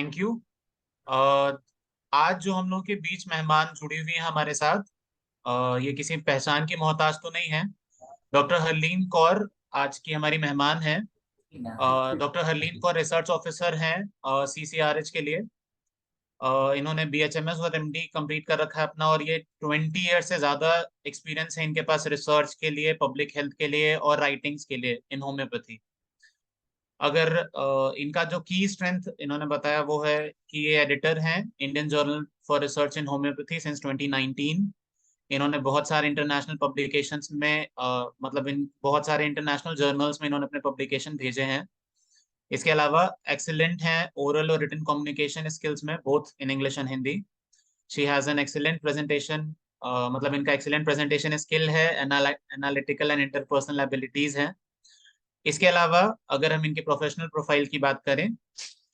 Thank you. आज जो हम लोग के बीच मेहमान जुड़ी हुई हैं हमारे साथ, ये किसी पहचान की मोहताज तो नहीं है। डॉक्टर हरलीन कौर आज की हमारी मेहमान है। Doctor Harleen Kaur research officer हैं सीसीआरएच के लिए। इन्होंने बीएचएमएस और एमडी कंप्लीट कर रखा है अपना, और ये 20 ईयर से ज्यादा एक्सपीरियंस है इनके पास रिसर्च के लिए, पब्लिक हेल्थ के लिए और राइटिंग्स के लिए इन होम्योपैथी। अगर इनका जो की स्ट्रेंथ इन्होंने बताया वो है कि ये एडिटर हैं Indian journal for research in homeopathy since 2019। इन्होंने बहुत सारे इंटरनेशनल पब्लिकेशंस में मतलब इन बहुत सारे इंटरनेशनल जर्नल्स में इन्होंने अपने पब्लिकेशन भेजे हैं। इसके अलावा एक्सीलेंट हैं ओरल और रिटन कम्युनिकेशन स्किल्स में, both in English and Hindi. She has an excellent presentation, मतलब इनका एक्सीलेंट प्रेजेंटेशन स्किल है, एनालिटिकल एंड इंटरपर्सनल एबिलिटीज हैं। इसके अलावा अगर हम इनके प्रोफेशनल प्रोफाइल की बात करें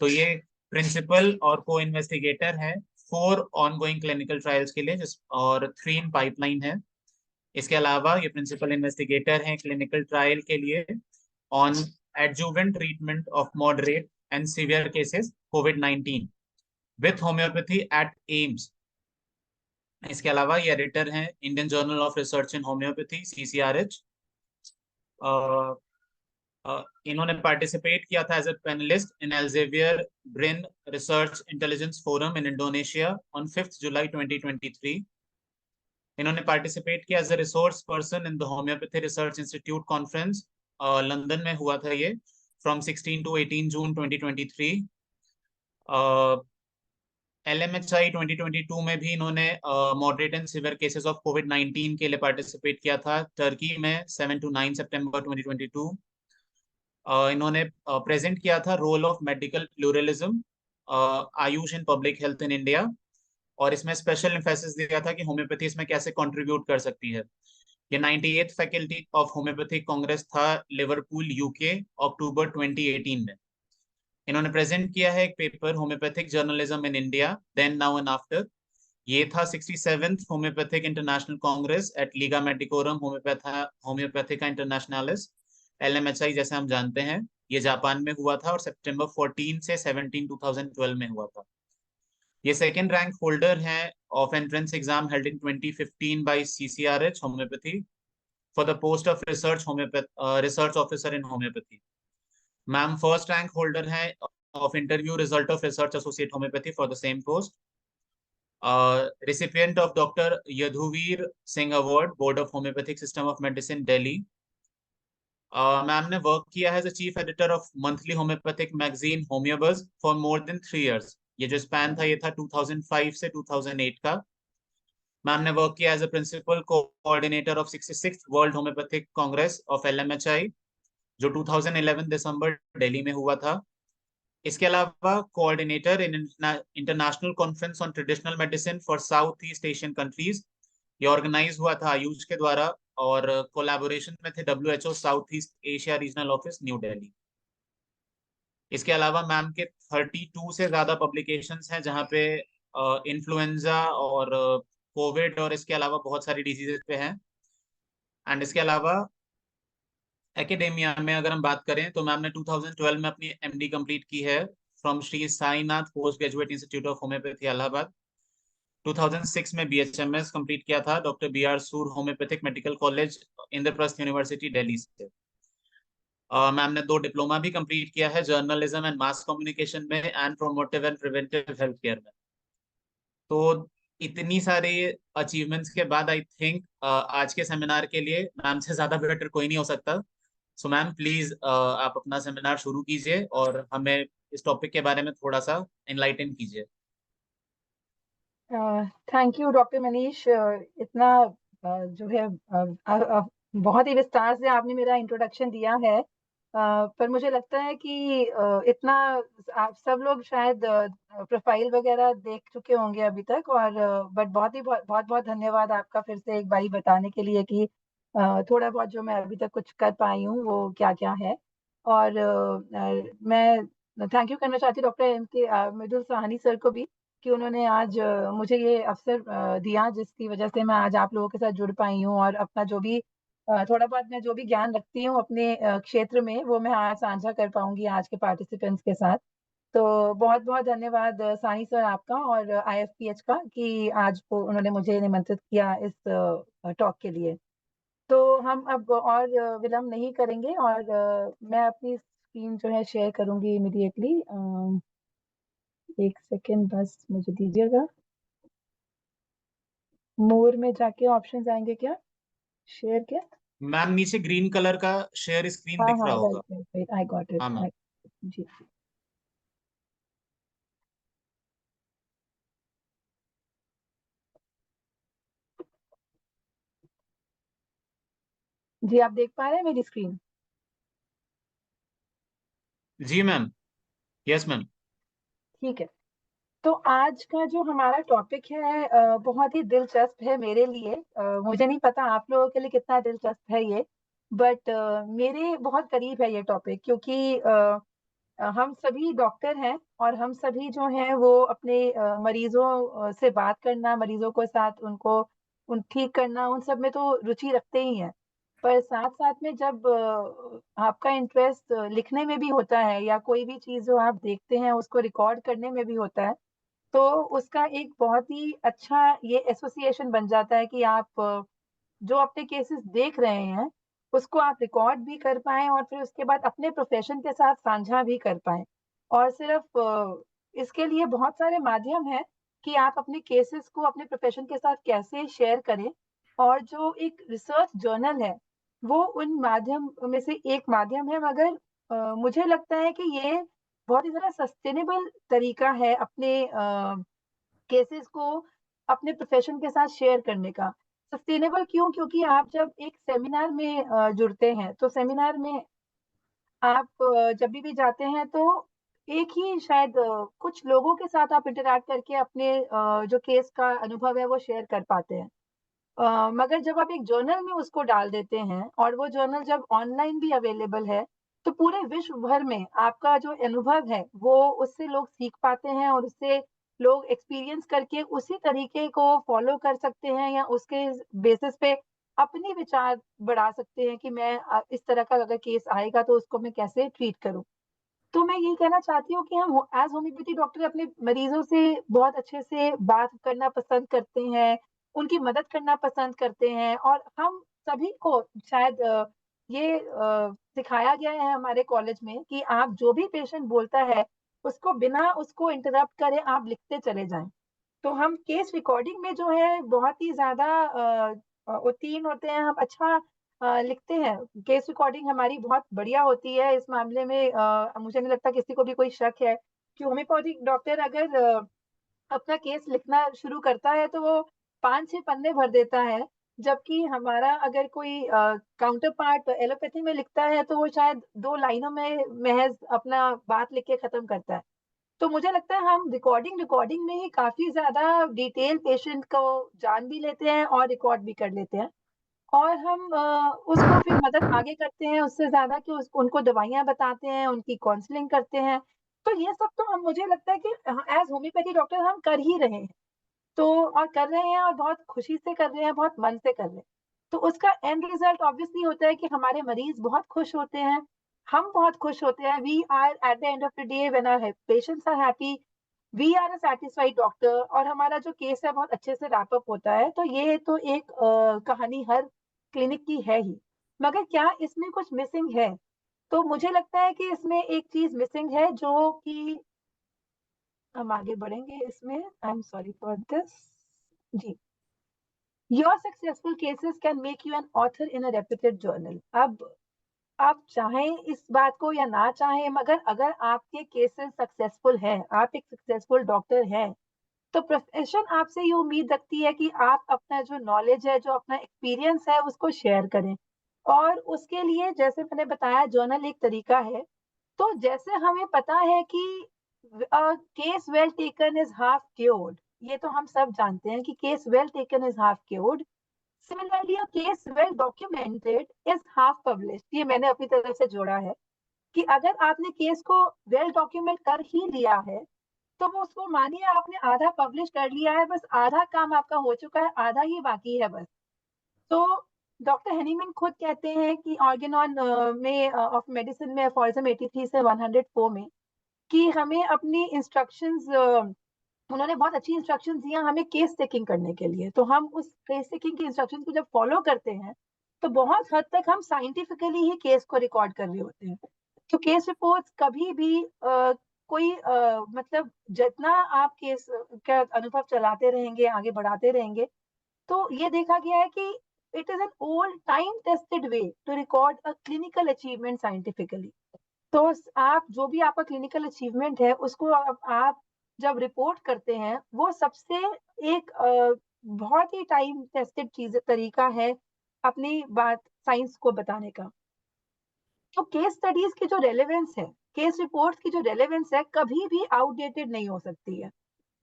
तो ये प्रिंसिपल और को इन्वेस्टिगेटर है 4 ऑनगोइंग क्लिनिकल ट्रायल्स के लिए, जिस और 3 इन पाइपलाइन है। इसके अलावा ये प्रिंसिपल इन्वेस्टिगेटर हैं क्लिनिकल ट्रायल के लिए on adjuvant treatment of moderate and severe cases कोविड-19 विथ होम्योपैथी एट एम्स। इसके अलावा ये एडिटर हैं Indian journal of research in homeopathy CCRH. इन्होंने पार्टिसिपेट किया था as a panelist in Elsevier brain research intelligence forum in Indonesia on 5 July 2023। इन्होंने participate किया as a resource person in the homeopathy research institute conference, London में हुआ था ये, from 16 to 18 June 2023। LMHI 2022 में भी इन्होंने moderate and severe cases of कोविड-19 के लिए पार्टिसिपेट किया था टर्की में 7 to 9 सितंबर 2022। इन्होंने प्रेजेंट किया था role of medical pluralism AYUSH in public health in India, और इसमें स्पेशल एम्फेसिस दिया था कि होम्योपैथी इसमें कैसे कंट्रीब्यूट कर सकती है। ये 98th faculty of homeopathic Congress था लिवरपूल यूके अक्टूबर 2018 में। इन्होंने प्रेजेंट किया है एक paper homeopathic journalism in India then now and after. ये था 67th homeopathic international congress at Liga Medicorum Homoeopathica Internationalis, LMHI जैसे हम जानते हैं। ये जापान में हुआ था और सितंबर 14 से 17 2012 में हुआ था। ये सेकेंड रैंक होल्डर हैं of entrance exam held in 2015 by CCRH homeopathy for the post of research officer in homeopathy. Ma'am first rank holder हैं of interview result of research associate homeopathy for the same post. Recipient of doctor Yaduvir Singh award board of homeopathic system of medicine Delhi. Ma'am ने work किया है as chief editor of monthly homeopathic magazine Homeobuzz for more then 3 years. ये जो span था ये था 2005 से 2008 का। मैम ने वर्क किया as a principal coordinator of 66th world homeopathic congress of LMHI, जो 2011 दिसंबर दिल्ली में हुआ था। इसके अलावा coordinator in international conference on traditional medicine for south east Asian countries. ये ऑर्गेनाइज हुआ था आयुष के द्वारा, और कोलैबोरेशन में थे WHO south east Asia regional office new Delhi. इसके अलावा मैम के 32 से ज्यादा पब्लिकेशंस हैं जहाँ पे इन्फ्लुएंजा और कोविड और इसके अलावा बहुत सारी डिजीजेस पे हैं। एंड इसके अलावा एकेडेमिया में अगर हम बात करें तो मैम ने 2012 में अपनी MD कंप्लीट की है from Shri Sainath post graduate institute of homeopathy Allahabad. 2006 में BHMS कंप्लीट किया था डॉक्टर BR सूर homeopathic medical college Indraprastha university Delhi से। मैम ने 2 डिप्लोमा भी कंप्लीट किया है जर्नलिज्म एंड मास कम्युनिकेशन में and promotive and preventive health care में। तो इतनी सारी अचीवमेंट्स के बाद आई थिंक आज के सेमिनार के लिए मैम से ज्यादा बेटर कोई नहीं हो सकता। सो मैम प्लीज आप अपना सेमिनार शुरू कीजिए और हमें इस टॉपिक के बारे में थोड़ा सा एनलाइटन कीजिए। Thank you doctor Manish. इतना जो है बहुत ही विस्तार से आपने मेरा इंट्रोडक्शन दिया है, पर मुझे लगता है कि इतना आप सब लोग शायद प्रोफाइल वगैरह देख चुके होंगे अभी तक, और बट बहुत बहुत धन्यवाद आपका फिर से एक बारी बताने के लिए कि थोड़ा बहुत जो मैं अभी तक कुछ कर पाई हूँ वो क्या क्या है। और मैं थैंक यू करना चाहती हूँ डॉक्टर MK मृदुल साहनी सर को भी कि उन्होंने आज मुझे ये अवसर दिया, जिसकी वजह से मैं आज आप लोगों के साथ जुड़ पाई हूँ, और अपना जो भी थोड़ा बहुत मैं जो भी ज्ञान रखती हूँ अपने क्षेत्र में वो मैं आज साझा कर पाऊंगी आज के पार्टिसिपेंट्स के साथ। तो बहुत बहुत धन्यवाद सानी सर आपका और IFPH का कि आज वो उन्होंने मुझे निमंत्रित किया इस टॉक के लिए। तो हम अब और विलंब नहीं करेंगे और मैं अपनी स्क्रीन जो है शेयर करूंगी इमीडिएटली। एक सेकेंड बस मुझे दीजिएगा। मोर में जाके ऑप्शंस आएंगे क्या, शेयर क्या? मैम नीचे ग्रीन कलर का शेयर स्क्रीन हाँ दिख हाँ, रहा राइट होगा। राइट राइट, आई गॉट हाँ मैम। इट। जी जी, आप देख पा रहे हैं मेरी स्क्रीन? जी मैम। Yes ma'am. ठीक है। तो आज का जो हमारा टॉपिक है बहुत ही दिलचस्प है मेरे लिए। मुझे नहीं पता आप लोगों के लिए कितना दिलचस्प है ये, बट मेरे बहुत करीब है ये टॉपिक, क्योंकि हम सभी डॉक्टर हैं और हम सभी जो हैं वो अपने मरीजों से बात करना, मरीजों के साथ उनको उन ठीक करना, उन सब में तो रुचि रखते ही हैं। पर साथ साथ में जब आपका इंटरेस्ट लिखने में भी होता है या कोई भी चीज़ जो आप देखते हैं उसको रिकॉर्ड करने में भी होता है, तो उसका एक बहुत ही अच्छा ये एसोसिएशन बन जाता है कि आप जो अपने केसेस देख रहे हैं उसको आप रिकॉर्ड भी कर पाएं और फिर उसके बाद अपने प्रोफेशन के साथ साझा भी कर पाएं। और सिर्फ इसके लिए बहुत सारे माध्यम हैं कि आप अपने केसेस को अपने प्रोफेशन के साथ कैसे शेयर करें। और जो एक रिसर्च जर्नल है वो उन माध्यम में से एक माध्यम है, मगर मुझे लगता है कि ये बहुत ही ज़्यादा सस्टेनेबल तरीका है अपने केसेस को अपने प्रोफेशन के साथ शेयर करने का। सस्टेनेबल क्यों? क्योंकि आप जब एक सेमिनार में जुड़ते हैं तो सेमिनार में आप जब भी जाते हैं तो एक ही शायद कुछ लोगों के साथ आप इंटरैक्ट करके अपने जो केस का अनुभव है वो शेयर कर पाते हैं। मगर जब आप एक जर्नल में उसको डाल देते हैं और वो जर्नल जब ऑनलाइन भी अवेलेबल है, तो पूरे विश्व भर में आपका जो अनुभव है वो उससे लोग सीख पाते हैं और उससे लोग एक्सपीरियंस करके उसी तरीके को फॉलो कर सकते हैं या उसके बेसिस पे अपनी विचार बढ़ा सकते हैं कि मैं इस तरह का अगर केस आएगा तो उसको मैं कैसे ट्रीट करूं। तो मैं यही कहना चाहती हूँ कि हम एज होम्योपैथी डॉक्टर अपने मरीजों से बहुत अच्छे से बात करना पसंद करते हैं, उनकी मदद करना पसंद करते हैं। और हम सभी को शायद ये सिखाया गया है हमारे कॉलेज में कि आप जो भी पेशेंट बोलता है उसको बिना उसको इंटरप्ट करे आप लिखते चले जाएं। तो हम केस रिकॉर्डिंग में जो है बहुत ही ज्यादा उत्तीर्ण होते हैं, हम अच्छा लिखते हैं। केस रिकॉर्डिंग हमारी बहुत बढ़िया होती है इस मामले में। मुझे नहीं लगता किसी को भी कोई शक है कि होम्योपैथिक डॉक्टर अगर अपना केस लिखना शुरू करता है तो वो 5-6 पन्ने भर देता है, जबकि हमारा अगर कोई काउंटर पार्ट एलोपैथी में लिखता है तो वो शायद 2 लाइनों में महज अपना बात लिख के खत्म करता है। तो मुझे लगता है हम रिकॉर्डिंग रिकॉर्डिंग में ही काफी ज्यादा डिटेल पेशेंट को जान भी लेते हैं और रिकॉर्ड भी कर लेते हैं। और हम उसको फिर मदद आगे करते हैं उससे ज्यादा कि उनको दवाइयां बताते हैं, उनकी काउंसलिंग करते हैं। तो ये सब तो हम, मुझे लगता है कि एज होम्योपैथी डॉक्टर हम कर ही रहे हैं। तो और कर रहे हैं और बहुत खुशी से कर रहे हैं, बहुत मन से कर रहे हैं। तो उसका एंड रिजल्ट ऑब्वियसली होता है कि हमारे मरीज बहुत खुश होते हैं, हम बहुत खुश होते हैं। We are at the end of the day when our patients are happy, we are a satisfied doctor, और हमारा जो केस है बहुत अच्छे से रैप अप होता है। तो ये तो एक कहानी हर क्लिनिक की है ही। मगर क्या इसमें कुछ मिसिंग है? तो मुझे लगता है कि इसमें एक चीज मिसिंग है जो कि हम आगे बढ़ेंगे इसमें। I am sorry for this. जी, your successful cases can make you an author in a reputed journal. अब आप चाहें इस बात को या ना चाहें, मगर अगर आपके केसेस सक्सेसफुल हैं, आप एक सक्सेसफुल डॉक्टर हैं, तो प्रोफेशन आपसे ये उम्मीद रखती है कि आप अपना जो नॉलेज है, जो अपना एक्सपीरियंस है उसको शेयर करें। और उसके लिए जैसे मैंने बताया जर्नल एक तरीका है। तो जैसे हमें पता है कि case well taken is half cured, ये तो हम सब जानते हैं कि case well taken is half cured. Similarly a case well documented is half published, ये मैंने अपनी तरफ से जोड़ा है कि अगर आपने केस को वेल डॉक्यूमेंट कर ही लिया है तो वो उसको मानिए आपने आधा पब्लिश कर लिया है, बस आधा काम आपका हो चुका है, आधा ही बाकी है बस। तो डॉक्टर हेनीमैन खुद कहते हैं कि ऑर्गेनॉन में ऑफ मेडिसिन में एफोरिज्म 83 से 104 में कि हमें अपनी इंस्ट्रक्शंस, उन्होंने बहुत अच्छी इंस्ट्रक्शंस दिया हमें केस टेकिंग करने के लिए। तो हम उस केस टेकिंग की इंस्ट्रक्शंस को जब फॉलो करते हैं तो बहुत हद तक हम साइंटिफिकली ही केस को रिकॉर्ड कर रहे होते हैं। तो केस रिपोर्ट्स कभी भी कोई मतलब जितना आप केस का अनुभव चलाते रहेंगे, आगे बढ़ाते रहेंगे, तो ये देखा गया है कि it is an old time tested way to record a clinical achievement scientifically. तो आप जो भी आपका क्लिनिकल अचीवमेंट है उसको आप जब रिपोर्ट करते हैं, वो सबसे एक बहुत ही टाइम टेस्टेड चीज तरीका है अपनी बात साइंस को बताने का। तो केस स्टडीज की जो रेलेवेंस है, केस रिपोर्ट्स की जो रेलेवेंस है, कभी भी आउटडेटेड नहीं हो सकती है।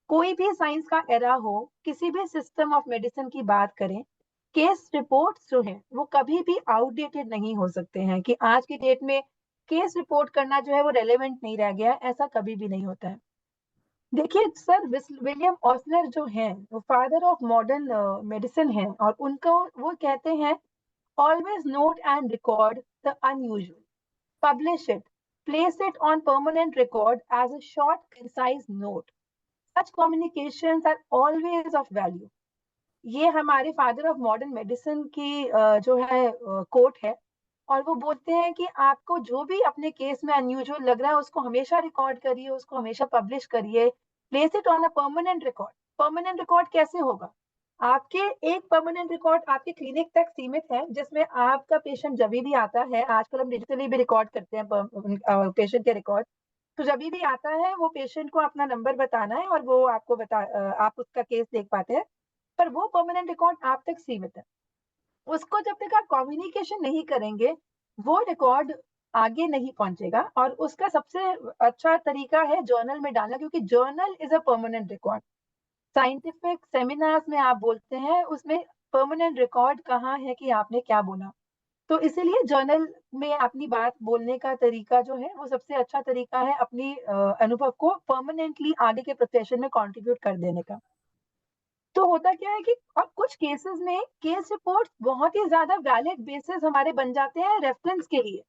कोई भी साइंस का एरा हो, किसी भी सिस्टम ऑफ मेडिसिन की बात करें, केस रिपोर्ट्स जो हैं वो कभी भी आउटडेटेड नहीं हो सकते हैं कि आज की डेट में केस रिपोर्ट करना जो है वो रेलेवेंट नहीं रह गया, ऐसा कभी भी नहीं होता है। देखिए सर, विलियम ऑस्लर जो हैं वो फादर ऑफ मॉडर्न मेडिसिन हैं, और उनको वो कहते हैं, always note and record the unusual, publish it, place it on permanent record as a short, concise note. Such communications are always of value. ये हमारे फादर ऑफ मॉडर्न मेडिसिन की जो है कोट है, और वो बोलते हैं कि आपको जो भी अपने केस में अनयूजुअल लग रहा है उसको हमेशा रिकॉर्ड करिए, उसको हमेशा पब्लिश करिए, place it on a permanent record. Permanent record कैसे होगा? आपके एक परमानेंट रिकॉर्ड आपके क्लिनिक तक सीमित है, जिसमें आपका पेशेंट जब भी आता है, आजकल हम डिजिटली भी रिकॉर्ड करते हैं पेशेंट के रिकॉर्ड, तो जब भी आता है वो पेशेंट को अपना नंबर बताना है और वो आपको आप उसका केस देख पाते हैं, पर वो परमानेंट रिकॉर्ड आप तक सीमित है। उसको जब तक आप कम्युनिकेशन नहीं करेंगे, वो रिकॉर्ड आगे नहीं पहुंचेगा। और उसका सबसे अच्छा तरीका है जर्नल में डालना, क्योंकि journal is a permanent record. Scientific seminars में आप बोलते हैं, उसमें परमानेंट रिकॉर्ड कहाँ है कि आपने क्या बोला। तो इसीलिए जर्नल में अपनी बात बोलने का तरीका जो है वो सबसे अच्छा तरीका है अपनी अनुभव को परमानेंटली आगे के प्रोफेशन में कंट्रीब्यूट कर देने का। तो होता क्या है कि अब कुछ केसेस में केस रिपोर्ट बहुत ही ज्यादा वैलिड बेसिस हमारे बन जाते हैं रेफरेंस के लिए।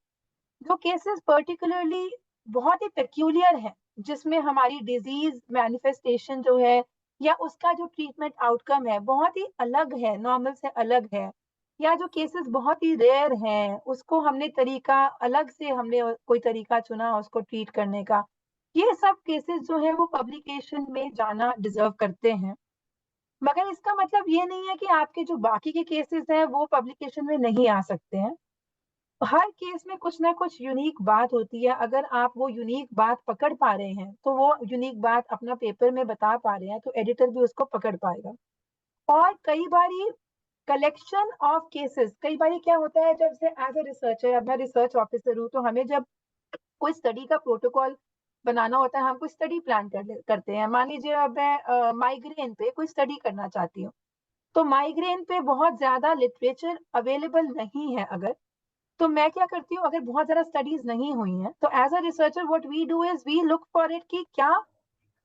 जो केसेस पर्टिकुलरली बहुत ही पेक्यूलियर है, जिसमें हमारी डिजीज मैनिफेस्टेशन जो है या उसका जो ट्रीटमेंट आउटकम है बहुत ही अलग है, नॉर्मल से अलग है, या जो केसेस बहुत ही रेयर हैं, उसको हमने तरीका अलग से हमने कोई तरीका चुना उसको ट्रीट करने का, ये सब केसेस जो है वो पब्लिकेशन में जाना डिजर्व करते हैं। मगर इसका मतलब ये नहीं है कि आपके जो बाकी के केसेस हैं वो पब्लिकेशन में नहीं आ सकते हैं। हर केस में कुछ ना कुछ यूनिक बात होती है। अगर आप वो यूनिक बात पकड़ पा रहे हैं, तो वो यूनिक बात अपना पेपर में बता पा रहे हैं, तो एडिटर भी उसको पकड़ पाएगा। और कई बारी कलेक्शन ऑफ केसेस, कई बारी क्या होता है, जब से एज ए रिसर्चर, अब मैं रिसर्च ऑफिसर हूँ, तो हमें जब कोई स्टडी का प्रोटोकॉल बनाना होता है, हम कोई स्टडी प्लान करते हैं। मान लीजिए अब मैं माइग्रेन पे कोई स्टडी करना चाहती हूँ, तो माइग्रेन पे बहुत ज्यादा लिटरेचर अवेलेबल नहीं है अगर, तो मैं क्या करती हूँ, अगर बहुत ज्यादा स्टडीज नहीं हुई हैं, तो as a researcher what we do is we look for it कि क्या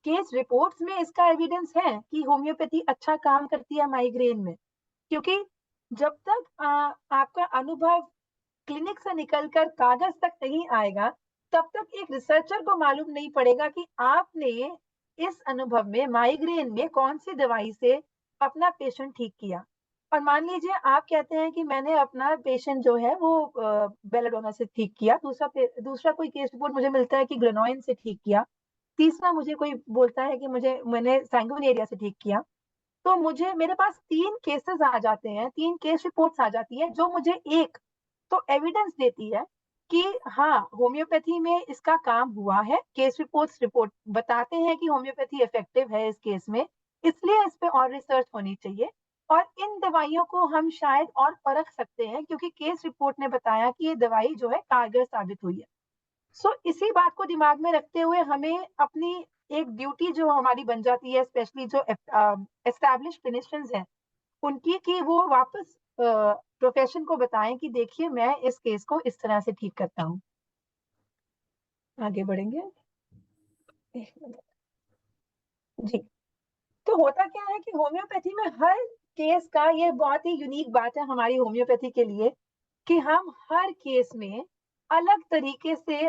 केस रिपोर्ट्स में इसका एविडेंस है कि होम्योपैथी अच्छा काम करती है माइग्रेन में। क्योंकि जब तक आपका अनुभव क्लिनिक से निकलकर कागज तक नहीं आएगा, तब तक एक रिसर्चर को मालूम नहीं पड़ेगा कि आपने इस अनुभव में माइग्रेन में कौन सी दवाई से अपना पेशेंट ठीक किया। और मान लीजिए आप कहते हैं कि मैंने अपना पेशेंट जो है वो बेलाडोना से ठीक किया, दूसरा कोई केस रिपोर्ट मुझे मिलता है कि ग्रेनॉइन से ठीक किया, तीसरा मुझे कोई बोलता है कि मैंने सैंगुइनेरिया से ठीक किया। तो मुझे मेरे पास 3 केसेस आ जाते हैं, 3 केस रिपोर्ट्स आ जाती है, जो मुझे एक तो एविडेंस देती है कि हाँ, होम्योपैथी में इसका काम हुआ है। केस रिपोर्ट बताते हैं कि होम्योपैथी इफेक्टिव है इस केस में, इसलिए इस पे और रिसर्च होनी चाहिए। और इन दवाइयों को हम शायद और परख सकते हैं, क्योंकि केस रिपोर्ट ने बताया कि ये दवाई जो है कारगर साबित हुई है। सो इसी बात को दिमाग में रखते हुए हमें अपनी एक ड्यूटी जो हमारी बन जाती है, स्पेशली जो एस्टैब्लिश क्लिनिशियंस हैं उनकी, कि वो वापस प्रोफेशन को बताएं कि देखिए मैं इस केस को इस तरह से ठीक करता हूँ। आगे बढ़ेंगे, एक मिनट जी। तो होता क्या है कि होम्योपैथी में हर केस का, ये बहुत ही यूनिक बात है हमारी होम्योपैथी के लिए, कि हम हर केस में अलग तरीके से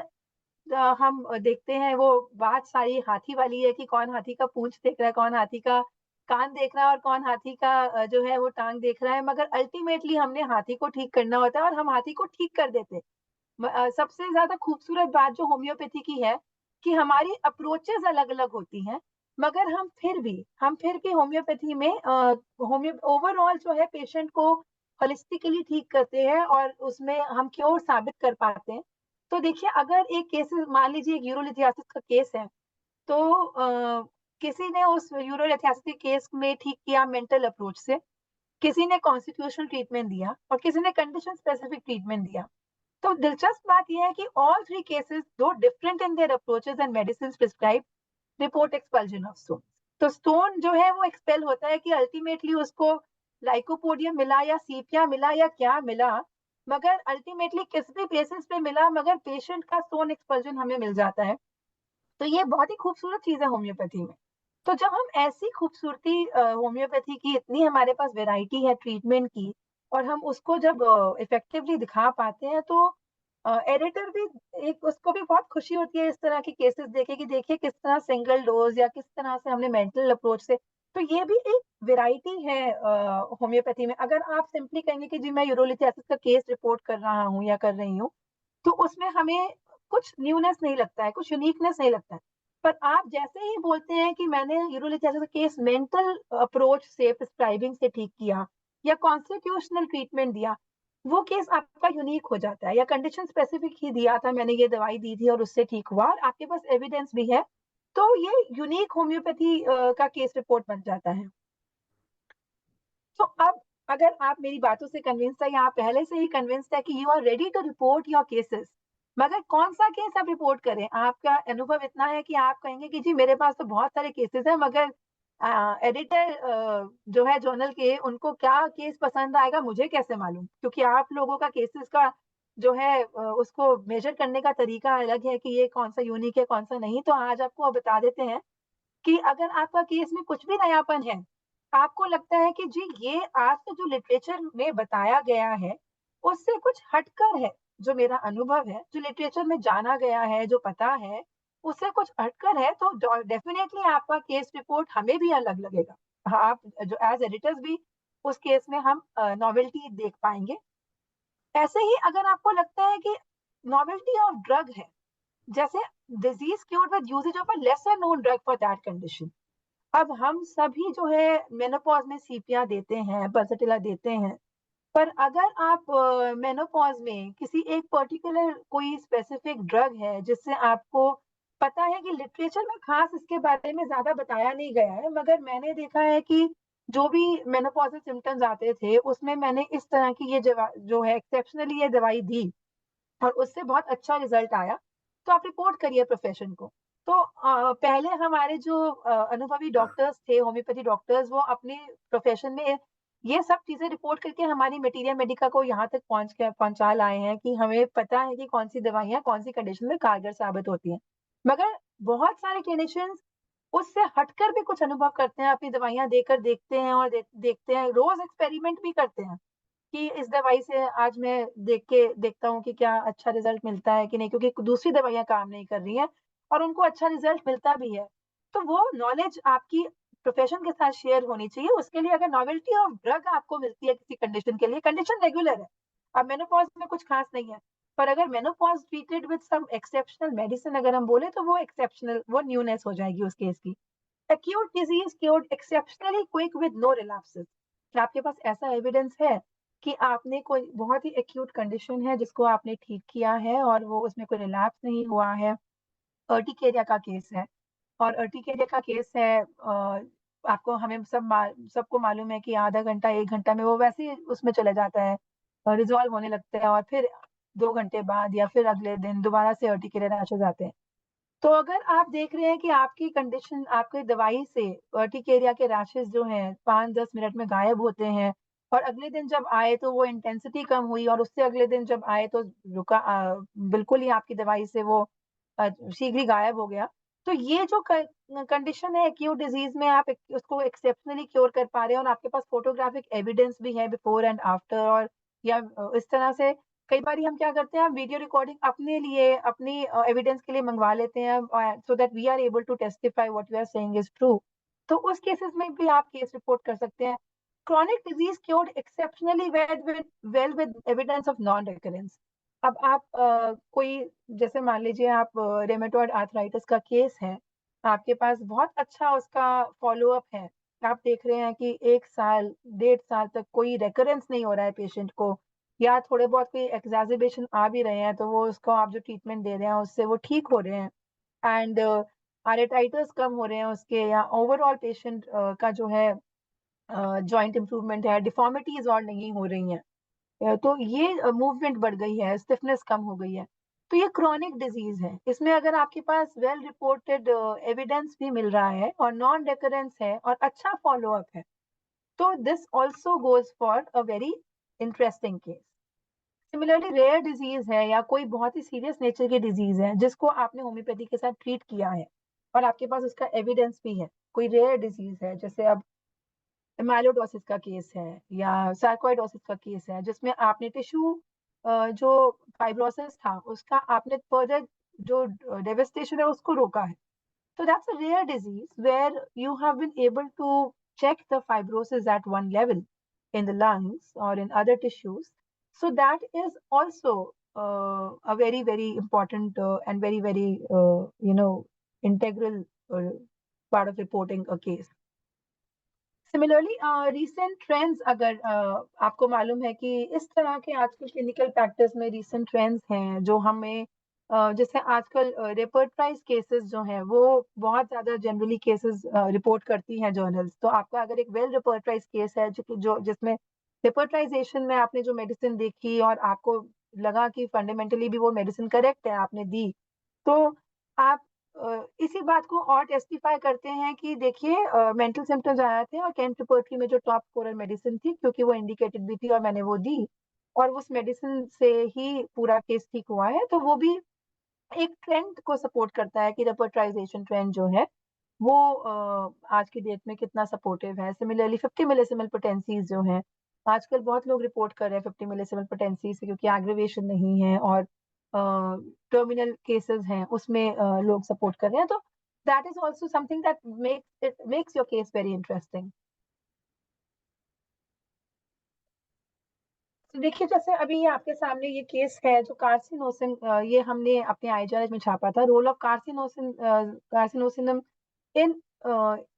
हम देखते हैं वो बात सारी हाथी वाली है कि कौन हाथी का पूंछ देख रहा है, कौन हाथी का कान देख रहा है और कौन हाथी का जो है वो टांग देख रहा है, मगर अल्टीमेटली हमने हाथी को ठीक करना होता है और हम हाथी को ठीक कर देते हैं। सबसे ज्यादा खूबसूरत बात जो होम्योपैथी की है कि हमारी अप्रोचेस अलग अलग होती हैं, मगर हम फिर भी होम्योपैथी में होम्यो ओवरऑल जो है पेशेंट को होलिस्टिकली ठीक करते हैं और उसमें हम क्योर साबित कर पाते हैं। तो देखिए, अगर एक केस मान लीजिए एक यूरोलिथियासिस का केस है, तो किसी ने उस यूरोलिथियासिस केस में ठीक किया मेंटल अप्रोच से, किसी ने कॉन्स्टिट्यूशनल ट्रीटमेंट दिया और किसी ने कंडीशन स्पेसिफिक ट्रीटमेंट दिया। तो दिलचस्प बात यह है कि ऑल थ्री केसेस दो different in their approaches and medicine prescribe report expulsion of stone. तो स्टोन जो है वो एक्सपेल होता है कि अल्टीमेटली उसको लाइकोपोडियम मिला या सीपिया मिला या क्या मिला, मगर अल्टीमेटली किस भी बेसिस पे मिला, मगर पेशेंट का स्टोन एक्सपल्जन हमें मिल जाता है। तो ये बहुत ही खूबसूरत चीज है होम्योपैथी में। तो जब हम ऐसी खूबसूरती होम्योपैथी की इतनी हमारे पास वैरायटी है ट्रीटमेंट की, और हम उसको जब इफेक्टिवली दिखा पाते हैं, तो एडिटर भी एक उसको भी बहुत खुशी होती है इस तरह के केसेस देखे कि देखिए किस तरह सिंगल डोज या किस तरह से हमने मेंटल अप्रोच से। तो ये भी एक वैरायटी है होम्योपैथी में। अगर आप सिंपली कहेंगे कि जी मैं यूरोलिथियासिस का केस रिपोर्ट कर रहा हूँ या कर रही हूँ, तो उसमें हमें कुछ न्यूनेस नहीं लगता है, कुछ यूनिकनेस नहीं लगता है। पर आप जैसे ही बोलते हैं कि मैंने यूरोलिथियासिस का केस मेंटल अप्रोच से प्रिस्क्राइबिंग से ठीक किया या कॉन्स्टिट्यूशनल ट्रीटमेंट दिया, वो केस आपका यूनिक हो जाता है। या कंडीशन स्पेसिफिक ही दिया था, मैंने ये दवाई दी थी और उससे ठीक हुआ और आपके पास एविडेंस भी है, तो ये यूनिक होम्योपैथी का केस रिपोर्ट बन जाता है। तो अब अगर आप मेरी बातों से कन्विंस्ड है या आप पहले से ही कन्विंस्ड है कि you are ready to report your cases, मगर कौन सा केस आप रिपोर्ट करें, आपका अनुभव इतना है कि आप कहेंगे कि जी मेरे पास तो बहुत सारे केसेस हैं, मगर एडिटर जो है जर्नल के, उनको क्या केस पसंद आएगा मुझे कैसे मालूम, क्योंकि आप लोगों का केसेस का जो है उसको मेजर करने का तरीका अलग है कि ये कौन सा यूनिक है कौन सा नहीं। तो आज आपको बता देते हैं कि अगर आपका केस में कुछ भी नयापन है, आपको लगता है कि जी ये आज तो जो लिटरेचर में बताया गया है उससे कुछ हटकर है, जो मेरा अनुभव है, जो लिटरेचर में जाना गया है, जो पता है, उससे कुछ हटकर है, तो डेफिनेटली आपका केस रिपोर्ट हमें भी अलग लगेगा। आप जो एज एडिटर्स भी उस केस में हम नॉवेल्टी देख पाएंगे। ऐसे ही अगर आपको लगता है कि नॉवेल्टी ऑफ ड्रग है, जैसे disease cured with usage of a lesser known drug for that condition. अब हम सभी जो है मेनोपॉज में सीपिया देते हैं, बर्सटिला देते हैं, पर अगर आप मेनोपॉज में किसी एक पर्टिकुलर कोई स्पेसिफिक ड्रग है जिससे आपको पता है कि लिटरेचर में खास इसके बारे में ज्यादा बताया नहीं गया है, मगर मैंने देखा है कि जो भी मेनोपॉजल सिम्टम्स आते थे उसमें मैंने इस तरह की ये जो है एक्सेप्शनली ये दवाई दी और उससे बहुत अच्छा रिजल्ट आया, तो आप रिपोर्ट करिए प्रोफेशन को। तो पहले हमारे जो अनुभवी डॉक्टर्स थे, होम्योपैथी डॉक्टर्स, वो अपने प्रोफेशन में ये सब चीजें रिपोर्ट करके हमारी मटीरिया मेडिका को यहाँ तक पहुंचा लाए हैं कि हमें पता है कि कौन सी दवाइयाँ कौन सी कंडीशन में कारगर साबित होती हैं। मगर बहुत सारे क्लिनिशियंस उससे हटकर भी कुछ अनुभव करते हैं, अपनी दवाइयाँ देकर देखते हैं और देखते हैं, रोज एक्सपेरिमेंट भी करते हैं कि इस दवाई से आज मैं देख के देखता हूँ कि क्या अच्छा रिजल्ट मिलता है कि नहीं, क्योंकि दूसरी दवाइयाँ काम नहीं कर रही हैं और उनको अच्छा रिजल्ट मिलता भी है। तो वो नॉलेज आपकी प्रोफेशन के साथ शेयर होनी चाहिए। उसके लिए अगर नॉवेल्टी ऑफ ड्रग आपको मिलती है किसी कंडीशन के लिए, कंडीशन रेगुलर है, अब मेनोपॉज में कुछ खास नहीं है, पर अगर menopause treated with some exceptional medicine अगर हम बोले, तो वो एक्सेप्शनल, वो न्यूनेस हो जाएगी उस केस की। Acute disease cured exceptionally quick with no relapses. क्या आपके पास ऐसा एविडेंस है कि आपने कोई बहुत ही एक्यूट कंडीशन है जिसको आपने ठीक किया है और वो उसमें कोई रिलैप्स नहीं हुआ है? अर्टिकेरिया का केस है, और अर्टिकेरिया का केस है, आपको हमें सबको मालूम है कि आधा घंटा 1 घंटा में वो वैसे ही उसमें चले जाता है, रिजॉल्व होने लगता है, और फिर 2 घंटे बाद या फिर अगले दिन दोबारा से अर्टिकेरिया रैशेज आते हैं। तो अगर आप देख रहे हैं कि आपकी कंडीशन, आपकी दवाई से अर्टिकेरिया के रैशेस जो हैं 5-10 मिनट में गायब होते हैं, और अगले दिन जब आए तो वो इंटेंसिटी कम हुई, और उससे अगले दिन जब आए तो रुका, बिल्कुल ही आपकी दवाई से वो शीघ्र ही गायब हो गया, तो ये जो कंडीशन है एक्यूट डिजीज में, आप उसको एक्सेप्शनली क्योर कर पा रहे हैं और आपके पास फोटोग्राफिक एविडेंस भी है बिफोर एंड आफ्टर, और या इस तरह से कई बार हम क्या करते हैं, वीडियो रिकॉर्डिंग अपने लिए, अपनी एविडेंस के लिए मंगवा लेते हैं, so that we are able to testify what we are saying is true. तो उस केसेस में भी आप केस रिपोर्ट कर सकते हैं। Chronic disease cured exceptionally well with evidence of non recurrence. अब आप कोई, जैसे मान लीजिए आप रेमेटॉइड आर्थराइटिस का केस है, आपके पास बहुत अच्छा उसका फॉलोअप है, आप देख रहे हैं कि 1 साल 1.5 साल तक कोई रेकरेंस नहीं हो रहा है पेशेंट को, या थोड़े बहुत कोई एग्जैजर्बेशन आ भी रहे हैं, तो वो उसको आप जो ट्रीटमेंट दे रहे हैं उससे वो ठीक हो रहे हैं, एंड आरेटाइटिस कम हो रहे हैं उसके, या ओवरऑल पेशेंट का जो है जॉइंट इंप्रूवमेंट है, डिफॉर्मिटीज और नहीं हो रही हैं, तो ये मूवमेंट बढ़ गई है, स्टिफनेस कम हो गई है, तो ये क्रॉनिक डिजीज है। इसमें अगर आपके पास वेल रिपोर्टेड एविडेंस भी मिल रहा है और नॉन रेकरेंस है और अच्छा फॉलोअप है, तो this also goes for a very interesting case. Similarly rare disease है या कोई बहुत ही सीरियस नेचर की डिजीज है जिसको आपने होम्योपैथी के साथ ट्रीट किया है और आपके पास उसका एविडेंस भी है, कोई रेयर डिजीज है, जैसे अब माइलोडोसिस का केस है या सार्कोइडोसिस का केस है, जिसमें आपने टिश्यू जो फाइब्रोसिस था उसका आपने फर्दर जो डेवेस्टेशन है उसको रोका है, so that's a rare disease where you have been able to check the fibrosis at one level in the lungs or in other tissues. So that is also a very, very important and very, very, integral part of reporting a case. Similarly recent trends, अगर आपको मालूम है कि इस तरह के आजकल clinical practice में रिसेंट ट्रेंड्स हैं जो हमें जैसे आजकल रेपर्टाइज केसेस जो हैं वो बहुत ज़्यादा जनरली केसेस रिपोर्ट करती हैं जर्नल्स, तो आपका अगर एक वेल रेपर्टाइज केस है जो जिसमें रेपर्टाइजेशन में आपने जो मेडिसिन देखी और आपको लगा कि फंडामेंटली भी वो मेडिसिन करेक्ट है, आपने दी, तो आप इसी बात को और टेस्टिफाई करते हैं कि देखिए मेंटल सिम्टम्स आए थे और केंट रिपोर्टरी में जो टॉप स्कोरर मेडिसिन थी, क्योंकि वो इंडिकेटेड भी थी और मैंने वो दी और उस मेडिसिन से ही पूरा केस ठीक हुआ है, तो वो भी एक ट्रेंड को सपोर्ट करता है कि रेपर्टाइजेशन ट्रेंड जो है वो आज की डेट में कितना सपोर्टिव है। सिमिलरली 50 मिलीसिमल पोटेंसीज जो हैं, आजकल बहुत लोग रिपोर्ट कर रहे हैं 50 मिलीसिमल पोटेंसी से, क्योंकि एग्रीवेशन नहीं है और टर्मिनल केसेस हैं उसमें लोग सपोर्ट कर रहे हैं, तो that is also something that makes your case very interesting. तो देखिए, जैसे अभी ये आपके सामने ये केस है जो कार्सिनोसिन, ये हमने अपने आईजीआरएच में छापा था, रोल ऑफ कार्सिनोसिनम इन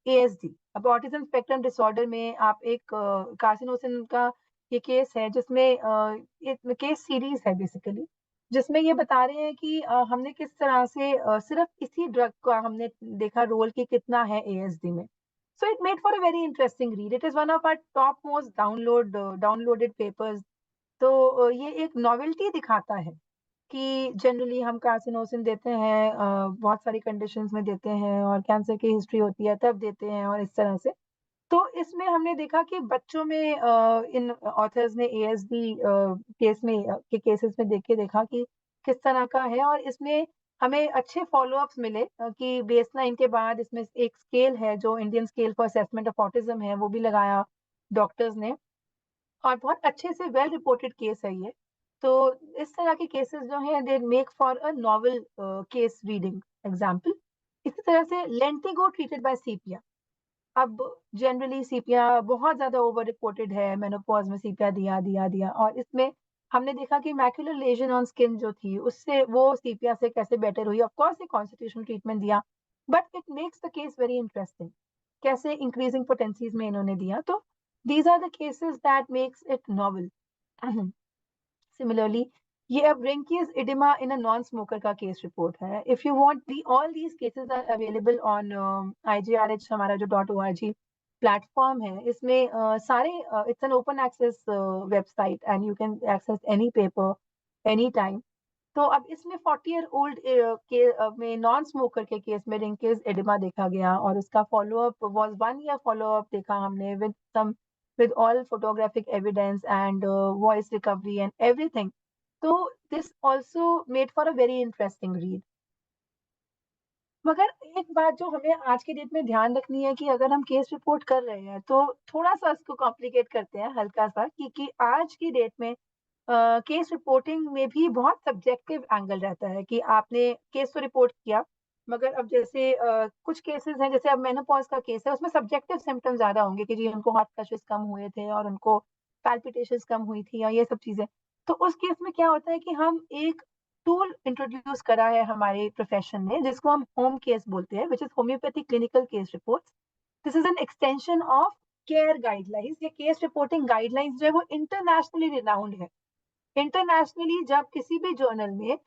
एएसडी। अब ऑटिज्म स्पेक्ट्रम डिसऑर्डर में आप एक कार्सिनोसिन का ये केस है जिसमें एक केस सीरीज है बेसिकली, जिसमें ये बता रहे हैं कि हमने किस तरह से सिर्फ इसी ड्रग का हमने देखा रोल कि कितना है एएसडी में। So it made for a very interesting read. It is one of our top most downloaded papers. तो ये एक नॉवेल्टी दिखाता है कि जनरली हम कार्सिनोसिन देते हैं, बहुत सारी कंडीशंस में देते हैं और कैंसर की हिस्ट्री होती है तब देते हैं और इस तरह से। तो इसमें हमने देखा कि बच्चों में इन ऑथर्स ने एएसडी केस में के केसेस में देख के देखा कि किस तरह का है, और इसमें हमें अच्छे फॉलोअप्स मिले कि बेसलाइन के बाद इसमें एक स्केल है जो Indian scale for assessment of autism है, वो भी लगाया डॉक्टर्स ने, और बहुत अच्छे से वेल रिपोर्टेड केस है ये। तो इस तरह के केसेस जो हैं they make for a novel case reading example. इसी तरह से लेंटिगो ट्रीटेड बाय सीपिया। अब जनरली सीपिया बहुत ज्यादा ओवर रिपोर्टेड है, मेनोपॉज में सीपिया दिया दिया दिया, और इसमें हमने देखा कि मैक्युलर लेजन ऑन स्किन जो थी उससे वो सीपिया से कैसे बेटर हुई। ऑफ कोर्स एक कॉन्स्टिट्यूशनल ट्रीटमेंट दिया, but it makes the case very interesting, कैसे इंक्रीजिंग पोटेंसीज में इन्होंने दिया। तो these are the cases that makes it novel. Similarly, ये अब Rinke's edema in a non-smoker का केस रिपोर्ट है। If you want, all these cases are available on IGRH, हमारा जो .org प्लेटफॉर्म है, इसमें सारे it's an open access website and you can access any paper anytime. तो अब इसमें 40-year-old में नॉन स्मोकर के केस में रिंकेज एडिमा देखा गया और उसका फॉलोअप वाज 1 year फॉलोअप देखा हमने with all photographic evidence and voice recovery and everything. So this also made for a very interesting read. मगर एक बात जो हमें आज की डेट में ध्यान रखनी है कि अगर हम केस रिपोर्ट कर रहे हैं तो थोड़ा सा इसको कॉम्प्लिकेट करते हैं हल्का सा, क्योंकि आज की डेट में केस रिपोर्टिंग में भी बहुत सब्जेक्टिव एंगल रहता है कि आपने केस तो रिपोर्ट किया, मगर अब जैसे कुछ केसेस हैं, जैसे अब मेनोपॉज का केस है, उसमें सब्जेक्टिव सिम्टम्स ज्यादा होंगे कि जी उनको हार्ट फ्लशेस कम हुए थे और उनको पैल्पिटेशंस कम हुई थी, या ये सब चीजें। तो उस केस में क्या होता है कि हम एक टूल इंट्रोड्यूस करा है हमारे प्रोफेशन ने, जिसको हम होम केस बोलते हैं, which is homeopathy clinical case report. This is an extension of care guidelines. ये केस रिपोर्टिंग गाइडलाइंस जो है वो इंटरनेशनली रिनाउंड है। इंटरनेशनली जब किसी भी जर्नल में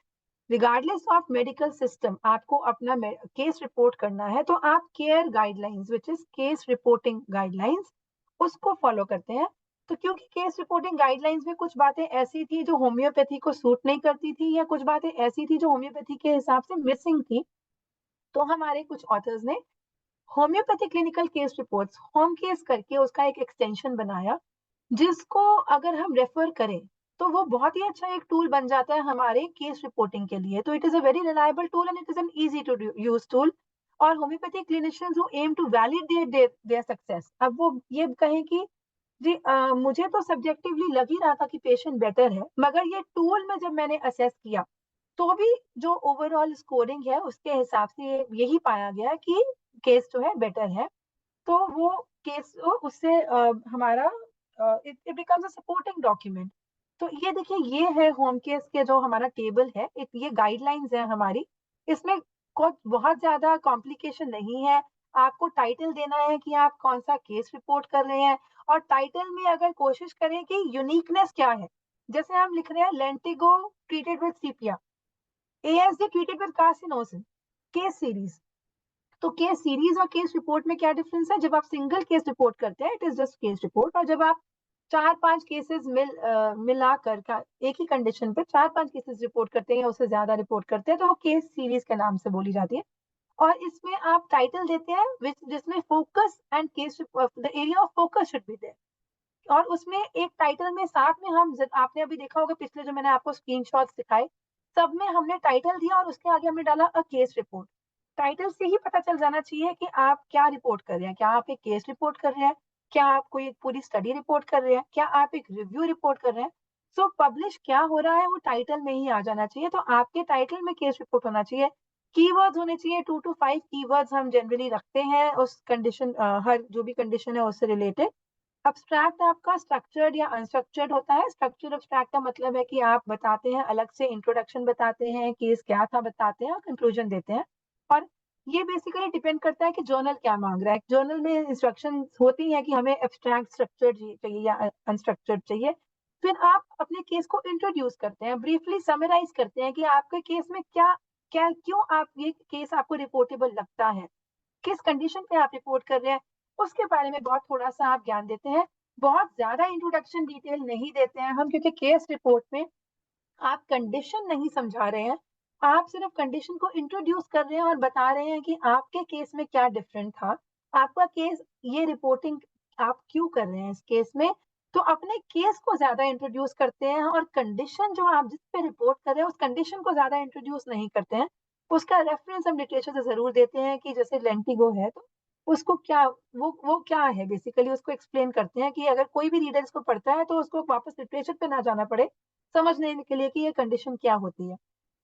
रिगार्डलेस ऑफ मेडिकल सिस्टम आपको अपना केस रिपोर्ट करना है, तो आप care guidelines which is case reporting guidelines उसको फॉलो करते हैं। तो क्योंकि केस रिपोर्टिंग गाइडलाइंस में कुछ बातें ऐसी थी जो होम्योपैथी को सूट नहीं करती थी, या कुछ बातें ऐसी थी जो होम्योपैथी के हिसाब से मिसिंग थी, तो हमारे कुछ ऑथर्स ने homeopathy clinical case reports home case करके उसका एक एक्सटेंशन बनाया, जिसको अगर हम रेफर करें तो वो बहुत ही अच्छा एक टूल बन जाता है हमारे केस रिपोर्टिंग के लिए। तो it is a very reliable tool and it is an easy to use tool. और homeopathy clinicians who aim to validate their success, अब वो ये कहें कि जी मुझे तो सब्जेक्टिवली लग ही रहा था कि पेशेंट बेटर है, मगर ये टूल में जब मैंने असेस किया तो भी जो ओवरऑल स्कोरिंग है उसके हिसाब से यही पाया गया कि केस जो है बेटर है। तो वो केस उससे हमारा it becomes a supporting document. तो ये देखिए, ये है होम केस के जो हमारा टेबल है, ये गाइडलाइंस है हमारी। इसमें कुछ बहुत ज्यादा कॉम्प्लिकेशन नहीं है। आपको टाइटल देना है कि आप कौन सा केस रिपोर्ट कर रहे हैं, और टाइटल में अगर कोशिश करें कि यूनिकनेस क्या है, जैसे हम लिख रहे हैं lentigo treated with sepia, ASD treated with carcinosis, case series. तो केस सीरीज और केस रिपोर्ट में क्या डिफरेंस है? जब आप सिंगल केस रिपोर्ट करते हैं it is just case report, और जब आप चार पांच केसेस मिलाकर का एक ही कंडीशन पे चार पांच केसेस रिपोर्ट करते हैं या उससे ज्यादा रिपोर्ट करते हैं, तो वो केस सीरीज के नाम से बोली जाती है। और इसमें आप टाइटल देते हैं जिसमें focus and case the area of focus should be there. और उसमें एक टाइटल में साथ में हम आपने अभी देखा होगा पिछले जो मैंने आपको स्क्रीनशॉट्स दिखाए, सब में हमने टाइटल दिया और उसके आगे हमने डाला अ केस रिपोर्ट। टाइटल से ही पता चल जाना चाहिए कि आप क्या रिपोर्ट कर रहे हैं। क्या आप एक केस रिपोर्ट कर रहे हैं, क्या आप कोई एक पूरी स्टडी रिपोर्ट कर रहे हैं, क्या आप एक रिव्यू रिपोर्ट कर रहे हैं। सो पब्लिश क्या हो रहा है वो टाइटल में ही आ जाना चाहिए। तो आपके टाइटल में केस रिपोर्ट होना चाहिए। कीवर्ड्स होने चाहिए 2 to 5 कीवर्ड्स हम जनरली रखते हैं उस कंडीशन, हर जो भी कंडीशन है उससे रिलेटेड। अब्स्ट्रैक्ट आपका स्ट्रक्चर्ड या अनस्ट्रक्चर्ड होता है। स्ट्रक्चर्ड अब्स्ट्रैक्ट का मतलब है कि आप बताते हैं, अलग से इंट्रोडक्शन बताते हैं, केस क्या था बताते हैं और कंक्लूजन देते हैं। और ये बेसिकली डिपेंड करता है कि जर्नल क्या मांग रहा है। जर्नल में इंस्ट्रक्शन होती है कि हमें एब्स्ट्रैक्ट स्ट्रक्चर्ड चाहिए या अनस्ट्रक्चर्ड चाहिए। फिर आप अपने केस को इंट्रोड्यूस करते हैं, ब्रीफली समराइज करते हैं कि आपके केस में क्या क्या क्यों आप ये केस आपको रिपोर्टेबल लगता है, किस कंडीशन पे आप रिपोर्ट कर रहे हैं, उसके बारे में बहुत थोड़ा सा आप ज्ञान देते हैं। बहुत ज्यादा इंट्रोडक्शन डिटेल नहीं देते हैं हम, क्योंकि केस रिपोर्ट में आप कंडीशन नहीं समझा रहे हैं, आप सिर्फ कंडीशन को इंट्रोड्यूस कर रहे हैं और बता रहे हैं कि आपके केस में क्या डिफरेंट था, आपका केस, ये रिपोर्टिंग आप क्यों कर रहे हैं इस केस में। तो अपने केस को ज्यादा इंट्रोड्यूस करते हैं और कंडीशन जो आप जिस पे रिपोर्ट कर रहे हैं उस कंडीशन को ज्यादा इंट्रोड्यूस नहीं करते हैं। उसका रेफरेंस हम लिटरेचर से जरूर देते हैं कि जैसे लेंटिगो है तो उसको क्या, वो क्या है, बेसिकली उसको एक्सप्लेन करते हैं कि अगर कोई भी रीडर इसको पढ़ता है तो उसको वापस लिटरेचर पे ना जाना पड़े समझने के लिए कि ये कंडीशन क्या होती है।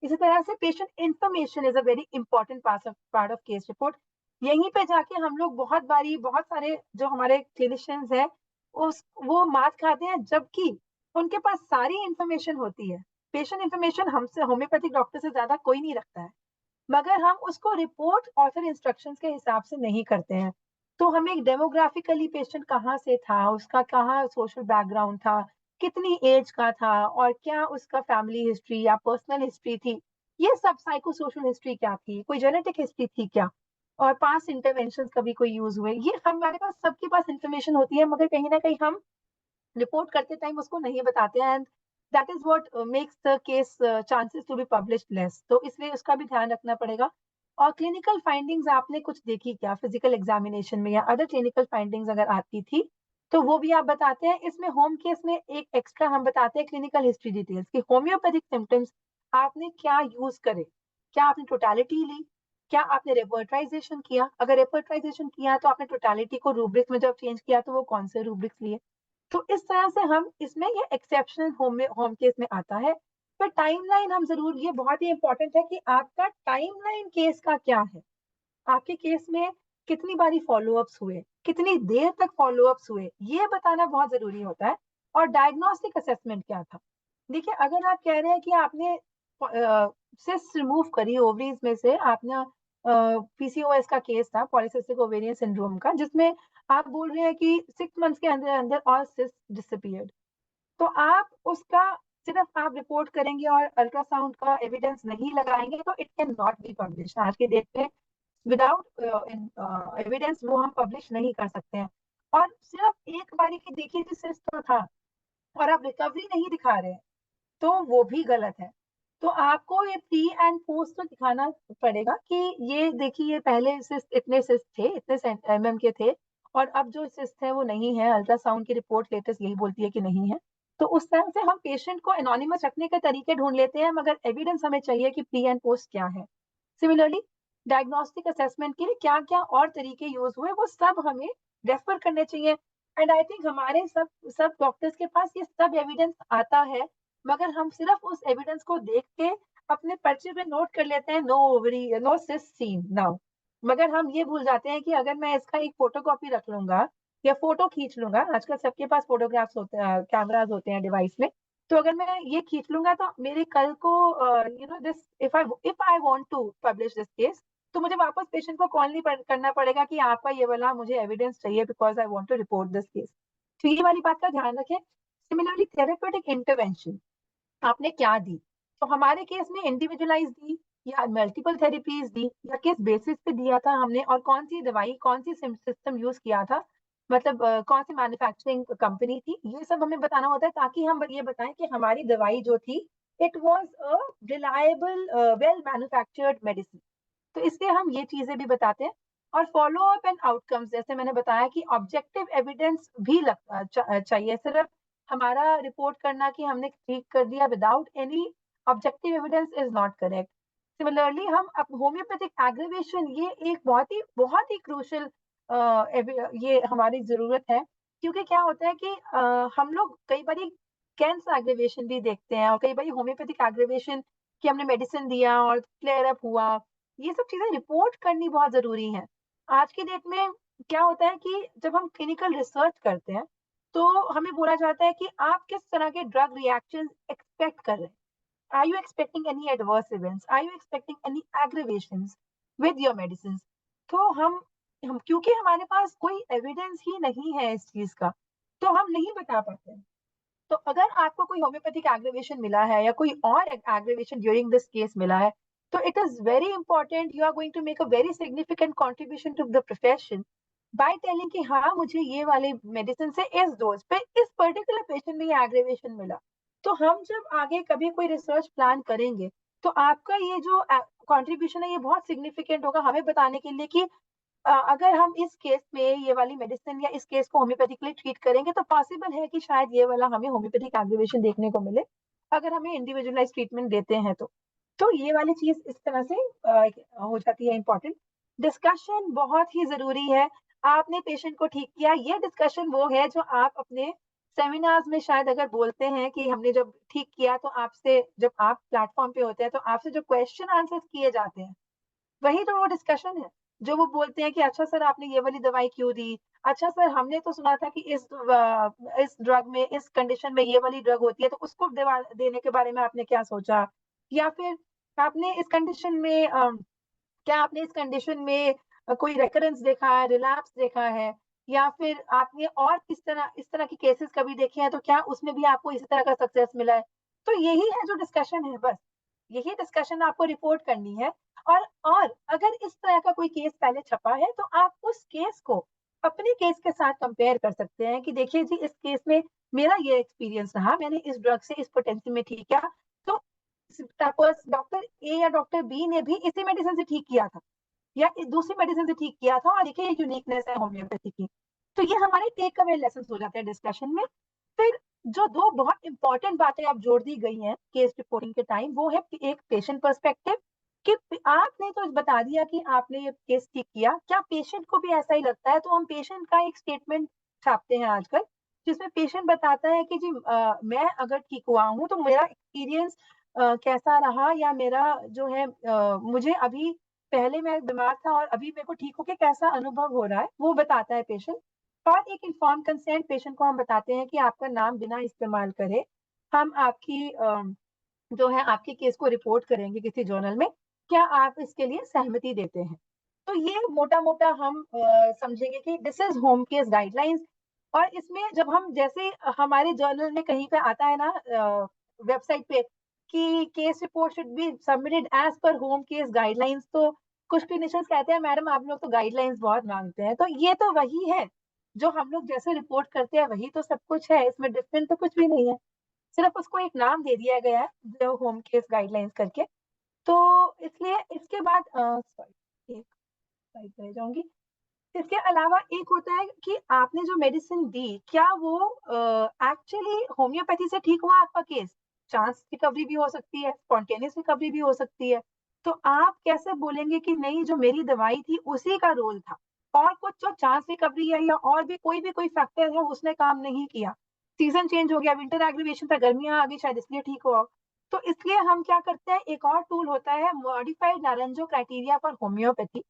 इसी तरह से patient information is a very important part of case report. यहीं पे जाके हम लोग बहुत बारी बहुत सारे जो हमारे क्लिनिशियंस हैं उस वो मात खाते हैं, जबकि उनके पास सारी इंफॉर्मेशन होती है। पेशेंट इंफॉर्मेशन हमसे होम्योपैथिक डॉक्टर से ज्यादा कोई नहीं रखता है, मगर हम उसको रिपोर्ट ऑथर इंस्ट्रक्शंस के हिसाब से नहीं करते हैं। तो हमें डेमोग्राफिकली पेशेंट कहाँ से था, उसका कहाँ सोशल बैकग्राउंड था, कितनी एज का था, और क्या उसका फैमिली हिस्ट्री या पर्सनल हिस्ट्री थी, ये सब साइको सोशल हिस्ट्री क्या थी, कोई जेनेटिक हिस्ट्री थी क्या, और पास इंटरवेंशन कभी कोई यूज हुए, ये हमारे पास सबके पास इंफॉर्मेशन होती है, मगर कहीं ना कहीं हम रिपोर्ट करते टाइम उसको नहीं बताते हैं। And that is what makes the case chances to be published less. तो इसलिए उसका भी ध्यान रखना पड़ेगा। और क्लिनिकल फाइंडिंग्स आपने कुछ देखी क्या फिजिकल एग्जामिनेशन में, या अदर क्लिनिकल फाइंडिंग्स अगर आती थी तो वो भी आप बताते हैं। इसमें होम केस में एक एक्स्ट्रा हम बताते हैं क्लिनिकल हिस्ट्री डिटेल्स की होम्योपैथिक सिम्टम्स आपने क्या यूज करे, क्या आपने टोटालिटी ली, क्या आपने रेपर्टाइजेशन किया, अगर रेपर्टाइजेशन किया तो आपने टोटालिटी को रूब्रिक्स में जब चेंज किया तो वो कौन से रूब्रिक्स लिए। तो इस तरह से हम इसमें ये एक्सेप्शनल होम केस में आता है। पर टाइमलाइन हम जरूर, ये बहुत ही इंपॉर्टेंट है कि आपका टाइमलाइन केस का क्या है, आपके केस में कितनी बारी फॉलोअप्स हुए, कितनी देर तक फॉलोअप्स हुए, ये बताना बहुत जरूरी होता है। और डायग्नोस्टिक असेसमेंट क्या था। देखिए, अगर आप कह रहे हैं कि आपने सिस्ट रिमूव करी ओवरीज में से, आपने पीसीओएस का केस था, पॉलीसिस्टिक ओवेरियन सिंड्रोम का, जिसमें आप बोल रहे हैं कि 6 मंथ्स के अंदर अंदर ऑल सिस्ट डिसअपीयर्ड, तो आप उसका सिर्फ आप रिपोर्ट करेंगे और अल्ट्रासाउंड का एविडेंस नहीं लगाएंगे तो it can not be publish. आज के डेट में विदाउट एविडेंस वो हम पब्लिश नहीं कर सकते हैं। और सिर्फ एक बारी की देखिए कि सिस्ट तो था और आप रिकवरी नहीं दिखा रहे हैं, तो वो भी गलत है। तो आपको ये प्री एंड पोस्ट तो दिखाना पड़ेगा कि ये देखिए, ये पहले सिस्ट इतने सिस्ट थे, इतने एमएम के थे, और अब जो सिस्ट है वो नहीं है, अल्ट्रासाउंड की रिपोर्ट लेटेस्ट यही बोलती है कि नहीं है। तो उस तरह से हम पेशेंट को एनोनिमस रखने के तरीके ढूंढ लेते हैं, मगर एविडेंस हमें चाहिए कि प्री एंड पोस्ट क्या है। सिमिलरली डायग्नोस्टिक असेसमेंट के लिए क्या क्या और तरीके यूज हुए, वो सब हमें रेफर करने चाहिए। एंड आई थिंक हमारे सब सब डॉक्टर्स के पास ये सब एविडेंस आता है, मगर हम सिर्फ उस एविडेंस को देख के अपने पर्चे पे नोट कर लेते हैं, no ovary, no cyst seen now. मगर हम ये भूल जाते हैं कि अगर मैं इसका एक फोटोकॉपी रख लूंगा या फोटो खींच लूंगा, आजकल सबके पास फोटोग्राफ्स होते हैं, कैमराज होते हैं डिवाइस में, तो अगर मैं ये खींच लूंगा तो मेरे कल को this, if I want to publish this case, तो मुझे वापस पेशेंट को कॉल नहीं करना पड़ेगा कि आपका ये वाला मुझे एविडेंस चाहिए because I want to report this case. तो ये वाली बात का ध्यान रखें। सिमिलरली थेरेपेटिक इंटरवेंशन आपने क्या दी, तो हमारे केस में इंडिविजुअलाइज दी या मल्टीपल थेरेपीज दी या किस बेसिस पे दिया था हमने, और कौन सी दवाई, कौन सी सिस्टम यूज किया था, मतलब कौन सी मैन्युफैक्चरिंग कंपनी थी, ये सब हमें बताना होता है ताकि हम ये बताएं कि हमारी दवाई जो थी it was a reliable well manufactured medicine. तो इसलिए हम ये चीजें भी बताते हैं। और फॉलो अप एंड आउटकम्स, जैसे मैंने बताया कि ऑब्जेक्टिव एविडेंस भी चाहिए। सिर्फ हमारा रिपोर्ट करना कि हमने ठीक कर दिया without any objective evidence is not correct. Similarly हम होम्योपैथिक एग्रीवेशन, ये एक बहुत ही क्रूशल ये हमारी जरूरत है। क्योंकि क्या होता है कि हम लोग कई बार कैंस एग्रीवेशन भी देखते हैं, और कई बार होम्योपैथिक एग्रीवेशन कि हमने मेडिसिन दिया और क्लियर अप हुआ, ये सब चीजें रिपोर्ट करनी बहुत जरूरी है। आज की डेट में क्या होता है कि जब हम क्लिनिकल रिसर्च करते हैं तो हमें बोला जाता है कि आप किस तरह के ड्रग रिएक्शन एक्सपेक्ट कर रहे हैं। Are you expecting any adverse events, are you expecting any aggravations with your medicine. तो हम क्योंकि हमारे पास कोई एविडेंस ही नहीं है इस चीज का, तो हम नहीं बता पाते। तो अगर आपको कोई होम्योपैथिक एग्रीवेशन मिला है या कोई और एग्रीवेशन ड्यूरिंग दिस केस मिला है, तो it is very important, you are going to make a very significant contribution to the profession by telling कि हाँ, मुझे ये वाले मेडिसिन से इस डोज पे इस पर्टिकुलर पेशेंट में ये एग्रीवेशन मिला। तो हम जब आगे कभी कोई रिसर्च प्लान करेंगे, तो आपका ये जो कॉन्ट्रीब्यूशन है ये बहुत सिग्निफिकेंट होगा हमें बताने के लिए कि अगर हम इस केस में ये वाली मेडिसिन या इस केस को होम्योपैथिकली ट्रीट करेंगे तो पॉसिबल है कि शायद ये वाला हमें होम्योपैथिक एग्रीवेशन देखने को मिले, अगर हमें इंडिविजुअलाइज ट्रीटमेंट देते हैं तो ये वाली चीज इस तरह से हो जाती है इंपॉर्टेंट। डिस्कशन बहुत ही जरूरी है। आपने पेशेंट को ठीक किया, ये डिस्कशन वो है जो आप अपने सेमिनार्स में शायद अगर बोलते हैं कि हमने जब ठीक किया, तो आपसे जब आप प्लेटफॉर्म पे होते हैं तो आपसे जो क्वेश्चन आंसर किए जाते हैं वही तो वो डिस्कशन है। जो वो बोलते हैं कि अच्छा सर, आपने ये वाली दवाई क्यों दी, अच्छा सर, हमने तो सुना था कि इस ड्रग में, इस कंडीशन में ये वाली ड्रग होती है, तो उसको देने के बारे में आपने क्या सोचा, या फिर आपने इस कंडीशन में क्या आपने इस कंडीशन में कोई रेकरेंस देखा है, रिलैप्स देखा है, या फिर आपने और इस तरह के केसेस कभी देखे हैं, तो क्या उसमें भी आपको इसी तरह का सक्सेस मिला है। तो यही है जो डिस्कशन है, बस यही डिस्कशन आपको रिपोर्ट करनी है। और अगर इस तरह का कोई केस पहले छपा है तो आप उस केस को अपने केस के साथ कंपेयर कर सकते हैं कि देखिए जी, इस केस में मेरा ये एक्सपीरियंस रहा, मैंने इस ड्रग से इस पोटेंशियल में ठीक किया, तो डॉक्टर ए या डॉक्टर बी ने भी इसी मेडिसिन से ठीक किया था या दूसरी मेडिसिन से ठीक किया था, और देखिए ये यूनिकनेस है होम्योपैथी की। तो ये हमारे टेक अवे लेसन हो जाते हैं डिस्कशन में। फिर जो दो बहुत इंपॉर्टेंट बातें अब जोड़ दी गई हैं केस रिपोर्टिंग के टाइम, वो है एक पेशेंट पर्सपेक्टिव, कि आपने तो बता दिया कि आपने ये केस ठीक किया, क्या पेशेंट को भी ऐसा ही लगता है, तो हम पेशेंट का एक स्टेटमेंट छापते हैं आजकल जिसमें पेशेंट बताता है कि जी मैं अगर ठीक हुआ हूँ तो मेरा एक्सपीरियंस कैसा रहा, या मेरा जो है मुझे अभी पहले मैं बीमार था और अभी मेरे को ठीक होके कैसा अनुभव हो रहा है, वो बताता है पेशेंट। और एक इन्फॉर्म कंसेंट पेशेंट को हम बताते हैं कि आपका नाम बिना इस्तेमाल करे हम आपकी जो है आपके केस को रिपोर्ट करेंगे किसी जर्नल में, क्या आप इसके लिए सहमति देते हैं? तो ये मोटा-मोटा हम समझेंगे कि this is home case guidelines. और इसमें जब हम जैसे हमारे जर्नल में कहीं पे आता है ना वेबसाइट पे कि case report should be submitted as per home case guidelines, तो कुछ क्लिनिशियंस कहते हैं मैडम आप लोग तो गाइडलाइंस बहुत मांगते हैं। तो ये तो वही है जो हम लोग जैसे रिपोर्ट करते हैं, वही तो सब कुछ है, इसमें डिफरेंट तो कुछ भी नहीं है, सिर्फ उसको एक नाम दे दिया गया है जो होम केस गाइडलाइंस करके। तो इसलिए इसके बाद सॉरी एक स्लाइड रह जाऊंगी। इसके अलावा एक होता है कि आपने जो मेडिसिन दी क्या वो एक्चुअली होम्योपैथी से ठीक हुआ आपका केस। चांस रिकवरी भी हो सकती है, स्पॉन्टेनियस रिकवरी भी हो सकती है। तो आप कैसे बोलेंगे कि नहीं जो मेरी दवाई थी उसी का रोल था, और कुछ जो चांस रिकवरी है या और भी कोई फैक्टर है उसने काम नहीं किया, सीजन चेंज हो गया, विंटर एग्रीवेशन था, गर्मियां आ गई शायद इसलिए ठीक हुआ। तो इसलिए हम क्या करते हैं, एक और टूल होता है modified Naranjo criteria for homeopathy.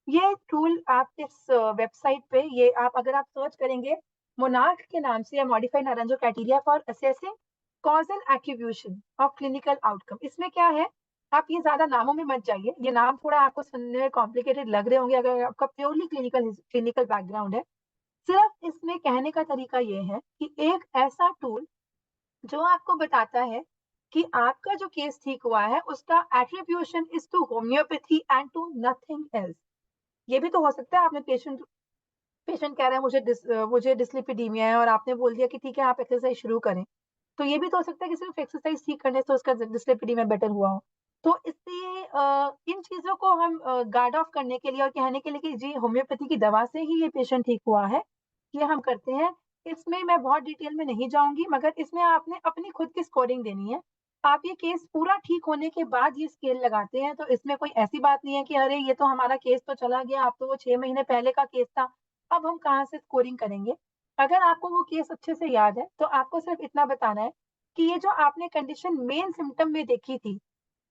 ये टूल आप इस वेबसाइट पे, ये आप अगर आप सर्च करेंगे मोनार्क के नाम से या modified Naranjo criteria for assessing causal attribution of clinical outcome, इसमें क्या है, आप ये ज्यादा नामों में मत जाइए, ये नाम थोड़ा आपको सुनने में कॉम्प्लिकेटेड लग रहे होंगे अगर आपका प्योरली क्लिनिकल बैकग्राउंड है। सिर्फ इसमें कहने का तरीका ये है कि एक ऐसा टूल जो आपको बताता है कि आपका जो केस ठीक हुआ है उसका attribution is to homeopathy and to nothing else. ये भी तो हो सकता है आपने पेशेंट पेशेंट कह रहा है मुझे डिस्लिपिडीमिया है और आपने बोल दिया कि ठीक है आप एक्सरसाइज शुरू करें, तो ये भी तो हो सकता है कि सिर्फ एक्सरसाइज ठीक करने से उसका डिस्लिपिडीमिया बेटर हुआ हो। तो इसलिए इन चीजों को हम गार्ड ऑफ करने के लिए और कहने के लिए कि जी होम्योपैथी की दवा से ही ये पेशेंट ठीक हुआ है, ये हम करते हैं। इसमें मैं बहुत डिटेल में नहीं जाऊंगी, मगर इसमें आपने अपनी खुद की स्कोरिंग देनी है। आप ये केस पूरा ठीक होने के बाद ये स्केल लगाते हैं, तो इसमें कोई ऐसी बात नहीं है कि अरे ये तो हमारा केस तो चला गया, अब तो वो 6 महीने पहले का केस था, अब हम कहाँ से स्कोरिंग करेंगे। अगर आपको वो केस अच्छे से याद है तो आपको सिर्फ इतना बताना है कि ये जो आपने कंडीशन मेन सिम्टम में देखी थी,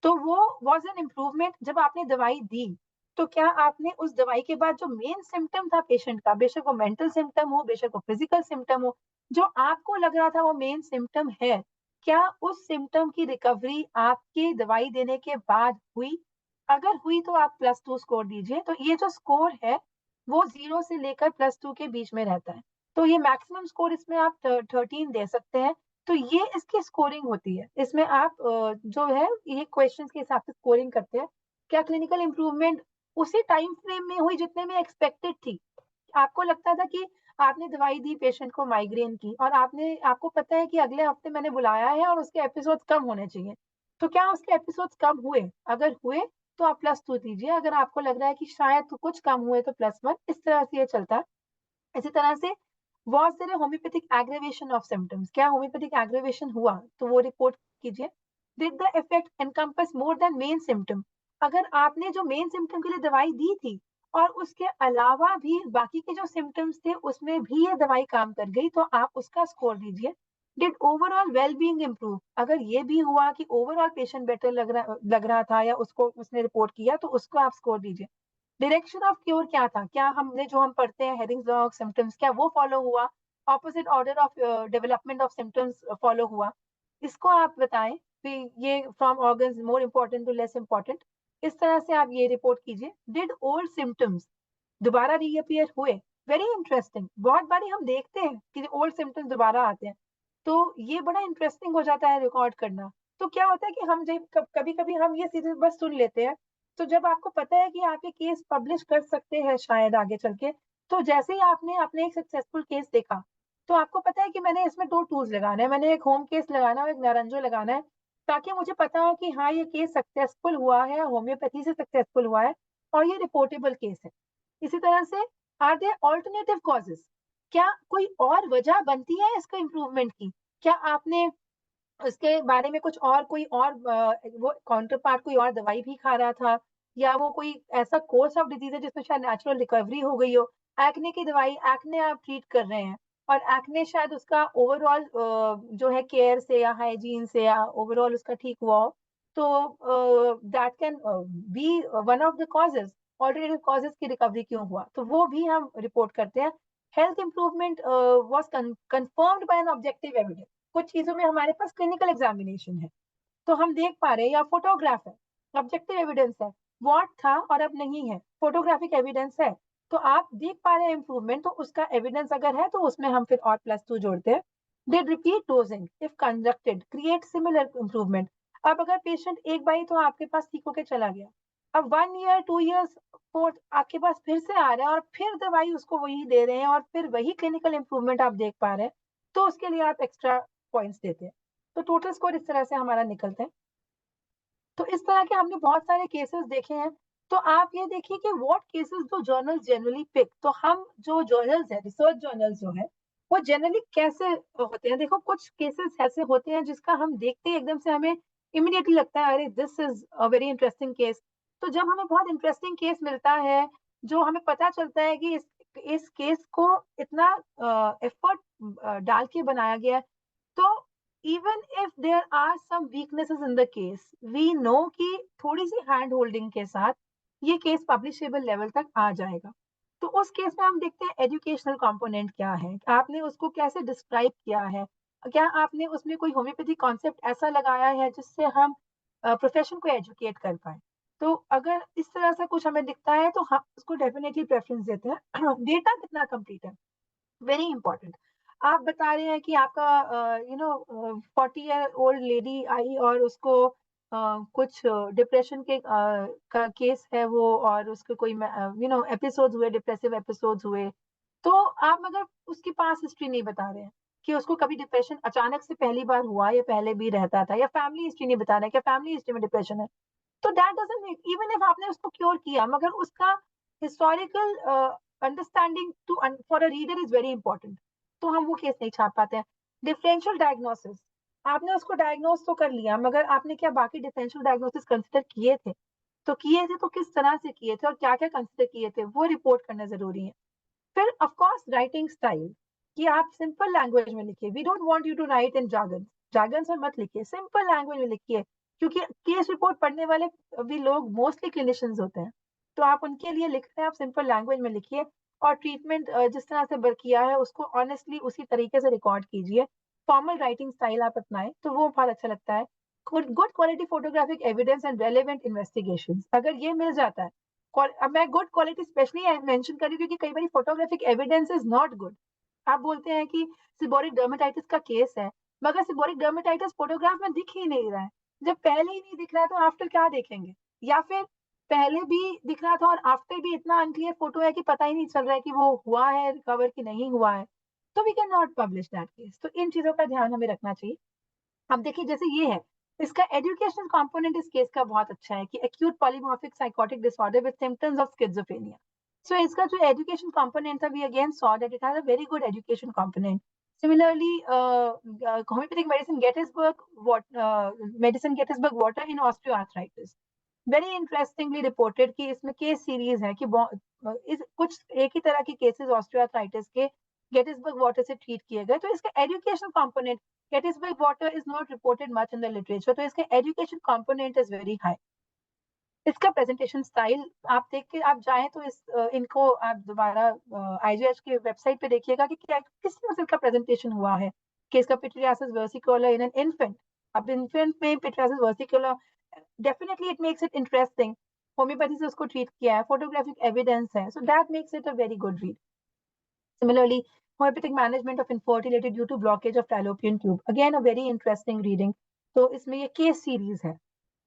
तो वो वाज एन इम्प्रूवमेंट जब आपने दवाई दी। तो क्या आपने उस दवाई के बाद जो मेन सिम्टम था पेशेंट का, बेशक वो मेंटल सिम्टम हो बेशक वो फिजिकल सिम्टम हो, जो आपको लग रहा था वो मेन सिम्टम है, क्या उस सिम्टम की रिकवरी आपकी दवाई देने के बाद हुई? अगर हुई तो आप +2 स्कोर दीजिए। तो ये जो स्कोर है वो 0 से लेकर +2 के बीच में रहता है। तो ये मैक्सिमम स्कोर इसमें आप 13 दे सकते हैं। तो ये इसकी स्कोरिंग होती है। इसमें आप जो है ये क्वेश्चंस के हिसाब से स्कोरिंग करते हैं। क्या क्लिनिकल इंप्रूवमेंट उसी टाइम फ्रेम में हुई जितने में एक्सपेक्टेड थी? आपको लगता था कि आपने दवाई दी पेशेंट को माइग्रेन की और आपको पता है कि अगले हफ्ते मैंने बुलाया है और उसके एपिसोड्स कम होने चाहिए। तो क्या उसके एपिसोड्स कम हुए? अगर हुए तो आप +2 दीजिए, अगर आपको लग रहा है कि शायद तो कुछ कम हुए तो +1। इस तरह से ये चलता है। इसी तरह से was there a homeopathic aggravation of symptoms? क्या homeopathic aggravation हुआ? तो वो रिपोर्ट कीजिए। Did the effect encompass more than main symptom? अगर आपने जो मेन सिम्टम के लिए दवाई दी थी और उसके अलावा भी बाकी के जो सिम्टम्स थे उसमें भी ये दवाई काम कर गई, तो आप उसका स्कोर दीजिए। Did overall well being improve? अगर ये भी हुआ कि ओवरऑल पेशेंट बेटर लग रहा था या उसको उसने रिपोर्ट किया, तो उसको आप स्कोर दीजिए। डायरेक्शन ऑफ क्योर क्या था? क्या हमने जो हम पढ़ते हैं हेडिंग्स ऑफ सिम्टम्स, क्या वो फॉलो हुआ? Opposite order of development of symptoms follow हुआ? इसको आप बताएं कि ये from organs more important to less important. इस तरह से आप ये रिपोर्ट कीजिए। डिड ओल्ड सिम्टम्स दोबारा रीअपियर हुए? वेरी इंटरेस्टिंग, बहुत बारी हम देखते हैं कि ओल्ड सिम्टम्स दोबारा आते हैं, तो ये बड़ा इंटरेस्टिंग हो जाता है रिकॉर्ड करना। तो क्या होता है कि हम जब कभी कभी हम ये चीजें बस सुन लेते हैं, तो जब आपको पता है कि आप ये केस पब्लिश कर सकते हैं शायद आगे चल के, तो जैसे ही आपने अपने एक सक्सेसफुल केस देखा, तो आपको पता है कि मैंने इसमें 2 टूल्स लगाने हैं, मैंने एक होम केस लगाना है और एक नारंजो लगाना है, ताकि मुझे पता हो कि हाँ ये केस सक्सेसफुल हुआ है, होम्योपैथी से सक्सेसफुल हुआ है और ये रिपोर्टेबल केस है। इसी तरह से आर देयर ऑल्टरनेटिव कॉजेस? क्या कोई और वजह बनती है इसका इम्प्रूवमेंट की? क्या आपने उसके बारे में कुछ और कोई और वो काउंटर पार्ट कोई और दवाई भी खा रहा था, या वो कोई ऐसा कोर्स ऑफ डिजीज है जिसमें शायद नेचुरल रिकवरी हो गई हो? एक्ने की दवाई, एक्ने आप ट्रीट कर रहे हैं, और एक्ने शायद उसका ओवरऑल जो है केयर से या हाइजीन से या ओवरऑल उसका ठीक हुआ हो, तो that can be one of the causes, alternative causes की रिकवरी क्यों हुआ, तो वो भी हम रिपोर्ट करते हैं। Health improvement was confirmed by an objective evidence, कुछ चीजों में हमारे पास क्लिनिकल एग्जामिनेशन है तो हम देख पा रहे हैं, या फोटोग्राफ है, ऑब्जेक्टिव एविडेंस है, वॉट था और अब नहीं है, फोटोग्राफिक एविडेंस है, तो आप देख पा रहे हैं इंप्रूवमेंट, तो उसका एविडेंस अगर है तो उसमें हम फिर और +2 जोड़ते हैं। Did repeat dosing if conducted create similar improvement. अब अगर पेशेंट एक बार तो आपके पास ठीक होकर चला गया, अब 1 ईयर 2 ईयर्स फोर्थ आपके पास फिर से आ रहा है और फिर दवाई उसको वही दे रहे हैं और फिर वही क्लिनिकल इंप्रूवमेंट आप देख पा रहे हैं, तो उसके लिए आप एक्स्ट्रा पॉइंट्स देते हैं। तो टोटल स्कोर इस तरह से हमारा निकलता है। तो इस तरह के हमने बहुत सारे केसेस देखे हैं। तो आप ये देखिए कि व्हाट केसेस जो जर्नल जनरली पिक, तो हम जो जर्नल्स है, रिसर्च जर्नल्स जो है, वो जनरली कैसे होते हैं। देखो कुछ केसेस ऐसे होते हैं जिसका हम देखते ही एकदम से हमें इमीडिएटली लगता है अरे this is a very interesting case. तो जब हमें बहुत इंटरेस्टिंग केस मिलता है, जो हमें पता चलता है कि इस केस को इतना एफर्ट डाल के बनाया गया है, तो even if there are some weaknesses in the case, we know कि थोड़ी सी हैंड होल्डिंग के साथ ये केस पब्लिशेबल लेवल तक आ जाएगा। तो उस केस में हम देखते हैं एजुकेशनल कंपोनेंट क्या है, आपने उसको कैसे डिस्क्राइब किया है, क्या आपने उसमें कोई होम्योपैथी कॉन्सेप्ट ऐसा लगाया है जिससे हम प्रोफेशन को एजुकेट कर पाए। तो अगर इस तरह से कुछ हमें दिखता है तो हम उसको डेफिनेटली प्रेफरेंस देते हैं। डेटा कितना कंप्लीट है, वेरी इंपॉर्टेंट। आप बता रहे हैं कि आपका 40-year-old लेडी आई और उसको कुछ डिप्रेशन के का केस है वो, और उसके कोई एपिसोड्स हुए, डिप्रेसिव एपिसोड्स हुए, तो आप मगर उसकी पास हिस्ट्री नहीं बता रहे हैं कि उसको कभी डिप्रेशन अचानक से पहली बार हुआ या पहले भी रहता था, या फैमिली हिस्ट्री नहीं बता रहे हैं कि फैमिली हिस्ट्री में डिप्रेशन है, तो that doesn't make, even if आपने उसको क्योर किया, मगर उसका historical understanding to for a reader is very important, तो हम वो केस नहीं छाप पाते हैं। डिफरेंशियल डायग्नोसिस, आपने उसको डायग्नोस तो कर लिया, मगर आपने क्या बाकी डिफरेंशियल डायग्नोसिस कंसिडर किए थे, तो किए थे तो किस तरह से किए थे और क्या क्या कंसिडर किए थे, वो रिपोर्ट करना जरूरी है। फिर ऑफ कोर्स राइटिंग स्टाइल, कि आप सिंपल लैंग्वेज में लिखिए, we don't want you to write in jargon, jargon में मत लिखिए, सिंपल लैंग्वेज में लिखिए, क्योंकि केस रिपोर्ट पढ़ने वाले भी लोग मोस्टली क्लिनिशियंस होते हैं, तो आप उनके लिए लिख रहे हैं, आप सिंपल लैंग्वेज में लिखिए, और ट्रीटमेंट जिस तरह से किया है उसको ऑनेस्टली उसी तरीके से रिकॉर्ड कीजिए। फॉर्मल राइटिंग स्टाइल आप अपनाएं तो वो बहुत अच्छा लगता है। Good quality photographic evidence and relevant investigation, अगर ये मिल जाता है, अब मैं गुड क्वालिटी स्पेशली मेंशन कर रही हूँ क्योंकि कई बार photographic evidence is not good. आप बोलते हैं कि सिबोरिक डर्मेटाइटिस का केस है, मगर सिबोरिक डर्मेटाइटिस फोटोग्राफ में दिख ही नहीं रहा है, जब पहले ही नहीं दिख रहा है तो आफ्टर क्या देखेंगे, या फिर पहले भी दिख रहा था और आफ्टर भी इतना अनक्लियर फोटो है कि पता ही नहीं चल रहा है कि वो हुआ है रिकवर कि नहीं हुआ है, तो we can not publish that case. तो इन चीजों का ध्यान हमें रखना चाहिए। अब देखिए जैसे ये है, इसका एजुकेशनल कंपोनेंट इस केस का बहुत अच्छा है कि acute polymorphic psychotic disorder with symptoms of schizophrenia. So इसका जो एजुकेशन कंपोनेंट था, we again saw that it has a very good education component. Similarly homeopathic medicine Gettysburg water in osteoarthritis, very interestingly reported कि इसमें case series है कि कुछ एक ही तरह के केसेस ऑस्टियोआर्थराइटिस के गेटिसबर्ग वाटर से ट्रीट किए गए, तो इसका education component, Gettysburg water is not reported much in the literature, तो इसका education component is very high। इसका प्रेजेंटेशन स्टाइल आप देख के आप जाएं तो इनको आप दोबारा आईजीएच के वेबसाइट पे देखिएगा कि क्या किस तरह से इसका प्रेजेंटेशन हुआ है, कि इसका pityriasis versicolor in an infant. अब इन्फेंट में pityriasis versicolor, definitely it makes it interesting, homeopathy से उसको ट्रीट किया है, फोटोग्राफिक एविडेंस है, so that makes it a very good read. Similarly, homeopathic management of infertility due to blockage of fallopian tube. Again, a very interesting reading. तो इसमें ये case series है।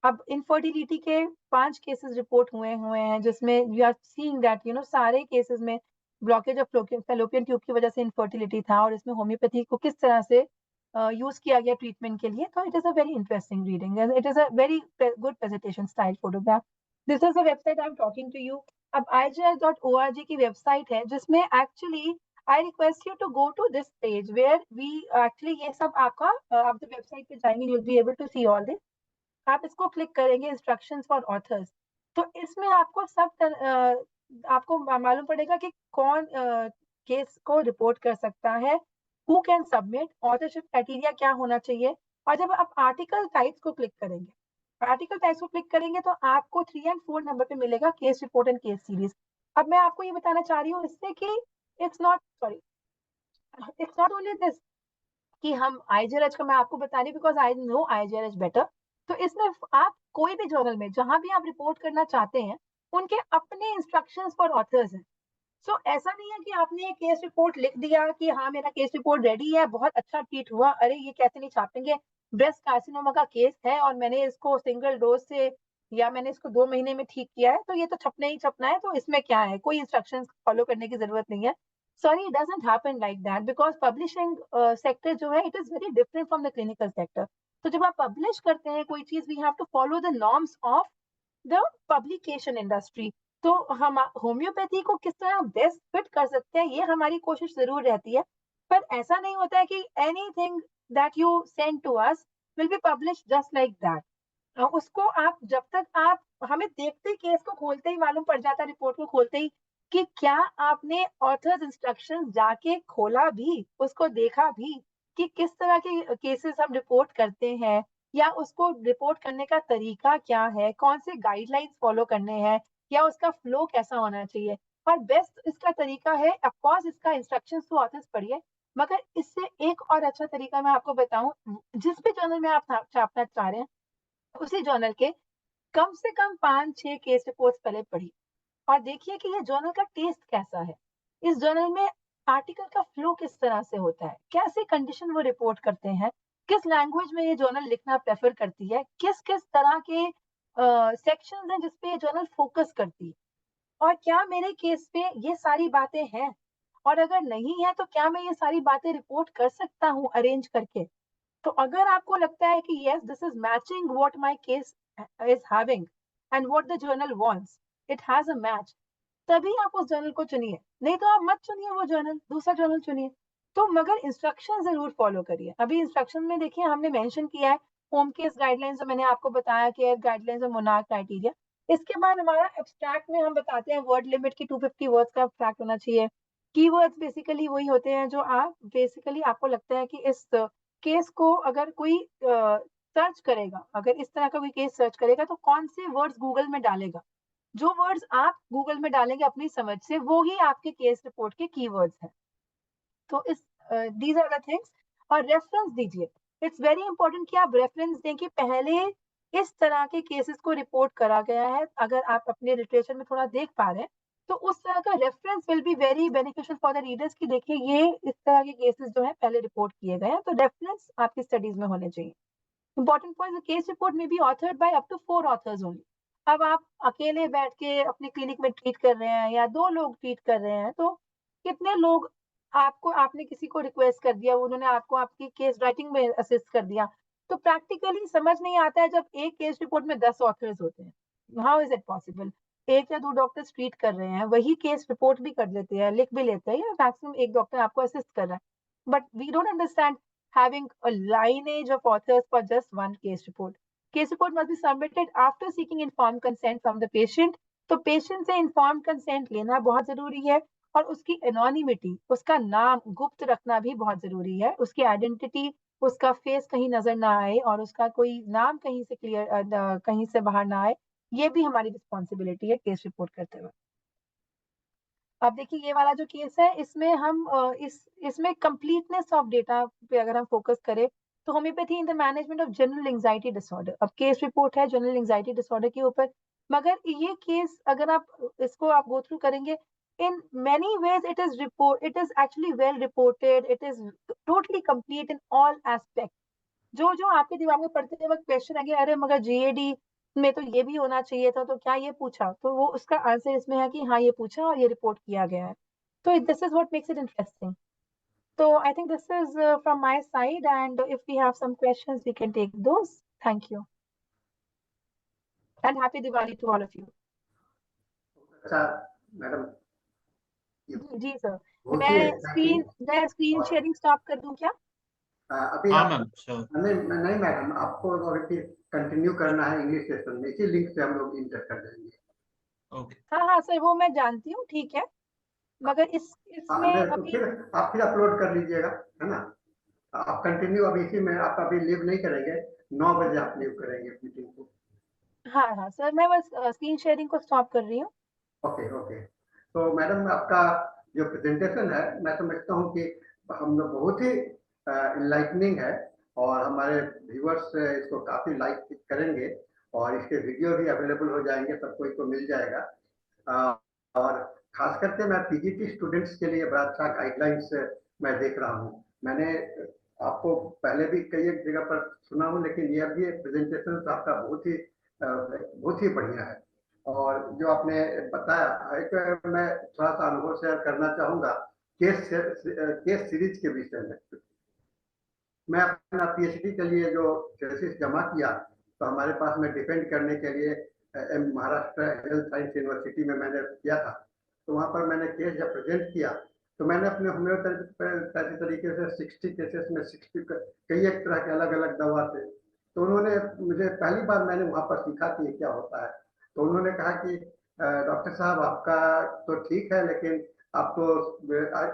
अब इनफर्टिलिटी के 5 केसेस रिपोर्ट हुए हैं जिसमें वी आर सीइंग दैट सारे केसेस में ब्लॉकेज ऑफ फैलोपियन ट्यूब की वजह से इनफर्टिलिटी था, और इसमें होम्योपैथी को किस तरह से यूज किया गया ट्रीटमेंट के लिए। तो it is a very interesting reading, it is a very good presentation style photograph. This is the website I am talking to you. अब IGS.org की वेबसाइट है जिसमें actually I request you to go to this page where we actually ये सब आपका आप जब website पे जाएंगे you'll be able to see all this। आप इसको क्लिक करेंगे इंस्ट्रक्शंस फॉर ऑथर्स, तो इसमें आपको सब आपको मालूम पड़ेगा कि कौन केस को रिपोर्ट कर सकता है, who can submit, authorship criteria क्या होना चाहिए। और जब आप आर्टिकल टाइप्स को क्लिक करेंगे, तो आपको 3 और 4 नंबर पे मिलेगा case report and case series. अब मैं आपको ये बताना चाह रही हूँ इससे कि इट्स नॉट ओनली दिस कि हम IJRH का मैं आपको बता रही हूँ because I know IJRH better. तो इसमें आप कोई भी जर्नल में जहां भी आप रिपोर्ट करना चाहते हैं, उनके अपने इंस्ट्रक्शंस फॉर ऑथर्स हैं। सो ऐसा नहीं है कि आपने एक केस रिपोर्ट लिख दिया कि हाँ मेरा केस रिपोर्ट रेडी है, बहुत अच्छा ट्रीट हुआ, अरे ये कैसे नहीं छापेंगे, ब्रेस्ट कार्सिनोमा का केस है और मैंने इसको सिंगल डोज से या मैंने इसको 2 महीने में ठीक किया है, तो ये तो छपना ही छपना है, तो इसमें क्या है, कोई इंस्ट्रक्शंस फॉलो करने की जरूरत नहीं है। Sorry, it doesn't happen like that because publishing sector जो है, it is very different from the clinical sector. तो जब आप पब्लिश करते हैं कोई चीज, we have to follow the norms of the publication industry. तो हम होम्योपैथी को किस तरह बेस्ट फिट कर सकते हैं, ये हमारी कोशिश जरूर रहती है। पर ऐसा नहीं होता है कि anything that you send to us will be published just like that. उसको आप जब तक आप हमें देखते ही केस को खोलते ही मालूम पड़ जाता है, रिपोर्ट को खोलते ही, कि क्या आपने ऑथर्स इंस्ट्रक्शन जाके खोला भी, उसको देखा भी कि किस तरह के केसेस हम रिपोर्ट करते हैं, या उसको रिपोर्ट करने का तरीका क्या है, कौन से गाइडलाइंस फॉलो करने हैं, या उसका फ्लो कैसा होना चाहिए। और बेस्ट इसका तरीका है, ऑफकोर्स इसका इंस्ट्रक्शंस तो ऑथर्स पढ़िए, मगर इससे एक और अच्छा तरीका मैं आपको बताऊं, जिस भी जर्नल में आप छापना चाह रहे हैं, उसी जर्नल के कम से कम 5-6 केस रिपोर्ट्स पहले पढ़ी और देखिए कि ये जर्नल का टेस्ट कैसा है, इस जर्नल में आर्टिकल का फ्लो किस तरह से होता है, कैसे कंडीशन वो रिपोर्ट करते हैं, किस लैंग्वेज में ये जर्नल लिखना प्रेफर करती है, किस किस तरह के सेक्शंस हैं जिसपे ये जर्नल फोकस करती है, और क्या मेरे केस पे ये सारी बातें हैं, और अगर नहीं है तो क्या मैं ये सारी बातें रिपोर्ट कर सकता हूँ अरेंज करके। तो अगर आपको लगता है कि yes, this is matching what my case is having and what the journal wants, it has a match, तभी आप उस जर्नल को चुनिए, नहीं तो आप मत चुनिए वो जर्नल, दूसरा जर्नल चुनिए। तो मगर इंस्ट्रक्शन जरूर फॉलो करिए। अभी इंस्ट्रक्शन में देखिए हमने मेंशन किया है होम केस गाइडलाइंस, जो मैंने आपको बताया कि गाइडलाइंस और मोनार्क क्राइटेरिया। इसके बाद हमारा एब्स्ट्रैक्ट में हम बताते हैं वर्ड लिमिट की 250 वर्ड्स का एब्स्ट्रैक्ट होना चाहिए। कीवर्ड्स बेसिकली वही होते हैं जो आप बेसिकली आपको लगता है कि इस केस को अगर कोई सर्च करेगा, अगर इस तरह का कोई केस सर्च करेगा तो कौन से वर्ड्स गूगल में डालेगा, जो वर्ड्स आप गूगल में डालेंगे अपनी समझ से, वो ही आपके केस रिपोर्ट के कीवर्ड्स हैं। तो इस दीज आर द थिंग्स। और रेफरेंस दीजिए, इट्स वेरी इंपॉर्टेंट कि आप रेफरेंस दें कि पहले इस तरह के केसेस को रिपोर्ट करा गया है। अगर आप अपने लिटरेचर में थोड़ा देख पा रहे हैं तो उस तरह का reference will be very beneficial for the readers कि देखिए ये इस तरह के केसेस जो है पहले रिपोर्ट किए गए हैं, तो रेफरेंस आपकी स्टडीज में होने चाहिए। इंपॉर्टेंट पॉइंट, केस रिपोर्ट में be authored by up to 4 authors only. अब आप अकेले बैठ के अपने क्लिनिक में ट्रीट कर रहे हैं या 2 लोग ट्रीट कर रहे हैं, तो कितने लोग आपको, आपने किसी को रिक्वेस्ट कर दिया, उन्होंने आपको आपकी केस राइटिंग में असिस्ट कर दिया, तो प्रैक्टिकली समझ नहीं आता है जब एक केस रिपोर्ट में 10 ऑथर्स होते हैं। How is it possible? 1 या 2 डॉक्टर्स ट्रीट कर रहे हैं, वही केस रिपोर्ट भी कर लेते हैं, लिख भी लेते हैं, या मैक्सिमम एक डॉक्टर आपको असिस्ट कर रहा है, but we don't understand having a lineage of authors for just one case report. Case report must be submitted after seeking informed consent from the patient. तो पेशेंट से इन्फॉर्म कंसेंट लेना बहुत जरूरी है, और उसकी एनोनिमिटी, उसका नाम गुप्त रखना भी बहुत जरूरी है, उसकी आइडेंटिटी, उसका फेस कहीं नजर ना आए और उसका कोई नाम कहीं से क्लियर कहीं से बाहर ना आए, ये भी हमारी रिस्पॉन्सिबिलिटी है केस रिपोर्ट करते हुए। अब देखिए ये वाला जो केस है, इसमें हम इसमें कंप्लीटनेस ऑफ डेटा पे अगर हम फोकस करें, तो homeopathy in the management of general anxiety disorder. अब केस रिपोर्ट है जनरल एंजाइटी डिसऑर्डर के ऊपर, मगर ये केस अगर आप इसको आप गो थ्रू करेंगे, in many ways it is actually well reported, it is totally complete in all aspect. जो जो आपके दिमाग में पढ़ते वक्त क्वेश्चन आगे, अरे मगर जीएडी में तो ये भी होना चाहिए था, तो क्या ये पूछा, तो वो उसका आंसर इसमें है कि हाँ ये पूछा और ये रिपोर्ट किया गया है। तो this is what makes it interesting. तो I think this is from my side, and if we have some questions we can take those. Thank you and happy Diwali to all of you. अच्छा madam, जी sir, बहुत ही अच्छा कि मैं screen sharing stop कर दूं क्या? अभी हाँ आप मैम, श्योर। नहीं मैडम, आपको अगर फिर कंटिन्यू करना है इंग्लिश सेशन में, इसी लिंक से हम लोग इंटर कर देंगे। ओके। हाँ हाँ सर, वो मैं जानती हूँ, ठीक है। मगर इसमें तो अभी फिर अपलोड कर लीजिएगा, है ना। आप कंटिन्यू अभी इसी में, आप अभी लीव नहीं करेंगे, 9 बजे आप लीव करेंगे मीटिंग को। हाँ हाँ सर, मैं बस स्क्रीन शेयरिंग को स्टॉप कर रही हूँ। Okay okay. तो मैडम आपका जो प्रेजेंटेशन है, मैं समझता हूँ कि हम लोग बहुत ही इनलाइटनिंग है, और हमारे व्यूअर्स इसको काफ़ी लाइक करेंगे, और इसके वीडियो भी अवेलेबल हो जाएंगे, सब कोई को मिल जाएगा। और खास करके मैं पीजीटी स्टूडेंट्स के लिए बड़ा अच्छा गाइडलाइंस मैं देख रहा हूँ। मैंने आपको पहले भी कई एक जगह पर सुना हूँ, लेकिन ये अभी प्रेजेंटेशन आपका बहुत ही बढ़िया है। और जो आपने बताया, एक मैं थोड़ा सा अनुभव शेयर करना चाहूँगा केस सीरीज के विषय में। मैं अपना पीएचडी के लिए जो थीसिस जमा किया, तो हमारे पास में डिफेंड करने के लिए महाराष्ट्र हेल्थ साइंस यूनिवर्सिटी में मैंने किया था। तो वहाँ पर मैंने केस जब प्रेजेंट किया, तो मैंने अपने होम्योपैथी तरीके से 60 केसेस में 60 कई एक तरह के अलग अलग दवा थे। तो उन्होंने मुझे पहली बार मैंने वहाँ पर सीखा कि ये क्या होता है। तो उन्होंने कहा कि डॉक्टर साहब आपका तो ठीक है, लेकिन आपको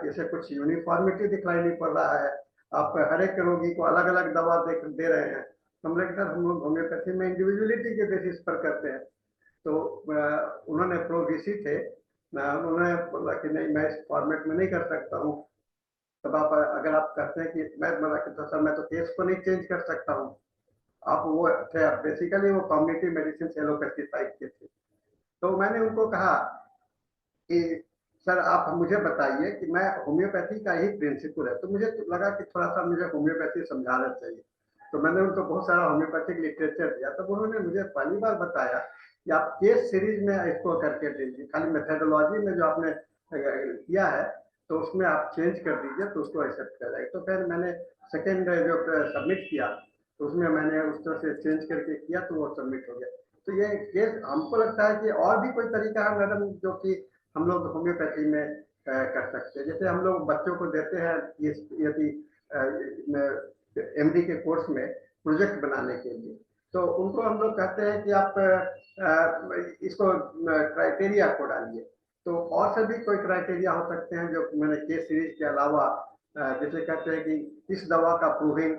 जैसे कुछ यूनिफॉर्मिटी दिखलाई नहीं पड़ रहा है, आप हर एक रोगी को अलग अलग दवा दे रहे हैं। हम लोग सर, हम लोग होम्योपैथी में इंडिविजुअलिटी के बेसिस पर करते हैं। तो उन्होंने प्रो वीसी थे, उन्होंने बोला कि नहीं, मैं इस फॉर्मेट में नहीं कर सकता हूँ। तब आप अगर आप कहते हैं कि मैं बोला कि तो सर मैं तो केस को नहीं चेंज कर सकता हूँ। आप वो थे, बेसिकली वो कम्युनिटी मेडिसिन एलोपैथी साइड के थे। तो मैंने उनको कहा कि सर आप मुझे बताइए कि मैं होम्योपैथी का ही प्रिंसिपल है। तो मुझे लगा कि थोड़ा सा मुझे होम्योपैथी समझाना चाहिए। तो मैंने उनको बहुत सारा होम्योपैथिक लिटरेचर दिया। तब उन्होंने मुझे पहली बार बताया कि आप केस सीरीज में इसको करके दीजिए, खाली मेथडोलॉजी में जो आपने किया है तो उसमें आप चेंज कर दीजिए, तो उसको एक्सेप्ट कर जाएगा। तो फिर मैंने सेकेंड जो सबमिट किया, तो उसमें मैंने उस तरह से चेंज करके किया, तो वो सबमिट हो गया। तो ये केस हमको लगता है कि और भी कोई तरीका है मैडम जो कि हम लोग होम्योपैथी में कर सकते हैं। जैसे हम लोग बच्चों को देते हैं यदि एमडी के कोर्स में प्रोजेक्ट बनाने के लिए, तो उनको हम लोग कहते हैं कि आप इसको क्राइटेरिया को डालिए। तो और सभी कोई क्राइटेरिया हो सकते हैं जो मैंने केस सीरीज के अलावा, जैसे कहते हैं कि इस दवा का प्रूविंग,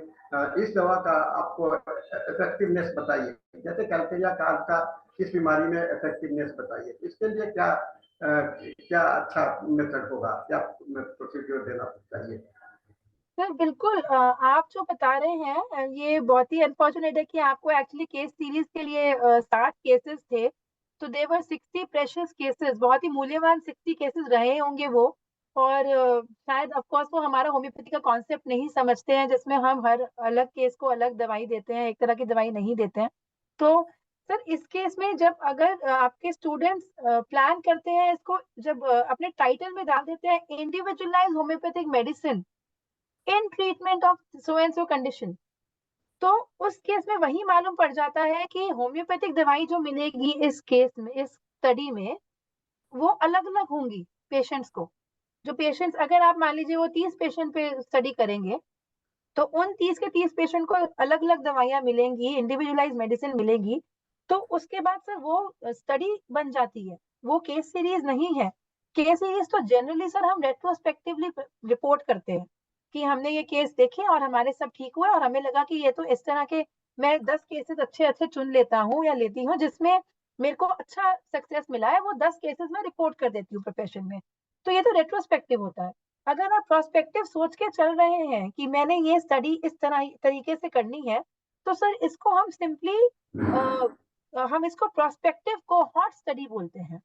इस दवा का आपको इफेक्टिवनेस बताइए। जैसे कैल्केरिया कार्ड का किस बीमारी में इफेक्टिवनेस बताइए। इसके लिए क्या अच्छा मेथड होगा, क्या प्रोसीड्यूर देना चाहिए। सर बिल्कुल, आप जो बता रहे हैं ये बहुत ही अनफॉर्चुनेट है कि आपको एक्चुअली केस सीरीज के लिए 60 केसेस थे। तो देवर 60 प्रेशियस केसेस, बहुत ही मूल्यवान 60 केसेस रहे होंगे वो। और शायद ऑफ कोर्स वो हमारा होम्योपैथी का कॉन्सेप्ट नहीं समझते हैं, जिसमें हम हर अलग केस को अलग दवाई देते हैं, एक तरह की दवाई नहीं देते हैं। तो सर इस केस में जब अगर आपके स्टूडेंट्स प्लान करते हैं इसको, जब अपने टाइटल में डाल देते हैं individualised homeopathic medicine in treatment of so and so condition, तो उस केस में वही मालूम पड़ जाता है कि होम्योपैथिक दवाई जो मिलेगी इस केस में, इस स्टडी में, वो अलग अलग होंगी पेशेंट्स को। जो पेशेंट्स, अगर आप मान लीजिए वो 30 पेशेंट पे स्टडी करेंगे, तो उन 30 के 30 पेशेंट को अलग अलग दवाइयां मिलेंगी, इंडिविजुअलाइज मेडिसिन मिलेगी। तो उसके बाद सर वो स्टडी बन जाती है, वो केस सीरीज नहीं है। केस सीरीज तो जनरली सर हम रेट्रोस्पेक्टिवली रिपोर्ट करते हैं कि हमने ये केस देखे और हमारे सब ठीक हुए और हमें लगा कि ये तो इस तरह के, मैं 10 केसेस अच्छे अच्छे चुन लेता हूँ या लेती हूँ जिसमें मेरे को अच्छा सक्सेस मिला है, वो 10 केसेस में रिपोर्ट कर देती हूँ प्रोफेशन में। तो ये तो रेट्रोस्पेक्टिव होता है। अगर आप प्रोस्पेक्टिव सोच के चल रहे हैं कि मैंने ये स्टडी इस तरह तरीके से करनी है, तो सर इसको हम सिंपली हम इसको प्रोस्पेक्टिव कोहॉर्ट स्टडी बोलते हैं।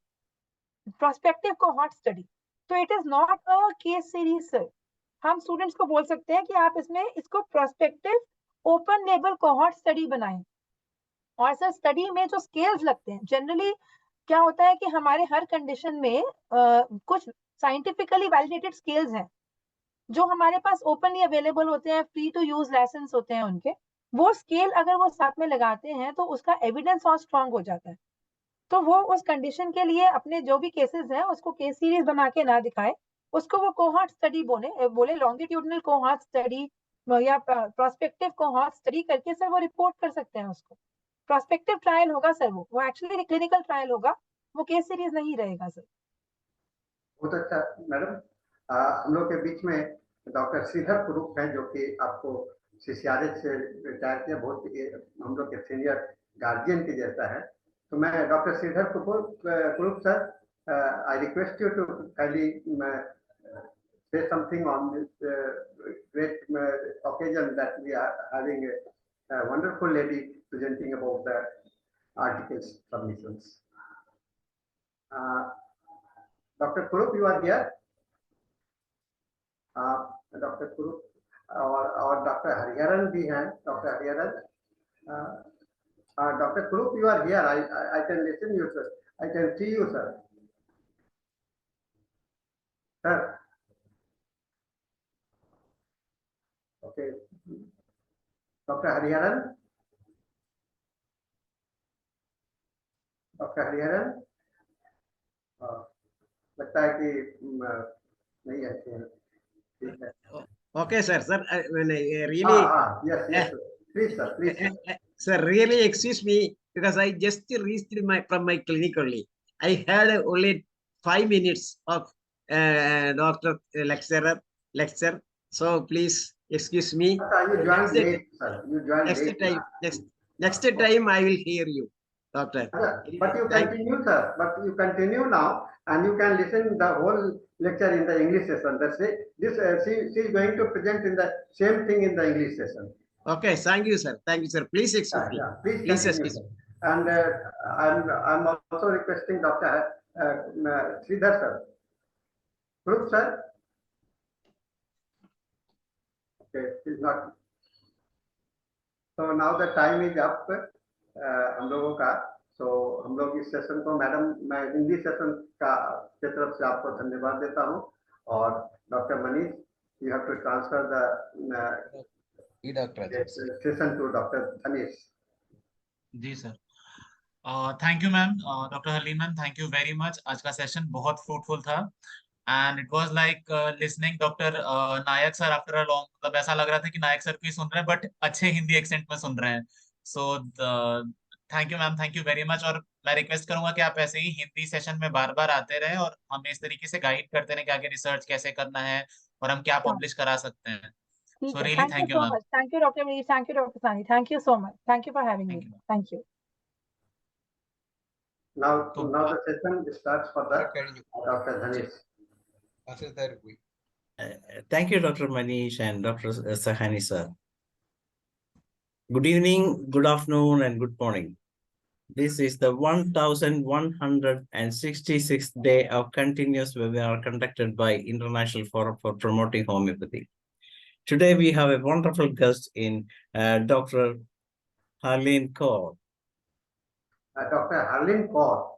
प्रोस्पेक्टिव कोहॉर्ट स्टडी, तो it is not a case series sir. हम स्टूडेंट्स को बोल सकते हैं कि आप इसमें इसको prospective open label cohort study बनाएं। और सर स्टडी में जो स्केल्स लगते हैं, जनरली क्या होता है कि हमारे हर कंडीशन में कुछ साइंटिफिकली वैलिडेटेड स्केल्स हैं जो हमारे पास ओपनली अवेलेबल होते हैं, फ्री टू यूज लाइसेंस होते हैं उनके। वो स्केल अगर वो साथ में लगाते हैं तो उसका एविडेंस और स्ट्रांग हो जाता है। तो वो उस कंडीशन के लिए अपने जो भी केसेस हैं उसको केस सीरीज बना के ना दिखाए, उसको वो कोहॉर्ट स्टडी बोले लॉन्गिट्यूडनल कोहॉर्ट स्टडी या प्रोस्पेक्टिव कोहॉर्ट स्टडी करके सर वो रिपोर्ट कर सकते हैं उसको। प्रोस्पेक्टिव ट्रायल होगा सर, वो एक्चुअली क्लिनिकल ट्रायल होगा, वो केस सीरीज नहीं रहेगा सर। बहुत अच्छा मैडम। हम लोग के बीच में डॉक्टर श्रीधर कुरूप हैं, जो कि आपको सीसीआरएच से रिटायर किया, बहुत हम लोग के सीनियर गार्जियन के जैसा है। तो मैं doctor Shridhar Kurup sir, I request you to kindly say something on this great occasion that we are having a wonderful lady presenting about the articles submissions. Dr. Kurup, you are here. Dr. Kurup और doctor Hariharan भी हैं। Doctor Hariharan, doctor कुरूप, you are here. I can listen you, sir. I can see you, sir. Sir. Okay. Doctor Hariharan, doctor Hariharan, लगता है कि नहीं अच्छे हैं। ठीक है। Okay, sir. Sir, really. Yes. Please, sir. Please. Sir, really excuse me, because I just reached from my clinic only. I had only 5 minutes of doctor lecture. So please excuse me. You joined late, sir. You joined late. Next time I will hear you, doctor. But you continue, sir. But you continue now, and you can listen the whole lecture in the English session. That's it. She is going to present in the same thing in the English session. Okay, thank you, sir. Thank you, sir. Please excuse me. Please excuse me. And I'm also requesting Dr. Sridhar sir. Group sir. Okay, he's not. So now the time is up. हम लोगों का, so हम लोग इस session को, madam मैं Hindi session के तरफ से आपको धन्यवाद देता हूँ, और doctor Manish, you have to transfer the session to doctor Dhanesh. जी sir, thank you ma'am. Doctor Harleen ma'am, thank you very much. आज का सेशन बहुत फ्रूटफुल था, and it was like listening doctor Nayak sir after a long. मतलब ऐसा लग रहा था कि नायक सर को ही सुन रहे हैं, बट अच्छे हिंदी एक्सेंट में सुन रहे हैं। So thank you ma'am, thank you very much. और मैं रिक्वेस्ट करूंगा कि आप ऐसे ही हिंदी सेशन में बार बार आते रहे और हमें इस तरीके से गाइड करते रहे कि आगे रिसर्च कैसे करना है और हम क्या पब्लिश करा सकते हैं। So really thank you ma'am. Thank you, Dr. Mani. Thank you, Dr. Sani. Thank you so much. Thank you for having me. Thank you. Now the session starts for the Dr. Dhanesh. Thank you, Dr. Manish and Dr. Sahani, sir. Good evening, good afternoon, and good morning. This is the 1166th day of continuous webinar conducted by International Forum for Promoting Homeopathy. Today we have a wonderful guest in Dr. DRHARLEEN KAUR. Dr. DRHARLEEN KAUR.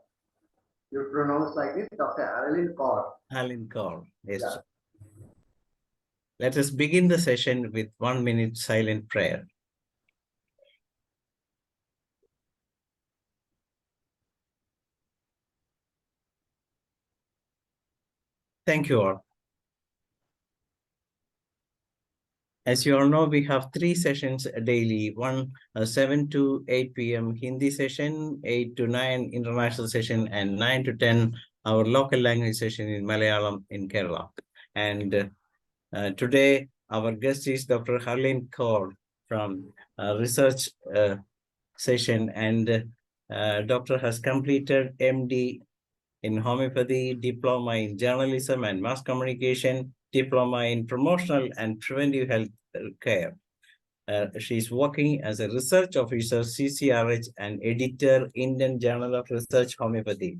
You pronounce like this, Dr. DRHARLEEN KAUR. DRHARLEEN KAUR, yes. Yeah. Let us begin the session with 1 minute silent prayer. Thank you all. As you all know, we have 3 sessions daily, 7 to 8 p.m. Hindi session, 8 to 9 international session, and 9 to 10 our local language session in Malayalam in Kerala. And today our guest is Dr. DRHARLEEN KAUR from research session, and doctor has completed MD in homeopathy, diploma in journalism and mass communication, diploma in promotional and preventive health care. She is working as a research officer, CCRH, and editor, Indian Journal of Research Homeopathy.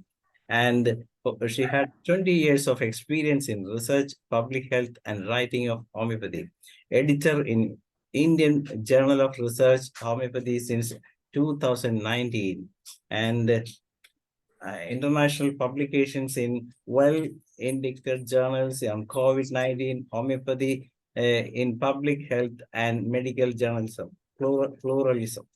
And she had 20 years of experience in research, public health, and writing of homeopathy. Editor in Indian Journal of Research Homeopathy since 2019, and international publications in well-indexed journals on COVID-19, homeopathy, in public health and medical journalism, pluralism.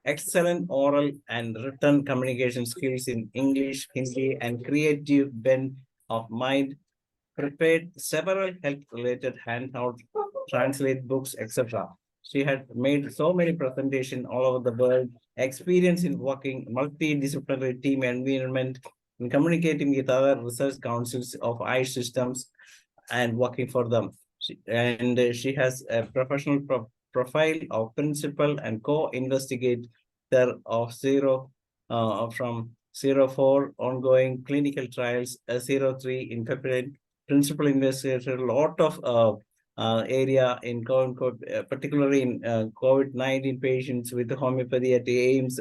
Excellent oral and written communication skills in English, Hindi, and creative bent of mind. Prepared several health-related handouts, translate books, etc. She had made so many presentations all over the world, experience in working multidisciplinary team environment, in communicating with other research councils of eye systems and working for them. She has a professional profile of principal and co-investigator of from 04 ongoing clinical trials, 03 in principal investigator, a lot of area in particularly in COVID-19 patients with homeopathy at AIMS,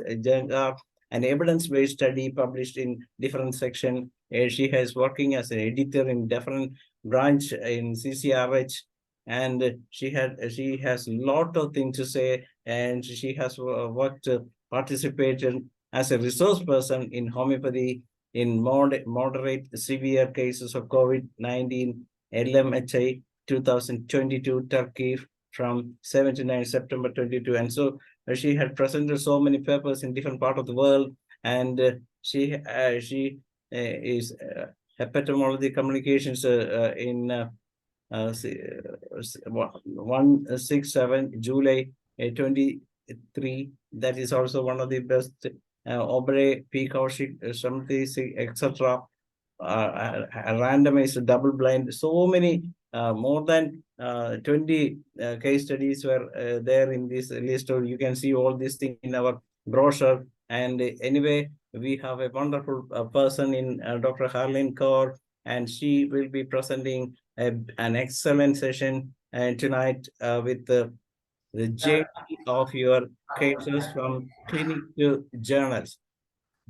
an evidence-based study published in different section. She has working as an editor in different branch in CCRH, and she has a lot of things to say, and she has worked participated as a resource person in homeopathy in moderate severe cases of COVID-19 LMHI 2022 Turkey from 7 to 9 September 22. And so she had presented so many papers in different parts of the world, and she is hepatology communications in 167 July 23. That is also one of the best. Obre, P. Kaushik, Shamti, etc. Randomized, double blind. So many, more than 20 case studies were there in this list. Or you can see all these things in our brochure. And anyway, we have a wonderful person in Dr. DRHARLEEN KAUR, and she will be presenting an excellent session tonight with the journey of your cases from clinic to journals.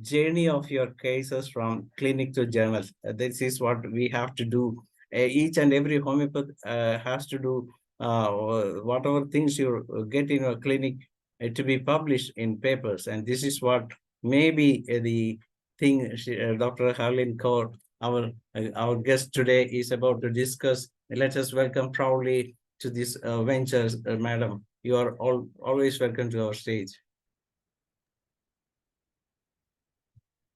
Journey of your cases from clinic to journals. This is what we have to do. Each and every homeopath has to do whatever things you get in your clinic to be published in papers. And this is what maybe the thing Dr. DRHARLEEN KAUR, our guest today, is about to discuss. Let us welcome proudly to this venture, madam. You are always welcome to our stage.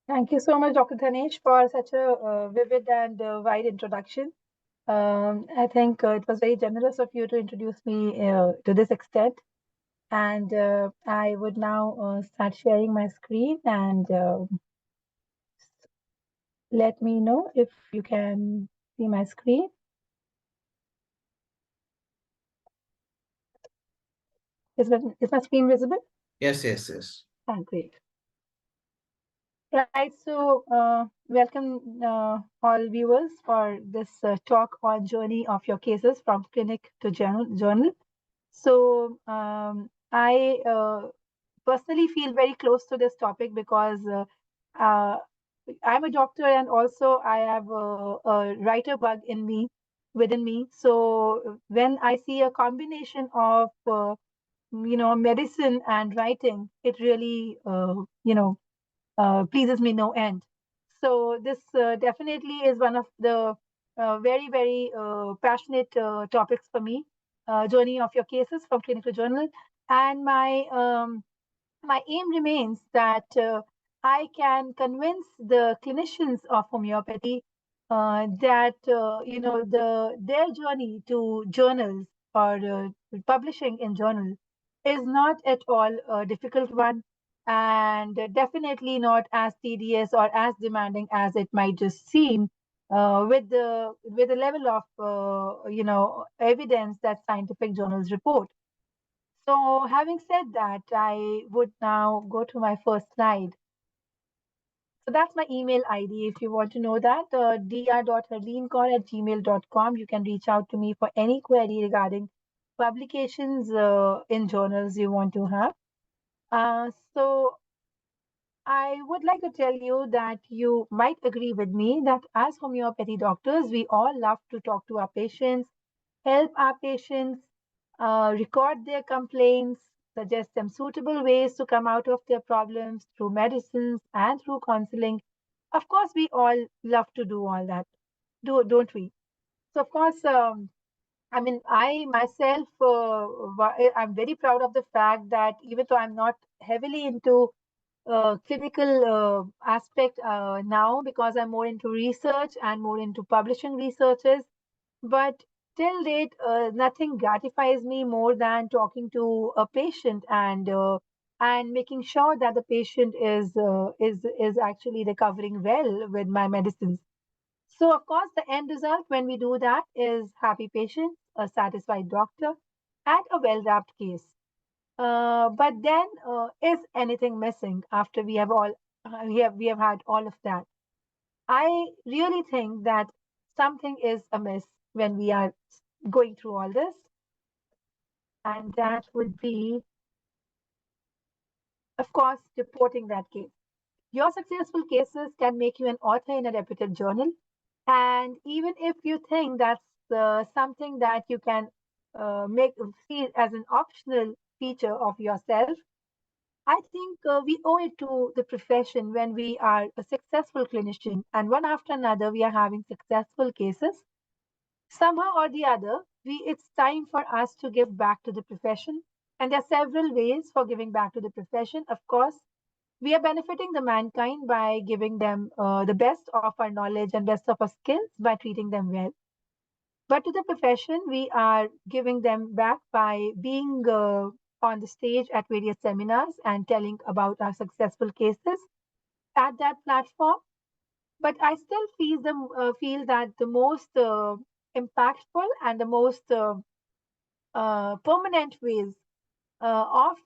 Thank you so much, Dr. Dhanesh, for such a vivid and wide introduction. I think it was very generous of you to introduce me to this extent. And I would now start sharing my screen, and let me know if you can see my screen. Is my screen visible? Yes, yes, yes. Great. Right, so welcome all viewers for this talk on journey of your cases from clinic to journal. So I personally feel very close to this topic because I'm a doctor, and also I have a writer bug within me. So when I see a combination of medicine and writing, it really pleases me no end. So this definitely is one of the very, very passionate topics for me, journey of your cases from clinical journal. And my aim remains that I can convince the clinicians of homeopathy that their journey to journals or publishing in journals is not at all a difficult one, and definitely not as tedious or as demanding as it might just seem, with the level of evidence that scientific journals report. So having said that, I would now go to my first slide. So that's my email ID. If you want to know that, dr.harleenkaur@gmail.com. You can reach out to me for any query regarding publications in journals you want to have. So I would like to tell you that you might agree with me that as homeopathy doctors, we all love to talk to our patients, help our patients, record their complaints, suggest them suitable ways to come out of their problems through medicines and through counseling. Of course, we all love to do all that, don't we? So, of course, I mean, I myself, I'm very proud of the fact that even though I'm not heavily into clinical aspect now, because I'm more into research and more into publishing researches, but till date, nothing gratifies me more than talking to a patient and and making sure that the patient is actually recovering well with my medicines. So of course, the end result when we do that is happy patients, a satisfied doctor, and a well-wrapped case. But then, is anything missing after we have all we have had all of that? I really think that something is amiss when we are going through all this, and that would be, of course, reporting that case. Your successful cases can make you an author in a reputed journal, and even if you think that's something that you can make see as an optional feature of yourself, I think we owe it to the profession when we are a successful clinician and one after another we are having successful cases. Somehow or the other, it's time for us to give back to the profession. And there are several ways for giving back to the profession. Of course, we are benefiting the mankind by giving them the best of our knowledge and best of our skills by treating them well. But to the profession, we are giving them back by being on the stage at various seminars and telling about our successful cases at that platform. But I still feel that the most impactful and the most permanent ways of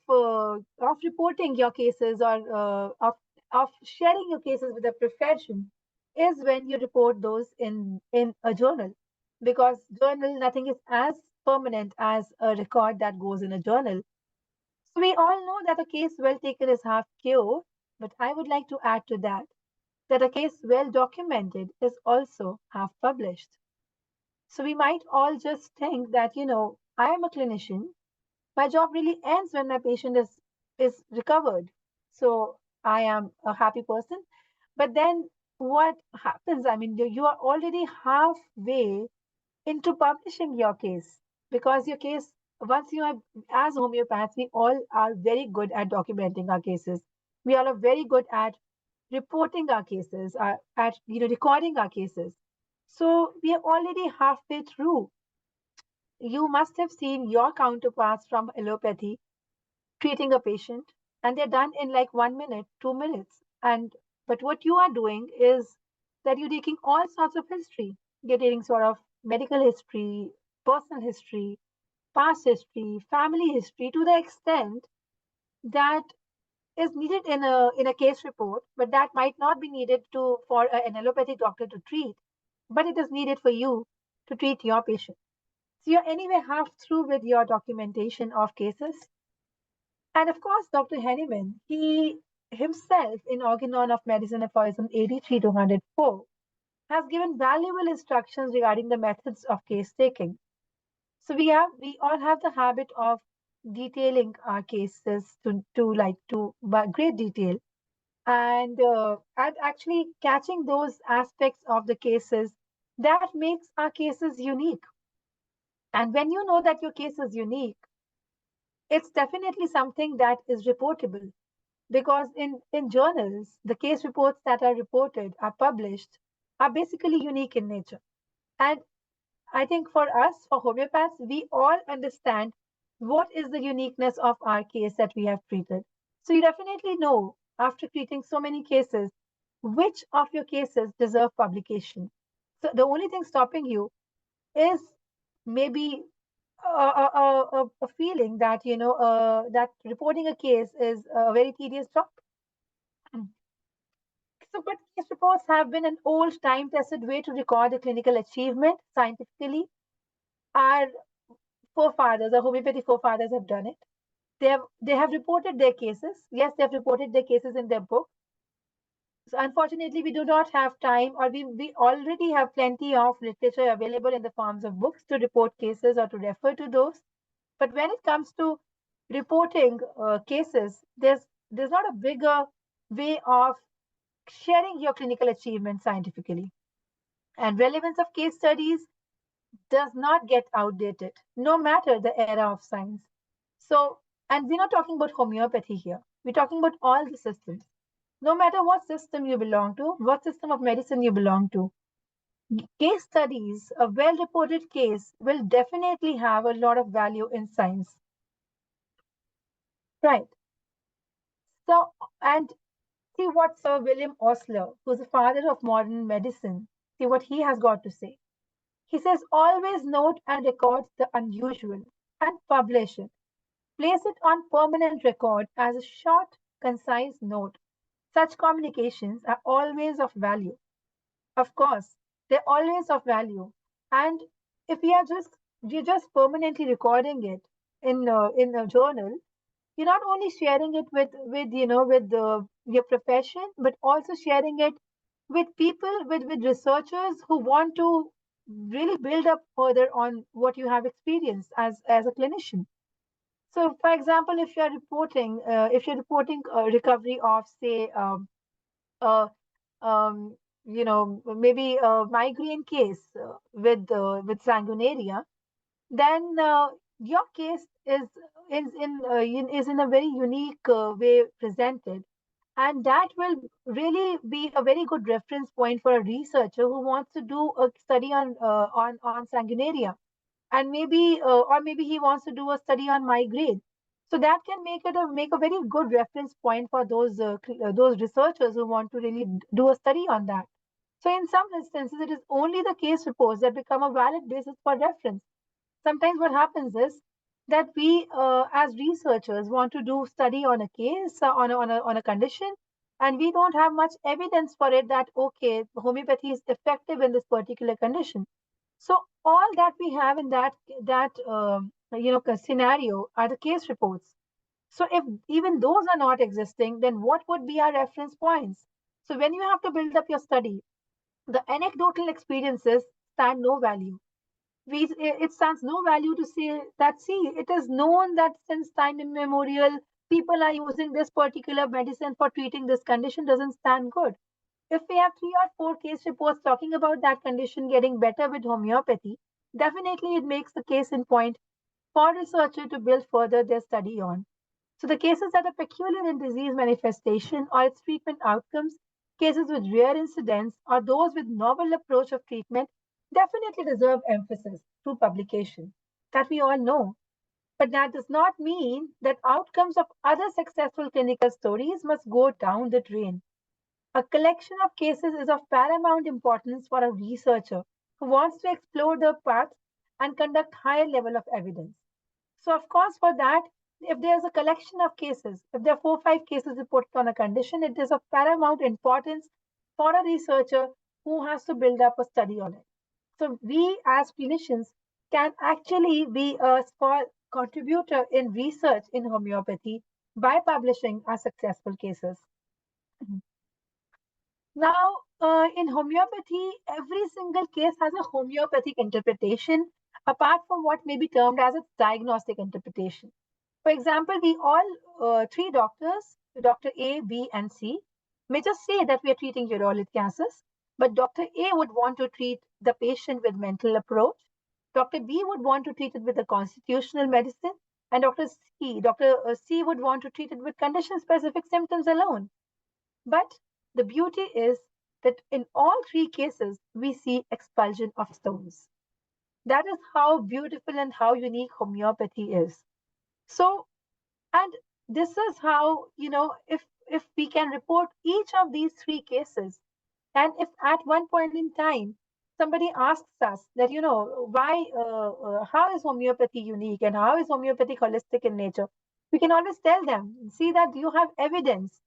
reporting your cases or of sharing your cases with the profession is when you report those in a journal, because journal, nothing is as permanent as a record that goes in a journal. So we all know that a case well taken is half cured, but I would like to add to that a case well documented is also half published. So we might all just think that, I am a clinician. My job really ends when my patient is recovered. So I am a happy person. But then what happens? I mean, you are already halfway into publishing your case, because your case, once you are, as homeopaths, we all are very good at documenting our cases. We all are very good at reporting our cases, at recording our cases. So we are already halfway through. You must have seen your counterparts from allopathy treating a patient, and they're done in like 1 minute, 2 minutes. But what you are doing is that you're taking all sorts of history. You're taking sort of medical history, personal history, past history, family history, to the extent that is needed in a case report, but that might not be needed for an allopathic doctor to treat, but it is needed for you to treat your patient. So you're anyway half through with your documentation of cases. And of course, Dr. Henneman, he himself in Organon of Medicine Aphorism 83 to 104 has given valuable instructions regarding the methods of case taking. So we all have the habit of detailing our cases to great detail, and actually catching those aspects of the cases that makes our cases unique. And when you know that your case is unique, it's definitely something that is reportable, because in journals, the case reports that are reported, are published, are basically unique in nature. And I think for us, for homeopaths, we all understand what is the uniqueness of our case that we have treated. So you definitely know, after treating so many cases, which of your cases deserve publication. So the only thing stopping you is maybe a feeling that, that reporting a case is a very tedious job. So, but case reports have been an old time-tested way to record a clinical achievement scientifically. Our forefathers, our homeopathy forefathers have done it. They have reported their cases. Yes, they have reported their cases in their book. So unfortunately, we do not have time, or we already have plenty of literature available in the forms of books to report cases or to refer to those. But when it comes to reporting cases, there's not a bigger way of sharing your clinical achievement scientifically. And relevance of case studies does not get outdated, no matter the era of science. So, and we're not talking about homeopathy here. We're talking about all the systems. No matter what system you belong to, what system of medicine you belong to, case studies, a well-reported case will definitely have a lot of value in science. Right. So, and see what Sir William Osler, who's the father of modern medicine, see what he has got to say. He says, always note and record the unusual and publish it. Place it on permanent record as a short, concise note. Such communications are always of value. Of course, they're always of value. And if you're just permanently recording it in a journal, you're not only sharing it with your profession, but also sharing it with people, with researchers who want to really build up further on what you have experienced as a clinician. So, for example, if you're reporting recovery of, say, uh, maybe a migraine case with sanguinaria, then your case is in a very unique way presented, and that will really be a very good reference point for a researcher who wants to do a study on sanguinaria, and maybe he wants to do a study on migraine. So that can make a very good reference point for those researchers who want to really do a study on that. So in some instances, it is only the case reports that become a valid basis for reference. Sometimes what happens is that we, as researchers, want to do study on a case, on a condition, and we don't have much evidence for it that, okay, homeopathy is effective in this particular condition. So all that we have in that scenario are the case reports. So if even those are not existing, then what would be our reference points? So when you have to build up your study, the anecdotal experiences stand no value. It stands no value to say that, see, it is known that since time immemorial, people are using this particular medicine for treating this condition, doesn't stand good. If we have 3 or 4 case reports talking about that condition getting better with homeopathy, definitely it makes the case in point for researcher to build further their study on. So the cases that are peculiar in disease manifestation or its treatment outcomes, cases with rare incidents, or those with novel approach of treatment definitely deserve emphasis through publication. That we all know. But that does not mean that outcomes of other successful clinical stories must go down the drain. A collection of cases is of paramount importance for a researcher who wants to explore the path and conduct higher level of evidence. So, of course, for that, if there's a collection of cases, if there are 4 or 5 cases reported on a condition, it is of paramount importance for a researcher who has to build up a study on it. So, we as clinicians can actually be a small contributor in research in homeopathy by publishing our successful cases. Now, in homeopathy, every single case has a homeopathic interpretation, apart from what may be termed as its diagnostic interpretation. For example, we all 3 doctors, Dr. A, B, and C, may just say that we are treating urologic cancers, but Dr. A would want to treat the patient with mental approach. Dr. B would want to treat it with a constitutional medicine, and Dr. C would want to treat it with condition-specific symptoms alone. But the beauty is that in all 3 cases, we see expulsion of stones. That is how beautiful and how unique homeopathy is. So, and this is how, if we can report each of these 3 cases, and if at one point in time somebody asks us that, how is homeopathy unique and how is homeopathy holistic in nature, we can always tell them, see that you have evidence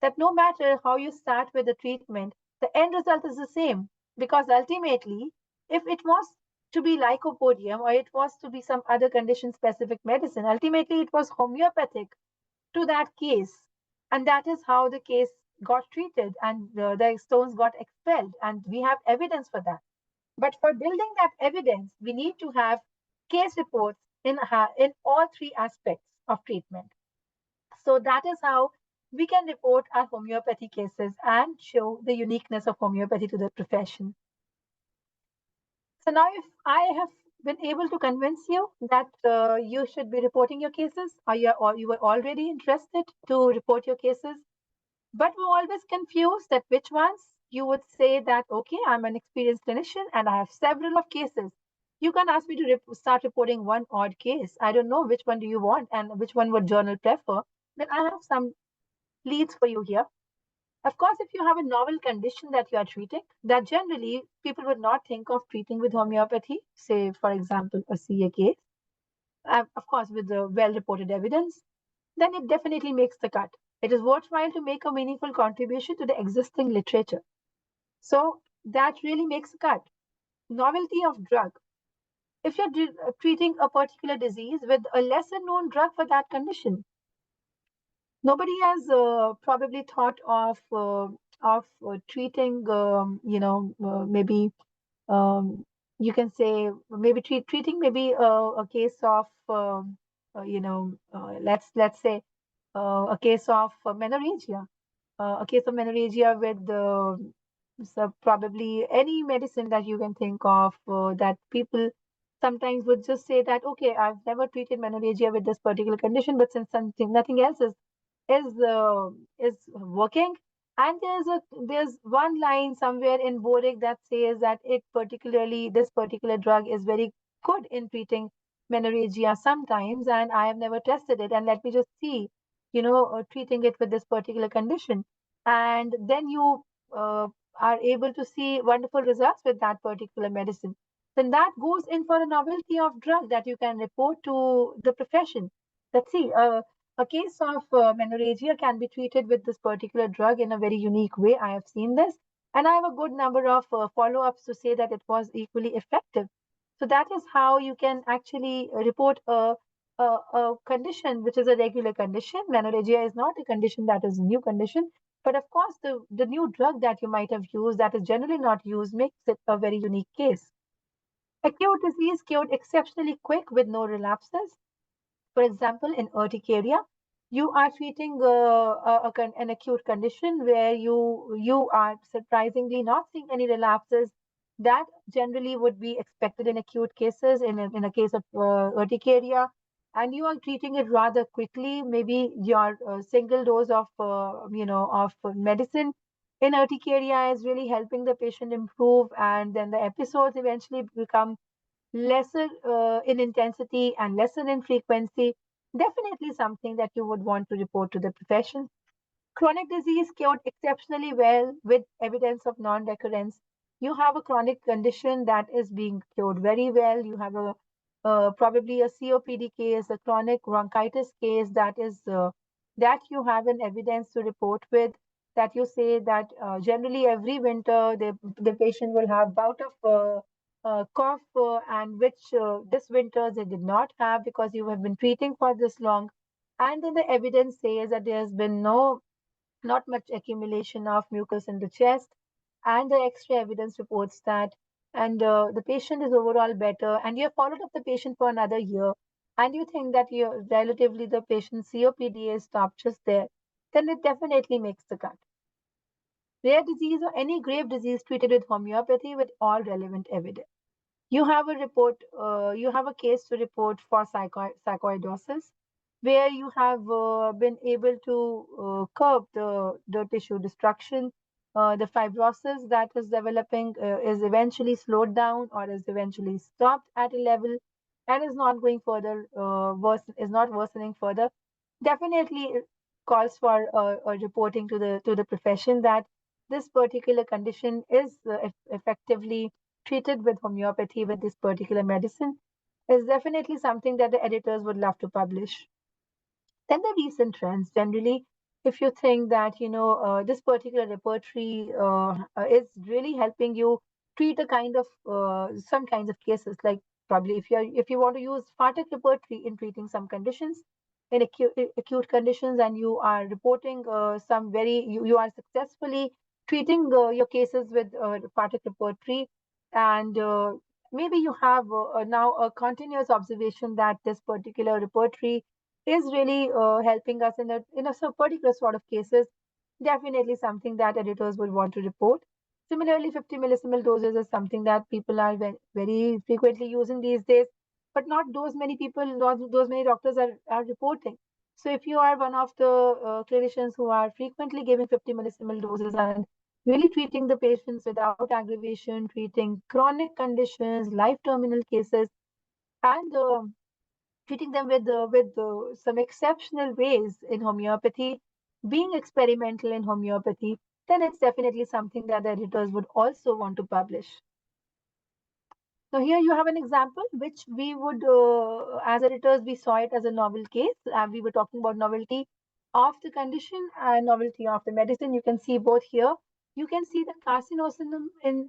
that no matter how you start with the treatment, the end result is the same. Because ultimately, if it was to be lycopodium or it was to be some other condition specific medicine, ultimately it was homeopathic to that case. And that is how the case got treated and the stones got expelled. And we have evidence for that. But for building that evidence, we need to have case reports in all 3 aspects of treatment. So that is how we can report our homeopathy cases and show the uniqueness of homeopathy to the profession. So now if I have been able to convince you that you should be reporting your cases, or you were already interested to report your cases, but we're always confused that which ones you would say that, okay, I'm an experienced clinician and I have several of cases. You can ask me to start reporting one odd case. I don't know which one do you want and which one would journal prefer. Then I have some, leads for you here. Of course, if you have a novel condition that you are treating, that generally people would not think of treating with homeopathy, say, for example, a CA case, of course, with the well-reported evidence, then it definitely makes the cut. It is worthwhile to make a meaningful contribution to the existing literature. So that really makes a cut. Novelty of drug. If you're treating a particular disease with a lesser known drug for that condition, nobody has probably thought of treating, maybe you can say maybe treating maybe a case of let's say a case of menorrhagia, with so probably any medicine that you can think of, that people sometimes would just say that, okay, I've never treated menorrhagia with this particular condition, but since nothing else is working, and there's one line somewhere in Boric that says that this particular drug is very good in treating menorrhagia sometimes, and I have never tested it, and let me just see, treating it with this particular condition, and then you are able to see wonderful results with that particular medicine. Then that goes in for a novelty of drug that you can report to the profession. Let's see, a case of menorrhagia can be treated with this particular drug in a very unique way. I have seen this, and I have a good number of follow-ups to say that it was equally effective. So that is how you can actually report a condition which is a regular condition. Menorrhagia is not a condition that is a new condition, but of course, the new drug that you might have used that is generally not used makes it a very unique case. Acute disease cured exceptionally quick with no relapses. For example, in urticaria, you are treating an acute condition where you are surprisingly not seeing any relapses. That generally would be expected in acute cases, in a case of urticaria, and you are treating it rather quickly. Maybe your single dose of medicine in urticaria is really helping the patient improve, and then the episodes eventually become lesser in intensity and lesser in frequency. Definitely something that you would want to report to the profession. Chronic disease cured exceptionally well with evidence of non-recurrence. You have a chronic condition that is being cured very well. You have a probably a COPD case, a chronic bronchitis case that you have an evidence to report with. That you say that generally every winter the patient will have bout of cough, and which this winter they did not have because you have been treating for this long. And then the evidence says that there has been not much accumulation of mucus in the chest, and the X-ray evidence reports that, and the patient is overall better, and you have followed up the patient for another year, and you think that relatively the patient's COPD is stopped just there, then it definitely makes the cut. Rare disease or any grave disease treated with homeopathy with all relevant evidence. You have you have a case to report for sarcoidosis, where you have been able to curb the tissue destruction. The fibrosis that is developing is eventually slowed down or is eventually stopped at a level and is not going further, is not worsening further. Definitely calls for reporting to the profession that this particular condition is effectively treated with homeopathy with this particular medicine, is definitely something that the editors would love to publish. Then the recent trends, generally, if you think that this particular repertory is really helping you treat a kind of some kinds of cases, like probably if you want to use Phatic repertory in treating some conditions, in acute conditions, and you are reporting you are successfully treating your cases with Phatic repertory, and maybe you have now a continuous observation that this particular repertory is really helping us in a particular sort of cases. Definitely something that editors would want to report. Similarly, 50 millisimilar doses is something that people are very frequently using these days, but not those many people, not those many doctors are reporting. So if you are one of the clinicians who are frequently giving 50 millisimilar doses and really treating the patients without aggravation, treating chronic conditions, life terminal cases, and treating them with some exceptional ways in homeopathy, being experimental in homeopathy, then it's definitely something that the editors would also want to publish. So here you have an example which we would, as editors, we saw it as a novel case. We were talking about novelty of the condition and novelty of the medicine. You can see both here. You can see the carcinosin in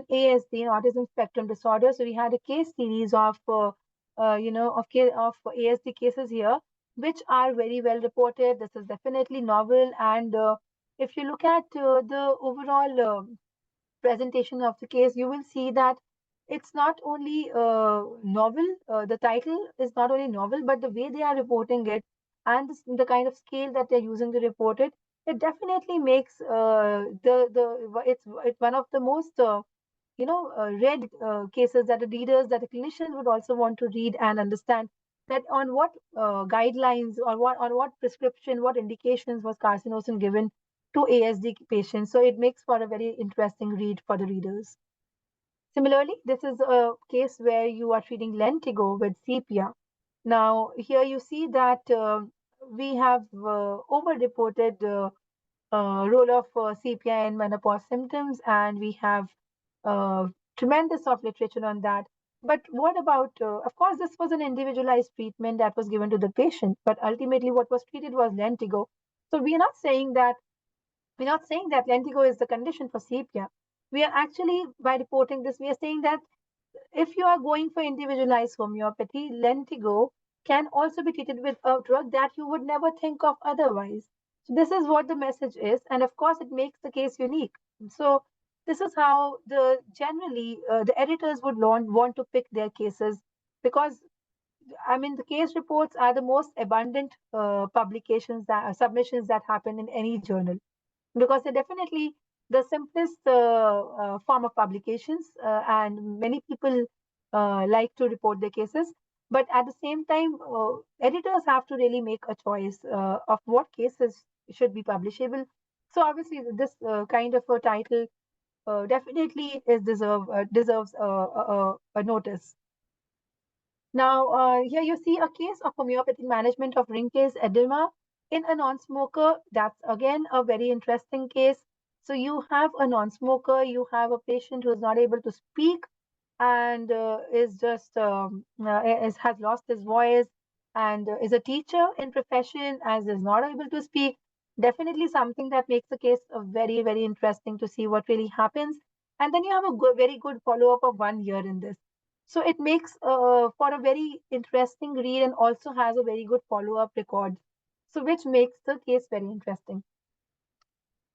ASD, in autism spectrum disorder. So we had a case series of, of ASD cases here, which are very well reported. This is definitely novel. And if you look at the overall presentation of the case, you will see that it's not only novel, the title is not only novel, but the way they are reporting it and the kind of scale that they're using to report it, it definitely makes it's one of the most read cases that the readers, that the clinicians would also want to read and understand that on what guidelines or on what prescription, what indications was carcinosin given to ASD patients. So it makes for a very interesting read for the readers. Similarly, this is a case where you are treating lentigo with sepia. Now, here you see that we have over-reported role of sepia in menopause symptoms, and we have tremendous of literature on that. But what about, of course, this was an individualized treatment that was given to the patient, but ultimately what was treated was lentigo. So we're not saying that lentigo is the condition for sepia. We are actually, by reporting this, we are saying that if you are going for individualized homeopathy, lentigo can also be treated with a drug that you would never think of otherwise. So this is what the message is, and of course, it makes the case unique. So this is how the editors would want to pick their cases, because I mean the case reports are the most abundant submissions that happen in any journal, because they're definitely the simplest form of publications, and many people like to report their cases. But at the same time, editors have to really make a choice of what cases should be publishable. So obviously, this kind of a title definitely deserves a notice. Now, here you see a case of homeopathic management of ring case edema in a non-smoker. That's again a very interesting case. So you have a non-smoker, you have a patient who is not able to speak and has lost his voice, and is a teacher in profession as is not able to speak. Definitely something that makes the case very, very interesting to see what really happens. And then you have a very good follow-up of 1 year in this. So it makes for a very interesting read, and also has a very good follow-up record. So which makes the case very interesting.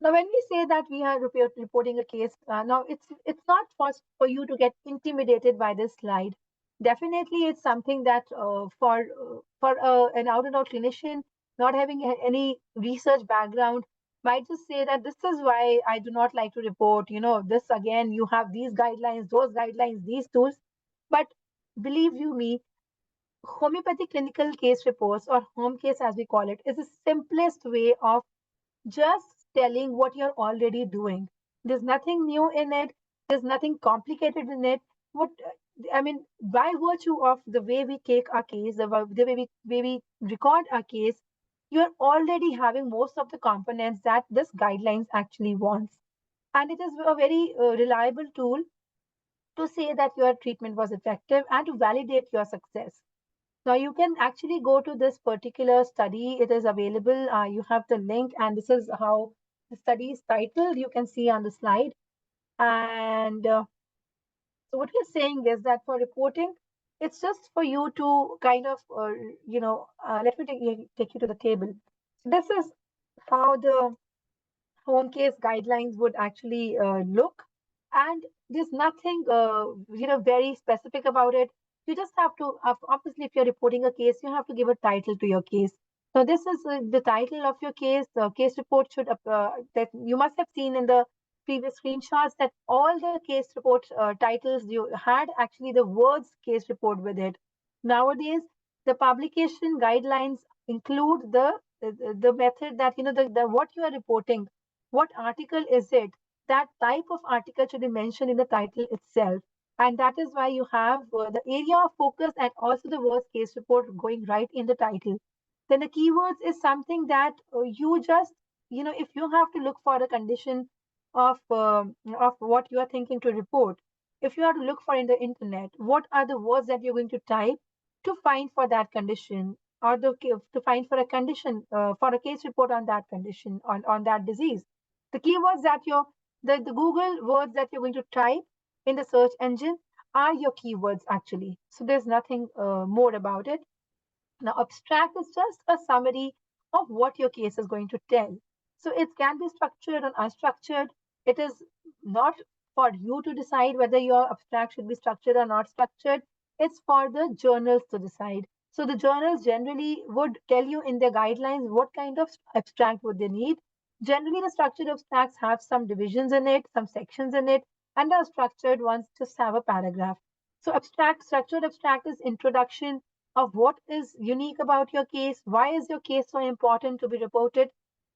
Now, when we say that we are reporting a case, now it's not for you to get intimidated by this slide. Definitely, it's something that for an out-and-out clinician not having any research background might just say that this is why I do not like to report. This again, you have these guidelines, those guidelines, these tools. But believe you me, homeopathic clinical case reports, or home case as we call it, is the simplest way of just telling what you're already doing. There's nothing new in it. There's nothing complicated in it. I mean, by virtue of the way we take our case, the way we record our case, you're already having most of the components that this guidelines actually wants. And it is a very reliable tool to say that your treatment was effective and to validate your success. Now you can actually go to this particular study. It is available. You have the link, and this is how the study is titled. You can see on the slide. And so what we're saying is that for reporting, it's just for you to kind of, let me take you to the table. This is how the home case guidelines would actually look, and there's nothing very specific about it. You just have to obviously, if you're reporting a case, you have to give a title to your case. So this is the title of your case. The case report should that you must have seen in the previous screenshots that all the case report titles you had actually the words case report with it. Nowadays the publication guidelines include the method that the what you are reporting. What article is it? That type of article should be mentioned in the title itself. And that is why you have the area of focus and also the worst case report going right in the title. then the keywords is something that you just, if you have to look for a condition of what you are thinking to report, if you have to look for in the internet, what are the words that you're going to type to find for that condition, or to find for a condition, for a case report on that condition, on that disease. The keywords that the Google words that you're going to type in the search engine are your keywords actually. So there's nothing more about it. Now, abstract is just a summary of what your case is going to tell. So it can be structured or unstructured. It is not for you to decide whether your abstract should be structured or not structured. It's for the journals to decide. So the journals generally would tell you in their guidelines what kind of abstract would they need. Generally, the structured abstracts have some divisions in it, some sections in it, and the structured ones just have a paragraph. So structured abstract is introduction of what is unique about your case, why is your case so important to be reported,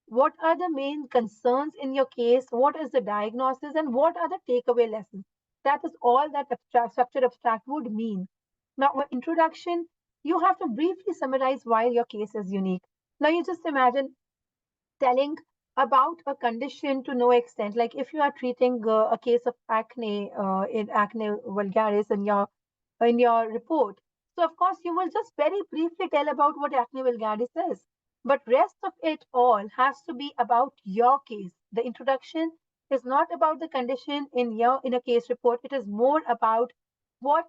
what are the main concerns in your case, what is the diagnosis, and what are the takeaway lessons. That is all that structured abstract would mean. Now, introduction, you have to briefly summarize why your case is unique. Now, you just imagine telling about a condition to no extent. Like if you are treating a case of acne in acne vulgaris in your report. So of course you will just very briefly tell about what acne vulgaris is. But rest of it all has to be about your case. The introduction is not about the condition in a case report. It is more about what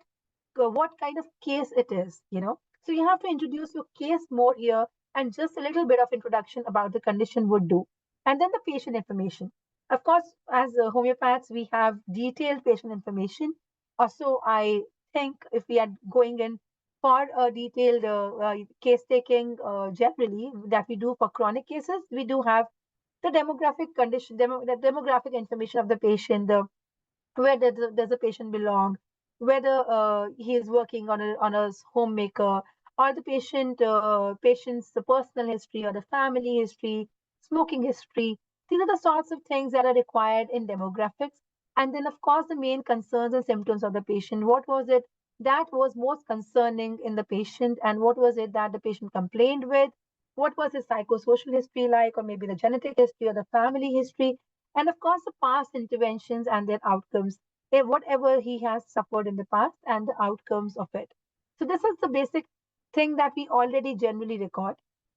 what kind of case it is. So you have to introduce your case more here, and just a little bit of introduction about the condition would do. And then the patient information. Of course, as homeopaths, we have detailed patient information. Also, I think if we are going in for a detailed case taking generally that we do for chronic cases, we do have the demographic condition, the demographic information of the patient, where does the patient belong, whether he is working on a homemaker, or the patient's the personal history or the family history, smoking history. These are the sorts of things that are required in demographics. And then, of course, the main concerns and symptoms of the patient. What was it that was most concerning in the patient, and what was it that the patient complained with? What was his psychosocial history like, or maybe the genetic history or the family history? And of course, the past interventions and their outcomes, whatever he has suffered in the past and the outcomes of it. So this is the basic thing that we already generally record.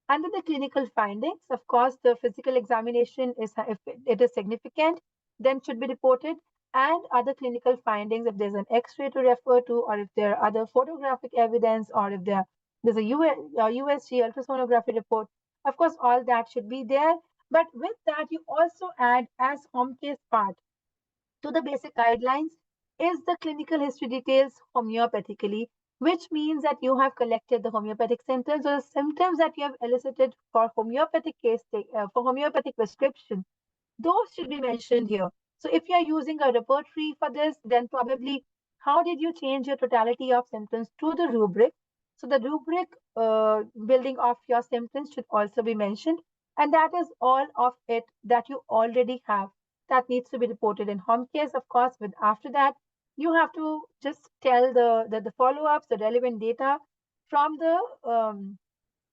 And then the clinical findings, of course, the physical examination is, if it is significant, then should be reported. And other clinical findings, if there's an X-ray to refer to, or if there are other photographic evidence, or if there's a USG ultrasonography report, of course, all that should be there. But with that, you also add as home case part to the basic guidelines is the clinical history details homeopathically, which means that you have collected the homeopathic symptoms or the symptoms that you have elicited for homeopathic for homeopathic prescription. Those should be mentioned here. So if you are using a repertory for this, then probably how did you change your totality of symptoms to the rubric? So the rubric building of your symptoms should also be mentioned. And that is all of it that you already have that needs to be reported in home case. Of course, with after that, you have to just tell the follow-ups, the relevant data from the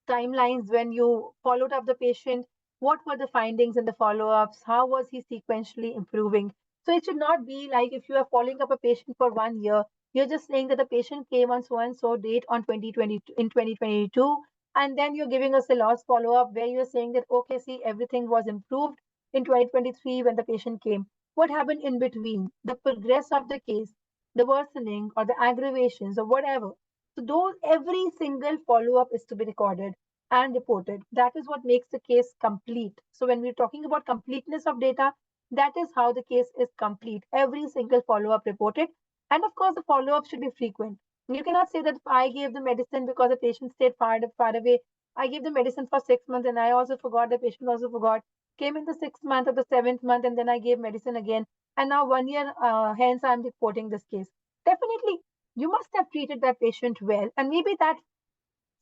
timelines when you followed up the patient. What were the findings in the follow-ups? How was he sequentially improving? So it should not be like if you are following up a patient for 1 year, you're just saying that the patient came on so and so date on 2020 in 2022, and then you're giving us a lost follow-up where you're saying that okay, see, everything was improved in 2023 when the patient came. What happened in between? The progress of the case, the worsening or the aggravations or whatever. So those every single follow-up is to be recorded and reported. That is what makes the case complete. So when we're talking about completeness of data, that is how the case is complete. Every single follow-up reported. And of course, the follow-up should be frequent. You cannot say that I gave the medicine because the patient stayed far away. I gave the medicine for 6 months and I also forgot, the patient also forgot. Came in the 6th month or the 7th month, and then I gave medicine again. And now 1 year hence I'm reporting this case. Definitely, you must have treated that patient well. And maybe that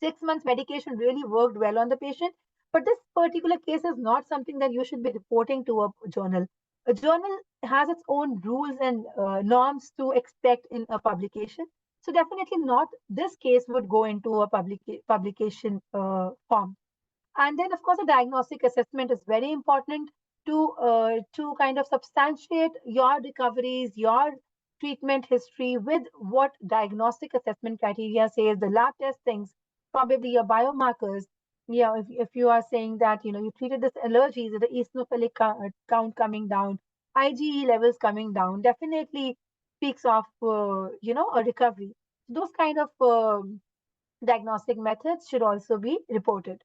6 months medication really worked well on the patient. But this particular case is not something that you should be reporting to a journal. A journal has its own rules and norms to expect in a publication. So definitely not this case would go into a publication form. And then, of course, a diagnostic assessment is very important to kind of substantiate your recoveries, your treatment history with what diagnostic assessment criteria says, the lab test things, probably your biomarkers. Yeah, if you are saying that, you treated this allergies, the eosinophilic count coming down, IgE levels coming down, definitely speaks of, a recovery. Those kind of diagnostic methods should also be reported.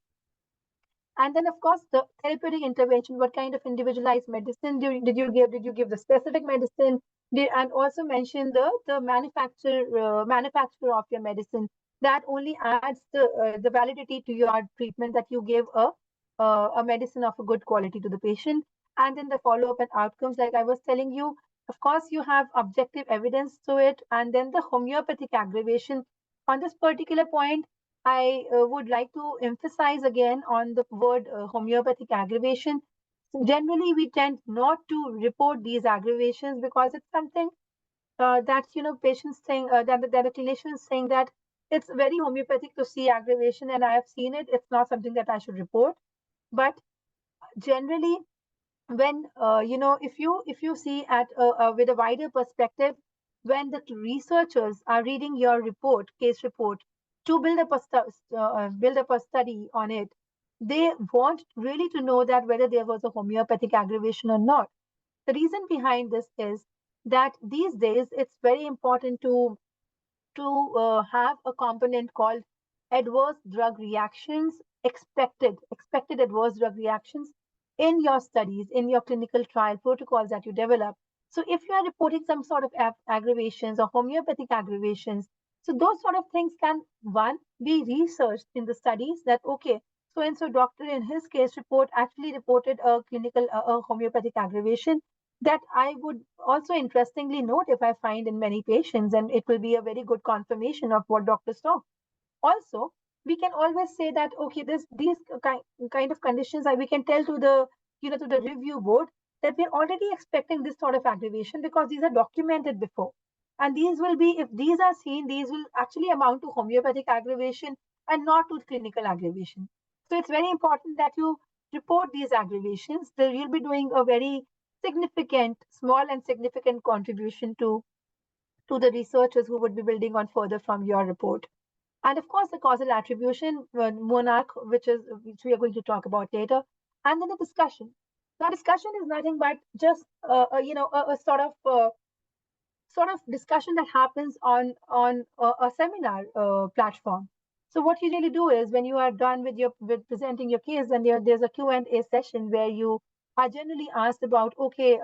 And then, of course, the therapeutic intervention. What kind of individualized medicine did you give? Did you give the specific medicine? And also mention the manufacturer of your medicine. That only adds the validity to your treatment, that you gave a medicine of a good quality to the patient. And then the follow up and outcomes, like I was telling you. Of course, you have objective evidence to it, and then the homeopathic aggravation. On this particular point, I would like to emphasize again on the word homeopathic aggravation. So generally, we tend not to report these aggravations because it's something that's, patients saying that the clinicians saying that it's very homeopathic to see aggravation, and I have seen it. It's not something that I should report. But generally, when if you see at with a wider perspective, when the researchers are reading your case report, to build up a study on it, they want really to know that whether there was a homeopathic aggravation or not. The reason behind this is that these days it's very important to have a component called adverse drug reactions, expected adverse drug reactions in your studies, in your clinical trial protocols that you develop. So if you are reporting some sort of aggravations or homeopathic aggravations, so those sort of things can, one, be researched in the studies, that okay, so and so doctor in his case report actually reported a clinical a homeopathic aggravation, that I would also interestingly note if I find in many patients, and it will be a very good confirmation of what doctors saw. Also, we can always say that okay, these kind of conditions, we can tell to the to the review board that we're already expecting this sort of aggravation because these are documented before, and these will be, if these are seen, these will actually amount to homeopathic aggravation and not to clinical aggravation. So it's very important that you report these aggravations. That you'll be doing a very significant, small and significant contribution to the researchers who would be building on further from your report. And of course, the causal attribution, monarch, which we are going to talk about later, and then the discussion. Now, discussion is nothing but just a sort of discussion that happens on a seminar platform. So what you really do is, when you are done with presenting your case, then there's a Q&A session where you are generally asked about, okay,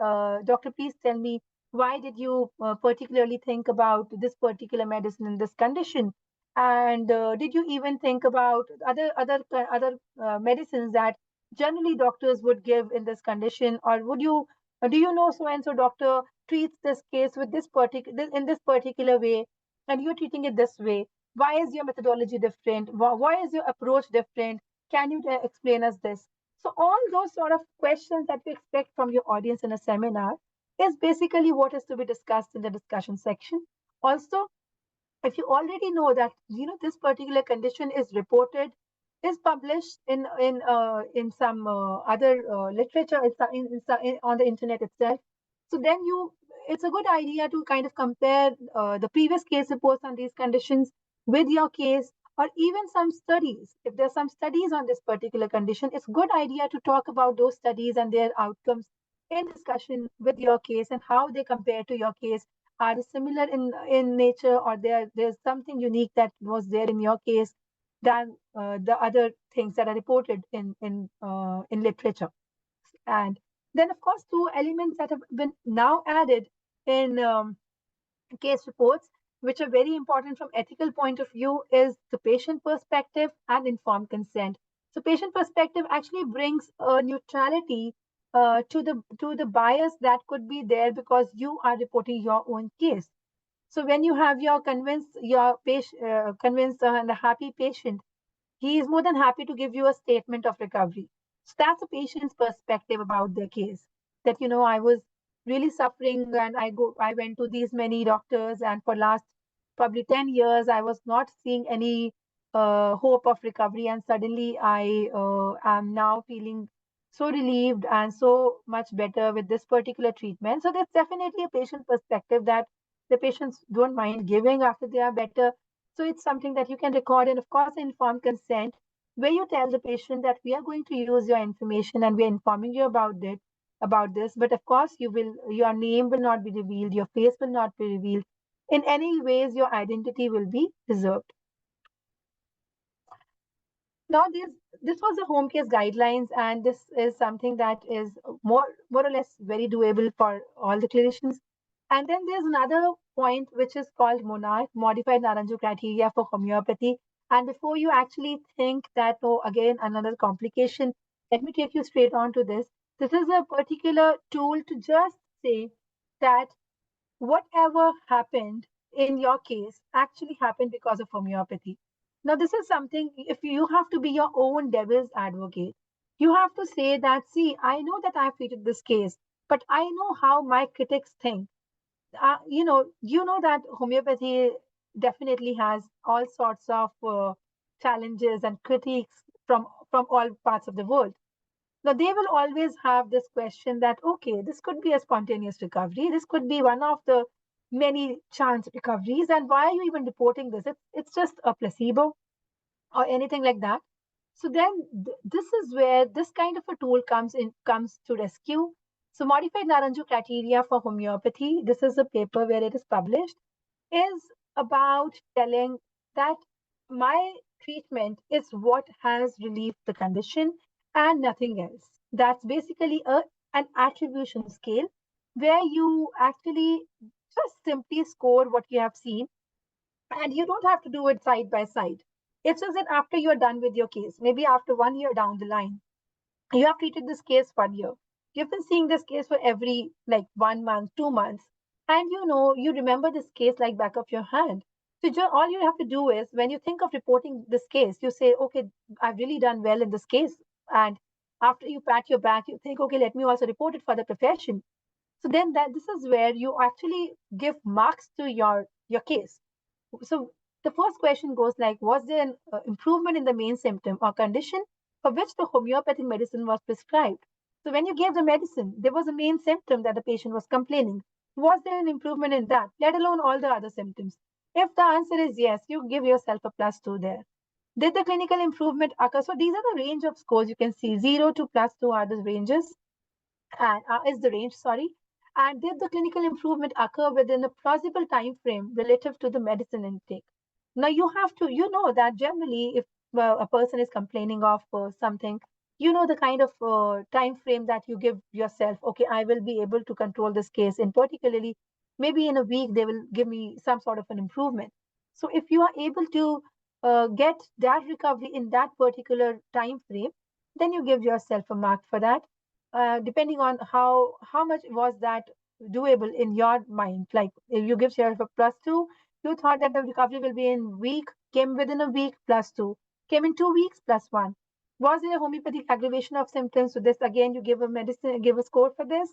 doctor, please tell me, why did you particularly think about this particular medicine in this condition, and did you even think about other medicines that generally doctors would give in this condition, or would you do you know so and so doctor treats this case with this particular way, and you're treating it this way? Why is your methodology different? Why is your approach different? Can you explain us this? So all those sort of questions that we expect from your audience in a seminar is basically what is to be discussed in the discussion section. Also, if you already know that this particular condition is reported, is published in some other literature, on the internet itself, so then it's a good idea to kind of compare the previous case reports on these conditions with your case, or even some studies. If there's some studies on this particular condition, it's a good idea to talk about those studies and their outcomes in discussion with your case, and how they compare to your case. Are they similar in nature, or there's something unique that was there in your case than the other things that are reported in literature? And then, of course, two elements that have been now added in case reports, which are very important from ethical point of view, is the patient perspective and informed consent. So patient perspective actually brings a neutrality to the bias that could be there, because you are reporting your own case. So when you have convinced and a happy patient, he is more than happy to give you a statement of recovery. So that's a patient's perspective about their case. That I was really suffering, and I went to these many doctors, and for last probably 10 years, I was not seeing any hope of recovery, and suddenly I am now feeling so relieved and so much better with this particular treatment. So that's definitely a patient perspective that the patients don't mind giving after they are better. So it's something that you can record, and of course, informed consent, where you tell the patient that we are going to use your information and we are informing you about this, but of course your name will not be revealed, your face will not be revealed. In any ways, your identity will be preserved. Now, this was the home case guidelines, and this is something that is more or less very doable for all the clinicians. And then there's another point which is called MONARCH, Modified Naranjo Criteria for Homeopathy. And before you actually think that, oh, again, another complication, let me take you straight on to this. This is a particular tool to just say that whatever happened in your case actually happened because of homeopathy. Now, this is something, if you have to be your own devil's advocate, you have to say that, see, I know that I've treated this case, but I know how my critics think. You know that homeopathy definitely has all sorts of challenges and critiques from all parts of the world. Now, they will always have this question that, okay, this could be a spontaneous recovery. This could be one of the many chance recoveries. And why are you even reporting this? It's just a placebo or anything like that. So then this is where this kind of a tool comes to rescue. So modified Naranjo criteria for homeopathy, this is a paper where it is published, is about telling that my treatment is what has relieved the condition and nothing else. That's basically an attribution scale where you actually just simply score what you have seen, and you don't have to do it side by side. It's just that after you're done with your case, maybe after 1 year down the line, you have treated this case 1 year. You've been seeing this case for every like 1 month, 2 months, and you remember this case like back of your hand. So all you have to do is, when you think of reporting this case, you say, okay, I've really done well in this case. And after you pat your back, you think, okay, let me also report it for the profession. So then this is where you actually give marks to your case. So the first question goes like, was there an improvement in the main symptom or condition for which the homeopathic medicine was prescribed? So when you gave the medicine, there was a main symptom that the patient was complaining. Was there an improvement in that, let alone all the other symptoms? If the answer is yes, you give yourself a +2 there. Did the clinical improvement occur? So these are the range of scores you can see. 0 to +2 are the ranges, and is the range, sorry. And did the clinical improvement occur within a plausible time frame relative to the medicine intake? Now you have to, that generally if a person is complaining of something, the kind of time frame that you give yourself. Okay, I will be able to control this case, and particularly maybe in a week they will give me some sort of an improvement. So if you are able to get that recovery in that particular time frame, then you give yourself a mark for that. Depending on how much was that doable in your mind. Like if you give yourself a +2, you thought that the recovery will be in week, came within a week, +2, came in 2 weeks, +1. Was there a homeopathic aggravation of symptoms? So this again, you give a score for this.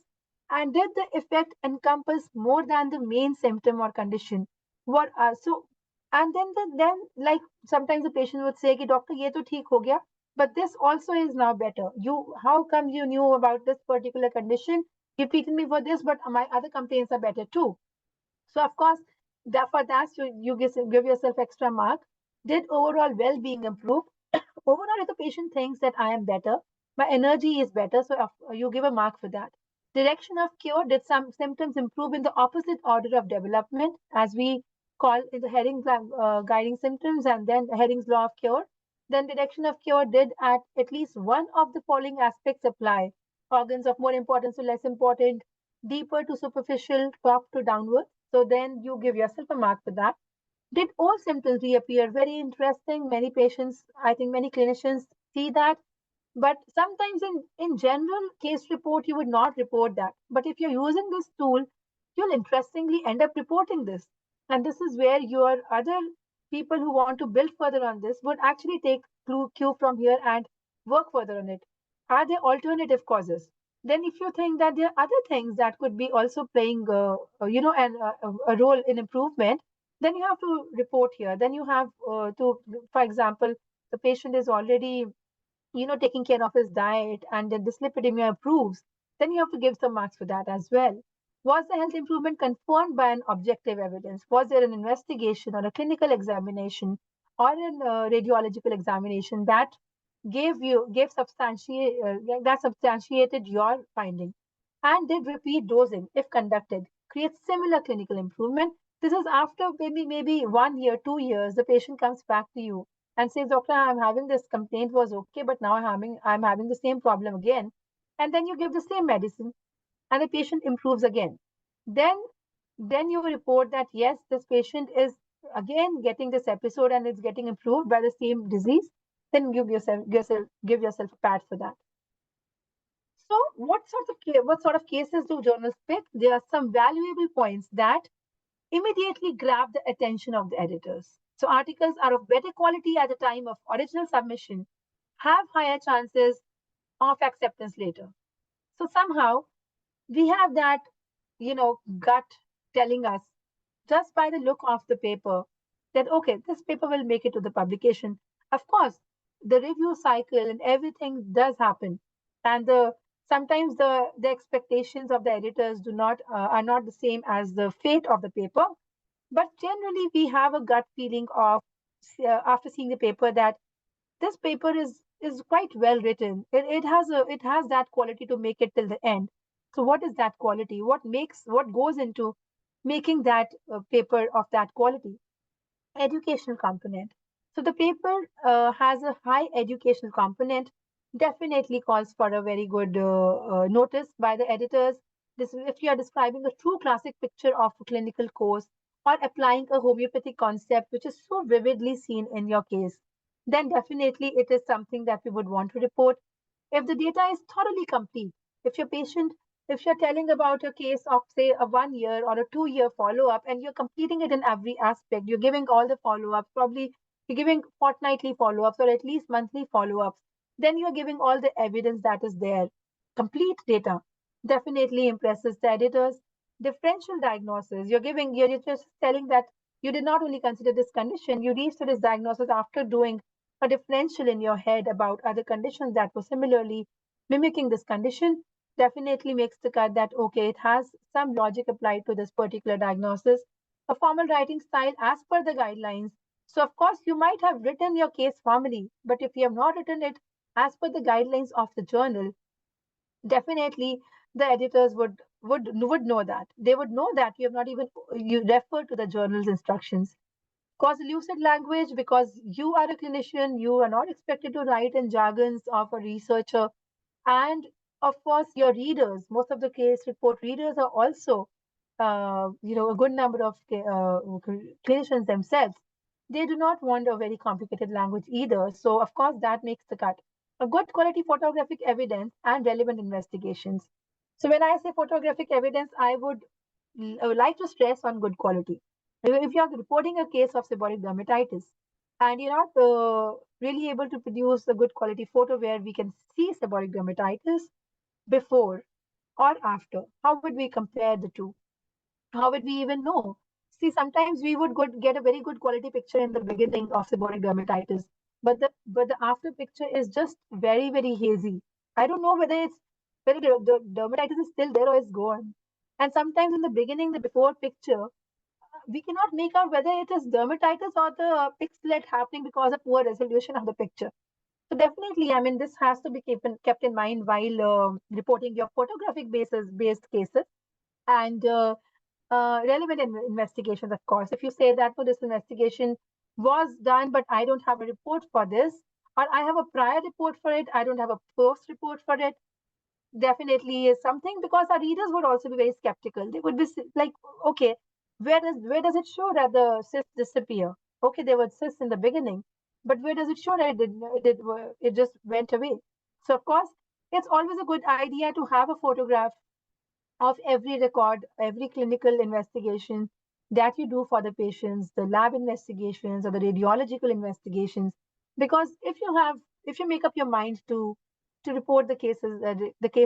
And did the effect encompass more than the main symptom or condition? And then like sometimes the patient would say, "Doctor, ye to theek ho gaya, but this also is now better. How come you knew about this particular condition? You treated me for this, but my other complaints are better too." So of course, for that you give yourself extra mark. Did overall well-being improve? Overall, if the patient thinks that I am better, my energy is better, so you give a mark for that. Direction of cure, did some symptoms improve in the opposite order of development, as we call in the Herring's guiding symptoms, and then Herring's law of cure? Then direction of cure, did at least one of the following aspects apply? Organs of more importance to less important, deeper to superficial, top to downward. So then you give yourself a mark for that. Did all symptoms reappear? Very interesting. Many patients, I think many clinicians see that. But sometimes in general case report, you would not report that. But if you're using this tool, you'll interestingly end up reporting this. And this is where your other people who want to build further on this would actually take cue from here and work further on it. Are there alternative causes? Then if you think that there are other things that could be also playing, a role in improvement, then you have to report here. Then you have to, for example, the patient is already, taking care of his diet and the dyslipidemia improves, then you have to give some marks for that as well. Was the health improvement confirmed by an objective evidence? Was there an investigation or a clinical examination or an radiological examination that that substantiated your finding? And did repeat dosing, if conducted, create similar clinical improvement? This is after maybe 1 year, 2 years, the patient comes back to you and says, Doctor, I'm having this complaint was okay, but now I'm having the same problem again. And then you give the same medicine and the patient improves again. Then then you report that yes, this patient is again getting this episode and it's getting improved by the same disease. Then give yourself a pat for that. So what sort of cases do journals pick? There are some valuable points that immediately grab the attention of the editors. So articles are of better quality at the time of original submission, have higher chances of acceptance later. So somehow we have that, gut telling us just by the look of the paper that, okay, this paper will make it to the publication. Of course, the review cycle and everything does happen. And sometimes the expectations of the editors are not the same as the fate of the paper. But generally, we have a gut feeling of after seeing the paper that this paper is quite well written. It has that quality to make it till the end. So what is that quality? What goes into making that paper of that quality? Educational component. So the paper has a high educational component, definitely calls for a very good notice by the editors. This, if you are describing a true classic picture of a clinical course or applying a homeopathic concept which is so vividly seen in your case, then definitely it is something that we would want to report. If the data is thoroughly complete, if your patient, if you're telling about a case of, say, a 1 year or a 2 year follow up, and you're completing it in every aspect, you're giving all the follow ups, probably you're giving fortnightly follow ups or at least monthly follow ups, then you're giving all the evidence that is there. Complete data definitely impresses the editors. Differential diagnosis, you're just telling that you did not only consider this condition, you reached to this diagnosis after doing a differential in your head about other conditions that were similarly mimicking this condition. Definitely makes the cut that, okay, it has some logic applied to this particular diagnosis. A formal writing style as per the guidelines. So, of course, you might have written your case formally, but if you have not written it as per the guidelines of the journal, definitely the editors would know that. They would know that you have not even you refer to the journal's instructions. Cause lucid language, because you are a clinician, you are not expected to write in jargons of a researcher. And of course, your readers, most of the case report readers are also, a good number of clinicians themselves. They do not want a very complicated language either. So, of course, that makes the cut. A good quality photographic evidence and relevant investigations. So, when I say photographic evidence, I would like to stress on good quality. If you're reporting a case of seborrheic dermatitis and you're not really able to produce a good quality photo where we can see seborrheic dermatitis before or after, how would we compare the two? How would we even know? See, sometimes we would get a very good quality picture in the beginning of seborrheic dermatitis, but the after picture is just very, very hazy. I don't know whether the dermatitis is still there or is gone. And sometimes in the beginning, the before picture, we cannot make out whether it is dermatitis or the pixelate happening because of poor resolution of the picture. So definitely, I mean, this has to be kept in mind while reporting your photographic based cases and relevant investigations, of course. If you say that, oh, this investigation was done, but I don't have a report for this, or I have a prior report for it, I don't have a post report for it, definitely is something, because our readers would also be very skeptical. They would be like, okay, where does it show that the cysts disappear? Okay, there were cysts in the beginning, but where does it show that it just went away? So of course, it's always a good idea to have a photograph of every record, every clinical investigation that you do for the patients, the lab investigations or the radiological investigations. Because if you make up your mind to report the case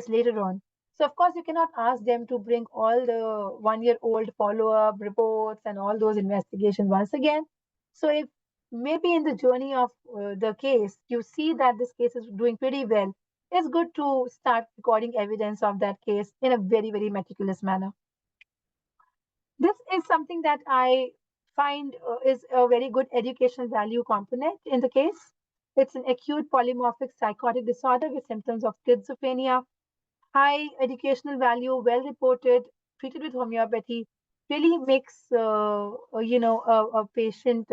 later on, So of course, you cannot ask them to bring all the 1-year-old follow-up reports and all those investigations once again. So if maybe in the journey of the case, you see that this case is doing pretty well, it's good to start recording evidence of that case in a very, very meticulous manner. This is something that I find is a very good educational value component in the case. It's an acute polymorphic psychotic disorder with symptoms of schizophrenia. High educational value, well reported, treated with homeopathy, really makes a patient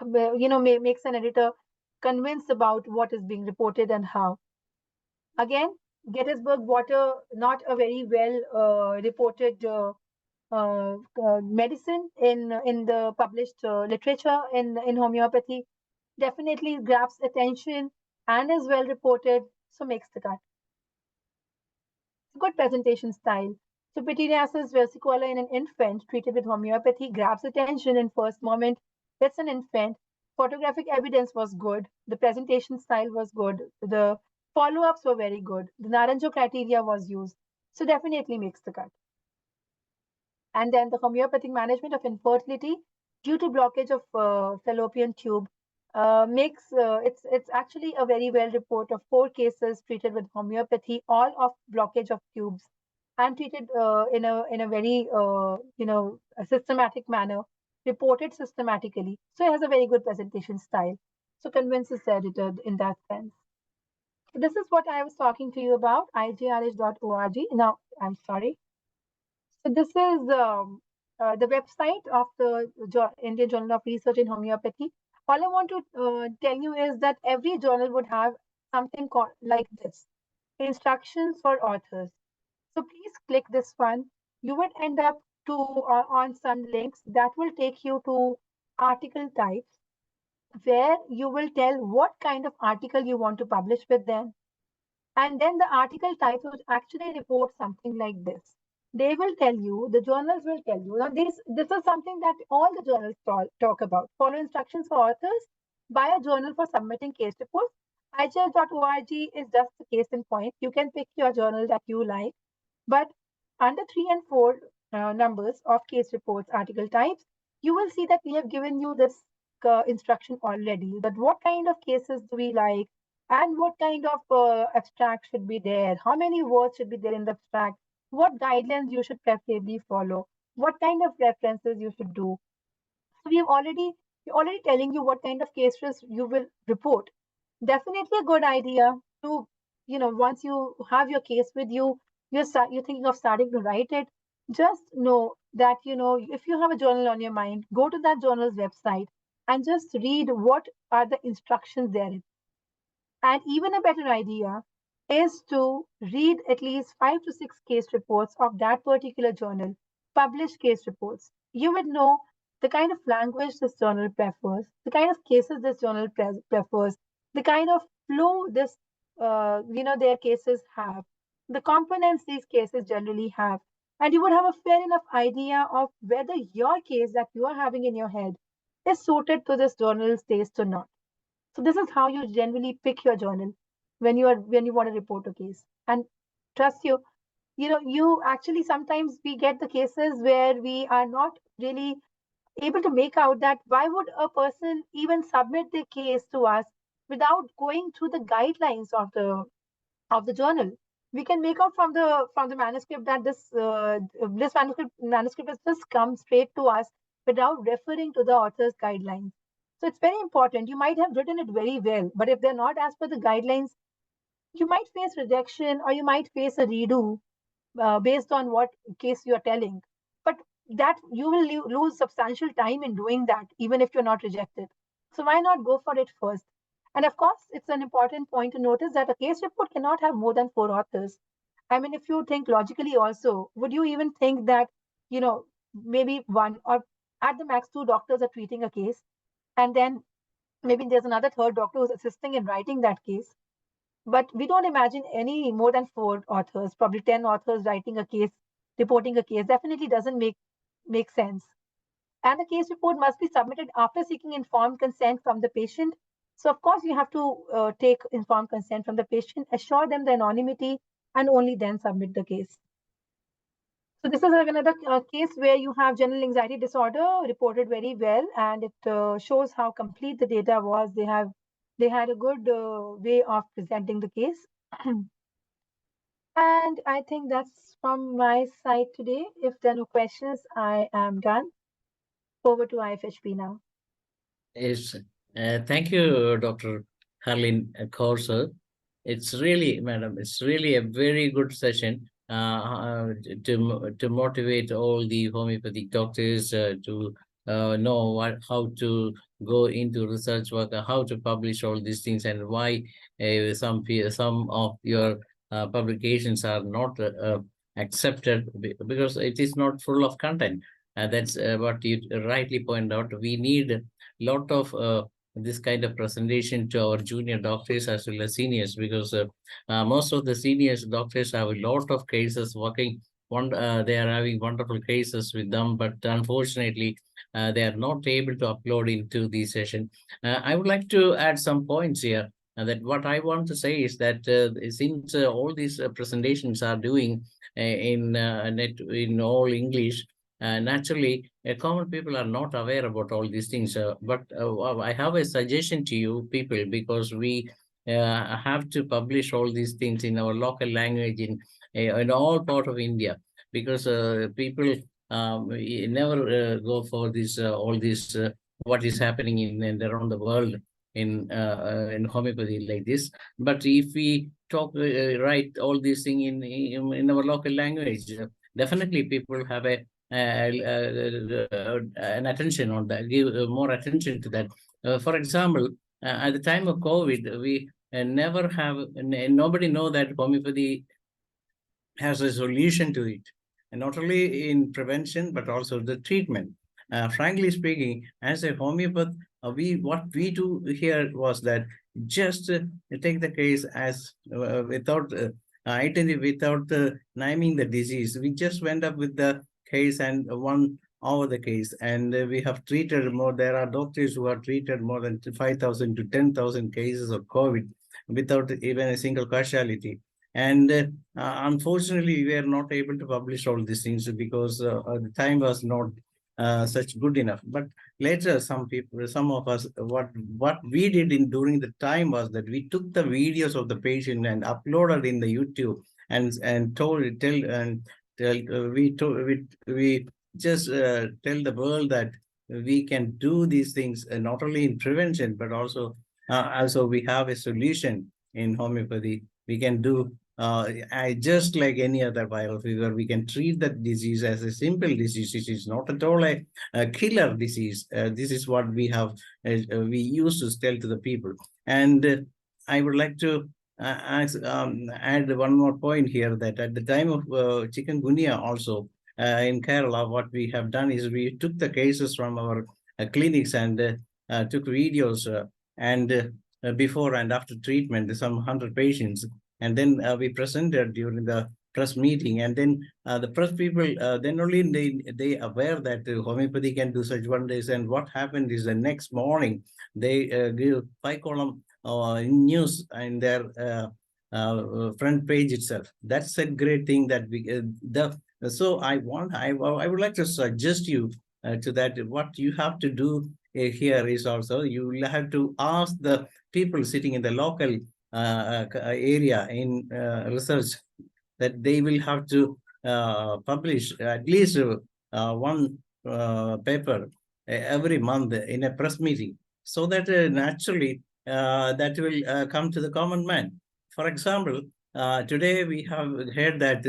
makes an editor convinced about what is being reported and how. Again, Gettysburg water, not a very well reported medicine in the published literature in homeopathy, definitely grabs attention and is well reported, so makes the cut. Good presentation style. So pityriasis versicolor in an infant treated with homeopathy grabs attention in first moment. It's an infant. Photographic evidence was good. The presentation style was good. The follow-ups were very good. The Naranjo criteria was used. So definitely makes the cut. And then the homeopathic management of infertility due to blockage of fallopian tube makes it's actually a very well report of 4 cases treated with homeopathy, all of blockage of tubes, and treated in a very a systematic manner, reported systematically. So it has a very good presentation style. So convinces the editor in that sense. So this is what I was talking to you about, idrh.org. Now, I'm sorry. So this is the website of the Indian Journal of Research in Homeopathy. All I want to tell you is that every journal would have something called like this: instructions for authors. So please click this one. You would end up to on some links that will take you to article types, where you will tell what kind of article you want to publish with them. And then the article types would actually report something like this. They will tell you, the journals will tell you. Now, this is something that all the journals talk about. Follow instructions for authors, buy a journal for submitting case reports. IGL.org is just the case in point. You can pick your journal that you like. But under 3 and 4 numbers of case reports, article types, you will see that we have given you this instruction already, that what kind of cases do we like, and what kind of abstract should be there, how many words should be there in the abstract, what guidelines you should preferably follow, what kind of references you should do. So we're already telling you what kind of cases you will report. Definitely a good idea to, once you have your case with you, you're thinking of starting to write it. Just know that, if you have a journal on your mind, go to that journal's website and just read what are the instructions there. And even a better idea is to read at least 5 to 6 case reports of that particular journal, published case reports. You would know the kind of language this journal prefers, the kind of cases this journal prefers, the kind of flow this, their cases have, the components these cases generally have. And you would have a fair enough idea of whether your case that you are having in your head is suited to this journal's taste or not. So this is how you generally pick your journal when you want to report a case. And trust you actually sometimes we get the cases where we are not really able to make out that why would a person even submit their case to us without going through the guidelines of the journal. We can make out from the manuscript that this manuscript has just come straight to us without referring to the author's guidelines. So it's very important. You might have written it very well, but if they're not as per the guidelines, you might face rejection or you might face a redo based on what case you're telling. But that you will lose substantial time in doing that, even if you're not rejected. So why not go for it first? And of course, it's an important point to notice that a case report cannot have more than 4 authors. I mean, if you think logically also, would you even think that, maybe one or at the max 2 doctors are treating a case, and then maybe there's another third doctor who's assisting in writing that case? But we don't imagine any more than 4 authors, probably 10 authors writing a case, reporting a case. Definitely doesn't make sense. And the case report must be submitted after seeking informed consent from the patient. So of course you have to take informed consent from the patient, assure them the anonymity, and only then submit the case. So this is another case where you have general anxiety disorder reported very well, and it shows how complete the data was. They had a good way of presenting the case. And I think that's from my side today. If there are no questions, I am done. Over to IFHP now. Yes, thank you, Dr. Harleen KAUR, sir. It's really, madam, it's really a very good session to motivate all the homeopathic doctors to know how to go into research work, how to publish all these things, and why some of your publications are not accepted because it is not full of content. That's what you rightly point out. We need a lot of this kind of presentation to our junior doctors as well as seniors, because most of the seniors doctors have a lot of cases working. They are having wonderful cases with them, but unfortunately, they are not able to upload into the session. I would like to add some points here. That what I want to say is that since all these presentations are doing in all English, naturally, common people are not aware about all these things. But I have a suggestion to you people, because we have to publish all these things in our local language in all part of India, because people never go for this all this what is happening in and around the world in homeopathy like this. But if we talk write all these things in our local language, definitely people have an attention on that, give more attention to that. For example, at the time of COVID, we never have, nobody know that homeopathy has a solution to it, and not only in prevention but also the treatment. Frankly speaking, as a homeopath, what we do here was that just take the case as without without naming the disease. We just went up with the case and won over the case, and we have treated more. There are doctors who have treated more than 5,000 to 10,000 cases of COVID without even a single casualty. And unfortunately, we are not able to publish all these things because the time was not such good enough. But later, some of us, what we did during the time was that we took the videos of the patient and uploaded in the YouTube and we just tell the world that we can do these things not only in prevention but also we have a solution in homeopathy. We can do just like any other viral fever. We can treat that disease as a simple disease. It is not at all a killer disease. This is what we have. We used to tell to the people. And I would like to add one more point here, that at the time of chikungunya also in Kerala, what we have done is we took the cases from our clinics and took videos and before and after treatment, some 100 patients. And then we presented during the press meeting, and then the press people, then only they aware that homeopathy can do such wonders. And what happened is the next morning, they give 5-column news in their front page itself. That's a great thing that we, so I would like to suggest you to that. What you have to do here is also, you will have to ask the people sitting in the local area in research that they will have to publish at least one paper every month in a press meeting, so that naturally that will come to the common man. For example, today we have heard that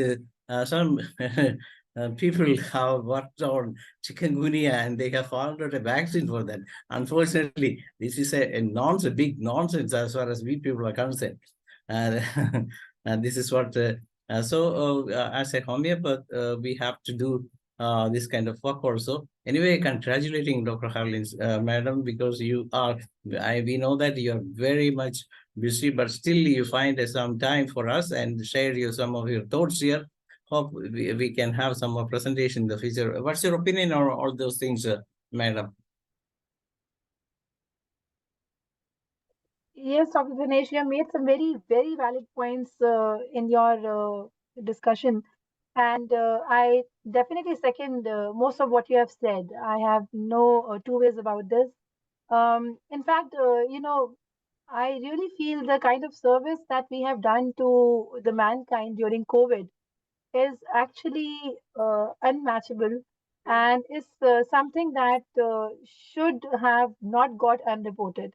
some people have worked on chikungunya and they have found out a vaccine for that. Unfortunately, this is a big nonsense as far as we people are concerned. And this is what, as a homeopath, we have to do this kind of work also. Anyway, congratulating Dr. Harleen, madam, because you are, we know that you are very much busy, but still you find some time for us and share some of your thoughts here. Hope we can have some more presentation in the future. What's your opinion on all those things, madam? Yes, Dr. Dinesh, you have made some very, very valid points in your discussion. And I definitely second most of what you have said. I have no two ways about this. In fact, I really feel the kind of service that we have done to the mankind during COVID is actually unmatchable and is something that should have not got unreported.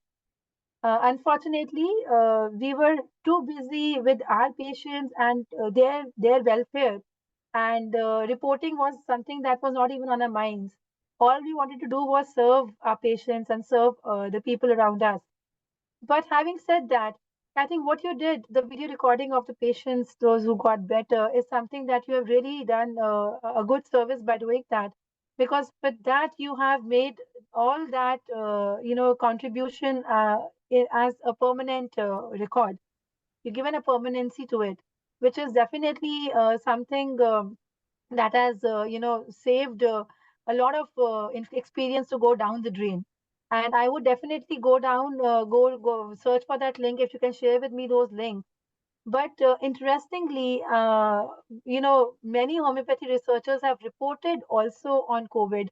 Unfortunately, we were too busy with our patients and their welfare, and reporting was something that was not even on our minds. All we wanted to do was serve our patients and serve the people around us. But having said that, I think what you did, the video recording of the patients, those who got better, is something that you have really done a good service by doing that. Because with that, you have made all that, contribution as a permanent record. You've given a permanency to it, which is definitely something that has, saved a lot of experience to go down the drain. And I would definitely go down, go search for that link if you can share with me those links. But interestingly, many homeopathy researchers have reported also on COVID,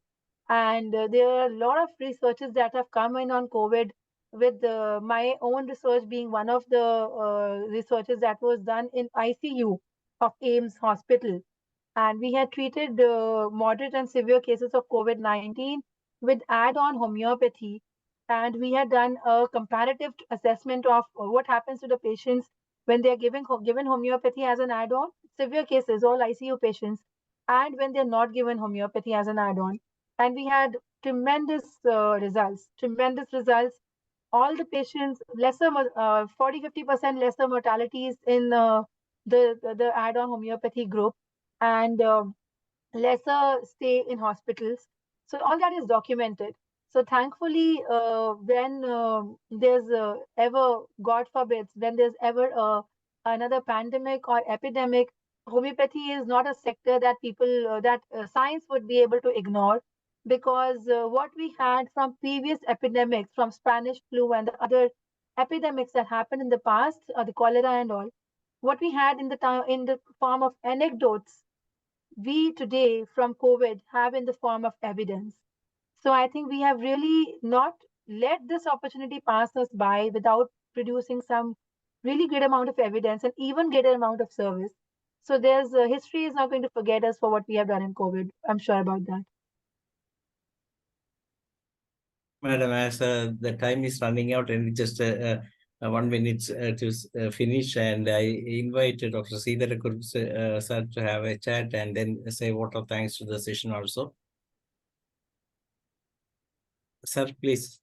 and there are a lot of researches that have come in on COVID. With my own research being one of the researches that was done in ICU of AIMS Hospital, and we had treated moderate and severe cases of COVID-19 with add-on homeopathy. And we had done a comparative assessment of what happens to the patients when they are given homeopathy as an add-on, severe cases, all ICU patients, and when they're not given homeopathy as an add-on. And we had tremendous results. All the patients, 40-50% lesser mortalities in the add-on homeopathy group, and lesser stay in hospitals. So all that is documented. So thankfully, when there's ever, God forbid, when there's ever another pandemic or epidemic, homeopathy is not a sector that science would be able to ignore, because what we had from previous epidemics, from Spanish flu and the other epidemics that happened in the past, the cholera and all, what we had in the form of anecdotes, we today from COVID have in the form of evidence. So I think we have really not let this opportunity pass us by without producing some really great amount of evidence and even greater amount of service. So there's history is not going to forget us for what we have done in COVID. I'm sure about that. Madam, as the time is running out and just 1 minute to finish, and I invite Dr. Sridhar sir to have a chat and then say a vote of thanks to the session also. Sir, please.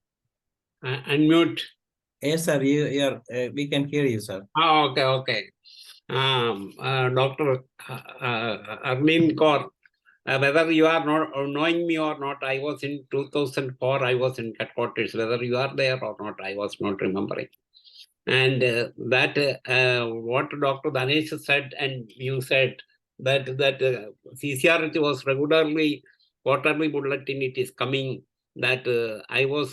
Unmute. Yes, sir, we can hear you, sir. Okay. Dr. Arlene Kaur, whether you are not knowing me or not, I was in 2004, I was in headquarters. Whether you are there or not, I was not remembering. And what Dr. Dinesh said, and you said that CCRH was regularly, quarterly bulletin, it is coming, that I was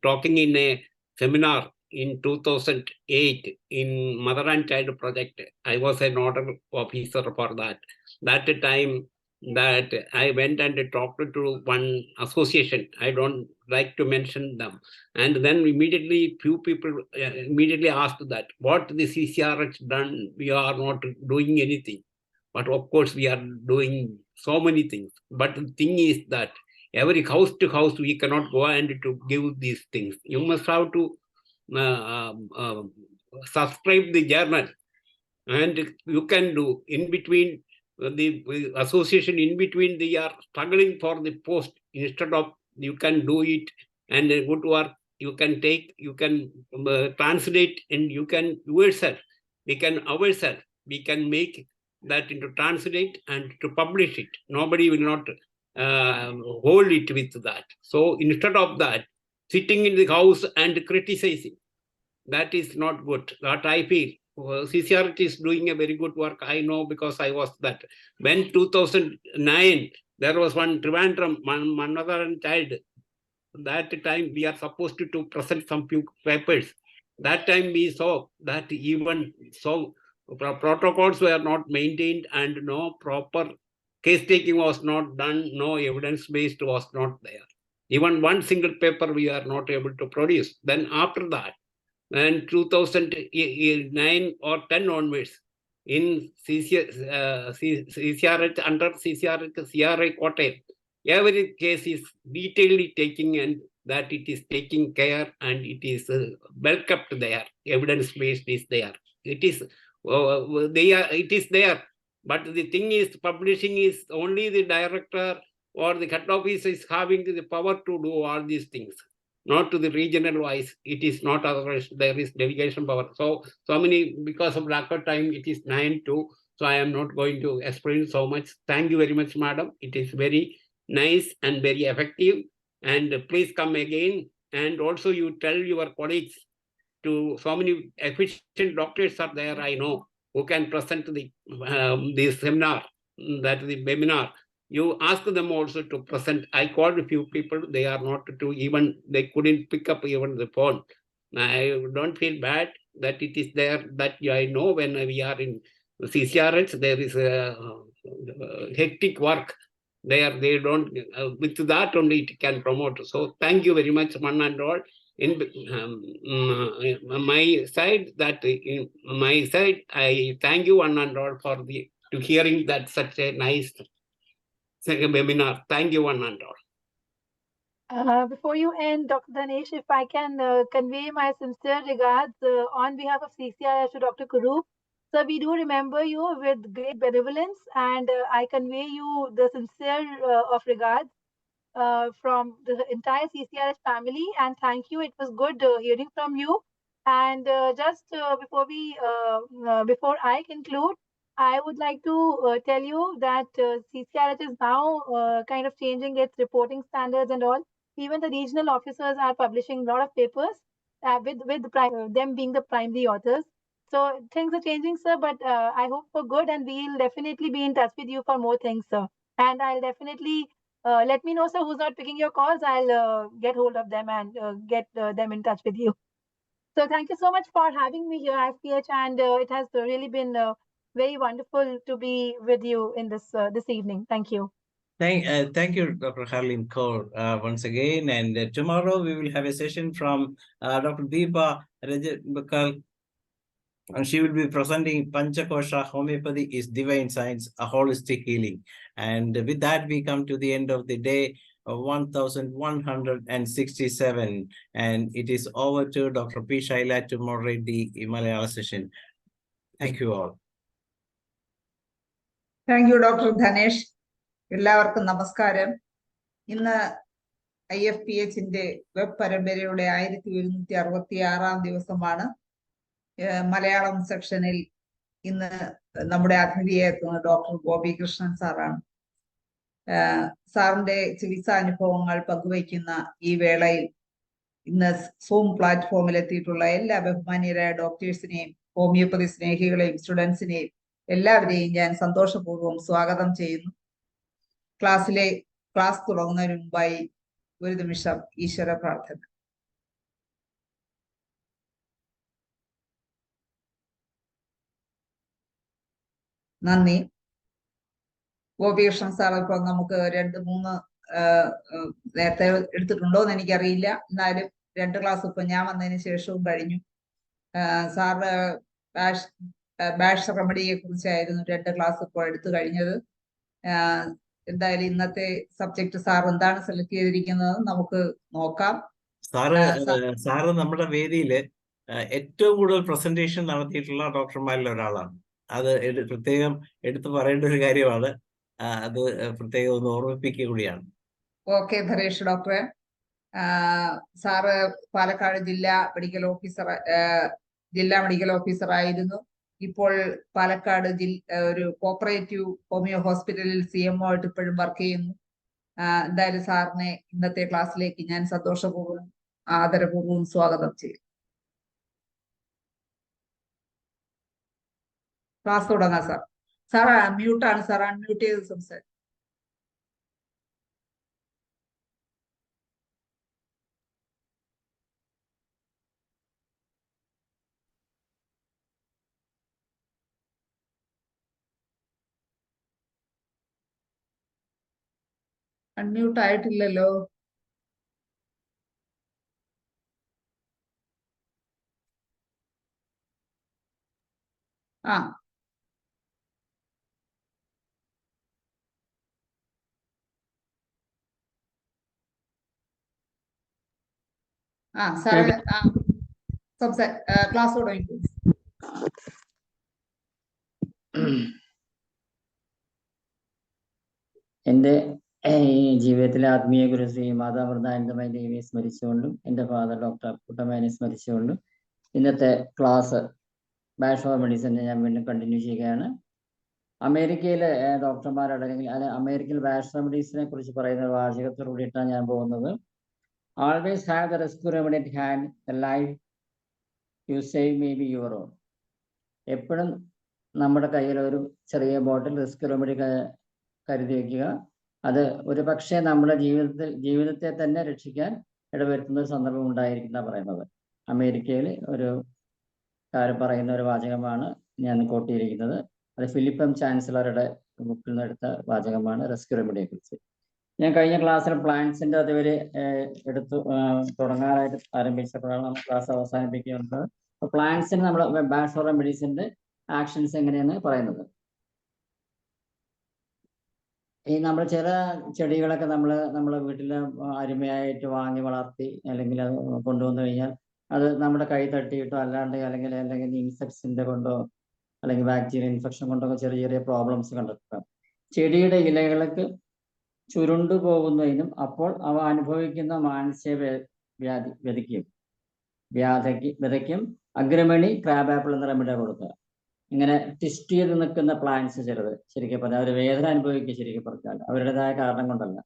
talking in a seminar in 2008 in Mother and Child Project. I was a nodal officer for that. That time that I went and talked to one association, I don't like to mention them, and then immediately few people immediately asked that, what the CCRH done? We are not doing anything. But of course, we are doing so many things. But the thing is that every house to house, we cannot go and to give these things. You must have to subscribe the journal, and you can do in between the association, in between they are struggling for the post. Instead of, you can do it and good work, you can take, you can translate, and you can yourself, we can make that into translate and to publish it. Nobody will not hold it with that. So instead of that, sitting in the house and criticizing, that is not good. That I feel. CCRT is doing a very good work. I know, because I was that. When 2009, there was one Trivandrum, Mother and Child that time we are supposed to present some few papers. That time we saw that even so protocols were not maintained and no proper case taking was not done, no evidence-based was not there. Even one single paper we are not able to produce. Then after that, and 2009 or 10 onwards, in CCRH, under CCRH, CRA Kottayam, every case is detailedly taking and that it is taking care and it is well kept there. Evidence-based is there. It is it is there. But the thing is, publishing is only the director or the head office is having the power to do all these things. Not to the regional wise, it is not, otherwise there is delegation power. So many, because of lack of time, it is 9:02. So I am not going to explain so much. Thank you very much, madam. It is very nice and very effective. And please come again. And also you tell your colleagues to, so many efficient doctors are there, I know, who can present the seminar, that the webinar. You ask them also to present. I called a few people, they are not to even, they couldn't pick up even the phone. I don't feel bad that it is there, that I know when we are in CCRH, there is a hectic work there. They don't, with that only it can promote. So thank you very much, one and all. In my side, I thank you one and all for to hearing that such a nice webinar. Thank you one and all. Before you end, Dr. Dhanesh, if I can convey my sincere regards on behalf of CCRH to Dr. Kurup. Sir, we do remember you with great benevolence, and I convey you the sincere of regards from the entire CCRH family, and thank you. It was good hearing from you. And just before I conclude, I would like to tell you that CCRH is now kind of changing its reporting standards and all. Even the regional officers are publishing a lot of papers with them being the primary authors. So things are changing, sir, but I hope for good, and we'll definitely be in touch with you for more things, sir. And I'll definitely let me know, sir, who's not picking your calls. I'll get hold of them and get them in touch with you. So thank you so much for having me here, Ifph, and it has really been very wonderful to be with you in this evening. Thank you. Thank you, Dr. DRHARLEEN KAUR, once again. And tomorrow we will have a session from Dr. Deepa Rajabakal, and she will be presenting Panchakosha Homeopathy is Divine Science, a Holistic Healing. And with that, we come to the end of the day, 1167. And it is over to Dr. P. Shaila to moderate the Malayalam session. Thank you all. Thank you, Dr. Dhanesh. എല്ലാവർക്കും നമസ്കാരം. ഇന്ന് IFPHന്റെ web പരമ്പരയുടെ 1166 ദിവസമാണ്. മലയാളം സെക്ഷനിൽ ഇന്ന് നമ്മുടെ അതിഥിയായിട്ടുള്ള doctor Gopikrishnan സാറാണ്. സാറിന്റെ ചികിത്സാനുഭവങ്ങൾ പങ്കുവയ്ക്കുന്ന ഈ വേളയിൽ ഇന്ന് സൂം പ്ലാറ്റ്ഫോമിൽ എത്തിയിട്ടുള്ള എല്ലാ ബഹുമാന്യരായ ഡോക്ടേഴ്സിനെയും ഹോമിയോപ്പതി സ്നേഹികളെയും സ്റ്റുഡൻസിനെയും എല്ലാവരെയും ഞാൻ സന്തോഷപൂർവ്വം സ്വാഗതം ചെയ്യുന്നു. ക്ലാസ് തുടങ്ങുന്നതിന് മുമ്പായി ഒരു നിമിഷം ഈശ്വര പ്രാർത്ഥന. നന്ദി. ഗോപികൃഷ്ണൻ സാർ ഇപ്പൊ നമുക്ക് 2-3 നേരത്തെ എടുത്തിട്ടുണ്ടോ എന്ന് എനിക്കറിയില്ല. എന്നാലും 2 ക്ലാസ് ഇപ്പൊ ഞാൻ വന്നതിന് ശേഷവും കഴിഞ്ഞു. സാറ് ബാഷ് റെമഡിയെ കുറിച്ചായിരുന്നു 2 ക്ലാസ് ഇപ്പോൾ എടുത്തു കഴിഞ്ഞത്. എന്തായാലും ഇന്നത്തെ സബ്ജക്ട് സാർ എന്താണ് സെലക്ട് ചെയ്തിരിക്കുന്നത് നമുക്ക് നോക്കാം. സാറ് നമ്മുടെ വേദിയില് ഏറ്റവും കൂടുതൽ പ്രസന്റേഷൻ നടത്തിയിട്ടുള്ള ഡോക്ടർമാരിൽ ഒരാളാണ്. അത് പ്രത്യേകം എടുത്തു പറയേണ്ട ഒരു കാര്യമാണ്. അത് പ്രത്യേകം ഒന്ന് ഓർമ്മിപ്പിക്കുക കൂടിയാണ്. ഓക്കെ ധരേഷ് ഡോക്ടറെ. സാറ് പാലക്കാട് ജില്ലാ മെഡിക്കൽ ഓഫീസർ ആയിരുന്നു. ഇപ്പോൾ പാലക്കാട് ഒരു കോപ്പറേറ്റീവ് ഹോമിയോ ഹോസ്പിറ്റലിൽ CMO ആയിട്ട് ഇപ്പോഴും വർക്ക് ചെയ്യുന്നു. എന്തായാലും സാറിനെ ഇന്നത്തെ ക്ലാസ്സിലേക്ക് ഞാൻ സന്തോഷപൂർവ്വം ആദരപൂർവ്വം സ്വാഗതം ചെയ്യും. ക്ലാസ് തുടങ്ങാം സാർ. സാർ മ്യൂട്ടാണ് സാർ, അൺമ്യൂട്ട് ചെയ്ത് സംസാരിക്കും. അൺമ്യൂട്ട് ആയിട്ടില്ലല്ലോ. ആ സാറേ, ക്ലാസ് തുടങ്ങി. എൻ്റെ ജീവിതത്തിലെ ആത്മീയ ഗുരു ശ്രീ മാതാമൃതാനന്ദമയി ദേവിയെ സ്മരിച്ചുകൊണ്ടും എൻ്റെ ഫാദർ ഡോക്ടർ അപ്പുട്ടമ്മേനെ സ്മരിച്ചുകൊണ്ടും ഇന്നത്തെ ക്ലാസ് ബാച്ചലർ ഓഫ് മെഡിസിനെ ഞാൻ വീണ്ടും കണ്ടിന്യൂ ചെയ്യുകയാണ്. അമേരിക്കയിലെ ഡോക്ടർമാരല്ലെങ്കിൽ അമേരിക്കയിൽ ബാച്ചലർ മെഡിസിനെ കുറിച്ച് പറയുന്ന വാചകത്തോട് കൂടിയിട്ടാണ് ഞാൻ പോകുന്നത്. Always have the rescue remedy at hand, the life you save may be your own. എപ്പോഴും നമ്മുടെ കയ്യിൽ ഒരു ചെറിയ ബോട്ടിൽ റെസ്ക്യൂ റെമഡി കരുതി വയ്ക്കുക. അത് ഒരു പക്ഷേ നമ്മുടെ ജീവിതത്തെ തന്നെ രക്ഷിക്കാൻ ഇടവരുത്തുന്ന ഒരു സന്ദർഭം ഉണ്ടായിരിക്കുന്ന പറയുന്നത്. അമേരിക്കയിൽ ഒരു കാര്യം പറയുന്ന ഒരു വാചകമാണ് ഞാൻ കോട്ട് ചെയ്തിരിക്കുന്നത്. അത് ഫിലിപ്പം ചാൻസലറുടെ ബുക്കിൽ നിന്ന് എടുത്ത വാചകമാണ് റെസ്ക്യൂ റെമഡിയെ കുറിച്ച്. ഞാൻ കഴിഞ്ഞ ക്ലാസ്സിൽ പ്ലാന്റ്സിന്റെ അതുവരെ എടുത്തു തുടങ്ങാനായിട്ട് ആരംഭിച്ചപ്പോഴാണ് നമ്മൾ ക്ലാസ് അവസാനിപ്പിക്കുന്നത്. അപ്പോൾ പ്ലാന്റ്സിന് നമ്മൾ ബാച്ചലർ ഓഫ് മെഡിസിന്റെ ആക്ഷൻസ് എങ്ങനെയാണ് പറയുന്നത്. ഈ നമ്മൾ ചില ചെടികളൊക്കെ നമ്മളെ വീട്ടിൽ അരുമയായിട്ട് വാങ്ങി വളർത്തി അല്ലെങ്കിൽ അത് കൊണ്ടുവന്നു കഴിഞ്ഞാൽ അത് നമ്മുടെ കൈ തട്ടിയിട്ടോ അല്ലെങ്കിൽ ഇൻസെക്ട്സിന്റെ കൊണ്ടോ അല്ലെങ്കിൽ ബാക്ടീരിയ ഇൻഫെക്ഷൻ കൊണ്ടോ ചെറിയ ചെറിയ പ്രോബ്ലംസ് കണ്ടെത്താം. ചെടിയുടെ ഇലകൾക്ക് ചുരുണ്ടു പോകുന്നതിനും അപ്പോൾ അവ അനുഭവിക്കുന്ന മാനസിക വിതയ്ക്കും അഗ്രമണി ക്രാബ് ആപ്പിൾ എന്ന റെമഡി കൊടുക്കുക. ഇങ്ങനെ ട്വിസ്റ്റ് ചെയ്ത് നിൽക്കുന്ന പ്ലാന്റ്സ് ചിലത് ശരിക്കും പറഞ്ഞാൽ അവർ വേദന അനുഭവിക്കുക. ശരിക്കും പറഞ്ഞാൽ അവരുടേതായ കാരണം കൊണ്ടല്ല.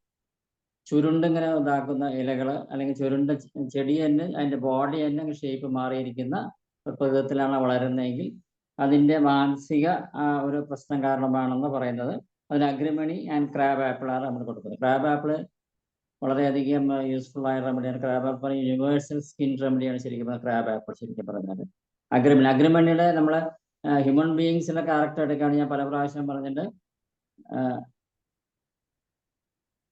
ചുരുണ്ടിങ്ങനെ ഇതാക്കുന്ന ഇലകൾ അല്ലെങ്കിൽ ചുരുണ്ട ചെടി തന്നെ അതിൻ്റെ ബോഡി തന്നെ ഷേപ്പ് മാറിയിരിക്കുന്ന പ്രകൃതത്തിലാണ് വളരുന്നതെങ്കിൽ അതിൻ്റെ മാനസിക ഒരു പ്രശ്നം കാരണമാണെന്ന് പറയുന്നത്. അതിന് അഗ്രിമണി ആൻഡ് ക്രാബ് ആപ്പിളാണ് നമ്മൾ കൊടുക്കുന്നത്. ക്രാബ് ആപ്പിള് വളരെയധികം യൂസ്ഫുൾ ആയ റെമഡിയാണ്. ക്രാബ് ആപ്പിൾ യൂണിവേഴ്സൽ സ്കിൻ റെമഡിയാണ് ശരിക്കും ക്രാബ് ആപ്പിൾ ശരിക്കും പറഞ്ഞാൽ. അഗ്രിമണിയുടെ നമ്മളെ ഹ്യൂമൻ ബീയിങ്സിന്റെ ക്യാരക്ടർ എടുക്കുകയാണ്. ഞാൻ പല പ്രാവശ്യം പറഞ്ഞിട്ട്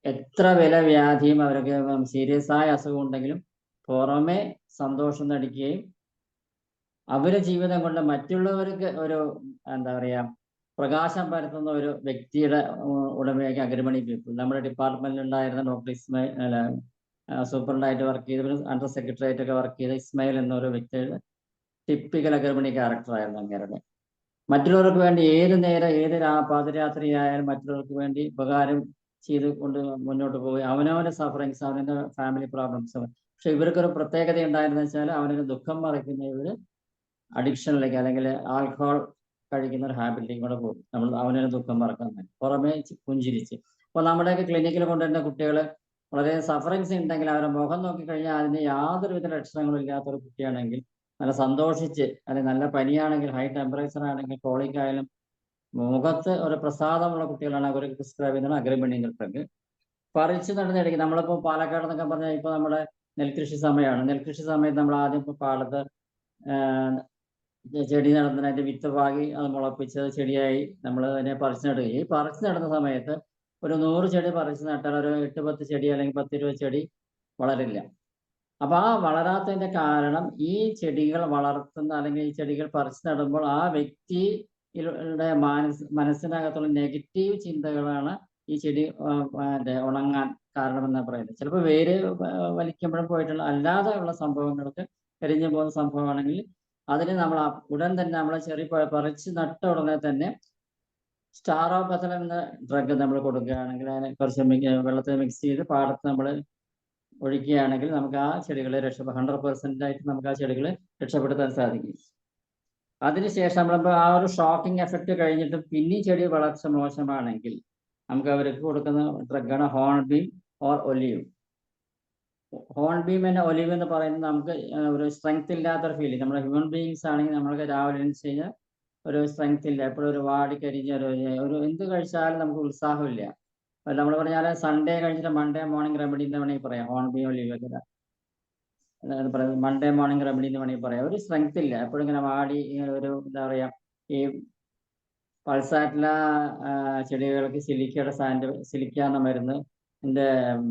എത്ര വില വ്യാധിയും അവർക്ക് സീരിയസ് ആയ അസുഖം ഉണ്ടെങ്കിലും പുറമെ സന്തോഷം നടിക്കുകയും അവരുടെ ജീവിതം കൊണ്ട് മറ്റുള്ളവർക്ക് ഒരു എന്താ പറയുക പ്രകാശം പരത്തുന്ന ഒരു വ്യക്തിയുടെ ഉടമയാക്കി അഗ്രിമണി പീപ്പിൾ. നമ്മുടെ ഡിപ്പാർട്ട്മെന്റിൽ ഉണ്ടായിരുന്ന ഡോക്ടർ ഇസ്മായിൽ സൂപ്രണ്ടായിട്ട് വർക്ക് ചെയ്ത് അണ്ടർ സെക്രട്ടറി ആയിട്ടൊക്കെ വർക്ക് ചെയ്ത ഇസ്മായിൽ എന്നൊരു വ്യക്തിയുടെ ടിപ്പിക്കൽ അഗ്രിമണി ക്യാരക്ടറായിരുന്നു അങ്ങേരുടെ. മറ്റുള്ളവർക്ക് വേണ്ടി ഏത് പാതിരാത്രി ആയാലും മറ്റുള്ളവർക്ക് വേണ്ടി ഉപകാരം ചെയ്ത് കൊണ്ട് മുന്നോട്ട് പോവുക. അവനവന്റെ സഫറിങ്സ്, അവൻ്റെ ഫാമിലി പ്രോബ്ലംസ്. പക്ഷെ ഇവർക്കൊരു പ്രത്യേകത ഉണ്ടായിരുന്നെന്ന് വെച്ചാൽ അവനൊരു ദുഃഖം മറയ്ക്കുന്ന ഇവര് അഡിക്ഷനിലേക്ക് അല്ലെങ്കിൽ ആൽക്കഹോൾ കഴിക്കുന്ന ഒരു ഹാബിറ്റിലേക്ക് കൂടെ പോകും. അവനൊരു ദുഃഖം മറക്കാൻ പുറമേ പുഞ്ചിരിച്ച്. അപ്പോൾ നമ്മുടെയൊക്കെ ക്ലിനിക്കിൽ കൊണ്ടുവരുന്ന കുട്ടികൾ വളരെ സഫറിങ്സ് ഉണ്ടെങ്കിൽ അവരുടെ മുഖം നോക്കിക്കഴിഞ്ഞാൽ അതിന് യാതൊരുവിധ ലക്ഷണങ്ങളും ഇല്ലാത്തൊരു കുട്ടിയാണെങ്കിൽ നല്ല സന്തോഷിച്ച്, അല്ലെങ്കിൽ നല്ല പനിയാണെങ്കിൽ ഹൈ ടെമ്പറേച്ചർ ആണെങ്കിൽ കോളിക് ആയാലും മുഖത്ത് ഒരു പ്രസാദമുള്ള കുട്ടികളാണ് അവർക്ക് പ്രിസ്ക്രൈബ് ചെയ്യുന്നത് അഗ്രിമണി ഡ്രഗ്. പറിച്ച് നടന്നിടയ്ക്ക് നമ്മളിപ്പോൾ പാലക്കാട് എന്നൊക്കെ പറഞ്ഞാൽ ഇപ്പോൾ നമ്മുടെ നെൽകൃഷി സമയമാണ്. നെൽകൃഷി സമയത്ത് നമ്മൾ ആദ്യം ഇപ്പോൾ പാടത്ത് ചെടി നടന്നതിൻ്റെ വിത്ത് പാകി അത് മുളപ്പിച്ച് ചെടിയായി നമ്മൾ അതിനെ പറിച്ചു നടുകയും ഈ പറിച്ചു നടുന്ന സമയത്ത് ഒരു 100 ചെടി പറിച്ചു നട്ടാൽ ഒരു 8-10 ചെടി അല്ലെങ്കിൽ 10-20 ചെടി വളരില്ല. അപ്പൊ ആ വളരാത്തതിന്റെ കാരണം ഈ ചെടികൾ വളർത്തുന്ന അല്ലെങ്കിൽ ഈ ചെടികൾ പറിച്ചു നടുമ്പോൾ ആ വ്യക്തിയുടെ മനസ്സിനകത്തുള്ള നെഗറ്റീവ് ചിന്തകളാണ് ഈ ചെടി ഉണങ്ങാൻ കാരണമെന്നാണ് പറയുന്നത്. ചിലപ്പോൾ വേര് വലിക്കുമ്പോഴും പോയിട്ടുള്ള അല്ലാതെ ഉള്ള സംഭവങ്ങൾക്ക് കരിഞ്ഞു പോകുന്ന സംഭവമാണെങ്കിൽ അതിന് നമ്മൾ ഉടൻ തന്നെ നമ്മളെ ചെറിയ പറിച്ച് നട്ട ഉടനെ തന്നെ സ്റ്റാറോപെത്തൽ എന്ന ഡ്രഗ് നമ്മൾ കൊടുക്കുകയാണെങ്കിൽ അതിനെ കുറച്ച് വെള്ളത്തിൽ മിക്സ് ചെയ്ത് പാടത്ത് നമ്മൾ ഒഴിക്കുകയാണെങ്കിൽ നമുക്ക് ആ ചെടികളെ 100% നമുക്ക് ആ ചെടികളെ രക്ഷപ്പെടുത്താൻ സാധിക്കും. അതിനുശേഷം നമ്മളിപ്പോൾ ആ ഒരു ഷോക്കിംഗ് എഫക്റ്റ് കഴിഞ്ഞിട്ട് പിന്നെയും ചെടി വളർച്ച മോശമാണെങ്കിൽ നമുക്ക് അവർക്ക് കൊടുക്കുന്ന ഡ്രഗാണ് ഹോൺബീം ഓർ ഒലീവ്. ഹോൺബീം എന്ന ഒലീവ് എന്ന് പറയുന്നത് നമുക്ക് ഒരു സ്ട്രെങ്ത് ഇല്ലാത്തൊരു ഫീലിംഗ്. നമ്മുടെ ഹ്യൂമൻ ബീയിങ്സ് ആണെങ്കിൽ നമ്മൾക്ക് രാവിലെ എണീച്ച് കഴിഞ്ഞാൽ ഒരു സ്ട്രെങ്ത് ഇല്ല, എപ്പോഴും ഒരു വാടിക്കരിഞ്ഞ ഒരു എന്ത് കഴിച്ചാലും നമുക്ക് ഉത്സാഹമില്ല. നമ്മൾ പറഞ്ഞാൽ സൺഡേ കഴിഞ്ഞിട്ട് മൺഡേ മോർണിംഗ് റെമഡി എന്ന് വേണമെങ്കിൽ പറയാം. ഹോൺബീം ഒലീവ് ഒക്കെ പറയുന്നത് മൺഡേ മോർണിംഗ് റെമഡി എന്ന് വേണമെങ്കിൽ പറയാം. ഒരു സ്ട്രെങ്ത് ഇല്ല, എപ്പോഴും ഇങ്ങനെ വാടി ഒരു എന്താ പറയുക. ഈ പൾസാറ്റില ചെടികൾക്ക് സിലിക്ക എന്ന മരുന്ന്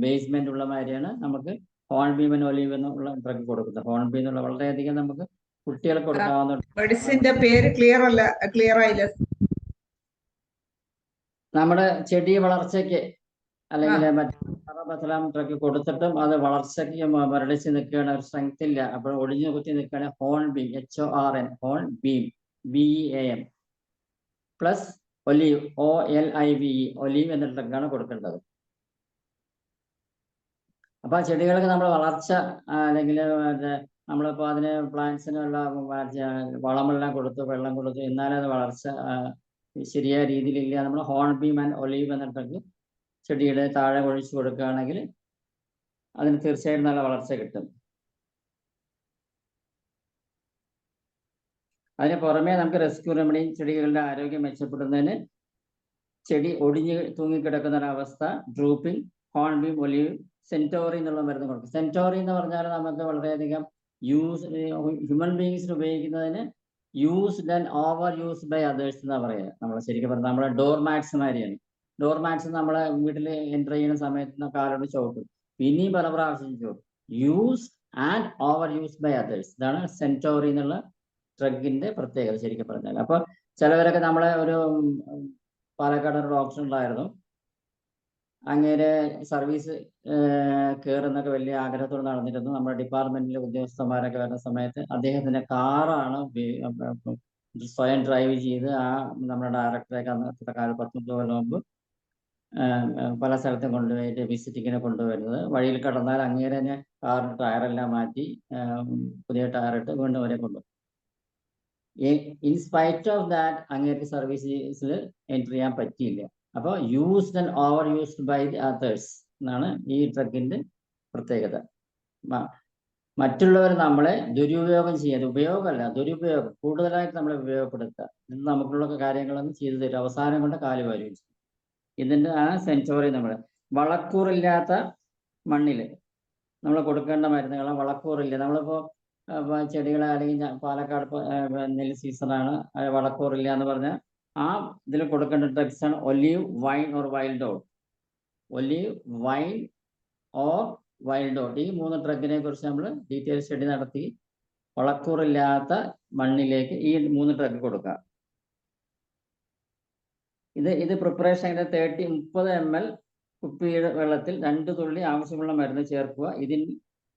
ബേസ്മെന്റ് ഉള്ള മാതിരിയാണ് നമുക്ക് ഹോൺബീം ആൻഡ് ഒലീവ് എന്നുള്ള ഡ്രഗ് കൊടുക്കുന്നത്. ഹോൺബീം എന്നുള്ള വളരെയധികം നമുക്ക് കുട്ടികൾക്ക് കൊടുക്കാവുന്ന മെഡിസിന്റെ പേര് ക്ലിയർ ആയില്ല. നമ്മുടെ ചെടി വളർച്ചയ്ക്ക് അല്ലെങ്കിൽ മറ്റു ഡ്രഗ് കൊടുത്തിട്ടും അത് വളർച്ചയ്ക്ക് മുരടിച്ച് നിൽക്കുകയാണ്, ഒരു സ്ട്രെങ്ത് ഇല്ല, അപ്പോൾ ഒടിഞ്ഞു കുത്തി നിൽക്കുകയാണ് hornbeam, HORN, hornbeam, BEAM plus olive, OLIVE, olive എന്ന ഡ്രഗാണ് കൊടുക്കേണ്ടത്. അപ്പൊ ആ ചെടികൾക്ക് നമ്മൾ വളർച്ച അല്ലെങ്കിൽ നമ്മളിപ്പോൾ അതിന് പ്ലാന്റ്സിനുള്ള വളമെല്ലാം കൊടുത്തു, വെള്ളം കൊടുത്തു, എന്നാലും അത് വളർച്ച ശരിയായ രീതിയിലില്ല. നമ്മൾ ഹോൺബീം ആൻഡ് ഒലീവ് എന്ന ഡ്രഗ് ചെടിയുടെ താഴെ ഒഴിച്ചു കൊടുക്കുകയാണെങ്കിൽ അതിന് തീർച്ചയായും നല്ല വളർച്ച കിട്ടും. അതിന് പുറമെ നമുക്ക് റെസ്ക്യൂ റെമഡി, ചെടികളുടെ ആരോഗ്യം മെച്ചപ്പെടുന്നതിന് ചെടി ഒടിഞ്ഞ് തൂങ്ങിക്കിടക്കുന്ന ഒരവസ്ഥ, ഡ്രൂപ്പിംഗ്, ഹോൺബീം, ഒലീവ്, സെന്റോറി എന്നുള്ള മരുന്ന് കൊടുക്കും. സെന്റോറി എന്ന് പറഞ്ഞാൽ നമുക്ക് വളരെയധികം ഹ്യൂമൻ ബീങ്സിന് ഉപയോഗിക്കുന്നതിന് used and over used by others എന്നാ പറയുക. നമ്മൾ ശരിക്കും പറഞ്ഞാൽ നമ്മളെ ഡോർമാറ്റ്സ് മാതിരിയാണ്. ഡോർമാറ്റ്സ് നമ്മളെ വീട്ടിൽ എൻ്റർ ചെയ്യുന്ന സമയത്ത് കാലോട് ചവിട്ടും, പിന്നെയും പല പ്രാവശ്യം ചവിട്ടും. Use and over use by others, ഇതാണ് സെന്റോറി എന്നുള്ള ഡ്രഗിന്റെ പ്രത്യേകത ശരിക്കും പറഞ്ഞാൽ. അപ്പൊ ചിലവരൊക്കെ നമ്മളെ ഒരു പാലക്കാട് ഒരു ഡോക്ടർ ഉണ്ടായിരുന്നു, അങ്ങേരെ സർവീസ് കയറുന്നൊക്കെ വലിയ ആഗ്രഹത്തോട് നടന്നിരുന്നു. നമ്മുടെ ഡിപ്പാർട്ട്മെന്റിലെ ഉദ്യോഗസ്ഥന്മാരൊക്കെ വരുന്ന സമയത്ത് അദ്ദേഹത്തിന്റെ കാറാണ് സ്വയം ഡ്രൈവ് ചെയ്ത് നമ്മുടെ ഡയറക്ടറേക്ക് അന്നത്തെ കാലം 10 കൊല്ലം മുമ്പ് പല സ്ഥലത്തും കൊണ്ടുപോയിട്ട് വിസിറ്റിങ്ങിനെ കൊണ്ടുവരുന്നത്. വഴിയിൽ കടന്നാൽ അങ്ങേരെ തന്നെ കാറിന് ടയറെല്ലാം മാറ്റി പുതിയ ടയറിട്ട് വീണ്ടും അവരെ കൊണ്ടുപോകും. ഇൻ സ്പൈറ്റ് ഓഫ് ദാറ്റ് അങ്ങേർക്ക് സർവീസിൽ എൻട്രി ചെയ്യാൻ പറ്റിയില്ല. അപ്പോൾ used and over used by the others എന്നാണ് ഈ ഡ്രഗിന്റെ പ്രത്യേകത. മറ്റുള്ളവർ നമ്മളെ ദുരുപയോഗം ചെയ്യാതെ, ഉപയോഗമല്ല ദുരുപയോഗം, കൂടുതലായിട്ട് നമ്മളെ ഉപയോഗപ്പെടുത്തുക, ഇത് നമുക്കുള്ള കാര്യങ്ങളൊന്നും ചെയ്തു തരും, അവസാനം കൊണ്ട് കാല് വരും. ഇതിന്റെ സെൻസോറി നമ്മൾ വളക്കൂറില്ലാത്ത മണ്ണിൽ നമ്മൾ കൊടുക്കേണ്ട മരുന്നുകളാണ്. വളക്കൂറില്ല, നമ്മളിപ്പോ ചെടികളെ അല്ലെങ്കിൽ പാലക്കാട് നെല്ല് സീസണാണ്, വളക്കൂറില്ല എന്ന് പറഞ്ഞാൽ ആ ഇതിൽ കൊടുക്കേണ്ട ഡ്രഗ്സ് ആണ് olive, wine or wild out. Olive, wine or wild out, ഈ 3 ഡ്രഗിനെ കുറിച്ച് നമ്മൾ ഡീറ്റെയിൽ സ്റ്റഡി നടത്തി വളക്കൂറില്ലാത്ത മണ്ണിലേക്ക് ഈ 3 ഡ്രഗ് കൊടുക്കുക. ഇത് പ്രിപ്പറേഷൻ 30 ml കുപ്പിയുടെ വെള്ളത്തിൽ 2 തുള്ളി ആവശ്യമുള്ള മരുന്ന് ചേർക്കുക.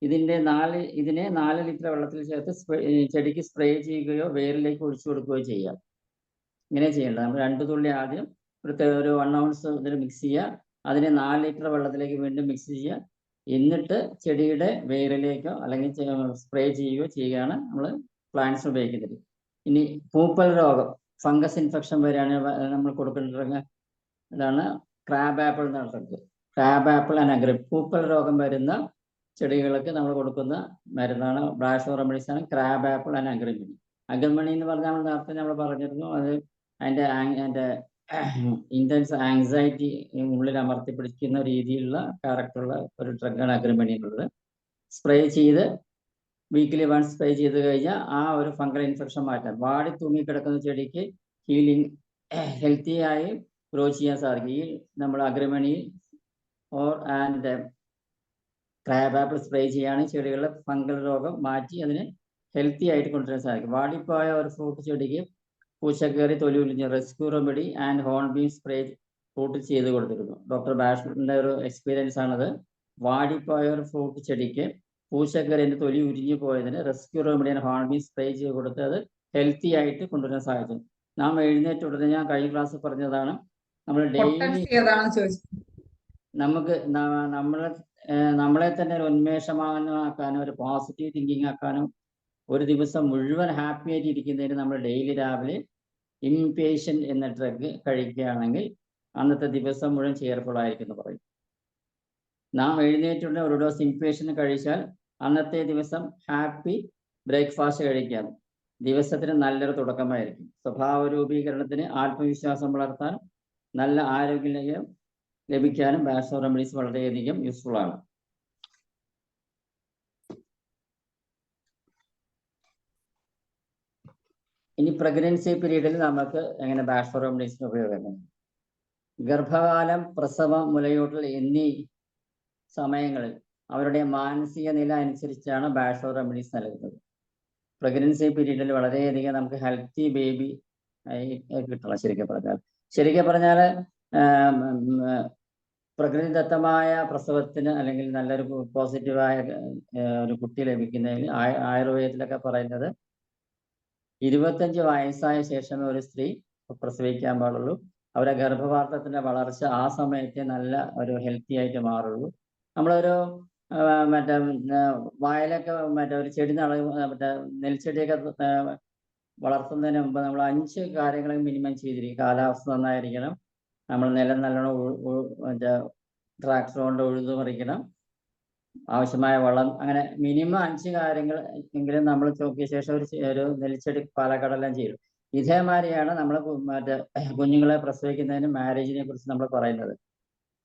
ഇതിനെ 4 ലിറ്റർ വെള്ളത്തിൽ ചേർത്ത് ചെടിക്ക് സ്പ്രേ ചെയ്യുകയോ വേരിലേക്ക് ഒഴിച്ചു കൊടുക്കുകയോ ചെയ്യാം. ഇങ്ങനെ ചെയ്യേണ്ടത്. നമ്മൾ 2 തുള്ളി ആദ്യം ഒരു 1 ounce ഇതിൽ മിക്സ് ചെയ്യുക, അതിനെ 4 ലിറ്റർ വെള്ളത്തിലേക്ക് വീണ്ടും മിക്സ് ചെയ്യുക, എന്നിട്ട് ചെടിയുടെ വേരിലേക്കോ അല്ലെങ്കിൽ സ്പ്രേ ചെയ്യുകയോ ചെയ്യുകയാണ് നമ്മൾ പ്ലാന്റ്സ് ഉപയോഗിക്കുന്നത്. ഇനി പൂപ്പൽ രോഗം, ഫംഗസ് ഇൻഫെക്ഷൻ വരെയാണ് നമ്മൾ കൊടുക്കേണ്ട ഇതാണ് ക്രാബ് ആപ്പിൾ എന്ന് പറഞ്ഞത്. ക്രാബ് ആപ്പിൾ ആൻഡ് പൂപ്പൽ രോഗം വരുന്ന ചെടികൾക്ക് നമ്മൾ കൊടുക്കുന്ന മരുന്നാണ് ബ്രാഷോ റെമഡീസ് ആണ് ക്രാബ് ആപ്പിൾ ആൻഡ് അഗ്രമണി. അഗ്രമണി എന്ന് പറഞ്ഞാൽ നേരത്തെ നമ്മൾ പറഞ്ഞിരുന്നു, അത് അതിൻ്റെ ഇന്റൻസ് ആങ്സൈറ്റി ഉള്ളിൽ അമർത്തി പിടിക്കുന്ന രീതിയിലുള്ള ക്യാരക്ടറുള്ള ഒരു ഡ്രഗാണ് അഗ്രമണി എന്നുള്ളത്. സ്പ്രേ ചെയ്ത് വീക്കിലി 1 സ്പ്രേ ചെയ്ത് കഴിഞ്ഞാൽ ആ ഒരു ഫംഗൽ ഇൻഫെക്ഷൻ മാറ്റാം. വാടി തൂങ്ങിക്കിടക്കുന്ന ചെടിക്ക് ഹീലിംഗ് ഹെൽത്തി ആയി ഗ്രോ ചെയ്യാൻ സാധിക്കും. ഈ നമ്മൾ അഗ്രമണി ആൻഡ് ക്രാബ് ആപ്പിൾ സ്പ്രേ ചെയ്യുകയാണെങ്കിൽ ചെടികളുടെ ഫംഗൽ രോഗം മാറ്റി അതിനെ ഹെൽത്തി ആയിട്ട് കൊണ്ടുവരാൻ സാധിക്കും. വാടിപ്പോയ ഒരു ഫ്രൂട്ട് ചെടിക്ക് പൂച്ചക്കയറി തൊലി ഉലിഞ്ഞ് rescue remedy and hornbeam spray fruit ചെയ്ത് കൊടുത്തിരുന്നു. ഡോക്ടർ ബാഷ്മിന്റെ ഒരു എക്സ്പീരിയൻസ് ആണത്. വാടിപ്പോയ ഒരു ഫ്രൂട്ട് ചെടിക്ക് പൂച്ചക്കയറിന്റെ തൊലി ഉരിഞ്ഞു പോയതിന് rescue remedy and hornbeam spray ചെയ്ത് കൊടുത്ത് അത് ഹെൽത്തി ആയിട്ട് കൊണ്ടുവരാൻ സാധിച്ചു. നാം എഴുന്നേറ്റ് ഉടനെ ഞാൻ കഴിഞ്ഞ ക്ലാസ് പറഞ്ഞതാണ്, നമ്മൾ ഡെയിലി നമുക്ക് നമ്മളെ തന്നെ ഒരു ഉന്മേഷമാക്കാനും ഒരു പോസിറ്റീവ് തിങ്കിങ് ആക്കാനും ഒരു ദിവസം മുഴുവൻ ഹാപ്പി ആയിട്ട് ഇരിക്കുന്നതിന് നമ്മൾ ഡെയിലി രാവിലെ ഇംപേഷ്യൻ്റ് എന്ന ഡ്രഗ് കഴിക്കുകയാണെങ്കിൽ അന്നത്തെ ദിവസം മുഴുവൻ ചെയർഫുൾ ആയിരിക്കും എന്ന് പറയും. നാം എഴുന്നേറ്റുള്ള ഒരു ഡോസ് ഇംപേഷ്യൻ്റ് കഴിച്ചാൽ അന്നത്തെ ദിവസം ഹാപ്പി ബ്രേക്ക്ഫാസ്റ്റ് കഴിക്കാം, ദിവസത്തിന് നല്ലൊരു തുടക്കമായിരിക്കും. സ്വഭാവ രൂപീകരണത്തിന്, ആത്മവിശ്വാസം വളർത്താൻ, നല്ല ആരോഗ്യം ലഭിക്കാനും ബാഷോ റെമഡീസ് വളരെയധികം യൂസ്ഫുൾ ആണ്. ഇനി പ്രഗ്നൻസി പീരീഡിൽ നമുക്ക് എങ്ങനെ ബാഷോ റെമഡീസിന് ഉപയോഗം? ഗർഭകാലം, പ്രസവം, മുലയൂട്ടൽ എന്നീ സമയങ്ങളിൽ അവരുടെ മാനസിക നില അനുസരിച്ചാണ് ബാഷോർ റെമഡീസ് നൽകുന്നത്. പ്രഗ്നൻസി പീരീഡിൽ വളരെയധികം നമുക്ക് ഹെൽത്തി ബേബി കിട്ടണം. ശരിക്കും പറഞ്ഞാൽ പ്രകൃതിദത്തമായ പ്രസവത്തിന് അല്ലെങ്കിൽ നല്ലൊരു പോസിറ്റീവായ ഒരു കുട്ടി ലഭിക്കുന്നതിന് ആയുർവേദത്തിലൊക്കെ പറയുന്നത് 25 വയസ്സായ ശേഷമേ ഒരു സ്ത്രീ പ്രസവിക്കാൻ പാടുള്ളൂ. അവരുടെ ഗർഭപാത്രത്തിന്റെ വളർച്ച ആ സമയത്തെ നല്ല ഒരു ഹെൽത്തി ആയിട്ട് മാറുള്ളൂ. നമ്മളൊരു മറ്റേ വയലൊക്കെ ഒരു ചെടി മറ്റേ നെൽച്ചെടിയൊക്കെ വളർത്തുന്നതിന് മുമ്പ് നമ്മൾ 5 കാര്യങ്ങൾ മിനിമം ചെയ്തിരിക്കും. കാലാവസ്ഥ നന്നായിരിക്കണം, നമ്മൾ നിലം നല്ലോണം ട്രാക്ടർ കൊണ്ട് ഉഴുതു മറിക്കണം, ആവശ്യമായ വളം, അങ്ങനെ മിനിമം 5 കാര്യങ്ങൾ എങ്കിലും നമ്മൾ നോക്കിയ ശേഷം ഒരു നെൽച്ചെടി പാലക്കാടെല്ലാം ചെയ്യും. ഇതേമാതിരിയാണ് നമ്മൾ മറ്റേ കുഞ്ഞുങ്ങളെ പ്രസവിക്കുന്നതിന് മാരേജിനെ കുറിച്ച് നമ്മൾ പറയുന്നത്.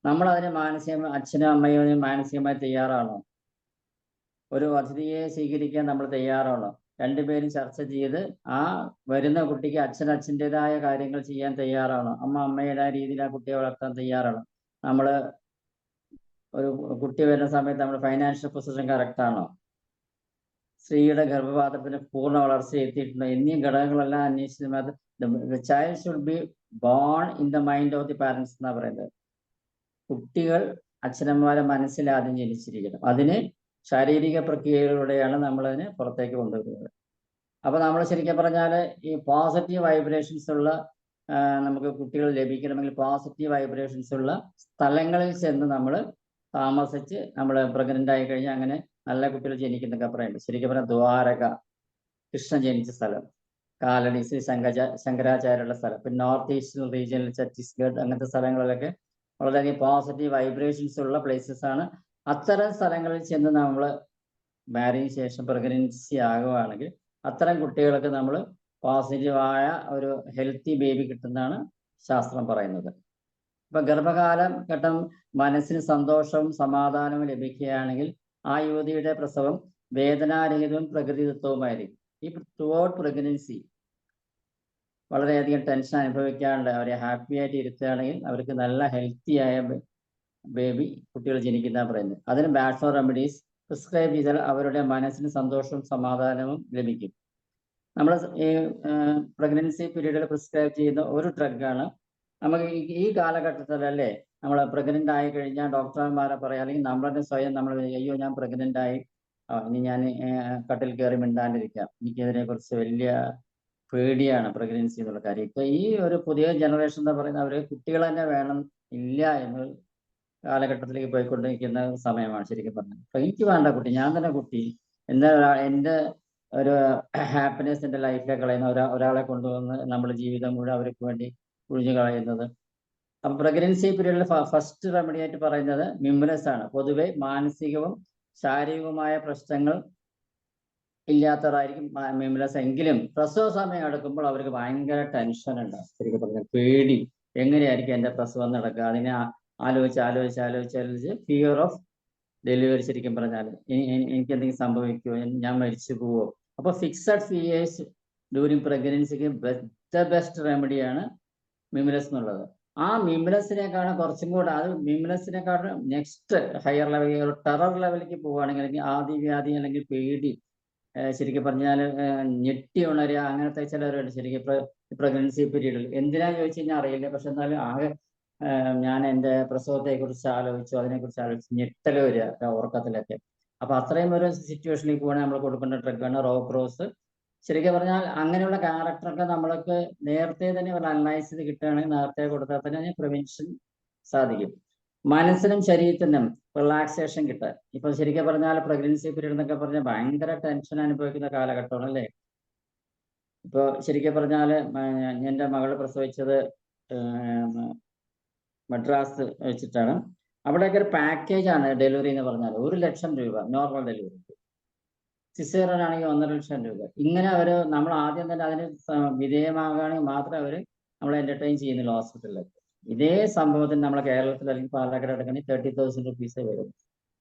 നമ്മൾ അതിന് അച്ഛനും അമ്മയും മാനസികമായി തയ്യാറാണോ? ഒരു അതിഥിയെ സ്വീകരിക്കാൻ നമ്മൾ തയ്യാറാണോ? രണ്ടുപേരും ചർച്ച ചെയ്ത് ആ വരുന്ന കുട്ടിക്ക് അച്ഛൻ്റെതായ കാര്യങ്ങൾ ചെയ്യാൻ തയ്യാറാണോ? അമ്മയുടേതായ രീതിയിൽ ആ കുട്ടിയെ വളർത്താൻ തയ്യാറാണോ? നമ്മൾ ഒരു കുട്ടി വരുന്ന സമയത്ത് നമ്മൾ ഫൈനാൻഷ്യൽ പൊസിഷൻ കറക്റ്റ് ആണോ? സ്ത്രീയുടെ ഗർഭപാത്രത്തിന് പൂർണ്ണ വളർച്ച എത്തിയിട്ടുണ്ടോ? എന്നീ ഘടകങ്ങളെല്ലാം അന്വേഷിച്ച് child should be born in the mind of the parents എന്നാ പറയുന്നത്. കുട്ടികൾ അച്ഛനമ്മമാരെ മനസ്സിൽ ആദ്യം ജനിച്ചിരിക്കണം. അതിന് ശാരീരിക പ്രക്രിയകളിലൂടെയാണ് നമ്മളതിനെ പുറത്തേക്ക് കൊണ്ടുവരുന്നത്. അപ്പൊ നമ്മൾ ശരിക്കും പറഞ്ഞാൽ ഈ പോസിറ്റീവ് വൈബ്രേഷൻസ് ഉള്ള നമുക്ക് കുട്ടികൾ ലഭിക്കണമെങ്കിൽ പോസിറ്റീവ് വൈബ്രേഷൻസ് ഉള്ള സ്ഥലങ്ങളിൽ ചെന്ന് നമ്മൾ താമസിച്ച് നമ്മൾ പ്രഗ്നന്റ് ആയി കഴിഞ്ഞാൽ അങ്ങനെ നല്ല കുട്ടികൾ ജനിക്കുന്നൊക്കെ പറയുന്നുണ്ട്. ശരിക്കും പറഞ്ഞാൽ ദ്വാരക, കൃഷ്ണൻ ജനിച്ച സ്ഥലം, കാലടി, ശ്രീ ശങ്കരാചാര്യരുടെ സ്ഥലം, പിന്നെ നോർത്ത് ഈസ്റ്റേൺ റീജിയനിൽ ഛത്തീസ്ഗഡ്, അങ്ങനത്തെ സ്ഥലങ്ങളിലൊക്കെ വളരെയധികം പോസിറ്റീവ് വൈബ്രേഷൻസ് ഉള്ള പ്ലേസസ് ആണ്. അത്തരം സ്ഥലങ്ങളിൽ ചെന്ന് നമ്മൾ മാരേജിന് ശേഷം പ്രഗ്നൻസി ആകുകയാണെങ്കിൽ അത്തരം കുട്ടികൾക്ക് നമ്മൾ പോസിറ്റീവായ ഒരു ഹെൽത്തി ബേബി കിട്ടുന്നതാണ് ശാസ്ത്രം പറയുന്നത്. ഇപ്പൊ ഗർഭകാലം ഘട്ടം മനസ്സിന് സന്തോഷവും സമാധാനവും ലഭിക്കുകയാണെങ്കിൽ ആ യുവതിയുടെ പ്രസവം വേദനാരഹിതവും പ്രകൃതിദത്തവുമായിരിക്കും. ഈ ത്രൂഔട്ട് പ്രഗ്നൻസി വളരെയധികം ടെൻഷൻ അനുഭവിക്കാണ്ട് അവരെ ഹാപ്പി ആയിട്ട് ഇരുത്തുകയാണെങ്കിൽ അവർക്ക് നല്ല ഹെൽത്തി ആയ ബേബി കുട്ടികൾ ജനിക്കുന്ന പറയുന്നത്. അതിന് ബാഷോർ റെമഡീസ് പ്രിസ്ക്രൈബ് ചെയ്താൽ അവരുടെ മനസ്സിന് സന്തോഷവും സമാധാനവും ലഭിക്കും. നമ്മൾ ഈ പ്രഗ്നൻസി പീരീഡിൽ പ്രിസ്ക്രൈബ് ചെയ്യുന്ന ഒരു ഡ്രഗാണ്. നമുക്ക് ഈ കാലഘട്ടത്തിലല്ലേ നമ്മൾ പ്രഗ്നന്റ് ആയി കഴിഞ്ഞാൽ ഡോക്ടർമാരെ പറയാം, അല്ലെങ്കിൽ നമ്മളെ സ്വയം നമ്മൾ അയ്യോ ഞാൻ പ്രഗ്നന്റ് ആയി, ഇനി ഞാൻ കട്ടിൽ കയറി മിണ്ടാണ്ടിരിക്കാം, എനിക്കതിനെ കുറിച്ച് വലിയ പേടിയാണ് പ്രഗ്നൻസി എന്നുള്ള കാര്യം. ഇപ്പൊ ഈ ഒരു പുതിയ ജനറേഷൻ എന്താ പറയുന്നത്, അവര് കുട്ടികൾ തന്നെ വേണം ഇല്ല എന്ന കാലഘട്ടത്തിലേക്ക് പോയിക്കൊണ്ടിരിക്കുന്ന സമയമാണ് ശരിക്കും പറഞ്ഞത്. അപ്പൊ എനിക്ക് വേണ്ട കുട്ടി, ഞാൻ തന്നെ കുട്ടി, എൻ്റെ ഒരു ഹാപ്പിനെസ് എൻ്റെ ലൈഫിലേക്ക് കളയുന്ന ഒരാളെ കൊണ്ടുവന്ന് നമ്മുടെ ജീവിതം മുഴുവൻ അവർക്ക് വേണ്ടി ഒഴിഞ്ഞു കളയുന്നത്. അപ്പൊ പ്രഗ്നൻസി പീരീഡിൽ ഫസ്റ്റ് റെമഡി ആയിട്ട് പറയുന്നത് മിംലസ് ആണ്. പൊതുവെ മാനസികവും ശാരീരികവുമായ പ്രശ്നങ്ങൾ ഇല്ലാത്തവരായിരിക്കും മിംലസ്. എങ്കിലും പ്രസവ സമയം അടുക്കുമ്പോൾ അവർക്ക് ഭയങ്കര ടെൻഷൻ ഉണ്ടാകും. ശരിക്കും പറഞ്ഞാൽ പേടി, എങ്ങനെയായിരിക്കും എൻ്റെ പ്രസവം നടക്കുക, അതിനെ ആലോചിച്ച് ഫിയർ ഓഫ് ഡെലിവറി. ശരിക്കും പറഞ്ഞാൽ എനിക്ക് എന്തെങ്കിലും സംഭവിക്കുമോ, ഞാൻ മരിച്ചു പോവോ. അപ്പൊ ഫിക്സഡ് ഫിയേഴ്സ് ഡ്യൂറിങ് പ്രഗ്നൻസിക്ക് ബെസ്റ്റ് റെമഡിയാണ് മിംലസ് എന്നുള്ളത്. ആ മിംലസിനെക്കാളും കുറച്ചും കൂടെ, അത് മിംലസിനെക്കാളും നെക്സ്റ്റ് ഹയർ ലെവൽ, ടെറർ ലെവലിലേക്ക് പോവുകയാണെങ്കിൽ, അല്ലെങ്കിൽ ആദിവ്യാധി അല്ലെങ്കിൽ പേടി, ശരിക്കും പറഞ്ഞാൽ ഞെട്ടി ഉണരുക, അങ്ങനത്തെ ചിലവരുണ്ട് ശരിക്കും പ്രഗ്നൻസി പീരീഡിൽ. എന്തിനാന്ന് ചോദിച്ചു കഴിഞ്ഞാൽ അറിയില്ല, പക്ഷെ എന്നാലും ആകെ ഞാൻ എൻ്റെ പ്രസവത്തെ കുറിച്ച് ആലോചിച്ചു, അതിനെക്കുറിച്ച് ആലോചിച്ച് ഞെട്ടൽ വരിക ഉറക്കത്തിലൊക്കെ. അപ്പൊ അത്രയും ഒരു സിറ്റുവേഷനിലേക്ക് പോകണമെങ്കിൽ നമ്മൾ കൊടുക്കേണ്ട ഡ്രഗാണ് റോക്രോസ്. ശരിക്കും പറഞ്ഞാൽ അങ്ങനെയുള്ള ക്യാരക്ടറൊക്കെ നമ്മൾക്ക് നേരത്തെ തന്നെ ഒരു അനലൈസ് ചെയ്ത് കിട്ടുകയാണെങ്കിൽ നേരത്തെ കൊടുത്താൽ തന്നെ പ്രിവെൻഷൻ സാധിക്കും. മനസ്സിനും ശരീരത്തിനും റിലാക്സേഷൻ കിട്ടാൻ. ഇപ്പൊ ശരിക്കും പറഞ്ഞാൽ പ്രഗ്നൻസി പീരീഡ് എന്നൊക്കെ പറഞ്ഞാൽ ഭയങ്കര ടെൻഷൻ അനുഭവിക്കുന്ന കാലഘട്ടമാണ് അല്ലേ. ഇപ്പൊ ശരിക്കും പറഞ്ഞാൽ എൻ്റെ മകൾ പ്രസവിച്ചത് മദ്രാസ് വെച്ചിട്ടാണ്. അവിടെയൊക്കെ ഒരു പാക്കേജ് ആണ് ഡെലിവറി എന്ന് പറഞ്ഞാൽ 1 ലക്ഷം രൂപ നോർമൽ ഡെലിവറി, സിസേറിയൻ ആണെങ്കിൽ 1.5 ലക്ഷം രൂപ. ഇങ്ങനെ നമ്മൾ ആദ്യം തന്നെ അതിന് വിധേയമാകുകയാണെങ്കിൽ മാത്രമേ അവർ നമ്മളെ എന്റർടൈൻ ചെയ്യുന്നില്ല ഹോസ്പിറ്റലിലൊക്കെ. ഇതേ സംഭവത്തിന് നമ്മളെ കേരളത്തിൽ അല്ലെങ്കിൽ പാലക്കാട് എടുക്കണമെങ്കിൽ 30,000 റുപ്പീസേ വരും.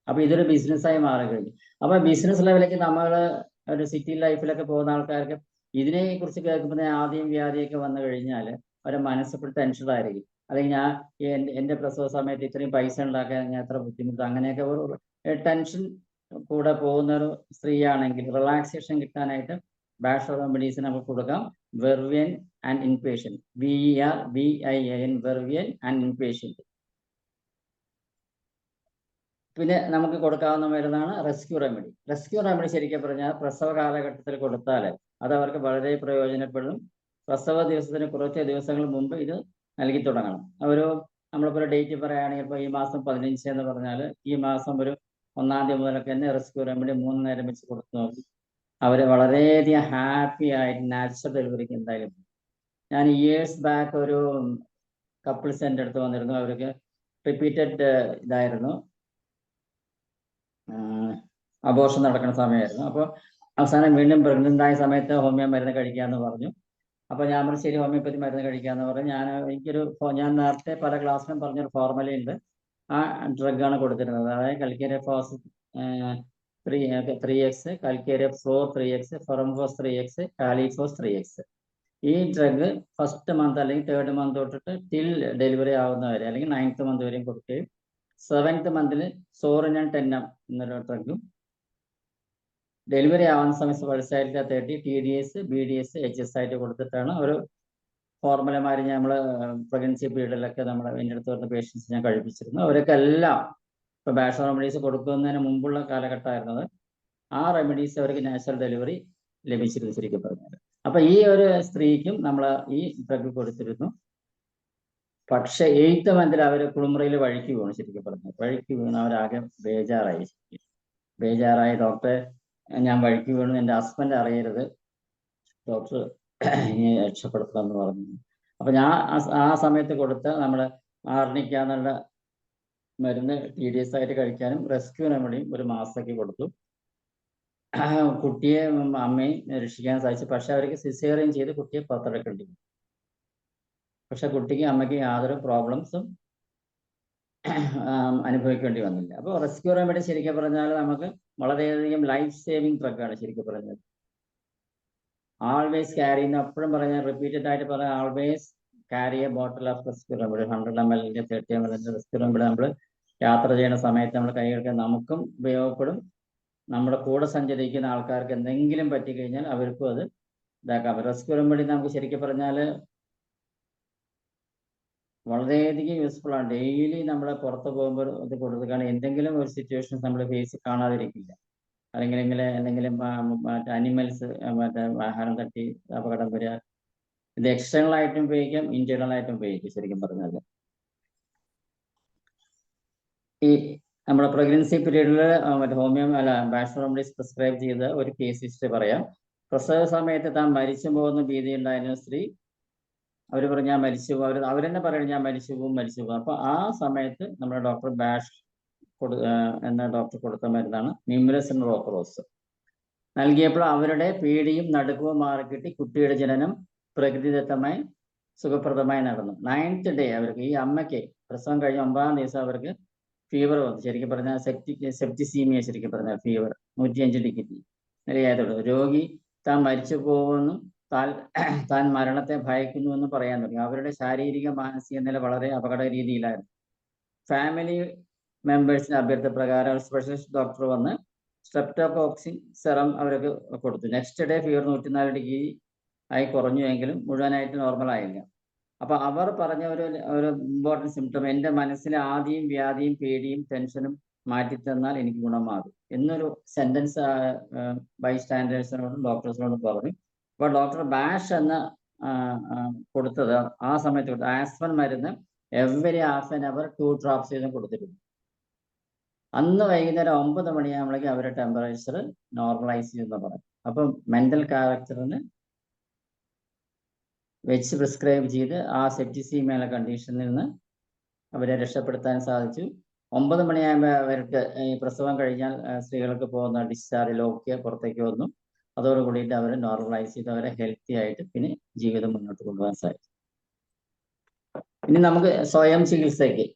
അപ്പൊ ഇതൊരു ബിസിനസ്സായി മാറി കഴിഞ്ഞു. അപ്പൊ ബിസിനസ് ലെവലിലേക്ക് നമ്മൾ ഒരു സിറ്റി ലൈഫിലൊക്കെ പോകുന്ന ആൾക്കാർക്ക് ഇതിനെ കുറിച്ച് കേൾക്കുമ്പോൾ ആദ്യം വ്യാധിയൊക്കെ വന്നു കഴിഞ്ഞാൽ അവരുടെ മനസ്സ് ഫുൾ ടെൻഷനായിരിക്കും. അല്ലെങ്കിൽ ഞാൻ എൻ്റെ പ്രസവ സമയത്ത് ഇത്രയും പൈസ ഉണ്ടാക്കാൻ ഞാൻ എത്ര ബുദ്ധിമുട്ട്, അങ്ങനെയൊക്കെ ഒരു ടെൻഷൻ കൂടെ പോകുന്ന ഒരു സ്ത്രീയാണെങ്കിൽ റിലാക്സേഷൻ കിട്ടാനായിട്ട് ബാഷ് മെഡിസിൻ നമുക്ക് കൊടുക്കാം. Vervain and impatiens, VERVIAN, vervain and impatiens. പിന്നെ നമുക്ക് കൊടുക്കാവുന്ന മരുന്നാണ് റെസ്ക്യൂ റെമഡി. റെസ്ക്യൂ റെമഡി ശരിക്കും പറഞ്ഞാൽ പ്രസവ കാലഘട്ടത്തിൽ കൊടുത്താൽ അത് അവർക്ക് വളരെ പ്രയോജനപ്പെടും. പ്രസവ ദിവസത്തിന് കുറച്ച് ദിവസങ്ങൾ മുമ്പ് ഇത് നൽകി തുടങ്ങണം. നമ്മളിപ്പോൾ ഒരു ഡേറ്റ് പറയുകയാണെങ്കിൽ ഇപ്പോൾ ഈ മാസം 15 എന്ന് പറഞ്ഞാൽ ഈ മാസം ഒരു 1-ാം തീയതി മുതലൊക്കെ തന്നെ റെസ്ക്യൂ റെമഡി 3 നേരം വെച്ച് കൊടുത്തു നോക്കി അവർ വളരെയധികം ഹാപ്പി ആയിട്ട് നാച്ചുറൽ ഡെലിവറിക്ക് എന്തായാലും. ഞാൻ ഇയേഴ്സ് ബാക്ക് ഒരു കപ്പിൾസ് എൻ്റെ അടുത്ത് വന്നിരുന്നു. അവർക്ക് റിപ്പീറ്റഡ് ഇതായിരുന്നു, അബോർഷൻ നടക്കുന്ന സമയമായിരുന്നു. അപ്പോൾ അവസാനം വീണ്ടും പ്രഗ്നൻ്റ് ആയ സമയത്ത് ഹോമിയോ മരുന്ന് കഴിക്കാമെന്ന് പറഞ്ഞു. അപ്പോൾ ഞാൻ പറഞ്ഞു ശരി ഹോമിയോപ്പതി മരുന്ന് കഴിക്കാമെന്ന് പറഞ്ഞു. ഞാൻ നേരത്തെ പല ക്ലാസ്സിലും പറഞ്ഞൊരു ഫോർമുല ഉണ്ട്, ആ ഡ്രഗാണ് കൊടുത്തിരുന്നത്. അതായത് കൽക്കേരിയ ഫോസ് 3x, calcarea floor 3x, ഫെറംഫോസ് 3x, കാലിഫോസ് 3x. ഈ ഡ്രഗ് ഫസ്റ്റ് മന്ത് അല്ലെങ്കിൽ 3rd മന്ത് തൊട്ടിട്ട് ടിൽ ഡെലിവറി ആവുന്നവരെ അല്ലെങ്കിൽ 9th മന്ത് വരെയും കൊടുക്കുകയും 7th മന്തിൽ സോറിനൻ 10 എന്നൊരു ഡ്രഗും ഡെലിവറി ആവുന്ന സമയത്ത് പൾസായിരിക്ക 30, TDS, BDS, HS ആയിട്ട് കൊടുത്തിട്ടാണ് ഒരു ഫോർമുലമാര് നമ്മൾ പ്രഗ്നൻസി പീരീഡിലൊക്കെ എൻ്റെ അടുത്ത് വരുന്ന പേഷ്യൻസ് ഞാൻ കഴിപ്പിച്ചിരുന്നു. അവരൊക്കെ എല്ലാം ഇപ്പോൾ ബാഷ് റെമഡീസ് കൊടുക്കുന്നതിന് മുമ്പുള്ള കാലഘട്ടമായിരുന്നത്. ആ റെമഡീസ് അവർക്ക് നാച്ചുറൽ ഡെലിവറി ലഭിച്ചിരുന്നു ശരിക്കും പറഞ്ഞാൽ. അപ്പൊ ഈ ഒരു സ്ത്രീക്കും നമ്മൾ ഈ ഡ്രഗ് കൊടുത്തിരുന്നു. പക്ഷെ 8th മന്തിൽ അവർ കുളിമുറിയിൽ വഴിക്ക് വീണു ശരിക്കും പറഞ്ഞു. വഴിക്ക് വീണ് അവരാകെ ബേജാറായി. ഡോക്ടറെ ഞാൻ വഴിക്ക് വീണു, എൻ്റെ ഹസ്ബൻഡ് അറിയരുത്, ഡോക്ടർ രക്ഷപ്പെടുത്തണമെന്ന് പറഞ്ഞു. അപ്പൊ ഞാൻ ആ സമയത്ത് കൊടുത്ത നമ്മൾ ആർണിക്കാന്നുള്ള മരുന്ന് TDS ആയിട്ട് കഴിക്കാനും റെസ്ക്യൂ റെമഡിയും ഒരു മാസത്തേക്ക് കൊടുത്തു. കുട്ടിയെ അമ്മയും രക്ഷിക്കാൻ സാധിച്ചു. പക്ഷെ അവർക്ക് സിസേറിയൻ ചെയ്ത് കുട്ടിയെ പുറത്തെടുക്കേണ്ടി വന്നു. പക്ഷെ കുട്ടിക്ക് അമ്മയ്ക്ക് യാതൊരു പ്രോബ്ലംസും അനുഭവിക്കേണ്ടി വന്നില്ല. അപ്പോൾ റെസ്ക്യൂ റെമഡി ശരിക്കും പറഞ്ഞാൽ നമുക്ക് വളരെയധികം ലൈഫ് സേവിങ് ഡ്രഗാണ് ശരിക്കും പറഞ്ഞത്. ആൾവേസ് ക്യാരി എന്ന് എപ്പോഴും പറഞ്ഞാൽ റിപ്പീറ്റഡ് ആയിട്ട് പറയാം, always carry A bottle of rescue remedy. 100 ml 30 ml rescue remedy നമ്മൾ യാത്ര ചെയ്യുന്ന സമയത്ത് നമ്മൾ കൈകൾക്ക് നമുക്കും ഉപയോഗപ്പെടും. നമ്മുടെ കൂടെ സഞ്ചരിക്കുന്ന ആൾക്കാർക്ക് എന്തെങ്കിലും പറ്റിക്കഴിഞ്ഞാൽ അവർക്കും അത് ഇതാക്കാം. റെസ്ക്യൂ റെമഡി നമുക്ക് ശരിക്കും പറഞ്ഞാൽ വളരെയധികം യൂസ്ഫുൾ ആണ്. ഡെയിലി നമ്മൾ പുറത്ത് പോകുമ്പോൾ ഇത് കൊടുക്കുകയാണ്. എന്തെങ്കിലും ഒരു സിറ്റുവേഷൻസ് നമ്മൾ ഫേസ് കാണാതിരിക്കില്ല. അല്ലെങ്കിൽ എന്തെങ്കിലും മറ്റേ അനിമൽസ് മറ്റേ ആഹാരം തട്ടി അപകടം വരിക. ഇത് എക്സ്റ്റേണൽ ആയിട്ടും ഉപയോഗിക്കാം, ഇന്റേണൽ ആയിട്ടും ഉപയോഗിക്കും ശരിക്കും പറഞ്ഞാൽ. ഈ നമ്മുടെ പ്രഗ്നൻസി പീരീഡിൽ മറ്റേ ഹോമിയോ ബാഷ് റെമഡീസ് പ്രിസ്ക്രൈബ് ചെയ്ത ഒരു കേസ് ഹിസ്റ്ററി പറയാം. പ്രസവ സമയത്ത് താൻ മരിച്ചു പോകുന്ന ഭീതി ഉണ്ടായിരുന്ന സ്ത്രീ അവർ പറഞ്ഞു ഞാൻ മരിച്ചു പോകും, അവരെന്നെ പറയുന്നത് ഞാൻ മരിച്ചു പോകും. അപ്പൊ ആ സമയത്ത് നമ്മുടെ ഡോക്ടർ ബാഷ് എന്ന ഡോക്ടർ കൊടുത്ത മരുന്നാണ് ന്യൂമറസ് റോക്രോസ്. നൽകിയപ്പോൾ അവരുടെ പേടിയും നടുക്കവും മാറിക്കിട്ടി. കുട്ടിയുടെ ജനനം പ്രകൃതിദത്തമായി സുഖപ്രദമായി നടന്നു. 9th ഡേ അവർക്ക്, ഈ അമ്മയ്ക്ക് പ്രസവം കഴിഞ്ഞ 9ാം ദിവസം അവർക്ക് ഫീവർ വന്നു. ശരിക്കും പറഞ്ഞാൽ സെപ്റ്റിസീമിയ ശരിക്കും പറഞ്ഞാൽ ഫീവർ 105 ഡിഗ്രി നിലയായതുള്ളൂ. രോഗി താൻ മരിച്ചു പോകുമെന്നും താൻ മരണത്തെ ഭയക്കുന്നുവെന്ന് പറയാൻ തുടങ്ങി. അവരുടെ ശാരീരിക മാനസിക നില വളരെ അപകട രീതിയിലായിരുന്നു. ഫാമിലി മെമ്പേഴ്സിന് അഭ്യർത്ഥന പ്രകാരം സ്പെഷ്യലിസ്റ്റ് ഡോക്ടർ വന്ന് സ്ട്രെപ്റ്റോകോക്സിൻ സെറം അവർക്ക് കൊടുത്തു. നെക്സ്റ്റ് ഡേ ഫീവർ 104 ഡിഗ്രി ആയി കുറഞ്ഞുവെങ്കിലും മുഴുവനായിട്ട് നോർമൽ ആയില്ല. അപ്പൊ അവർ പറഞ്ഞ ഒരു ഇമ്പോർട്ടൻറ്റ് സിംറ്റം, എൻ്റെ മനസ്സിലെ ആദിയും വ്യാധിയും പേടിയും ടെൻഷനും മാറ്റിത്തന്നാൽ എനിക്ക് ഗുണമാകും എന്നൊരു സെന്റൻസ് ബൈസ്റ്റാൻഡേഴ്സിനോടും ഡോക്ടേഴ്സിനോടും പറഞ്ഞു. അപ്പോൾ ഡോക്ടർ ബാഷ് എന്ന കൊടുത്തത് ആ സമയത്ത് ആസ്പൻ മരുന്ന് every half an hour 2 drops വീതം കൊടുത്തിരുന്നു. അന്ന് വൈകുന്നേരം 9 മണിയാകുമ്പോഴേക്കും അവരുടെ ടെമ്പറേച്ചർ നോർമലൈസ് ചെയ്യുമെന്ന് പറഞ്ഞു. അപ്പം മെന്റൽ ക്യാരക്ടറിന് വെച്ച് പ്രിസ്ക്രൈബ് ചെയ്ത് ആ സെപ്റ്റിസീമിയ കണ്ടീഷനിൽ നിന്ന് അവരെ രക്ഷപ്പെടുത്താൻ സാധിച്ചു. 9 മണിയാകുമ്പോൾ അവർക്ക് ഈ പ്രസവം കഴിഞ്ഞാൽ സ്ത്രീകൾക്ക് പോകുന്ന ഡിസ്ചാർജിലൊക്കെ പുറത്തേക്ക് വന്നു. അതോടുകൂടിയിട്ട് അവർ നോർമലൈസ് ചെയ്ത് അവരെ ഹെൽത്തി ആയിട്ട് പിന്നെ ജീവിതം മുന്നോട്ട് കൊണ്ടുപോകാൻ സാധിച്ചു. ഇനി നമുക്ക് സ്വയം ചികിത്സയ്ക്ക്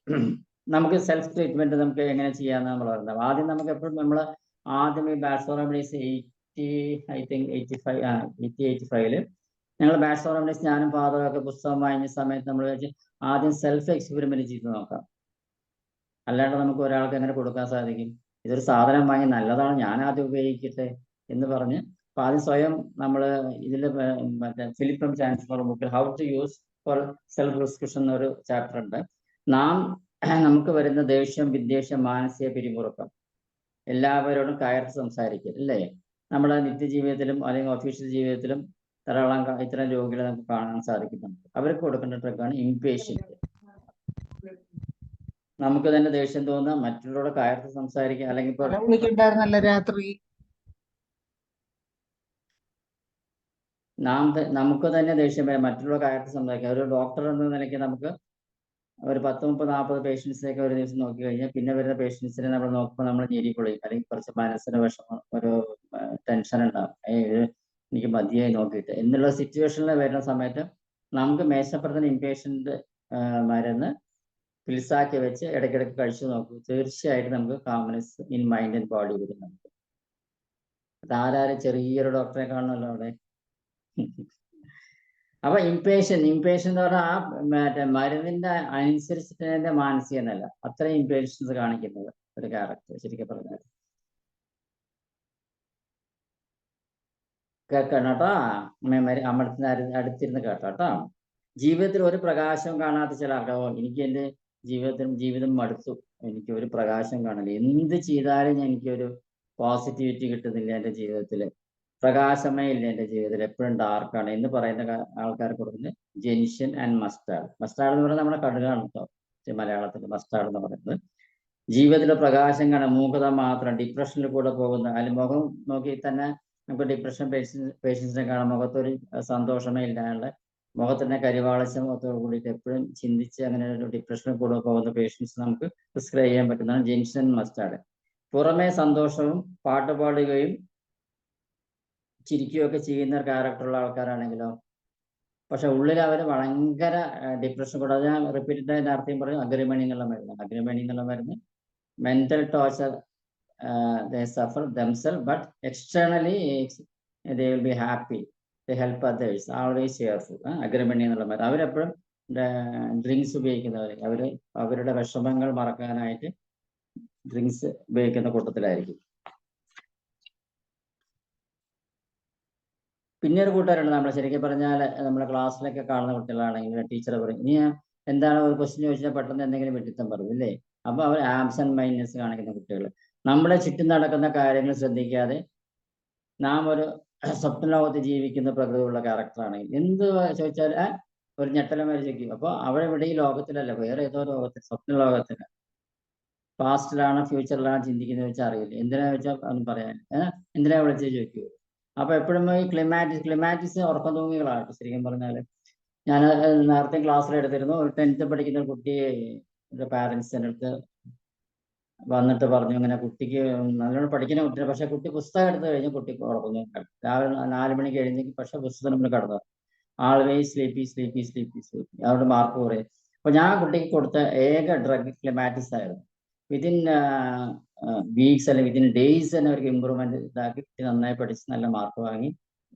നമുക്ക് സെൽഫ് ട്രീറ്റ്മെന്റ് നമുക്ക് എങ്ങനെ ചെയ്യാമെന്ന് നമ്മൾ പറഞ്ഞത്. ആദ്യം നമുക്ക് എപ്പോഴും ആദ്യം ഈ ബാഷ് റെമഡീസ് 85 85 85 ഞങ്ങൾ ബാച്ചിലർ ഓഫ് മെഡിസിൻ ഞാനും ഫാദറും ഒക്കെ പുസ്തകം വാങ്ങിച്ച സമയത്ത് നമ്മൾ വെച്ച് ആദ്യം സെൽഫ് എക്സ്പെരിമെന്റ് ചെയ്ത് നോക്കാം. അല്ലാണ്ട് നമുക്ക് ഒരാൾക്ക് എങ്ങനെ കൊടുക്കാൻ സാധിക്കും? ഇതൊരു സാധനം വാങ്ങി നല്ലതാണ്, ഞാൻ ആദ്യം ഉപയോഗിക്കട്ടെ എന്ന് പറഞ്ഞ് അപ്പൊ ആദ്യം സ്വയം നമ്മൾ ഇതിൽ മറ്റേ ഫിലിപ്പം ചാൻസലർ ബുക്കിൽ how to use for self prescription എന്നൊരു ചാപ്റ്റർ ഉണ്ട്. നമുക്ക് വരുന്ന ദേഷ്യം, വിദ്വേഷം, മാനസിക പിരിമുറുക്കം എല്ലാവരോടും കയർത്ത് സംസാരിക്കുക അല്ലേ? നമ്മുടെ നിത്യജീവിതത്തിലും അല്ലെങ്കിൽ ഒഫീഷ്യൽ ജീവിതത്തിലും ധാരാളം ഇത്തരം രോഗികളെ നമുക്ക് കാണാൻ സാധിക്കുന്നുണ്ട്. അവർക്ക് കൊടുക്കേണ്ട ട്രിക്കാണ് ഇംപേഷ്യൻറ്റ്. നമുക്ക് തന്നെ ദേഷ്യം തോന്നുക, മറ്റുള്ളവരോട് കയർത്ത് സംസാരിക്കുക, അല്ലെങ്കിൽ വിളിക്കണ്ടായിരുന്നല്ലോ രാത്രി. നമുക്ക് തന്നെ ദേഷ്യം വരാം, മറ്റുള്ള കാര്യത്തിൽ സംസാരിക്കുക. ഒരു ഡോക്ടർ എന്ന നിലയ്ക്ക് നമുക്ക് ഒരു 10, 30, 40 പേഷ്യൻസിനെയൊക്കെ ഒരു ദിവസം നോക്കി കഴിഞ്ഞാൽ പിന്നെ വരുന്ന പേഷ്യൻസിനെ നമ്മൾ നോക്കുമ്പോൾ നമ്മൾ ഞെരിക്കൊള്ളിയും, അല്ലെങ്കിൽ കുറച്ച് മനസ്സിന് വിഷമം, ഒരു ടെൻഷൻ ഉണ്ടാകും. എനിക്ക് മതിയായി നോക്കിയിട്ട് എന്നുള്ള സിറ്റുവേഷനിൽ വരുന്ന സമയത്ത് നമുക്ക് മേശപ്പുറത്തിന് ഇംപേഷ്യൻ്റ് മരുന്ന് പിൽസാക്കി വെച്ച് ഇടയ്ക്കിടയ്ക്ക് കഴിച്ചു നോക്കും. തീർച്ചയായിട്ടും നമുക്ക് calmness in mind and body വരും. നമുക്ക് അതാരും ചെറിയൊരു ഡോക്ടറെ കാണണമല്ലോ അവിടെ. അപ്പൊ ഇംപേഷ്യൻ എന്ന് പറഞ്ഞാൽ ആ മറ്റേ മരുന്നിന്റെ അനുസരിച്ചിട്ട് മാനസിക നില, അത്രയും ഇംപേഷ്യൻസ് കാണിക്കുന്നത് ഒരു ക്യാരക്ടർ ശരിക്കും പറഞ്ഞാൽ. കേൾക്കണം കേട്ടോ, അമ്മടത്തിന് അടുത്തിരുന്ന് കേട്ടോ. ജീവിതത്തിൽ ഒരു പ്രകാശം കാണാത്ത ചില ആൾക്കാർ, എനിക്ക് എൻ്റെ ജീവിതം മടുത്തു, എനിക്ക് ഒരു പ്രകാശം കാണില്ല, എന്ത് ചെയ്താലും എനിക്കൊരു പോസിറ്റിവിറ്റി കിട്ടുന്നില്ല, എൻ്റെ ജീവിതത്തിൽ പ്രകാശമേ ഇല്ല, എൻ്റെ ജീവിതത്തിൽ എപ്പോഴും ഡാർക്കാണ് എന്ന് പറയുന്ന ആൾക്കാർക്ക് കൊടുക്കുന്നത് ജെൻഷൻ ആൻഡ് മസ്റ്റാർഡ്. മസ്റ്റാർഡ് എന്ന് പറയുന്നത് നമ്മുടെ കടുകാണ് കേട്ടോ, മലയാളത്തിൽ മസ്റ്റാർഡ് എന്ന് പറയുന്നത്. ജീവിതത്തിലെ പ്രകാശം കാണാൻ, മൂകത മാത്രം, ഡിപ്രഷനിൽ കൂടെ പോകുന്ന, അല്ലെങ്കിൽ മുഖം നോക്കി തന്നെ നമുക്ക് ഡിപ്രഷൻ പേഷ്യൻസിനെ കാണാൻ മുഖത്തൊരു സന്തോഷമേ ഇല്ലാണ്ട് മുഖത്തിൻ്റെ കരിവാളിച്ച മുഖത്തോട് കൂടിയിട്ട് എപ്പോഴും ചിന്തിച്ച് അങ്ങനെ ഒരു ഡിപ്രഷനിൽ കൂടെ പോകുന്ന പേഷ്യൻസ് നമുക്ക് പ്രിസ്ക്രൈബ് ചെയ്യാൻ പറ്റുന്നതാണ് ജെൻഷൻ ആൻഡ് മസ്റ്റാർഡ്. പുറമേ സന്തോഷവും പാട്ട് പാടുകയും ചിരിക്കുകയൊക്കെ ചെയ്യുന്ന ക്യാരക്ടറുള്ള ആൾക്കാരാണെങ്കിലോ, പക്ഷെ ഉള്ളിൽ അവർ ഭയങ്കര ഡിപ്രഷൻ കൂടെ. അത് ഞാൻ റിപ്പീറ്റഡ് നേരത്തെയും പറയും, അഗ്രിമണി എന്നുള്ള മരുന്ന് mental torture. They suffer themselves, but externally they will be happy, they help others, always cheerful. അഗ്രിമണി എന്നുള്ള മരുന്ന് അവരെപ്പോഴും ഡ്രിങ്ക്സ് ഉപയോഗിക്കുന്നവർ, അവരുടെ വിഷമങ്ങൾ മറക്കാനായിട്ട് ഡ്രിങ്ക്സ് ഉപയോഗിക്കുന്ന കൂട്ടത്തിലായിരിക്കും. പിന്നെ ഒരു കൂട്ടുകാരുണ്ട്, നമ്മൾ ശരിക്കും പറഞ്ഞാൽ നമ്മുടെ ക്ലാസ്സിലൊക്കെ കാണുന്ന കുട്ടികളാണെങ്കിൽ ടീച്ചർ പറയും, ഇനി എന്താണ് ഒരു ക്വസ്റ്റ്യൻ ചോദിച്ചാൽ പെട്ടെന്ന് എന്തെങ്കിലും വെട്ടിത്തം പറയും ഇല്ലേ? അപ്പൊ അവർ ആബ്സെന്റ് മൈൻഡ്നെസ് കാണിക്കുന്ന കുട്ടികൾ. നമ്മുടെ ചുറ്റും നടക്കുന്ന കാര്യങ്ങൾ ശ്രദ്ധിക്കാതെ നാം ഒരു സ്വപ്ന ലോകത്ത് ജീവിക്കുന്ന പ്രകൃതിയുള്ള ക്യാരക്ടറാണെങ്കിൽ എന്ത് ചോദിച്ചാൽ ഒരു ഞെട്ടലമാര് ചോദിക്കും. അപ്പോൾ അവിടെ ഇവിടെ ഈ ലോകത്തിലല്ല, വേറെ ഏതോ ലോകത്തിൽ, സ്വപ്ന ലോകത്തിന്, പാസ്റ്റിലാണ് ഫ്യൂച്ചറിലാണ് ചിന്തിക്കുന്നത് വെച്ചാൽ അറിയില്ല. എന്തിനാ വെച്ചാൽ ഒന്നും പറയാൻ, എന്തിനാ വിളിച്ച് ചോദിക്കൂ. അപ്പൊ എപ്പോഴും ഈ ക്ലിമാറ്റിക്സ് ഉറക്കം തൂങ്ങികളായിട്ട് ശരിക്കും പറഞ്ഞാൽ. ഞാൻ നേരത്തെ ക്ലാസ്സിൽ എടുത്തിരുന്നു, ഒരു 10th പഠിക്കുന്ന ഒരു കുട്ടിയെ പാരൻസിൻ്റെ അടുത്ത് വന്നിട്ട് പറഞ്ഞു, ഇങ്ങനെ കുട്ടിക്ക് നല്ലോണം പഠിക്കുന്ന കുട്ടിയാണ്, പക്ഷെ കുട്ടി പുസ്തകം എടുത്ത് കഴിഞ്ഞ് കുട്ടിക്ക് ഉറങ്ങുന്നു. രാവിലെ 4 മണിക്ക് കഴിഞ്ഞെങ്കിൽ പക്ഷെ പുസ്തകം നമ്മൾ കിടന്നു, ആൾവേസ് സ്ലീപ്പി. അവരുടെ മാർക്ക് കുറയും. അപ്പൊ ഞാൻ കുട്ടിക്ക് കൊടുത്ത ഏക ഡ്രഗ് ക്ലിമാറ്റിക്സ് ആയിരുന്നു. വിതിൻ വീക്സ് അല്ലെങ്കിൽ വിതിൻ ഡേയ്സ് തന്നെ അവർക്ക് ഇമ്പ്രൂവ്മെന്റ് ഇതാക്കി നന്നായി പഠിച്ച് നല്ല മാർക്ക് വാങ്ങി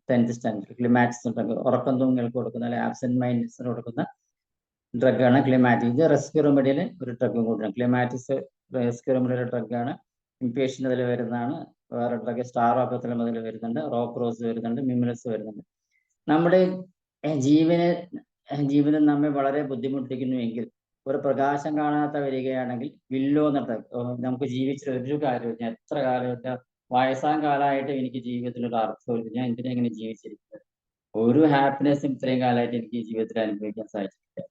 10th സ്റ്റാൻഡേർഡ്. ക്ലിമാറ്റിക്സ് ഉറക്കം തൂങ്ങികൾക്ക് കൊടുക്കുന്ന അല്ലെങ്കിൽ ആബ്സെന്റ് മൈൻഡ്നെസ്സിന് കൊടുക്കുന്ന ഡ്രഗാണ് ക്ലിമാറ്റിക്. ഇത് റെസ്ക്യൂറോമെഡിയിൽ ഒരു ഡ്രഗും കൂടിയാണ്. ക്ലിമാറ്റിക്സ് റെസ്ക്യൂറോമെഡിയുടെ ഡ്രഗാണ്. ഇംപേഷ്യൻ്റ് അതിൽ വരുന്നതാണ്. വേറെ ഡ്രഗ് സ്റ്റാറോപ്പത്തിലും അതിൽ വരുന്നുണ്ട്, റോക്രോസ് വരുന്നുണ്ട്, മിമിലസ് വരുന്നുണ്ട്. നമ്മുടെ ജീവനം നമ്മെ വളരെ ബുദ്ധിമുട്ടിക്കുന്നുവെങ്കിൽ, ഒരു പ്രകാശം കാണാത്ത വരികയാണെങ്കിൽ വില്ലോ എന്ന നമുക്ക് ജീവിച്ചിട്ട് ഒരു കാര്യമില്ല. ഞാൻ എത്ര കാലമായിട്ട് വയസ്സാം കാലമായിട്ട് എനിക്ക് ജീവിതത്തിൽ ഒരു അർത്ഥമില്ല, ഞാൻ എന്തിനാ ഇങ്ങനെ ജീവിച്ചിരിക്കുന്നത്, ഒരു ഹാപ്പിനെസ്സും ഇത്രയും കാലമായിട്ട് എനിക്ക് ജീവിതത്തിൽ അനുഭവിക്കാൻ സാധിച്ചിട്ടില്ല.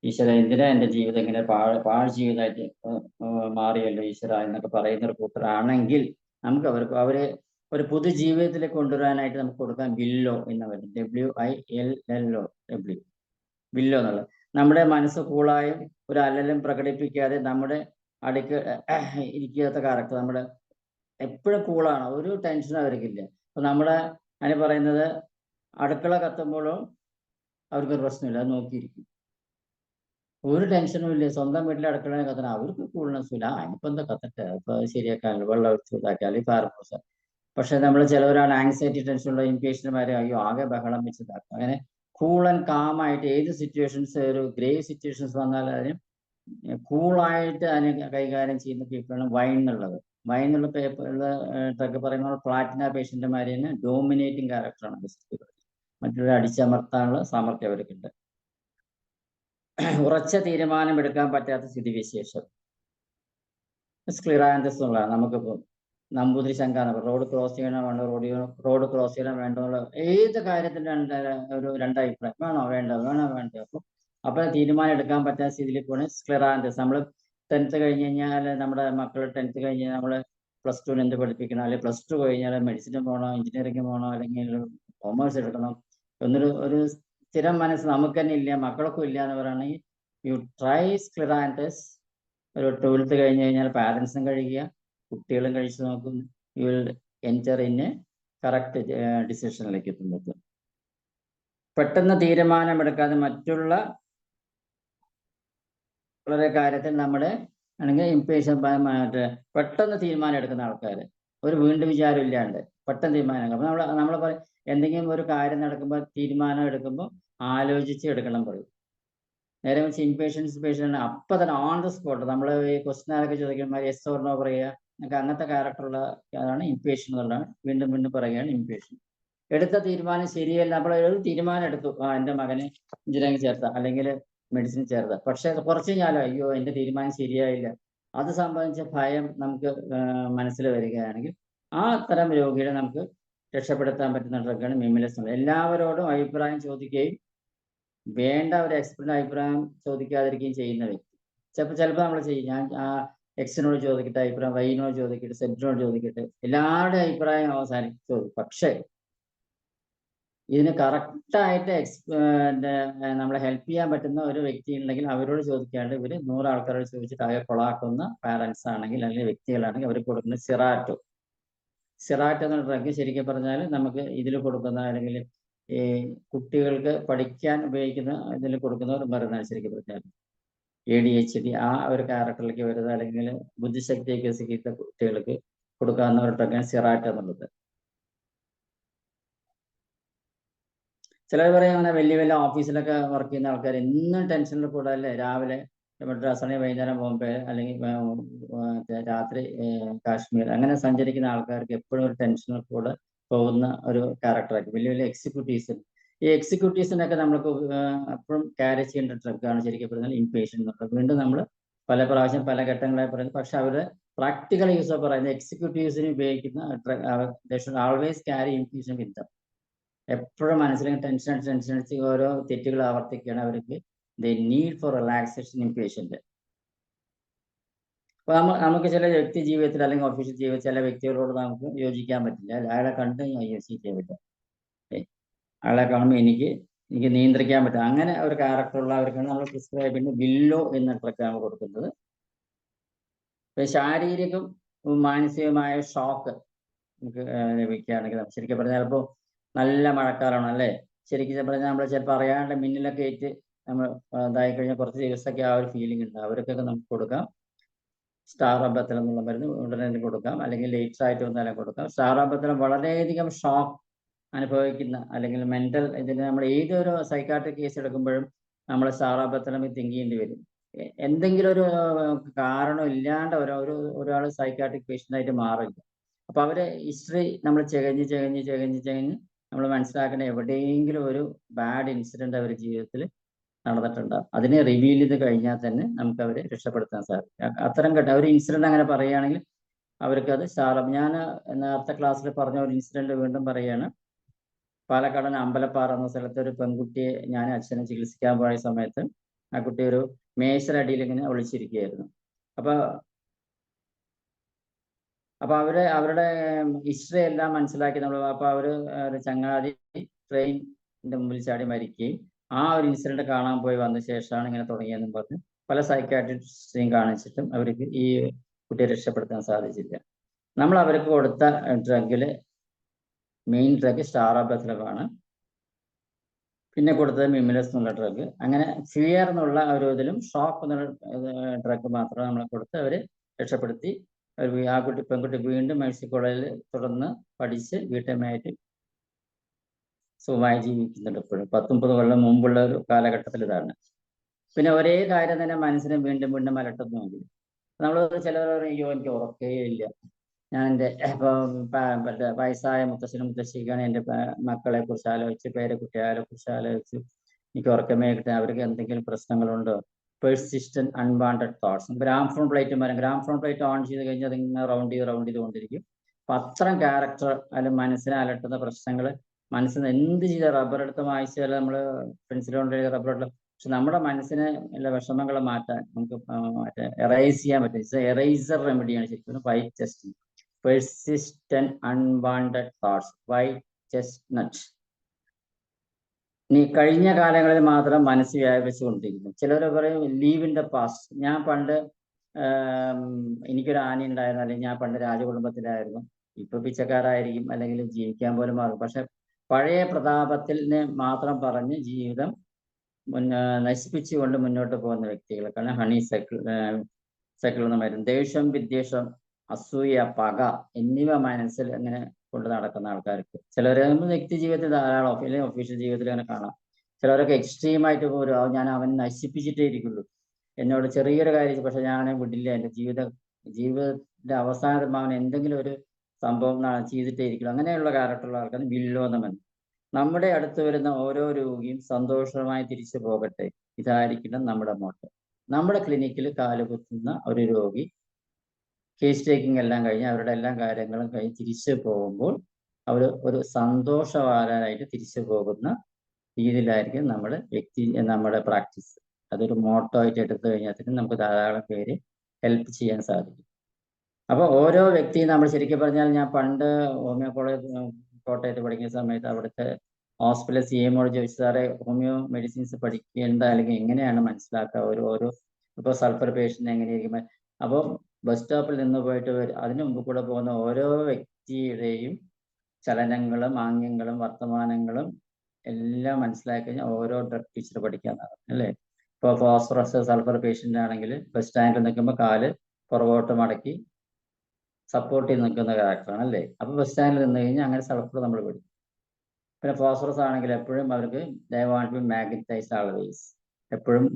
ഈശ്വര, എന്തിനാ എൻ്റെ ജീവിതം ഇങ്ങനെ പാഴ് ജീവിതമായിട്ട് മാറിയല്ലോ ഈശ്വര എന്നൊക്കെ പറയുന്ന ഒരു കൂട്ടരാണെങ്കിൽ നമുക്ക് അവരെ ഒരു പുതുജീവിതത്തിലേക്ക് കൊണ്ടുവരാനായിട്ട് നമുക്ക് കൊടുക്കാൻ വില്ലോ എന്ന് പറയും. WILLO വില്ലോ എന്നുള്ളത്. നമ്മുടെ മനസ്സ് കൂളായും ഒരു അലലും പ്രകടിപ്പിക്കാതെ നമ്മുടെ അടുക്ക് ഇരിക്കാത്ത ക്യാരക്ടർ. നമ്മുടെ എപ്പോഴും കൂളാണ്, ഒരു ടെൻഷനും അവർക്കില്ല. അപ്പൊ നമ്മുടെ അതിന് പറയുന്നത് അടുക്കള കത്തുമ്പോഴും അവർക്കൊരു പ്രശ്നമില്ല, അത് നോക്കിയിരിക്കും, ഒരു ടെൻഷനും ഇല്ല. സ്വന്തം വീട്ടിലെ അടുക്കള കത്തണം, അവർക്ക് കൂൾനെസ്സും ഇല്ല. അതിനിപ്പോ എന്താ കത്തട്ടെ, അപ്പൊ അത് ശരിയാക്കാനല്ലോ, വെള്ളം ഒഴിച്ച് ഇതാക്കിയാൽ ഫയർഫോഴ്സ്. പക്ഷെ നമ്മൾ ചിലവരാണ് ആങ്സൈറ്റി ടെൻഷനുള്ള ഇൻപേഷ്യന്മാരെ അയ്യോ ആകെ ബഹളം വെച്ചതാക്കും. അങ്ങനെ കൂൾ ആൻഡ് കാം ആയിട്ട് ഏത് സിറ്റുവേഷൻസ് ഒരു ഗ്രേവ് സിറ്റുവേഷൻസ് വന്നാൽ അതിന് കൂളായിട്ട് അതിനെ കൈകാര്യം ചെയ്യുന്ന പീപ്പിളാണ് വൈൻ എന്നുള്ളത്. വൈൻ എന്നുള്ള പേപ്പറിലൊക്കെ പറയുമ്പോൾ പ്ലാറ്റിന പേഷ്യന്റുമാരെ തന്നെ ഡോമിനേറ്റിംഗ് ക്യാരക്ടറാണ് ബേസിക്കലി. മറ്റുള്ള അടിച്ചമർത്താനുള്ള സാമർഥ്യം അവർക്കുണ്ട്. ഉറച്ച തീരുമാനമെടുക്കാൻ പറ്റാത്ത സ്ഥിതിവിശേഷം സ്ക്ലിറാന്തസ് എന്നുള്ളതാണ്. നമുക്കിപ്പോൾ നമ്പൂതിരി ശങ്ക റോഡ് ക്രോസ് ചെയ്യണം വേണ്ട, റോഡ് ക്രോസ് ചെയ്യണം വേണ്ടെന്നുള്ള ഏത് കാര്യത്തിന് രണ്ടഭിപ്രായം വേണോ വേണ്ട. അപ്പൊ തീരുമാനം എടുക്കാൻ പറ്റാത്ത സ്ഥിതിയിൽ പോണേ സ്ക്ലിറാന്തസ്. നമ്മൾ 10th കഴിഞ്ഞ് കഴിഞ്ഞാൽ നമ്മുടെ മക്കൾ 10th കഴിഞ്ഞ് നമ്മൾ +2 എന്ത് പഠിപ്പിക്കണം, അല്ലെങ്കിൽ +2 കഴിഞ്ഞാൽ മെഡിസിന് പോകണോ, എഞ്ചിനീയറിംഗ് പോകണോ, അല്ലെങ്കിൽ കോമേഴ്സ് എടുക്കണം, ഒരു സ്ഥിരം മനസ്സ് നമുക്ക് തന്നെ ഇല്ല, മക്കൾക്കും ഇല്ല എന്ന് പറയുകയാണെങ്കിൽ യു ട്രൈ സ്ക്ലിറാന്തസ്. ഒരു 12th കഴിഞ്ഞ് കഴിഞ്ഞാൽ പാരൻസും കഴിയുക, കുട്ടികളും കഴിച്ചു നോക്കും. You will enter in a correct ഡിസിഷനിലേക്ക് എത്തുമ്പോൾ. പെട്ടെന്ന് തീരുമാനമെടുക്കാതെ മറ്റുള്ള വളരെ കാര്യത്തിൽ നമ്മുടെ ആണെങ്കിൽ ഇംപേഷ്യൻ്റ് പെട്ടെന്ന് തീരുമാനം എടുക്കുന്ന ആൾക്കാർ, ഒരു വീണ്ടും വിചാരം ഇല്ലാണ്ട് പെട്ടെന്ന് തീരുമാനം. അപ്പൊ നമ്മൾ പറയും എന്തെങ്കിലും ഒരു കാര്യം നടക്കുമ്പോൾ തീരുമാനം എടുക്കുമ്പോൾ ആലോചിച്ച് എടുക്കണം പറയും. നേരെ വെച്ച് ഇംപേഷ്യൻസ് പേഷ്യൻ്റ് അപ്പം തന്നെ ഓൺ ദ സ്പോട്ട് നമ്മൾ ഈ ക്വസ്റ്റ്യനൊക്കെ ചോദിക്കുമ്പോൾ യെസ് ഓർ നോ പറയുക, നമുക്ക് അങ്ങനത്തെ ക്യാരക്ടറുള്ള അതാണ് ഇംപേഷ്യൻ എന്നുള്ളതാണ്. വീണ്ടും വീണ്ടും പറയുകയാണ് ഇംപേഷ്യൻ. എടുത്ത തീരുമാനം ശരിയല്ല. നമ്മൾ ഒരു തീരുമാനം എടുത്തു, എൻ്റെ മകനെ എഞ്ചിനീയറിംഗ് ചേർത്ത അല്ലെങ്കിൽ മെഡിസിൻ ചേർത്ത, പക്ഷെ കുറച്ച് കഴിഞ്ഞാലോ അയ്യോ എൻ്റെ തീരുമാനം ശരിയായില്ല, അത് സംബന്ധിച്ച ഭയം നമുക്ക് മനസ്സിൽ വരികയാണെങ്കിൽ ആ തരം രോഗികളെ നമുക്ക് രക്ഷപ്പെടുത്താൻ പറ്റുന്ന ഡ്രഗാണ് മിമിലസ്. എല്ലാവരോടും അഭിപ്രായം ചോദിക്കുകയും വേണ്ട ഒരു എക്സ്പെർട്ടിന്റെ അഭിപ്രായം ചോദിക്കാതിരിക്കുകയും ചെയ്യുന്ന വ്യക്തി. ചിലപ്പോൾ നമ്മൾ ചെയ്യും, ഞാൻ ആ എക്സിനോട് ചോദിക്കട്ടെ അഭിപ്രായം, വൈനോട് ചോദിക്കട്ടെ, സെറ്റിനോട് ചോദിക്കട്ടെ, എല്ലാവരുടെയും അഭിപ്രായം അവസാനിച്ചു. പക്ഷേ ഇതിന് കറക്റ്റായിട്ട് നമ്മളെ ഹെൽപ്പ് ചെയ്യാൻ പറ്റുന്ന ഒരു വ്യക്തി ഉണ്ടെങ്കിൽ അവരോട് ചോദിക്കാണ്ട് ഇവർ 100 ആൾക്കാരോട് ചോദിച്ചിട്ട് ആകെ കൊളാക്കുന്ന പാരൻസ് ആണെങ്കിൽ അല്ലെങ്കിൽ വ്യക്തികളാണെങ്കിൽ അവർ കൊടുക്കുന്ന സിറാറ്റോ എന്ന ഡ്രഗ് ശരിക്കും പറഞ്ഞാൽ നമുക്ക് ഇതിൽ കൊടുക്കുന്ന അല്ലെങ്കിൽ ഈ കുട്ടികൾക്ക് പഠിക്കാൻ ഉപയോഗിക്കുന്ന ഇതിൽ കൊടുക്കുന്ന ഒരു മരുന്നാണ് ശരിക്കും പറഞ്ഞാൽ. ADHD ആ ഒരു ക്യാരക്ടറിലേക്ക് വരുന്നത് അല്ലെങ്കിൽ ബുദ്ധിശക്തി വികസിക്കുന്ന കുട്ടികൾക്ക് കൊടുക്കാവുന്ന ഒരു ഡ്രഗാണ് സിറാറ്റോ എന്നുള്ളത്. ചിലർ പറയും അങ്ങനെ വലിയ വലിയ ഓഫീസിലൊക്കെ വർക്ക് ചെയ്യുന്ന ആൾക്കാർ എന്നും ടെൻഷനിൽ കൂടാല്ലേ, രാവിലെ മദ്രാസാണെങ്കിൽ വൈകുന്നേരം ബോംബെ അല്ലെങ്കിൽ രാത്രി കാശ്മീർ അങ്ങനെ സഞ്ചരിക്കുന്ന ആൾക്കാർക്ക് എപ്പോഴും ഒരു ടെൻഷനിൽ കൂടെ പോകുന്ന ഒരു ക്യാരക്ടറായിരിക്കും വലിയ വലിയ എക്സിക്യൂട്ടീവ്സിന്. ഈ എക്സിക്യൂട്ടീവ്സിനൊക്കെ നമ്മൾക്ക് എപ്പോഴും ക്യാരി ചെയ്യേണ്ട ഡ്രഗാണ് ശരിക്കും പറഞ്ഞാൽ ഇംപേഷ്യൻ എന്നുള്ളത്. വീണ്ടും നമ്മൾ പല പ്രാവശ്യം പല ഘട്ടങ്ങളായി പറയുന്നത്, പക്ഷെ അവരുടെ പ്രാക്ടിക്കൽ യൂസ് പറയുന്നത് എക്സിക്യൂട്ടീവ്സിന് ഉപയോഗിക്കുന്ന drug always carry impatiens with them. എപ്പോഴും മനസ്സിലേക്ക് ടെൻഷൻ അടിച്ച് ഓരോ തെറ്റുകൾ ആവർത്തിക്കുകയാണ് അവർക്ക്. The need for relaxation impatient. അപ്പൊ നമുക്ക് ചില വ്യക്തി ജീവിതത്തിൽ അല്ലെങ്കിൽ ഓഫീഷ്യൽ ജീവിതത്തിൽ ചില വ്യക്തികളോട് നമുക്ക് യോജിക്കാൻ പറ്റില്ല. അയാളെ കണ്ട് യോജിക്കാൻ പറ്റും, അയാളെ കാണുമ്പോൾ എനിക്ക് നിയന്ത്രിക്കാൻ പറ്റും. അങ്ങനെ ഒരു ക്യാരക്ടറുള്ളവർക്കാണ് നമ്മൾ പ്രിസ്ക്രൈബ് ചെയ്യുന്നത് വില്ലോ എന്ന ഡ്രഗാണ് കൊടുക്കുന്നത്. ശാരീരികം മാനസികമായ ഷോക്ക് നമുക്ക് ലഭിക്കുകയാണെങ്കിൽ ശരിക്കും പറഞ്ഞാൽ ചിലപ്പോൾ നല്ല മഴക്കാലമാണ് അല്ലേ, ശരിക്കും പറഞ്ഞാൽ നമ്മൾ ചിലപ്പോൾ അറിയാണ്ട് മിന്നിലൊക്കെ ഏറ്റ് നമ്മൾ ഇതായി കഴിഞ്ഞാൽ കുറച്ച് ദിവസമൊക്കെ ആ ഒരു ഫീലിംഗ് ഉണ്ട്. അവർക്കൊക്കെ നമുക്ക് കൊടുക്കാം സ്റ്റാറോബത്തലം എന്നുള്ള മരുന്ന് ഉടനെ കൊടുക്കാം, അല്ലെങ്കിൽ ലേറ്റ്സ് ആയിട്ട് വന്നാലും കൊടുക്കാം. സ്റ്റാറോബത്തലം വളരെയധികം ഷോക്ക് അനുഭവിക്കുന്ന അല്ലെങ്കിൽ മെന്റൽ ഇതിന് നമ്മൾ ഏതൊരു സൈക്കാട്രിക് കേസ് എടുക്കുമ്പോഴും നമ്മൾ സ്റ്റാറോബത്തലം തിങ്ക് ചെയ്യേണ്ടി വരും. എന്തെങ്കിലും ഒരു കാരണം ഇല്ലാണ്ട് ഒരാൾ സൈക്കാട്രിക് പേഷ്യൻ്റ് ആയിട്ട് മാറില്ല. അപ്പൊ അവരെ ഹിസ്റ്ററി നമ്മൾ ചകഞ്ഞ് നമ്മൾ മനസ്സിലാക്കേണ്ട എവിടെയെങ്കിലും ഒരു ബാഡ് ഇൻസിഡന്റ് അവരുടെ ജീവിതത്തിൽ നടന്നിട്ടുണ്ടാകും. അതിനെ റിവീൽ ചെയ്ത് കഴിഞ്ഞാൽ തന്നെ നമുക്ക് അവരെ രക്ഷപ്പെടുത്താൻ സാധിക്കും. അത്തരം ഒരു ഇൻസിഡന്റ് അങ്ങനെ പറയുകയാണെങ്കിൽ അവർക്ക് അത് ഞാൻ നേരത്തെ ക്ലാസ്സിൽ പറഞ്ഞ ഒരു ഇൻസിഡന്റ് വീണ്ടും പറയുകയാണ്. പാലക്കാട് അമ്പലപ്പാറ എന്ന സ്ഥലത്ത് ഒരു പെൺകുട്ടിയെ ഞാൻ അച്ഛനെ ചികിത്സിക്കാൻ പോയ സമയത്ത് ആ കുട്ടി ഒരു മേശരടിയിൽ ഇങ്ങനെ ഒളിച്ചിരിക്കുകയായിരുന്നു. അപ്പൊ അവരുടെ ഹിസ്റ്ററി എല്ലാം മനസ്സിലാക്കി നമ്മൾ. അപ്പൊ ഒരു ചങ്ങാതി ട്രെയിനിന്റെ മുമ്പിൽ ചാടി മരിക്കുകയും ആ ഒരു ഇൻസിഡന്റ് കാണാൻ പോയി വന്ന ശേഷമാണ് ഇങ്ങനെ തുടങ്ങിയെന്നും പറഞ്ഞ് പല സൈക്കാട്രിസ്റ്റിനെയും കാണിച്ചിട്ടും അവർക്ക് ഈ കുട്ടിയെ രക്ഷപ്പെടുത്താൻ സാധിച്ചില്ല. നമ്മൾ അവർക്ക് കൊടുത്ത ഡ്രഗില് മെയിൻ ഡ്രഗ് സ്റ്റാറോബത്തലമാണ്, പിന്നെ കൊടുത്തത് മിമിലസ് എന്നുള്ള ഡ്രഗ്. അങ്ങനെ ഫിയർ എന്നുള്ള ഒരു ഇതിലും ഷോക്ക് എന്നുള്ള ഡ്രഗ് മാത്രമേ നമ്മൾ കൊടുത്ത് അവരെ രക്ഷപ്പെടുത്തി ആ പെൺകുട്ടി വീണ്ടും മേഴ്സി കോളേജിൽ തുടർന്ന് പഠിച്ച് വീട്ടമ്മയായിട്ട് സുഖമായി ജീവിക്കുന്നുണ്ട് ഇപ്പോഴും. 19 കൊല്ലം മുമ്പുള്ള ഒരു കാലഘട്ടത്തിൽ ഇതാണ്. പിന്നെ ഒരേ കാര്യം തന്നെ മനസ്സിനെ വീണ്ടും വീണ്ടും അലട്ടുന്നുവെങ്കിൽ നമ്മൾ ചിലർ അയ്യോ എനിക്ക് ഉറക്കേ ഇല്ല, ഞാൻ എൻ്റെ മറ്റേ വയസ്സായ മുത്തശ്ശനും മുത്തശ്ശിക്കാണ് എൻ്റെ മക്കളെ കുറിച്ച് ആലോചിച്ച് പേരക്കുട്ടികളെ കുറിച്ച് ആലോചിച്ച് എനിക്ക് ഉറക്കമേ കിട്ടാൻ, അവർക്ക് എന്തെങ്കിലും പ്രശ്നങ്ങളുണ്ടോ? Persistent unwanted thoughts. Gramophone plate വരും, ഗ്രാംഫോൺ പ്ലേറ്റ് ഓൺ ചെയ്ത് കഴിഞ്ഞാൽ അതിങ്ങനെ റൗണ്ട് ചെയ്തുകൊണ്ടിരിക്കും. അപ്പൊ അത്തരം ക്യാരക്ടർ അല്ലെങ്കിൽ മനസ്സിനെ അലട്ടുന്ന പ്രശ്നങ്ങൾ, മനസ്സിന് എന്ത് ചെയ്ത റബ്ബർ എടുത്ത് വായിച്ചാൽ നമ്മൾ പെൻസിൽ കൊണ്ട് റബ്ബർ എടുത്ത്, പക്ഷെ നമ്മുടെ മനസ്സിനെ എല്ലാ വിഷമങ്ങൾ മാറ്റാൻ നമുക്ക് മറ്റേ എറൈസ് ചെയ്യാൻ പറ്റും. എറൈസർ റെമഡിയാണ് ശരിക്കും white chestnut. Persistent unwanted thoughts, white chestnut. ഇനി കഴിഞ്ഞ കാലങ്ങളിൽ മാത്രം മനസ്സ് വ്യാപിച്ചുകൊണ്ടിരിക്കുന്നു. ചിലർ പറയും ലീവ് ഇൻ ദ പാസ്റ്റ്. ഞാൻ പണ്ട് എനിക്കൊരു ആന ഉണ്ടായിരുന്നു, അല്ലെങ്കിൽ ഞാൻ പണ്ട് രാജകുടുംബത്തിലായിരുന്നു, ഇപ്പൊ പിച്ചക്കാരായിരിക്കും, അല്ലെങ്കിൽ ജീവിക്കാൻ പോലും മാറും. പക്ഷെ പഴയ പ്രതാപത്തിനെ മാത്രം പറഞ്ഞ് ജീവിതം നശിപ്പിച്ചുകൊണ്ട് മുന്നോട്ട് പോകുന്ന വ്യക്തികൾക്കാണ് ഹണി സൈക്കിൾ എന്ന് പറയുന്നത്. ദേഷ്യം, വിദ്വേഷം, അസൂയ, പക എന്നിവ മനസ്സിൽ അങ്ങനെ കൊണ്ട് നടക്കുന്ന ആൾക്കാർക്ക് ചിലർ വ്യക്തി ജീവിതത്തിൽ ധാരാളം ഒഫീഷ്യൽ ജീവിതത്തിൽ അങ്ങനെ കാണാം. ചിലരൊക്കെ എക്സ്ട്രീമായിട്ട് പോലും ഞാൻ അവൻ നശിപ്പിച്ചിട്ടേ ഇരിക്കുള്ളൂ, എന്നോട് ചെറിയൊരു കാര്യം പക്ഷെ ഞാൻ വിടില്ല, എൻ്റെ ജീവിതത്തിന്റെ അവസാനത്തിൽ അവൻ എന്തെങ്കിലും ഒരു സംഭവം ചെയ്തിട്ടേ ഇരിക്കുള്ളൂ. അങ്ങനെയുള്ള ക്യാരക്ടറുള്ള ആൾക്കാർ വില്ലോന്നമൻ. നമ്മുടെ അടുത്ത് വരുന്ന ഓരോ രോഗിയും സന്തോഷമായി തിരിച്ചു പോകട്ടെ, ഇതായിരിക്കണം നമ്മുടെ മോട്ടോ. നമ്മുടെ ക്ലിനിക്കിൽ കാലുകുത്തുന്ന ഒരു രോഗി കേസ് ടേക്കിംഗ് എല്ലാം കഴിഞ്ഞ് അവരുടെ എല്ലാ കാര്യങ്ങളും കഴിഞ്ഞ് തിരിച്ചു പോകുമ്പോൾ അവർ ഒരു സന്തോഷവാനായിട്ട് തിരിച്ചു പോകുന്ന രീതിയിലായിരിക്കും നമ്മുടെ പ്രാക്ടീസ്. അതൊരു മോട്ടോ ആയിട്ട് എടുത്തു കഴിഞ്ഞാൽ നമുക്ക് ധാരാളം പേര് ഹെൽപ്പ് ചെയ്യാൻ സാധിക്കും. അപ്പോൾ ഓരോ വ്യക്തിയും നമ്മൾ ശരിക്കും പറഞ്ഞാൽ, ഞാൻ പണ്ട് ഹോമിയോ കോളേജ് കോട്ടയത്ത് പഠിക്കുന്ന സമയത്ത് അവിടുത്തെ ഹോസ്പിറ്റൽ CMോട് ചോദിച്ചു, സാറേ ഹോമിയോ മെഡിസിൻസ് പഠിക്കേണ്ട അല്ലെങ്കിൽ എങ്ങനെയാണ് മനസ്സിലാക്കുക, ഓരോ ഇപ്പോൾ സൾഫർ പേഷ്യൻ്റ് എങ്ങനെയായിരിക്കും. അപ്പോൾ ബസ് സ്റ്റോപ്പിൽ നിന്ന് പോയിട്ട് അതിനു മുമ്പ് കൂടെ പോകുന്ന ഓരോ വ്യക്തിയുടെയും ചലനങ്ങളും ആംഗ്യങ്ങളും വർത്തമാനങ്ങളും എല്ലാം മനസ്സിലാക്കി കഴിഞ്ഞാൽ ഓരോ ഡ്രഗ് ടീച്ചർ പഠിക്കാന്നാണ് അല്ലേ. ഇപ്പോൾ ഫോസ്ഫറസ് സൾഫർ പേഷ്യൻ്റ് ആണെങ്കിൽ ബസ് സ്റ്റാൻഡിൽ നിൽക്കുമ്പോൾ കാല് പുറകോട്ട് മടക്കി സപ്പോർട്ട് ചെയ്ത് നിൽക്കുന്ന ക്യാരക്ടറാണ് അല്ലേ. അപ്പൊ ബസ് സ്റ്റാൻഡിൽ നിന്ന് കഴിഞ്ഞാൽ അങ്ങനെ സൾഫർ നമ്മൾ പഠിക്കും. പിന്നെ ഫോസ്ഫറസ് ആണെങ്കിൽ എപ്പോഴും അവർക്ക് ദയവാണ്ട് മാഗ്നറ്റൈസ് ആൾവേസ്, എപ്പോഴും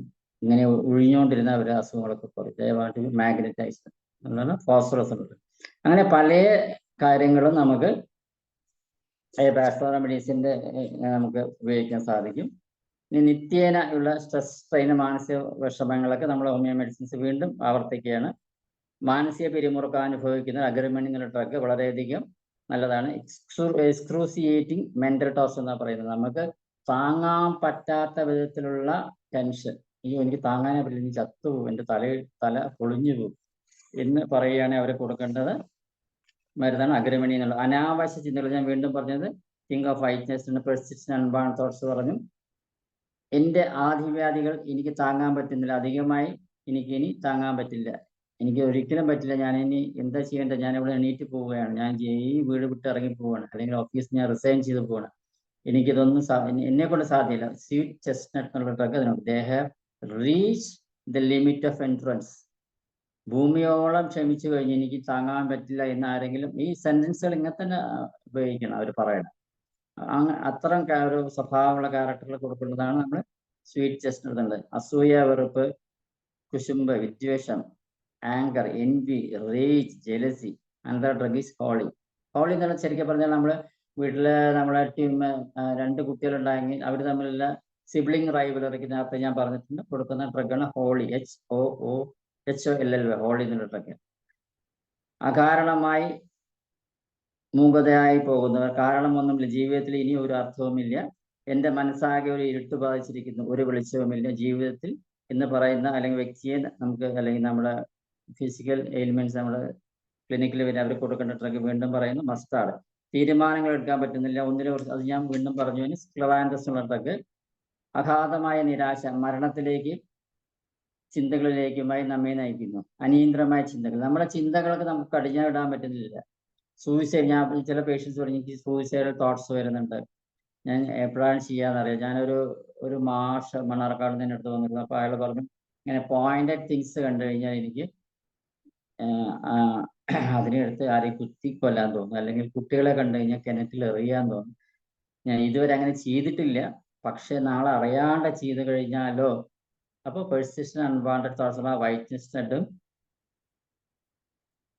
ഇങ്ങനെ ഒഴിഞ്ഞുകൊണ്ടിരുന്ന അവരുടെ അസുഖങ്ങളൊക്കെ കുറയും. ദയവാണ്ട് മാഗ്നറ്റൈസ് എന്നാണ് ഫോസ്ഫറസ് ഉള്ളത്. അങ്ങനെ പല കാര്യങ്ങളും നമുക്ക് ബാച്ചലർ മെഡിസിൻ്റെ നമുക്ക് ഉപയോഗിക്കാൻ സാധിക്കും. ഇനി നിത്യേന ഉള്ള സ്ട്രെസ്, സ്ട്രെയിൻ, മാനസിക വിഷമങ്ങളൊക്കെ നമ്മൾ ഹോമിയോ മെഡിസിൻസ് വീണ്ടും ആവർത്തിക്കുകയാണ്. മാനസിക പിരിമുറുക്കം അനുഭവിക്കുന്ന അഗ്രമണി എന്നുള്ള ഡ്രഗ് വളരെയധികം നല്ലതാണ്. എക്സ്ക്രൂസിയേറ്റിംഗ് മെന്റൽ ടോർച്ചർ എന്നാണ് പറയുന്നത്. നമുക്ക് താങ്ങാൻ പറ്റാത്ത വിധത്തിലുള്ള ടെൻഷൻ, എനിക്ക് താങ്ങാനേ പറ്റില്ല, എനിക്ക് ചത്തുപോകും, എൻ്റെ തല പൊളിഞ്ഞു പോകും എന്ന് പറയുകയാണെങ്കിൽ അവരെ കൊടുക്കേണ്ടത് മരുന്നാണ് അഗ്രമണി എന്നുള്ളത്. അനാവശ്യ ചിന്തകൾ, ഞാൻ വീണ്ടും പറഞ്ഞത് think of whiteness, persistent unwanted thoughts പറഞ്ഞു. എൻ്റെ ആദിവ്യാധികൾ എനിക്ക് താങ്ങാൻ പറ്റുന്നില്ല, അധികമായി എനിക്ക് ഇനി താങ്ങാൻ പറ്റില്ല, എനിക്ക് ഒരിക്കലും പറ്റില്ല, ഞാൻ ഇനി എന്താ ചെയ്യേണ്ടത്, ഞാൻ ഇവിടെ എണീറ്റ് പോവുകയാണ്, ഞാൻ ഈ വീട് വിട്ട് ഇറങ്ങി പോവുകയാണ്, അല്ലെങ്കിൽ ഓഫീസ് ഞാൻ റിസൈൻ ചെയ്ത് പോവുകയാണ്, എനിക്കിതൊന്നും എന്നെ കൊണ്ട് സാധ്യമല്ല. സ്വീറ്റ് ചെസ്റ്റ്നട്ട് എന്നുള്ള ഡ്രഗ് അതിനുണ്ട്. They have reach the limit of entrance. ഭൂമിയോളം ക്ഷമിച്ചു കഴിഞ്ഞ് എനിക്ക് താങ്ങാൻ പറ്റില്ല എന്ന് ആരെങ്കിലും, ഈ സെന്റൻസുകൾ ഇങ്ങനെ തന്നെ ഉപയോഗിക്കണം, അവർ പറയണം. അത്തരം ഒരു സ്വഭാവമുള്ള ക്യാരക്ടറുകൾ കൊടുക്കുന്നതാണ് നമ്മൾ സ്വീറ്റ് ചെസ്റ്റ്നട്ട് എന്നുള്ളത്. അസൂയ, വെറുപ്പ്, കുശുമ്പ്, വിദ്വേഷം, anger, envy, rage, jealousy. Another drug is holly. Holly എന്ന് പറഞ്ഞാൽ ശരിക്കും പറഞ്ഞാൽ നമ്മൾ വീട്ടില് നമ്മളെ ടീം 2 കുട്ടികളുണ്ടായെങ്കിൽ അവർ തമ്മിലുള്ള സിബ്ലിംഗ് റൈവലറിക്ക് നേരത്തെ ഞാൻ പറഞ്ഞിട്ടുണ്ട് കൊടുക്കുന്ന ഡ്രഗാണ് ഹോളി. HOOLL, ഹോളി എന്നുള്ള ഡ്രഗ്. അകാരണമായി മൂകതയായി പോകുന്നവർ, കാരണമൊന്നുമില്ല, ജീവിതത്തിൽ ഇനി ഒരു അർത്ഥവുമില്ല, എൻ്റെ മനസ്സാകെ ഒരു ഇരുട്ട് ബാധിച്ചിരിക്കുന്നു, ഒരു വെളിച്ചവുമില്ല ജീവിതത്തിൽ എന്ന് പറയുന്ന അല്ലെങ്കിൽ വ്യക്തിയെ നമുക്ക്, അല്ലെങ്കിൽ നമ്മുടെ ഫിസിക്കൽ എയിൽമെന്റ്സ് നമ്മുടെ ക്ലിനിക്കിൽ വരെ അവർ കൊടുക്കേണ്ട ഡ്രഗ് വീണ്ടും പറയുന്നു മസ്റ്റാർഡ്. തീരുമാനങ്ങൾ എടുക്കാൻ പറ്റുന്നില്ല, ഒന്നിനെക്കുറിച്ച്, അത് ഞാൻ വീണ്ടും പറഞ്ഞു. സ്ക്ലറാൻഡസ് എന്നുള്ള ഡ്രഗ് അഗാധമായ നിരാശ, മരണത്തിലേക്ക് ചിന്തകളിലേക്കുമായി നമ്മെ നയിക്കുന്നു. അനിയന്ത്രമായ ചിന്തകൾ, നമ്മുടെ ചിന്തകൾക്ക് നമുക്ക് കടിഞ്ഞാൻ പറ്റുന്നില്ല. സൂയിസൈഡ്, ഞാൻ ചില പേഷ്യൻസ് പറഞ്ഞു എനിക്ക് സൂയിസൈഡൽ തോട്ട്സ് വരുന്നുണ്ട്, ഞാൻ എപ്പോഴാണ് ചെയ്യാന്നറിയാം. ഞാനൊരു മണ്ണാർക്കാട് നിന്ന് അടുത്ത് വന്നിരുന്നു. അപ്പോൾ അയാൾ പറഞ്ഞു ഇങ്ങനെ പോയിന്റഡ് തിങ്സ് കണ്ടു കഴിഞ്ഞാൽ എനിക്ക് അതിനെടുത്ത് ആരെയും കുത്തിക്കൊല്ലാൻ തോന്നും, അല്ലെങ്കിൽ കുട്ടികളെ കണ്ടു കഴിഞ്ഞാൽ കിണറ്റിൽ എറിയാൻ തോന്നും. ഞാൻ ഇതുവരെ അങ്ങനെ ചെയ്തിട്ടില്ല, പക്ഷെ നാളെ അറിയാണ്ട് ചെയ്ത് കഴിഞ്ഞാലോ. അപ്പോൾ പെർസിസ്റ്റന്റ് അൺവാണ്ടഡ് തോട്ട്സ് വൈറ്റ്നസ്റ്റും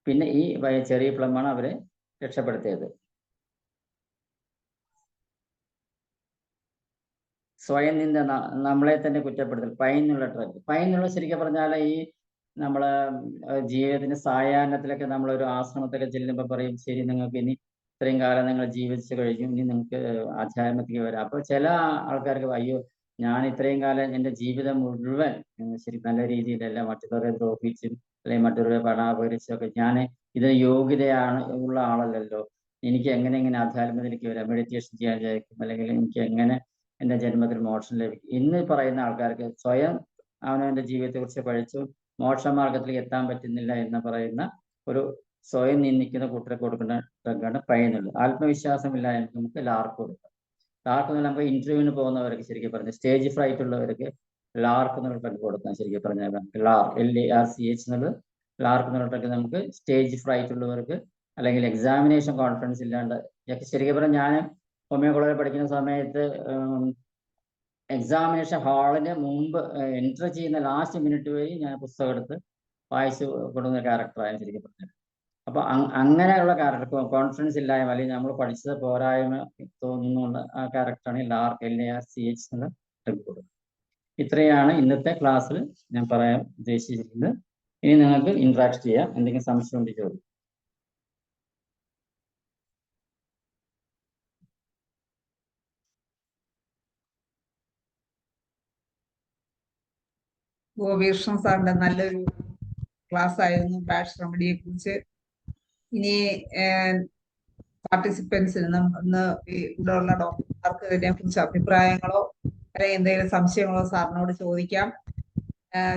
പിന്നെ ഈ ചെറിയ പ്ലമാണ് അവരെ രക്ഷപ്പെടുത്തിയത്. സ്വയം നിന്ദ, നമ്മളെ തന്നെ കുറ്റപ്പെടുത്തൽ. പൈനുള്ള ട്രക്ക്, പൈനുള്ള ശരിക്കും പറഞ്ഞാൽ ഈ നമ്മളെ ജീവിതത്തിന്റെ സായാഹ്നത്തിലൊക്കെ നമ്മളൊരു ആശ്രമത്തൊക്കെ ചെല്ലുമ്പോൾ പറയും, ശരി നിങ്ങൾക്ക് ഇനി ഇത്രയും കാലം നിങ്ങൾ ജീവിച്ചു കഴിഞ്ഞു, ഇനി നിങ്ങൾക്ക് ആധ്യാത്മത്തിലേക്ക് വരാം. അപ്പോൾ ചില ആൾക്കാർക്ക് അയ്യോ ഞാൻ ഇത്രയും കാലം എൻ്റെ ജീവിതം മുഴുവൻ ശരി നല്ല രീതിയിലല്ല, മറ്റുള്ളവരെ ദ്രോഹിച്ചും അല്ലെങ്കിൽ മറ്റുള്ളവരെ പണാപകരിച്ചും ഒക്കെ ഞാൻ ഇതിന് യോഗ്യതയാണ് ഉള്ള ആളല്ലല്ലോ, എനിക്ക് എങ്ങനെ ആധ്യാത്മത്തിലേക്ക് വരാം, മെഡിറ്റേഷൻ ചെയ്യാൻ വിചാരിക്കും, അല്ലെങ്കിൽ എനിക്ക് എങ്ങനെ എൻ്റെ ജന്മത്തിൽ മോക്ഷം ലഭിക്കും എന്ന് പറയുന്ന ആൾക്കാർക്ക് സ്വയം അവനവൻ്റെ ജീവിതത്തെക്കുറിച്ച് പഠിച്ചു മോക്ഷമാർഗത്തിലേക്ക് എത്താൻ പറ്റുന്നില്ല എന്ന് പറയുന്ന ഒരു സ്വയം നിന്ദിക്കുന്ന കൂട്ടരെ കൊടുക്കുന്ന ഡ്രഗാണ് പയ്യുന്നുള്ളത്. ആത്മവിശ്വാസമില്ലായ്മ നമുക്ക് ലാർക്ക് കൊടുക്കാം. ലാർക്ക് എന്ന് നമുക്ക് ഇന്റർവ്യൂവിന് പോകുന്നവർക്ക് ശരിക്കും പറഞ്ഞാൽ സ്റ്റേജ് ഫ്രൈറ്റ് ഉള്ളവർക്ക് ലാർക്ക് എന്നുള്ള ഡ്രഗ് കൊടുക്കാം. ശരിക്കും പറഞ്ഞാൽ LARCH എന്നുള്ളത് ലാർക്ക് എന്നുള്ള ഡ്രഗ് നമുക്ക് സ്റ്റേജ് ഫ്രൈറ്റ് ഉള്ളവർക്ക്, അല്ലെങ്കിൽ എക്സാമിനേഷൻ കോൺഫിഡൻസ് ഇല്ലാണ്ട് ശരിക്കും പറഞ്ഞാൽ ഞാൻ ഹോമിയോ കോളേജിൽ പഠിക്കുന്ന സമയത്ത് എക്സാമിനേഷൻ ഹാളിന് മുമ്പ് എൻട്രി ചെയ്യുന്ന ലാസ്റ്റ് മിനിറ്റ് വരെ ഞാൻ പുസ്തകം എടുത്ത് വായിച്ചു കൊടുക്കുന്ന ക്യാരക്ടറാണ് ശരിക്കും പറഞ്ഞത്. അപ്പൊ അങ്ങനെയുള്ള ക്യാരക്ടർ കോൺഫിഡൻസ് ഇല്ലായ്മ അല്ലെങ്കിൽ നമ്മൾ പഠിച്ചത് പോരായ്മ തോന്നുന്നുണ്ട് ആ ക്യാരക്ടറാണ് LARCH എന്നുള്ള ഡ്രഗ് കൊടുക്കുന്നത്. ഇത്രയാണ് ഇന്നത്തെ ക്ലാസ്സിൽ ഞാൻ പറയാൻ ഉദ്ദേശിച്ചിരിക്കുന്നത്. ഇനി നിങ്ങൾക്ക് ഇന്ററാക്ട് ചെയ്യാം, എന്തെങ്കിലും സംശയം ഉണ്ടെങ്കിൽ ചോദിക്കും. ഗോപീകൃഷ്ണൻ സാറിന്റെ നല്ലൊരു ക്ലാസ് ആയിരുന്നു ബാഷ് റെമഡിയെ കുറിച്ച്. ഇനി പാർട്ടിസിപ്പൻസിന് ഇന്ന് ഇവിടെയുള്ള ഡോക്ടർമാർക്ക് ഇതിനെ കുറിച്ച് അഭിപ്രായങ്ങളോ അല്ലെങ്കിൽ എന്തെങ്കിലും സംശയങ്ങളോ സാറിനോട് ചോദിക്കാം.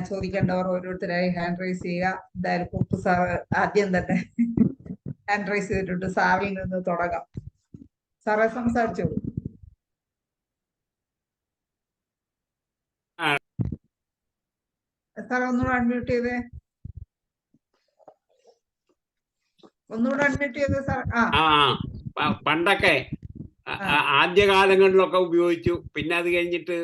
ചോദിക്കേണ്ടവർ ഓരോരുത്തരായി ഹാൻഡ് റൈസ് ചെയ്യുക. എന്തായാലും കുട്ടു സാർ ആദ്യം തന്നെ ഹാൻഡ് റൈസ് ചെയ്തിട്ടുണ്ട്. സാറിൽ നിന്ന് തുടങ്ങാം. സാറേ സംസാരിച്ചോളൂ. സാർ ഒന്നുകൂടെ അൺമ്യൂട്ട് ചെയ്തേ, ഒന്നുകൂടെ അൺമ്യൂട്ട് ചെയ്തേ സാർ. പണ്ടൊക്കെ ആദ്യകാലങ്ങളിലൊക്കെ ഉപയോഗിച്ചു, പിന്നെ അത് കഴിഞ്ഞിട്ട്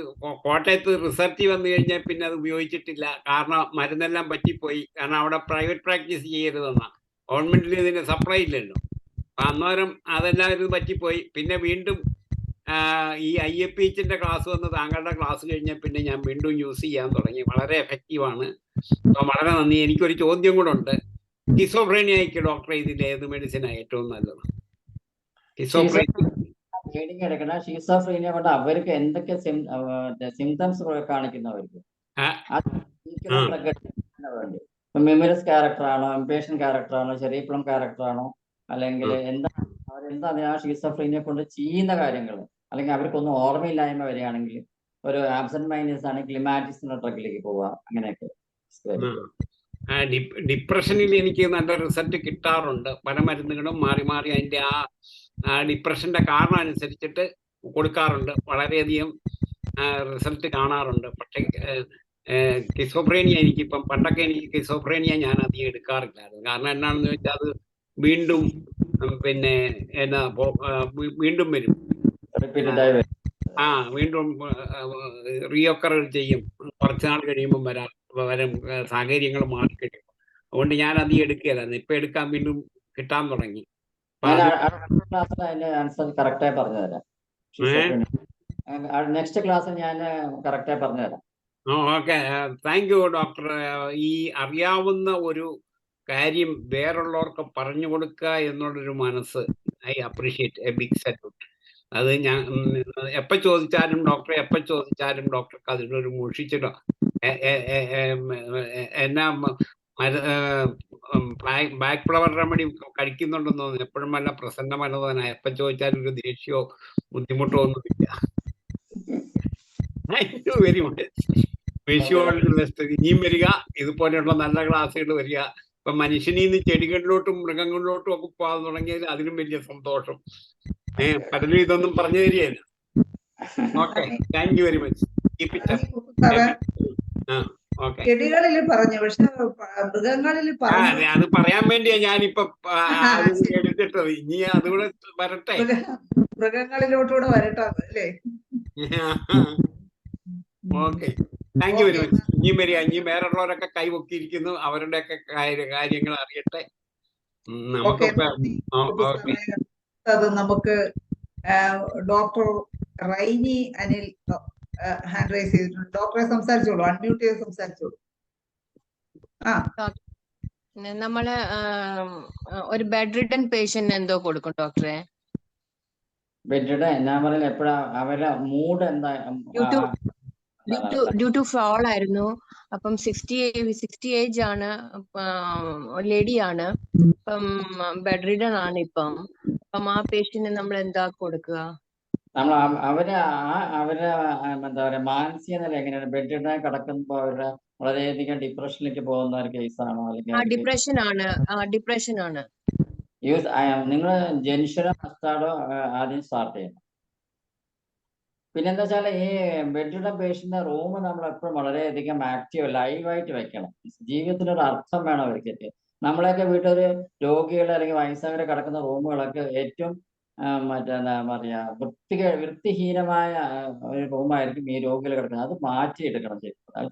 കോട്ടയത്ത് റിസർച്ച് വന്നു കഴിഞ്ഞാൽ പിന്നെ അത് ഉപയോഗിച്ചിട്ടില്ല. കാരണം മരുന്നെല്ലാം പറ്റിപ്പോയി. കാരണം അവിടെ പ്രൈവറ്റ് പ്രാക്ടീസ് ചെയ്യരുതെന്നാ, ഗവൺമെന്റിൽ ഇതിന് സപ്ലൈ ഇല്ലല്ലോ. അന്നേരം അതെല്ലാം ഇത് പറ്റിപ്പോയി. പിന്നെ വീണ്ടും ഈ IFPHന്റെ ക്ലാസ് വന്ന് താങ്കളുടെ ക്ലാസ് കഴിഞ്ഞാൽ പിന്നെ ഞാൻ വീണ്ടും യൂസ് ചെയ്യാൻ തുടങ്ങി. വളരെ എഫക്റ്റീവാണ്. അപ്പം വളരെ നന്ദി. എനിക്കൊരു ചോദ്യം കൂടെ ഉണ്ട്. സ്കിസോഫ്രീനിയയ്ക്ക് ഡോക്ടറെ ഇതിൽ ഏത് മെഡിസിനാണ് ഏറ്റവും നല്ലത്? ഷീസോഫ്രീനിയ കൊണ്ട് അവർക്ക് എന്തൊക്കെ സിംറ്റംസ് കാണിക്കുന്നവർക്ക് മെമ്മറീസ് ക്യാരക്ടറാണോ, ഇംപേഷൻ ക്യാരക്ടറാണോ, ചെറിയപ്ലം ക്യാരക്ടറാണോ, അല്ലെങ്കിൽ അവരെന്താ ആ ഷീസോഫ്രീനിയെ കൊണ്ട് ചെയ്യുന്ന കാര്യങ്ങൾ, അല്ലെങ്കിൽ അവർക്കൊന്നും ഓർമ്മയില്ലായ്മ വരികയാണെങ്കിൽ ഒരു ആബ്സെന്റ് മൈൻഡ്നെസ് ആണെങ്കിൽ ലിമാറ്റിസ് എന്ന ഡ്രഗിലേക്ക് പോവുക, അങ്ങനെയൊക്കെ. ഡിപ്രഷനിൽ എനിക്ക് നല്ല റിസൾട്ട് കിട്ടാറുണ്ട്. പല മരുന്നുകളും മാറി മാറി അതിൻ്റെ ആ ഡിപ്രഷന്റെ കാരണം അനുസരിച്ചിട്ട് കൊടുക്കാറുണ്ട്. വളരെയധികം റിസൾട്ട് കാണാറുണ്ട്. പക്ഷേ സ്കിസോഫ്രീനിയ എനിക്കിപ്പം, പണ്ടൊക്കെ എനിക്ക് സ്കിസോഫ്രീനിയ ഞാൻ അധികം എടുക്കാറില്ലായിരുന്നു. കാരണം എന്നാണെന്ന് വെച്ചാൽ അത് വീണ്ടും പിന്നെ വീണ്ടും വരും. വീണ്ടും റീഒക്കർ ചെയ്യും. കുറച്ച് നാൾ കഴിയുമ്പം വരും സാഹചര്യങ്ങൾ മാറിക്കഴിയും. അതുകൊണ്ട് ഞാൻ അധികം എടുക്കുകയല്ലായിരുന്നു. ഇപ്പൊ എടുക്കാൻ വീണ്ടും കിട്ടാൻ തുടങ്ങി. കറക്റ്റായി പറഞ്ഞു തരാം. നെക്സ്റ്റ് ക്ലാസ്സിൽ ഞാൻ കറക്റ്റായി പറഞ്ഞു തരാം. Okay, thank you doctor. ഈ അറിയാവുന്ന ഒരു കാര്യം വേറുള്ളവർക്ക് പറഞ്ഞു കൊടുക്കുക എന്നുള്ളൊരു മനസ്സ്, I appreciate, a big salute. അത് ഞാൻ എപ്പോൾ ചോദിച്ചാലും ഡോക്ടർക്ക് അതിനൊരു മോഷിച്ചിട്ടോ എന്നാ ബാക്ക് ഫ്ലവർ റെമഡി കഴിക്കുന്നുണ്ടെന്ന് തോന്നുന്നു. എപ്പോഴും വല്ല പ്രസന്നമല്ലതന, എപ്പോൾ ചോദിച്ചാലും ഒരു ദേഷ്യമോ ബുദ്ധിമുട്ടോ ഒന്നുമില്ല. Thank you very much. ഇനിയും വരിക, ഇതുപോലെയുള്ള നല്ല ക്ലാസ്സുകൾ വരിക. ഇപ്പൊ മനുഷ്യനിൽ നിന്ന് ചെടികളിലോട്ടും മൃഗങ്ങളിലോട്ടും ഒക്കെ പോകാൻ തുടങ്ങിയതിൽ അതിലും വലിയ സന്തോഷം. പലരും ഇതൊന്നും പറഞ്ഞു തരികയല്ല. Okay, thank you very much. Keep it up. Okay. ചെടികളിൽ പറഞ്ഞു, പക്ഷെ മൃഗങ്ങളിൽ പറഞ്ഞു. അത് പറയാൻ വേണ്ടിയാ ഞാനിപ്പോ എടുത്തിട്ടത്. ഇനി അതുകൂടെ വരട്ടെ, മൃഗങ്ങളിലോട്ടുകൂടെ വരട്ടെ അല്ലേ? Okay, thank you very much. ഇനിയും വരിക, ഇനിയും വേറുള്ളവരൊക്കെ കൈവക്കിയിരിക്കുന്നു, അവരുടെയൊക്കെ കാര്യങ്ങൾ അറിയട്ടെ. അത് നമുക്ക് ഡോക്ടർ റൈനി അനിൽ ഹാൻഡ് റൈസ് ചെയ്തിട്ടുണ്ട്. ഡോക്ടറെ സംസാരിച്ചോളൂ, അൺമ്യൂട്ട് ചെയ്ത് സംസാരിച്ചോളൂ. നമ്മള് ഒരു ബെഡ് റിഡൻ പേഷ്യന്റ് എന്തോ കൊടുക്കും ഡോക്ടറെ? ബെഡ് റിഡൻ ഞാൻ പറയുന്നത് എപ്പോഴാ അവരുടെ മൂഡ് എന്താ? ഡ്യൂ ടു ഫാൾ ആയിരുന്നു. അപ്പം 60 ഏജ് ആണ്, ലേഡിയാണ്, അപ്പം ബെഡ് റിഡൻ ആണ് ഇപ്പം. അപ്പം ആ പേഷ്യന്റ് നമ്മൾ എന്താ കൊടുക്കുക? നമ്മൾ അവരെ എന്താ പറയാ മാനസിക നില എങ്ങനെയാണ്? ബെഡ് റിഡൻ കിടക്കുമ്പോ അവരുടെ വളരെയധികം ഡിപ്രഷനിലേക്ക് പോകുന്ന ഒരു കേസാണോ? അല്ലെങ്കിൽ ഡിപ്രഷൻ ആണ്. നിങ്ങൾ ജെൻഷനോ മസ്റ്റാർഡോ ആദ്യം സ്റ്റാർട്ട് ചെയ്യണം. പിന്നെന്താ വെച്ചാൽ ഈ ബെഡ് റിഡൻ പേഷ്യന്റെ റൂം നമ്മൾ എപ്പോഴും വളരെയധികം ആക്റ്റീവ് ലൈവായിട്ട് വെക്കണം. ജീവിതത്തിനൊരു അർത്ഥം വേണം അവർക്ക്. നമ്മളെയൊക്കെ വീട്ടിൽ രോഗികൾ അല്ലെങ്കിൽ വയസ്സായവരെ കിടക്കുന്ന റൂമുകളൊക്കെ ഏറ്റവും മറ്റെന്താ പറയാ വൃത്തിഹീനമായ ഒരു റൂമായിരിക്കും ഈ രോഗികൾ കിടക്കുന്നത്. അത് മാറ്റിയെടുക്കണം.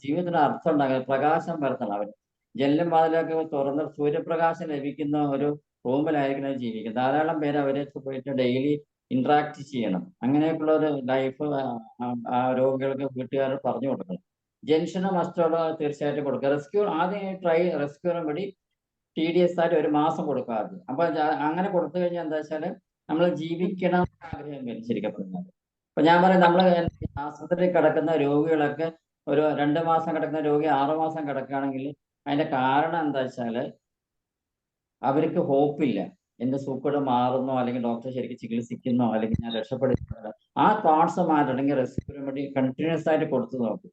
ജീവിതത്തിന് അർത്ഥം ഉണ്ടാകുക, പ്രകാശം വരുത്തണം. അവർ ജനലും വാതിലൊക്കെ തുറന്ന് സൂര്യപ്രകാശം ലഭിക്കുന്ന ഒരു റൂമിലായിരിക്കണം ജീവിക്കുന്നത്. ധാരാളം പേര് അവരെ പോയിട്ട് ഡെയിലി ഇന്ററാക്ട് ചെയ്യണം. അങ്ങനെയൊക്കെയുള്ള ഒരു ലൈഫ് ആ രോഗികൾക്ക് വീട്ടുകാർ പറഞ്ഞു കൊടുക്കണം. ജെൻഷനോ മസ്റ്റോടോ തീർച്ചയായിട്ടും കൊടുക്കുക. റെസ്ക്യൂ റെമഡി TDS ആയിട്ട് 1 മാസം കൊടുക്കുക ആദ്യം. അപ്പൊ അങ്ങനെ കൊടുത്തു കഴിഞ്ഞാൽ എന്താ വെച്ചാല് നമ്മൾ ജീവിക്കണം ആഗ്രഹം വരും ശരിക്കപ്പെടുന്നത്. അപ്പൊ ഞാൻ പറയാം, നമ്മൾ ആശുപത്രിയിൽ കിടക്കുന്ന രോഗികളൊക്കെ ഒരു 2 മാസം കിടക്കുന്ന രോഗി 6 മാസം കിടക്കുകയാണെങ്കിൽ അതിന്റെ കാരണം എന്താ വെച്ചാല് അവർക്ക് ഹോപ്പില്ല. എന്റെ സൂക്കേട് മാറുന്നോ, അല്ലെങ്കിൽ ഡോക്ടർ ശരിക്കും ചികിത്സിക്കുന്നോ, അല്ലെങ്കിൽ ഞാൻ രക്ഷപ്പെടുത്തുന്നോ, ആ തോട്ട്സ് മാറ്റണമെങ്കിൽ റെസ്ക്യൂ റെമഡി കണ്ടിന്യൂസ് ആയിട്ട് കൊടുത്തു നോക്കും.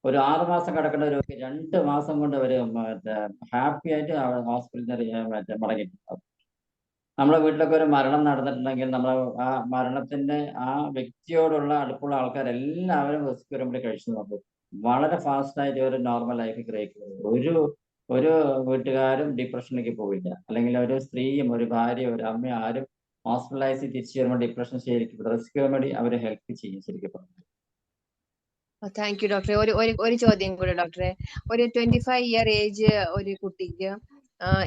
ഒരു 6 മാസം കിടക്കേണ്ട രോഗി 2 മാസം കൊണ്ട് അവർ ഹാപ്പി ആയിട്ട് ഹോസ്പിറ്റലിൽ മടങ്ങിയിട്ടുണ്ടാവും. നമ്മളെ വീട്ടിലൊക്കെ ഒരു മരണം നടന്നിട്ടുണ്ടെങ്കിൽ നമ്മൾ ആ മരണത്തിന്റെ ആ വ്യക്തിയോടുള്ള അടുപ്പുള്ള ആൾക്കാരെല്ലാവരും റെസ്ക്യൂ റെമഡി കഴിച്ചു നോക്കും. വളരെ ഫാസ്റ്റ് ആയിട്ട് ഒരു നോർമൽ ലൈഫ് ക്രിയേറ്റ് ചെയ്യും. ഒരു വീട്ടുകാരും ഡിപ്രഷനിലേക്ക് പോവില്ല. അല്ലെങ്കിൽ ഒരു സ്ത്രീയും ഒരു ഭാര്യയും ഒരു അമ്മയും ആരും ഹോസ്പിറ്റലൈസ് തിരിച്ചു വരുമ്പോൾ ഡിപ്രഷൻ ശരിക്കും റെസ്ക്യൂ റെമഡി അവരെ ഹെൽപ്പ് ചെയ്യും ശരിക്കും പറഞ്ഞു. താങ്ക് യു ഡോക്ടറെ. ഒരു ചോദ്യം കൂടെ ഡോക്ടറെ. ഒരു 25 ഇയർ ഏജ് ഒരു കുട്ടിക്ക്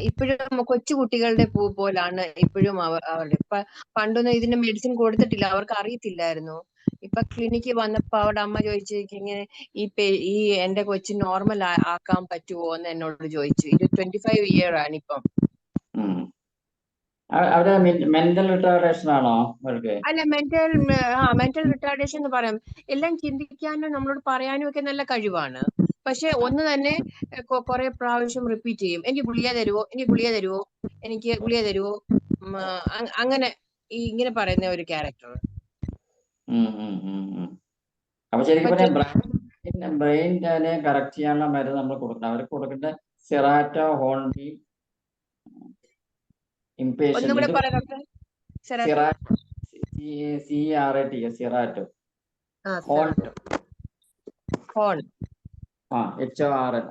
ഇപ്പോഴും കൊച്ചു കുട്ടികളുടെ പോലാണ് ഇപ്പോഴും അവരുടെ. പണ്ടൊന്നും ഇതിന് മെഡിസിൻ കൊടുത്തിട്ടില്ല, അവർക്ക് അറിയത്തില്ലായിരുന്നു. ഇപ്പൊ ക്ലിനിക്കിൽ വന്നപ്പോ അവിടെ അമ്മ ചോദിച്ചു, ഇങ്ങനെ ഈ എന്റെ കൊച്ചു നോർമൽ ആക്കാൻ പറ്റുമോ എന്ന് എന്നോട് ചോദിച്ചു. 25 ഇയർ ആണ് ഇപ്പം. മെന്റൽ റിട്ടാർഡേഷൻ ആണോ അവർക്ക്? അല്ല, മെന്റൽ റിട്ടാർഡേഷൻ എന്ന് പറയാം. എല്ലാം ചിന്തിക്കാനും നമ്മളോട് പറയാനും ഒക്കെ നല്ല കഴിവാണ്. പക്ഷെ ഒന്ന് തന്നെ കുറെ പ്രാവശ്യം റിപ്പീറ്റ് ചെയ്യും. എനിക്ക് ഗുളിക തരുവോ, എനിക്ക് ഗുളിക തരുവോ, എനിക്ക് ഗുളിക തരുവോ, അങ്ങനെ ഇങ്ങനെ പറയുന്ന ഒരു ക്യാരക്ടർ. അപ്പൊ ശരിക്കും പറഞ്ഞാൽ ബ്രെയിൻ കറക്റ്റ് ചെയ്യാനുള്ള മരുന്ന് നമ്മൾ കൊടുക്കണം. അവർക്ക് കൊടുക്കേണ്ട സെറാറ്റോ, ഹോൺബി, ഇംപേഷ്യന്റ്, സെറാറ്റോ,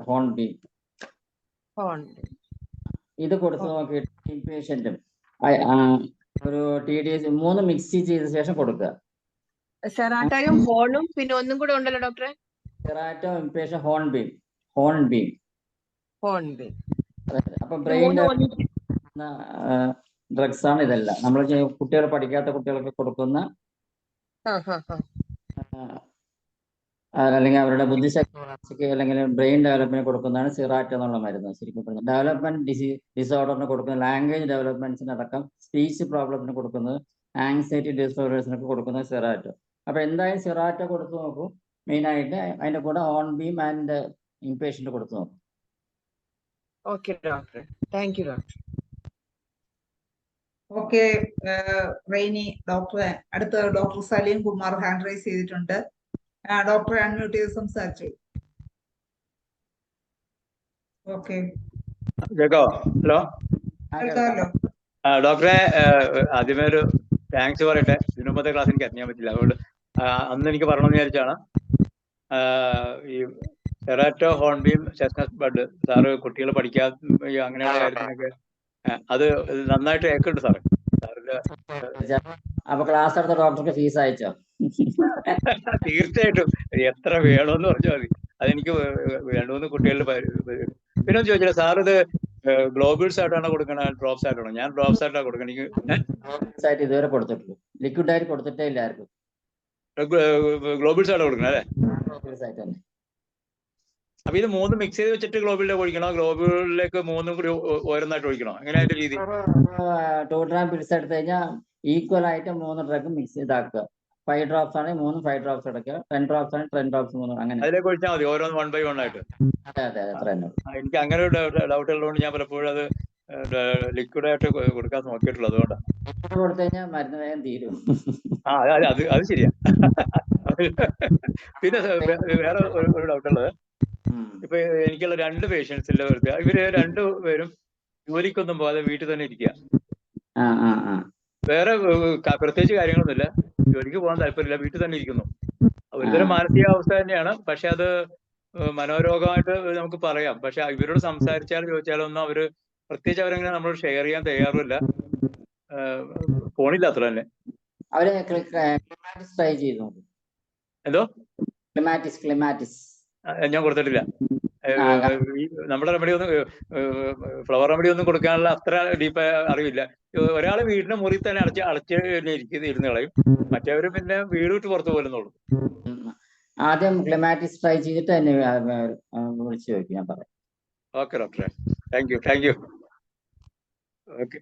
ഹോൺബി, ഇത് കൊടുത്തു നോക്കിയിട്ട് ഇംപേഷ്യന്റും ഒരു TDS 3 മിക്സ് ചെയ്ത ശേഷം കൊടുക്കുക. സെറാറ്റോയും ഹോണും പിന്നെ ഒന്നും കൂടെ ഉണ്ടല്ലോ ഡോക്ടറെ. സെറാറ്റോ, ഇംപേഷ്യൻ, ഹോൺബീം. അപ്പൊ ബ്രെയിൻ ഡ്രഗ്സ് ആണ് ഇതെല്ലാം. നമ്മൾ കുട്ടികൾ പഠിക്കാത്ത കുട്ടികൾക്ക് കൊടുക്കുന്ന, അല്ലെങ്കിൽ അവരുടെ ബുദ്ധിശക്തി അല്ലെങ്കിൽ ബ്രെയിൻ ഡെവലപ്മെന്റ് കൊടുക്കുന്നതാണ് സിറാറ്റ് എന്നുള്ള മരുന്ന്. ശരിക്കും പറഞ്ഞാൽ ഡെവലപ്മെന്റ് ഡിസോർഡറിന് കൊടുക്കുന്നത്, ലാംഗ്വേജ് ഡെവലപ്മെന്റ്സിന് അടക്കം സ്പീച്ച് പ്രോബ്ലത്തിന് കൊടുക്കുന്നത്, ആങ്സൈറ്റി ഡിസോർഡേഴ്സിനൊക്കെ കൊടുക്കുന്നത് സിറാറ്റോ. അപ്പൊ എന്തായാലും സിറാറ്റോ കൊടുത്തു നോക്കും. മെയിൻ ആയിട്ട് അതിന്റെ കൂടെ ഹോൺബീം ആൻഡ് ഇംപേഷ്യന്റ് കൊടുത്തു നോക്കും. Okay doctor, thank you doctor. Okay Rainy ഡോക്ടറെ. അടുത്ത doctor Saleem Kumar hand raise ചെയ്തിട്ടുണ്ട്. ഡോക്ടറെ അൺമ്യൂട്ട് ചെയ്ത് സംസാരിച്ചു. ഓക്കെ, ഹലോ ഡോക്ടറെ. ആദ്യമേ ഒരു താങ്ക്സ് പറയട്ടെ. ഇതിനു മുമ്പത്തെ ക്ലാസ് എനിക്ക് അറ്റൻഡ് ചെയ്യാൻ പറ്റില്ല, അതുകൊണ്ട് അന്ന് എനിക്ക് പറയണമെന്ന് വിചാരിച്ചാണ്. ഈ ടെറാറ്റോ ഹോൺബീം ചെസ്നസ് ബഡ് സാറ് കുട്ടികൾ പഠിക്കാൻ അങ്ങനെയുള്ള കാര്യത്തിനൊക്കെ അത് നന്നായിട്ട് കേൾക്കുന്നുണ്ട് സാറ്. സാറിന്റെ അപ്പൊ ക്ലാസ് എടുത്ത ഡോക്ടർക്ക് ഫീസ് അയച്ചോ? തീർച്ചയായിട്ടും എത്ര വേണമെന്ന് പറഞ്ഞാൽ മതി. അതെനിക്ക് 2-3 കുട്ടികളിൽ പിന്നെ ചോദിച്ചില്ല സാർ ഇത് ഗ്ലോബിൾസ് ആയിട്ടാണോ കൊടുക്കണ ഡ്രോപ്സ് ആയിട്ടാണോ? ഞാൻ ഡ്രോപ്സ് ആയിട്ടാണ് കൊടുക്കണം. എനിക്ക് ഇതുവരെ കൊടുത്തിട്ടുള്ളൂ, ലിക്വിഡ് ആയിട്ട് കൊടുത്തിട്ടേ ഇല്ല ആർക്കും. ഗ്ലോബിൾസ് ആയിട്ട് കൊടുക്കണം അല്ലേ? ഗ്ലോബിൾസ് ആയിട്ട് തന്നെ. അപ്പൊ ഇത് 3 മിക്സ് ചെയ്ത് വെച്ചിട്ട് ഗ്ലോബിലേക്ക് ഒഴിക്കണോ? ഗ്ലോബിലേക്ക് 3 കൂടി ഓരോന്നായിട്ട് ഒഴിക്കണോ? എങ്ങനെ അതിന്റെ രീതി? 2 ഡ്രാം പിൽസ് എടുത്തു കഴിഞ്ഞാൽ ഈക്വൽ ആയിട്ട് 3 ഡ്രഗ് മിക്സ് ചെയ്താക്കുക. 5 ഡ്രോപ്സ് ആണെങ്കിൽ 3 5 ഡ്രോപ്സ് എടുക്കുക. 10 ഡ്രോപ്സ് ആണെങ്കിൽ 10 ഡ്രോപ്സ് 3 അങ്ങനെ. അതിലേക്ക് ഒഴിച്ചാൽ മതി ഓരോന്ന് 1 by 1 ആയിട്ട്. അതെ അതെ അത്ര തന്നെ. എനിക്ക് അങ്ങനെ ഒരു ഡൗട്ട് ഉള്ളതുകൊണ്ട് ഞാൻ പലപ്പോഴും അത് ലിക്വിഡ് ആയിട്ട് കൊടുക്കാൻ നോക്കിയിട്ടുള്ളൂ. അതുകൊണ്ടാണ്. കൊടുത്തു കഴിഞ്ഞാൽ മരുന്ന് വേഗം തീരും. അത് ശരിയാ. പിന്നെ വേറെ ഒരു ഡൗട്ട് ഉള്ളത്, ഇപ്പൊ എനിക്കുള്ള 2 പേഷ്യൻസിന്റെ ഇവര് 2 പേരും ജോലിക്കൊന്നും പോകാതെ വീട്ടിൽ തന്നെ ഇരിക്കുക. വേറെ പ്രത്യേകിച്ച് കാര്യങ്ങളൊന്നുമില്ല, ജോലിക്ക് പോകാൻ താല്പര്യമില്ല, വീട്ടിൽ തന്നെ ഇരിക്കുന്നു. ഒരുതരം മാനസികാവസ്ഥ തന്നെയാണ്. പക്ഷെ അത് മനോരോഗമായിട്ട് നമുക്ക് പറയാം. പക്ഷെ ഇവരോട് സംസാരിച്ചാലും ചോദിച്ചാലൊന്നും അവര് പ്രത്യേകിച്ച് അവരെങ്ങനെ നമ്മളോട് ഷെയർ ചെയ്യാൻ തയ്യാറുമില്ല. ഫോണില്ല അത്ര തന്നെ. അവര് ട്രൈ ചെയ്തു. എന്തോ ക്ലിമാറ്റിസ് ഞാൻ കൊടുത്തിട്ടില്ല. നമ്മുടെ റെമഡി ഒന്നും ഫ്ലവർ റെമഡി ഒന്നും കൊടുക്കാനുള്ള അത്ര ഡീപ്പ് അറിവില്ല. ഒരാള് വീടിന്റെ മുറി തന്നെ അടച്ച് ഇരുന്ന് കളയും, മറ്റേവര് പിന്നെ വീട് വിട്ട് പുറത്തു പോലുന്നുള്ളൂ. ആദ്യം ക്ലിമാറ്റിസ് ട്രൈ ചെയ്തിട്ട് തന്നെ വിളിച്ചു ചോദിക്കും, ഞാൻ പറയാം. ഓക്കെ ഡോക്ടറെ, താങ്ക് യു. ഓക്കെ.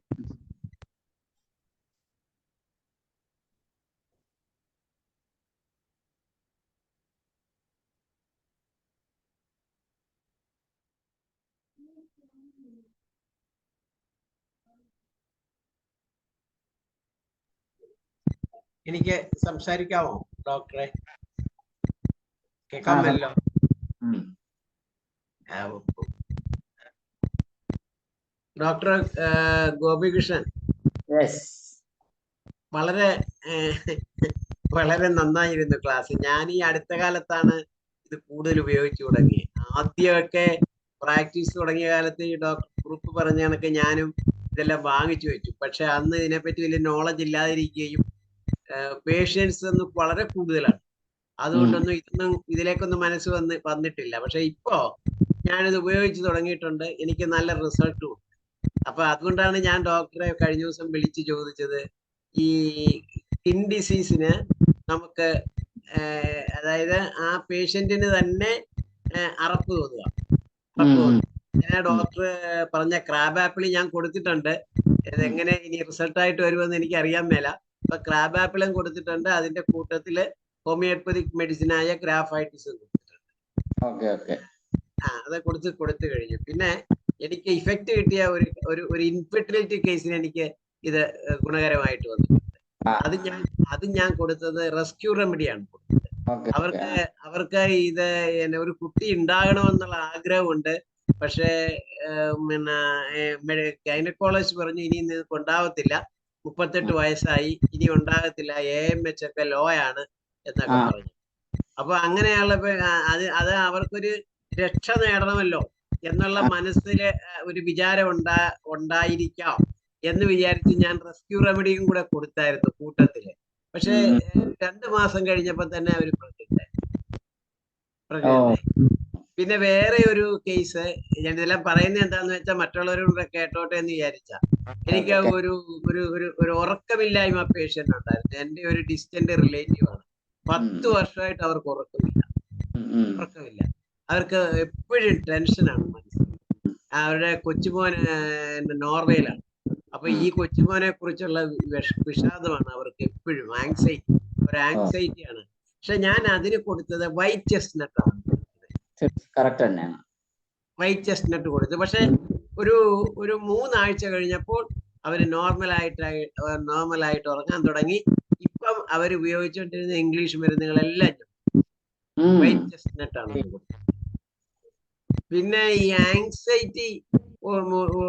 എനിക്ക് സംസാരിക്കാമോ ഡോക്ടറെ? കേൾക്കാമല്ലോ? ഡോക്ടർ ഗോപികൃഷ്ണൻ, വളരെ നന്നായിരുന്നു ക്ലാസ്. ഞാൻ ഈ അടുത്ത കാലത്താണ് ഇത് കൂടുതൽ ഉപയോഗിച്ചു തുടങ്ങിയത്. ആദ്യമൊക്കെ പ്രാക്ടീസ് തുടങ്ങിയ കാലത്ത് ഈ ഡോക്ടർ കുറുപ്പ് പറഞ്ഞ കണക്ക് ഞാനും ഇതെല്ലാം വാങ്ങിച്ചു വെച്ചു. പക്ഷെ അന്ന് ഇതിനെപ്പറ്റി വലിയ നോളജ് ഇല്ലാതിരിക്കുകയും പേഷ്യൻസ് ഒന്നും വളരെ കൂടുതലാണ്. അതുകൊണ്ടൊന്നും ഇതിലേക്കൊന്നും മനസ്സ് വന്നിട്ടില്ല. പക്ഷെ ഇപ്പോ ഞാനിത് ഉപയോഗിച്ച് തുടങ്ങിയിട്ടുണ്ട്, എനിക്ക് നല്ല റിസൾട്ടും ഉണ്ട്. അപ്പൊ അതുകൊണ്ടാണ് ഞാൻ ഡോക്ടറെ കഴിഞ്ഞ ദിവസം വിളിച്ച് ചോദിച്ചത്, ഈ സ്കിൻ ഡിസീസിന് നമുക്ക് അതായത് ആ പേഷ്യന്റിന് തന്നെ അറപ്പ് തോന്നുക. ഞാൻ ഡോക്ടർ പറഞ്ഞ ക്രാബ് ആപ്പിൾ ഞാൻ കൊടുത്തിട്ടുണ്ട്. ഇതെങ്ങനെ ഇനി റിസൾട്ടായിട്ട് വരുമെന്ന് എനിക്ക് അറിയാൻ മേല. അപ്പൊ ക്രാബ് ആപ്പിളും കൊടുത്തിട്ടുണ്ട്, അതിന്റെ കൂട്ടത്തില് ഹോമിയോപ്പതിക് മെഡിസിനായ ഗ്രാഫൈറ്റിസും കൊടുത്തിട്ടുണ്ട്. അത് കൊടുത്തു കഴിഞ്ഞു. പിന്നെ എനിക്ക് ഇഫക്റ്റ് കിട്ടിയ ഒരു ഇൻഫെർട്ടിലിറ്റി കേസിന് എനിക്ക് ഇത് ഗുണകരമായിട്ട് വന്നിട്ടുണ്ട്. അത് ഞാൻ കൊടുത്തത് റെസ്ക്യൂ റെമഡിയാണ് കൊടുത്തത്. അവർക്ക് ഇത് ഒരു കുട്ടി ഉണ്ടാകണമെന്നുള്ള ആഗ്രഹമുണ്ട്. പക്ഷേ പിന്നെ ഗൈനക്കോളജിസ്റ്റ് പറഞ്ഞു ഇനി നിങ്ങൾക്ക് ഉണ്ടാവത്തില്ല, 38 വയസ്സായി, ഇനി ഉണ്ടാകത്തില്ല, AMH ഒക്കെ ലോ ആണ് എന്നൊക്കെ പറഞ്ഞു. അപ്പൊ അങ്ങനെയുള്ളപ്പോ അത് അവർക്കൊരു രക്ഷ നേടണമല്ലോ എന്നുള്ള മനസ്സില് ഒരു വിചാരം ഉണ്ടായിരിക്കാം എന്ന് വിചാരിച്ച് ഞാൻ റെസ്ക്യൂ റെമഡിയും കൂടെ കൊടുത്തായിരുന്നു കൂട്ടത്തില്. പക്ഷെ 2 മാസം കഴിഞ്ഞപ്പോ തന്നെ അവർ പ്രഗ്നന്റ്. പിന്നെ വേറെ ഒരു കേസ്, ഞാൻ ഇതെല്ലാം പറയുന്നത് എന്താന്ന് വെച്ചാൽ മറ്റുള്ളവരും കൂടെ കേട്ടോട്ടെ എന്ന് വിചാരിച്ച, എനിക്ക് ഒരു ഉറക്കമില്ലായ്മ പേഷ്യന്റ് ഉണ്ടായിരുന്നു. എന്റെ ഒരു ഡിസ്റ്റന്റ് റിലേറ്റീവ് ആണ്. 10 വർഷമായിട്ട് അവർക്ക് ഉറക്കമില്ല. അവർക്ക് എപ്പോഴും ടെൻഷനാണ് മനസ്സിൽ. അവരുടെ കൊച്ചുമോൻ നോർവേയിലാണ്. അപ്പൊ ഈ കൊച്ചുമോനെ കുറിച്ചുള്ള വിഷാദമാണ് അവർക്ക് എപ്പോഴും. ആങ്സൈറ്റിയാണ്. പക്ഷെ ഞാൻ അതിന് കൊടുത്തത് വൈറ്റ് ചെസ്റ്റ്നട്ട് ആണ്. വൈറ്റ് ചെസ്റ്റ്നട്ട് കൊടുത്തു. പക്ഷെ ഒരു 3 ആഴ്ച കഴിഞ്ഞപ്പോൾ അവര് നോർമലായിട്ട് ഉറങ്ങാൻ തുടങ്ങി. ഇപ്പം അവർ ഉപയോഗിച്ചുകൊണ്ടിരുന്ന ഇംഗ്ലീഷ് മരുന്നുകളെല്ലാം വൈറ്റ് ചെസ്റ്റ്നട്ട് ആണ് കൊടുത്തത്. പിന്നെ ഈ ആങ്സൈറ്റി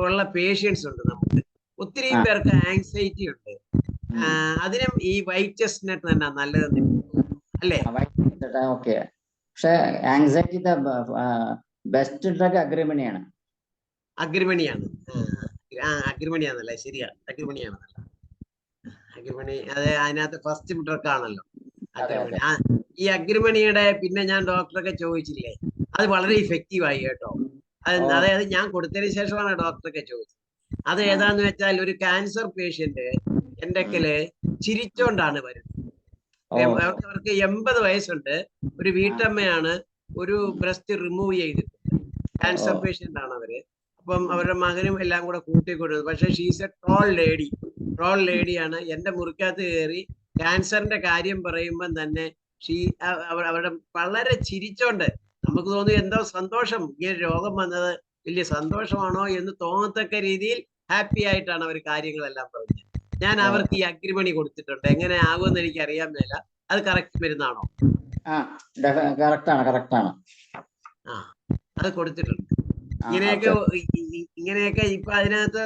ഉള്ള പേഷ്യൻസ് ഉണ്ട് നമുക്ക്, ഒത്തിരി പേർക്ക് ആങ്സൈറ്റി ഉണ്ട്. അതിനും ഈ വൈറ്റ് ചെസ്റ്റ്നട്ട് തന്നെ നല്ലതെന്ന് അല്ലേ? പക്ഷെ ആങ്സൈറ്റിയുടെ ബെസ്റ്റ് ഡ്രഗ് അഗ്രിമണിയാണ്. അഗ്രിമണിയാണ്. അഗ്രിമണിയാണല്ലേ? ശരിയാ, അഗ്രിമണിയാണല്ലോ. അഗ്രിമണി അത് അതിനകത്ത് ഫസ്റ്റ് ഡ്രഗ് ആണല്ലോ അഗ്രിമണി. ഈ അഗ്രിമണിയുടെ പിന്നെ ഞാൻ ഡോക്ടറൊക്കെ ചോദിച്ചില്ലേ, അത് വളരെ ഇഫക്റ്റീവ് ആയി കേട്ടോ. അതായത് ഞാൻ കൊടുത്തതിന് ശേഷമാണ് ഡോക്ടറൊക്കെ ചോദിച്ചത്. അത് ഏതാന്ന് വെച്ചാൽ ഒരു ക്യാൻസർ പേഷ്യന്റ് എൻ്റെ ചിരിച്ചോണ്ടാണ് വരുന്നത്. അവർക്ക് 80 വയസ്സുണ്ട്. ഒരു വീട്ടമ്മയാണ്. ഒരു ബ്രസ്റ്റ് റിമൂവ് ചെയ്തിട്ടുണ്ട്. ക്യാൻസർ പേഷ്യന്റ് ആണ് അവര്. അപ്പം അവരുടെ മകനും എല്ലാം കൂടെ കൂട്ടിക്കൊടുത്തു. പക്ഷെ ഷീസ് എ ടോൾ ലേഡിയാണ്. എന്റെ മുറിക്കകത്ത് കയറി ക്യാൻസറിന്റെ കാര്യം പറയുമ്പം തന്നെ അവരുടെ വളരെ ചിരിച്ചോണ്ട് നമുക്ക് തോന്നി എന്തോ സന്തോഷം, ഇങ്ങനെ രോഗം വന്നത് വലിയ സന്തോഷമാണോ എന്ന് തോന്നത്തക്ക രീതിയിൽ ഹാപ്പി ആയിട്ടാണ് അവർ കാര്യങ്ങളെല്ലാം പറഞ്ഞത്. ഞാൻ അവർക്ക് ഈ അഗ്രിമണി കൊടുത്തിട്ടുണ്ട്. എങ്ങനെ ആകുമെന്ന് എനിക്ക് അറിയാൻ മേല. അത് കറക്റ്റ് മരുന്നാണോ? അത് കൊടുത്തിട്ടുണ്ട്. ഇങ്ങനെയൊക്കെ ഇപ്പൊ അതിനകത്ത്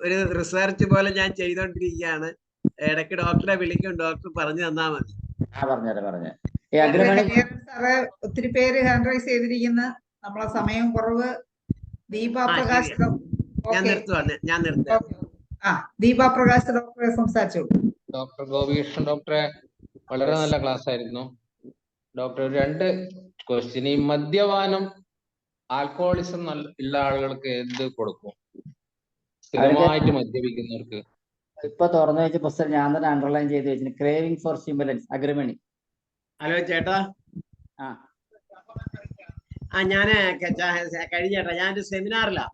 ഒരു റിസർച്ച് പോലെ ഞാൻ ചെയ്തോണ്ടിരിക്കുകയാണ്. ഇടയ്ക്ക് ഡോക്ടറെ വിളിക്കും, ഡോക്ടർ പറഞ്ഞു തന്നാ മതി. സാറേ, ഒത്തിരി പേര് ഹാൻഡ് റൈസ് ചെയ്തിരിക്കുന്ന, നമ്മളെ സമയം കുറവ്. ദീപപ്രകാശ് ഞാൻ നിർത്തുക. ദീപപ്രകാശ് ഡോക്ടറെ സംസാരിച്ചോളൂ. ഡോക്ടർ ഗോപികൃഷ്ണൻ ഡോക്ടറെ, വളരെ നല്ല ക്ലാസ് ആയിരുന്നു. Doctor 2 question. ഈ മദ്യപാനം, ആൽക്കഹോളിസം ഉള്ള ആളുകൾക്ക് എന്ത് കൊടുക്കും? സ്ഥിരമായിട്ട് മദ്യപിക്കുന്നവർക്ക്. ഇപ്പൊ തുറന്നു വെച്ച പുസ്തകം ഞാൻ തന്നെ അണ്ടർലൈൻ ചെയ്ത് വെച്ചു, ക്രേവിംഗ് ഫോർ സ്റ്റിമുലൻസ്, അഗ്രിമണി. ഹലോ ചേട്ടാ. ഞാന് കഴിഞ്ഞേട്ടാ, ഞാനൊരു സെമിനാറിലാ.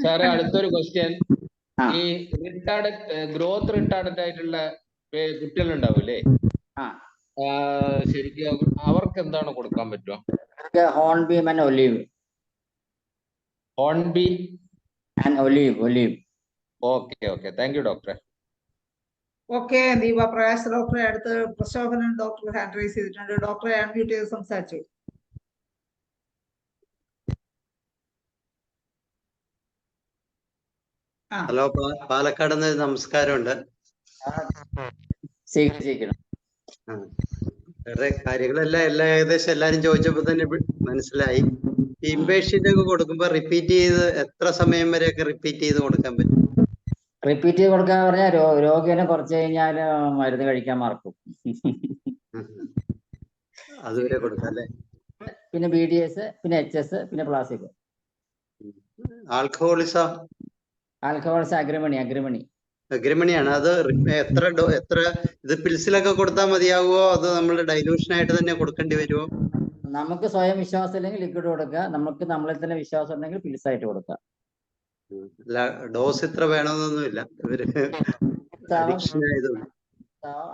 സാറേ, അടുത്തൊരു ക്വസ്റ്റ്യൻ. ഈ ഗ്രോത്ത് റിട്ടാർഡഡ് ആയിട്ടുള്ള കുട്ടികൾ ഉണ്ടാവൂലേ, ശരിക്കും അവർക്ക് എന്താണ് കൊടുക്കാൻ പറ്റുക? Hornbeam and olive. Hornbeam and olive. Okay. Thank U ഡോക്ടറെ. ഓക്കെ, ദീപപ്രകാശ് ഡോക്ടറെ. അടുത്ത് പ്രശോഭനൻ ഡോക്ടർ ഹാൻഡ് റൈസ് ചെയ്തിട്ടുണ്ട്. ഡോക്ടറെ അൺമ്യൂട്ട് ചെയ്ത് സംസാരിച്ചു. ഹലോ, പാലക്കാട് നിന്ന് നമസ്കാരമുണ്ട്. വേറെ കാര്യങ്ങളെല്ലാം ഏകദേശം എല്ലാരും ചോദിച്ചപ്പോ തന്നെ മനസ്സിലായി. ഇംപേഷ്യന്റ് ഒക്കെ കൊടുക്കുമ്പോ റിപ്പീറ്റ് ചെയ്ത് എത്ര സമയം വരെയൊക്കെ റിപ്പീറ്റ് ചെയ്ത് കൊടുക്കാൻ പറ്റും? റിപ്പീറ്റ് ചെയ്ത് കൊടുക്കാൻ പറഞ്ഞാൽ രോഗിനെ കുറച്ച് കഴിഞ്ഞാൽ മരുന്ന് കഴിക്കാൻ മറക്കും. അതുവരെ കൊടുക്കാം അല്ലേ? പിന്നെ BDS, പിന്നെ HS, പിന്നെ പ്ലാസിബോ. ആൽക്കഹോളിസം അഗ്രിമണിയാണ്. അത് എത്ര ഇത് പിൽസിലൊക്കെ കൊടുത്താൽ മതിയാവുമോ, അത് നമ്മൾ ഡൈലൂഷൻ ആയിട്ട് തന്നെ കൊടുക്കേണ്ടി വരുമോ? നമുക്ക് സ്വയം വിശ്വാസം ഇല്ലെങ്കിൽ ലിക്വിഡ് കൊടുക്കുക, നമുക്ക് നമ്മളിൽ തന്നെ വിശ്വാസം ഉണ്ടെങ്കിൽ പിൽസായിട്ട് കൊടുക്കുക. അല്ല, ഡോസ് ഇത്ര വേണമെന്നൊന്നുമില്ല.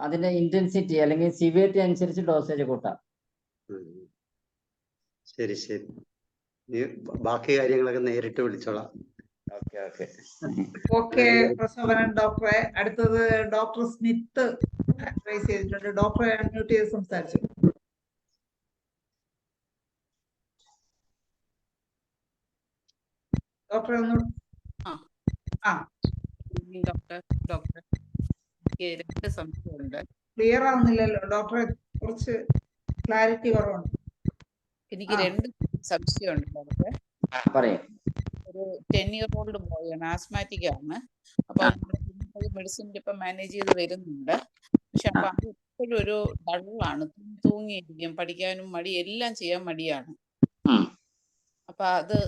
അതിന്റെ ഇന്റൻസിറ്റി അല്ലെങ്കിൽ സിവിയറിറ്റി അനുസരിച്ച് ഡോസേജ് കൂട്ടാം. ശരി. ബാക്കി കാര്യങ്ങളൊക്കെ നേരിട്ട് വിളിച്ചോളാം. ഓക്കെ പ്രശോഭനൻ ഡോക്ടറെ. അടുത്തത് ഡോക്ടർ സ്മിത്ത് റൈസ് ചെയ്തിട്ടുണ്ട്. ഡോക്ടറെ അൺമ്യൂട്ട് ചെയ്ത് സംസാരിച്ചു. ഡോക്ടറെ ഒന്ന് ഡോക്ടർ എനിക്ക് 2 സംശയമുണ്ട്. ക്ലിയർ ആവുന്നില്ലല്ലോ ഡോക്ടറെ, കുറച്ച് ക്ലാരിറ്റി കുറവുണ്ട്. എനിക്ക് 2 സംശയമുണ്ട് ഡോക്ടറെ. ഒരു 10-year-old ബോയാണ്, ആസ്മാറ്റിക് ആണ്. അപ്പൊ മെഡിസിൻ ഇപ്പൊ മാനേജ് ചെയ്ത് വരുന്നുണ്ട്. പക്ഷെ അപ്പൊ അത് എപ്പോഴും ഒരു ഡള്ളാണ്, തൂങ്ങിയിരിക്കും, പഠിക്കാനും മടി, എല്ലാം ചെയ്യാൻ മടിയാണ്. അപ്പൊ അത്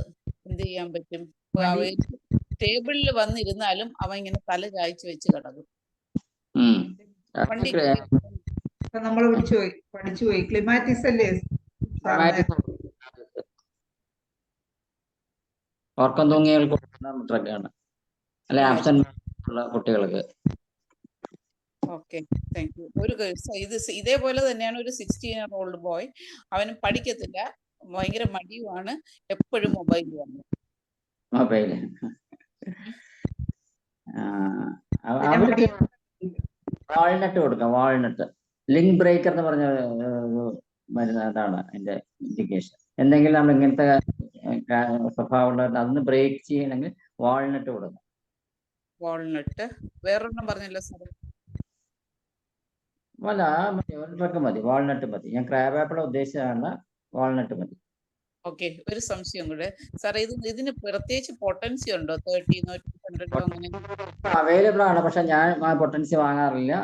എന്ത് ചെയ്യാൻ പറ്റും? ടേബിളിൽ വന്നിരുന്നാലും അവൻ ഇങ്ങനെ തല ചായ്ച്ച് വെച്ച് കിടക്കും. നമ്മൾ പഠിച്ചുപോയി. ക്ലിമാറ്റിക്സ് അല്ലേ? ഓർക്കം തൂങ്ങിയാൽ ഡ്രഗാണ്, അല്ലെ ആബ്സെന്റ് ഉള്ള കുട്ടികൾക്ക്. Okay, thank U. ഒരു ഇതേപോലെ തന്നെയാണ് ഒരു 16-year-old ബോയ്. അവന് പഠിക്കത്തില്ല, ഭയങ്കര മടിയുമാണ്, എപ്പോഴും മൊബൈലാണ്. അവർക്ക് വാൾനട്ട് കൊടുക്കാം. വാൾനട്ട് ലിങ്ക് ബ്രേക്കർ എന്ന് പറഞ്ഞ മരുന്ന്, അതാണ് അതിന്റെ ഇൻഡിക്കേഷൻ. എന്തെങ്കിലും നമ്മൾ ഇങ്ങനത്തെ സ്വഭാവമുള്ള അതൊന്ന് ബ്രേക്ക് ചെയ്യണമെങ്കിൽ വാൾനട്ട് കൊടുക്കാം. വാൾനട്ട്. വേറൊരെണ്ണം പറഞ്ഞല്ലോ സാർ? അല്ല മതി, ഒരു ട്രക്ക് മതി, വാൾനട്ട് മതി. ഞാൻ ക്രാബ് ആപ്പിൾ ഉദ്ദേശിച്ചതാണ്, വാൾനട്ട് മതി. ഓക്കെ, ഒരു സംശയം കൂടെ സാർ, ഇതിന് പ്രത്യേകിച്ച് പൊട്ടൻസി ഉണ്ടോ? 30 200 അങ്ങനെ അവൈലബിൾ ആണ്, പക്ഷെ ഞാൻ പൊട്ടൻസി വാങ്ങാറില്ല.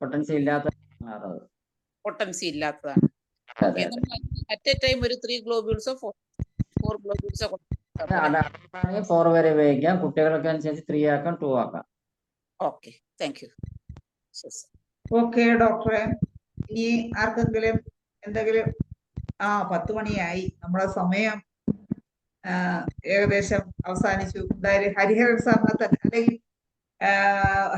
പൊട്ടൻസി ഇല്ലാത്ത പൊട്ടൻസി ഇല്ലാത്തതാണ്. ഓക്കെ, നമ്മൾ അറ്റ് എ ടൈം ഒരു 3 ഗ്ലോബ്യൂൾസോ 4 ഗ്ലോബ്യൂൾസോ 4 വരെ ഉപയോഗിക്കാം. കുട്ടികൾക്ക് അനുസരിച്ച് 3 ആക്കാം, 2 ആക്കാം. Okay, thank U. ഓക്കെ ഡോക്ടറെ, ഇനി ആർക്കെങ്കിലും എന്തെങ്കിലും? 10 മണിയായി, നമ്മുടെ സമയം ഏകദേശം അവസാനിച്ചു. എന്തായാലും ഹരിഹരൻ സാറിനെ തന്നെ, അല്ലെങ്കിൽ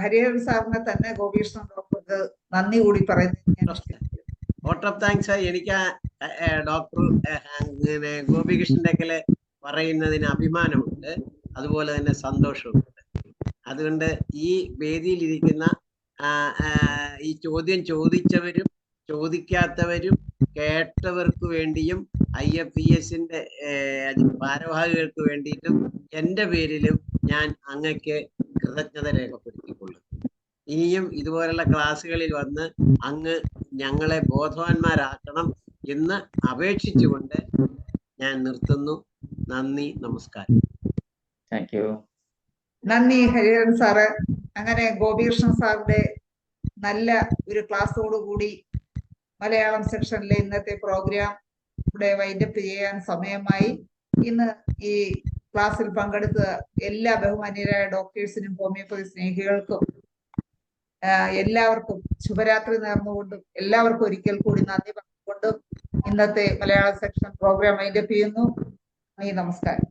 ഹരിഹരൻ സാറിനെ തന്നെ ഗോപീകൃഷ്ണൻ ഡോക്ടർക്ക് നന്ദി കൂടി പറയുന്നത്. Vote of thanks. എനിക്ക് ഡോക്ടർ ഗോപികൃഷ്ണന്റെ പറയുന്നതിന് അഭിമാനമുണ്ട്, അതുപോലെ തന്നെ സന്തോഷമുണ്ട്. അതുകൊണ്ട് ഈ വേദിയിലിരിക്കുന്ന ഈ ചോദ്യം ചോദിച്ചവരും ചോദിക്കാത്തവരും കേട്ടവർക്ക് വേണ്ടിയും IFPSന്റെ ഭാരവാഹികൾക്ക് വേണ്ടിയിട്ടും എൻ്റെ പേരിലും ഞാൻ അങ്ങക്ക് കൃതജ്ഞത രേഖപ്പെടുത്തിക്കൊള്ളുന്നു. ഇനിയും ഇതുപോലുള്ള ക്ലാസ്സുകളിൽ വന്ന് അങ്ങ് ഞങ്ങളെ ബോധവാന്മാരാക്കണം എന്ന് അപേക്ഷിച്ചുകൊണ്ട് ഞാൻ നിർത്തുന്നു. നന്ദി, നമസ്കാരം. Thank you. നന്ദി ഹരിഹരൻ സാറ്. അങ്ങനെ ഗോപികൃഷ്ണൻ സാറിന്റെ നല്ല ഒരു ക്ലാസ്സോടുകൂടി മലയാളം സെക്ഷനിലെ ഇന്നത്തെ പ്രോഗ്രാം ഇവിടെ വൈൻഡപ്പ് ചെയ്യാൻ സമയമായി. ഇന്ന് ഈ ക്ലാസ്സിൽ പങ്കെടുത്ത എല്ലാ ബഹുമാന്യരായ ഡോക്ടേഴ്സിനും ഹോമിയോപ്പതി സ്നേഹികൾക്കും എല്ലാവർക്കും ശുഭരാത്രി നേർന്നുകൊണ്ടും എല്ലാവർക്കും ഒരിക്കൽ കൂടി നന്ദി പറഞ്ഞുകൊണ്ടും ഇന്നത്തെ മലയാള സെക്ഷൻ പ്രോഗ്രാം വൈൻഡപ്പ് ചെയ്യുന്നു. നമസ്കാരം.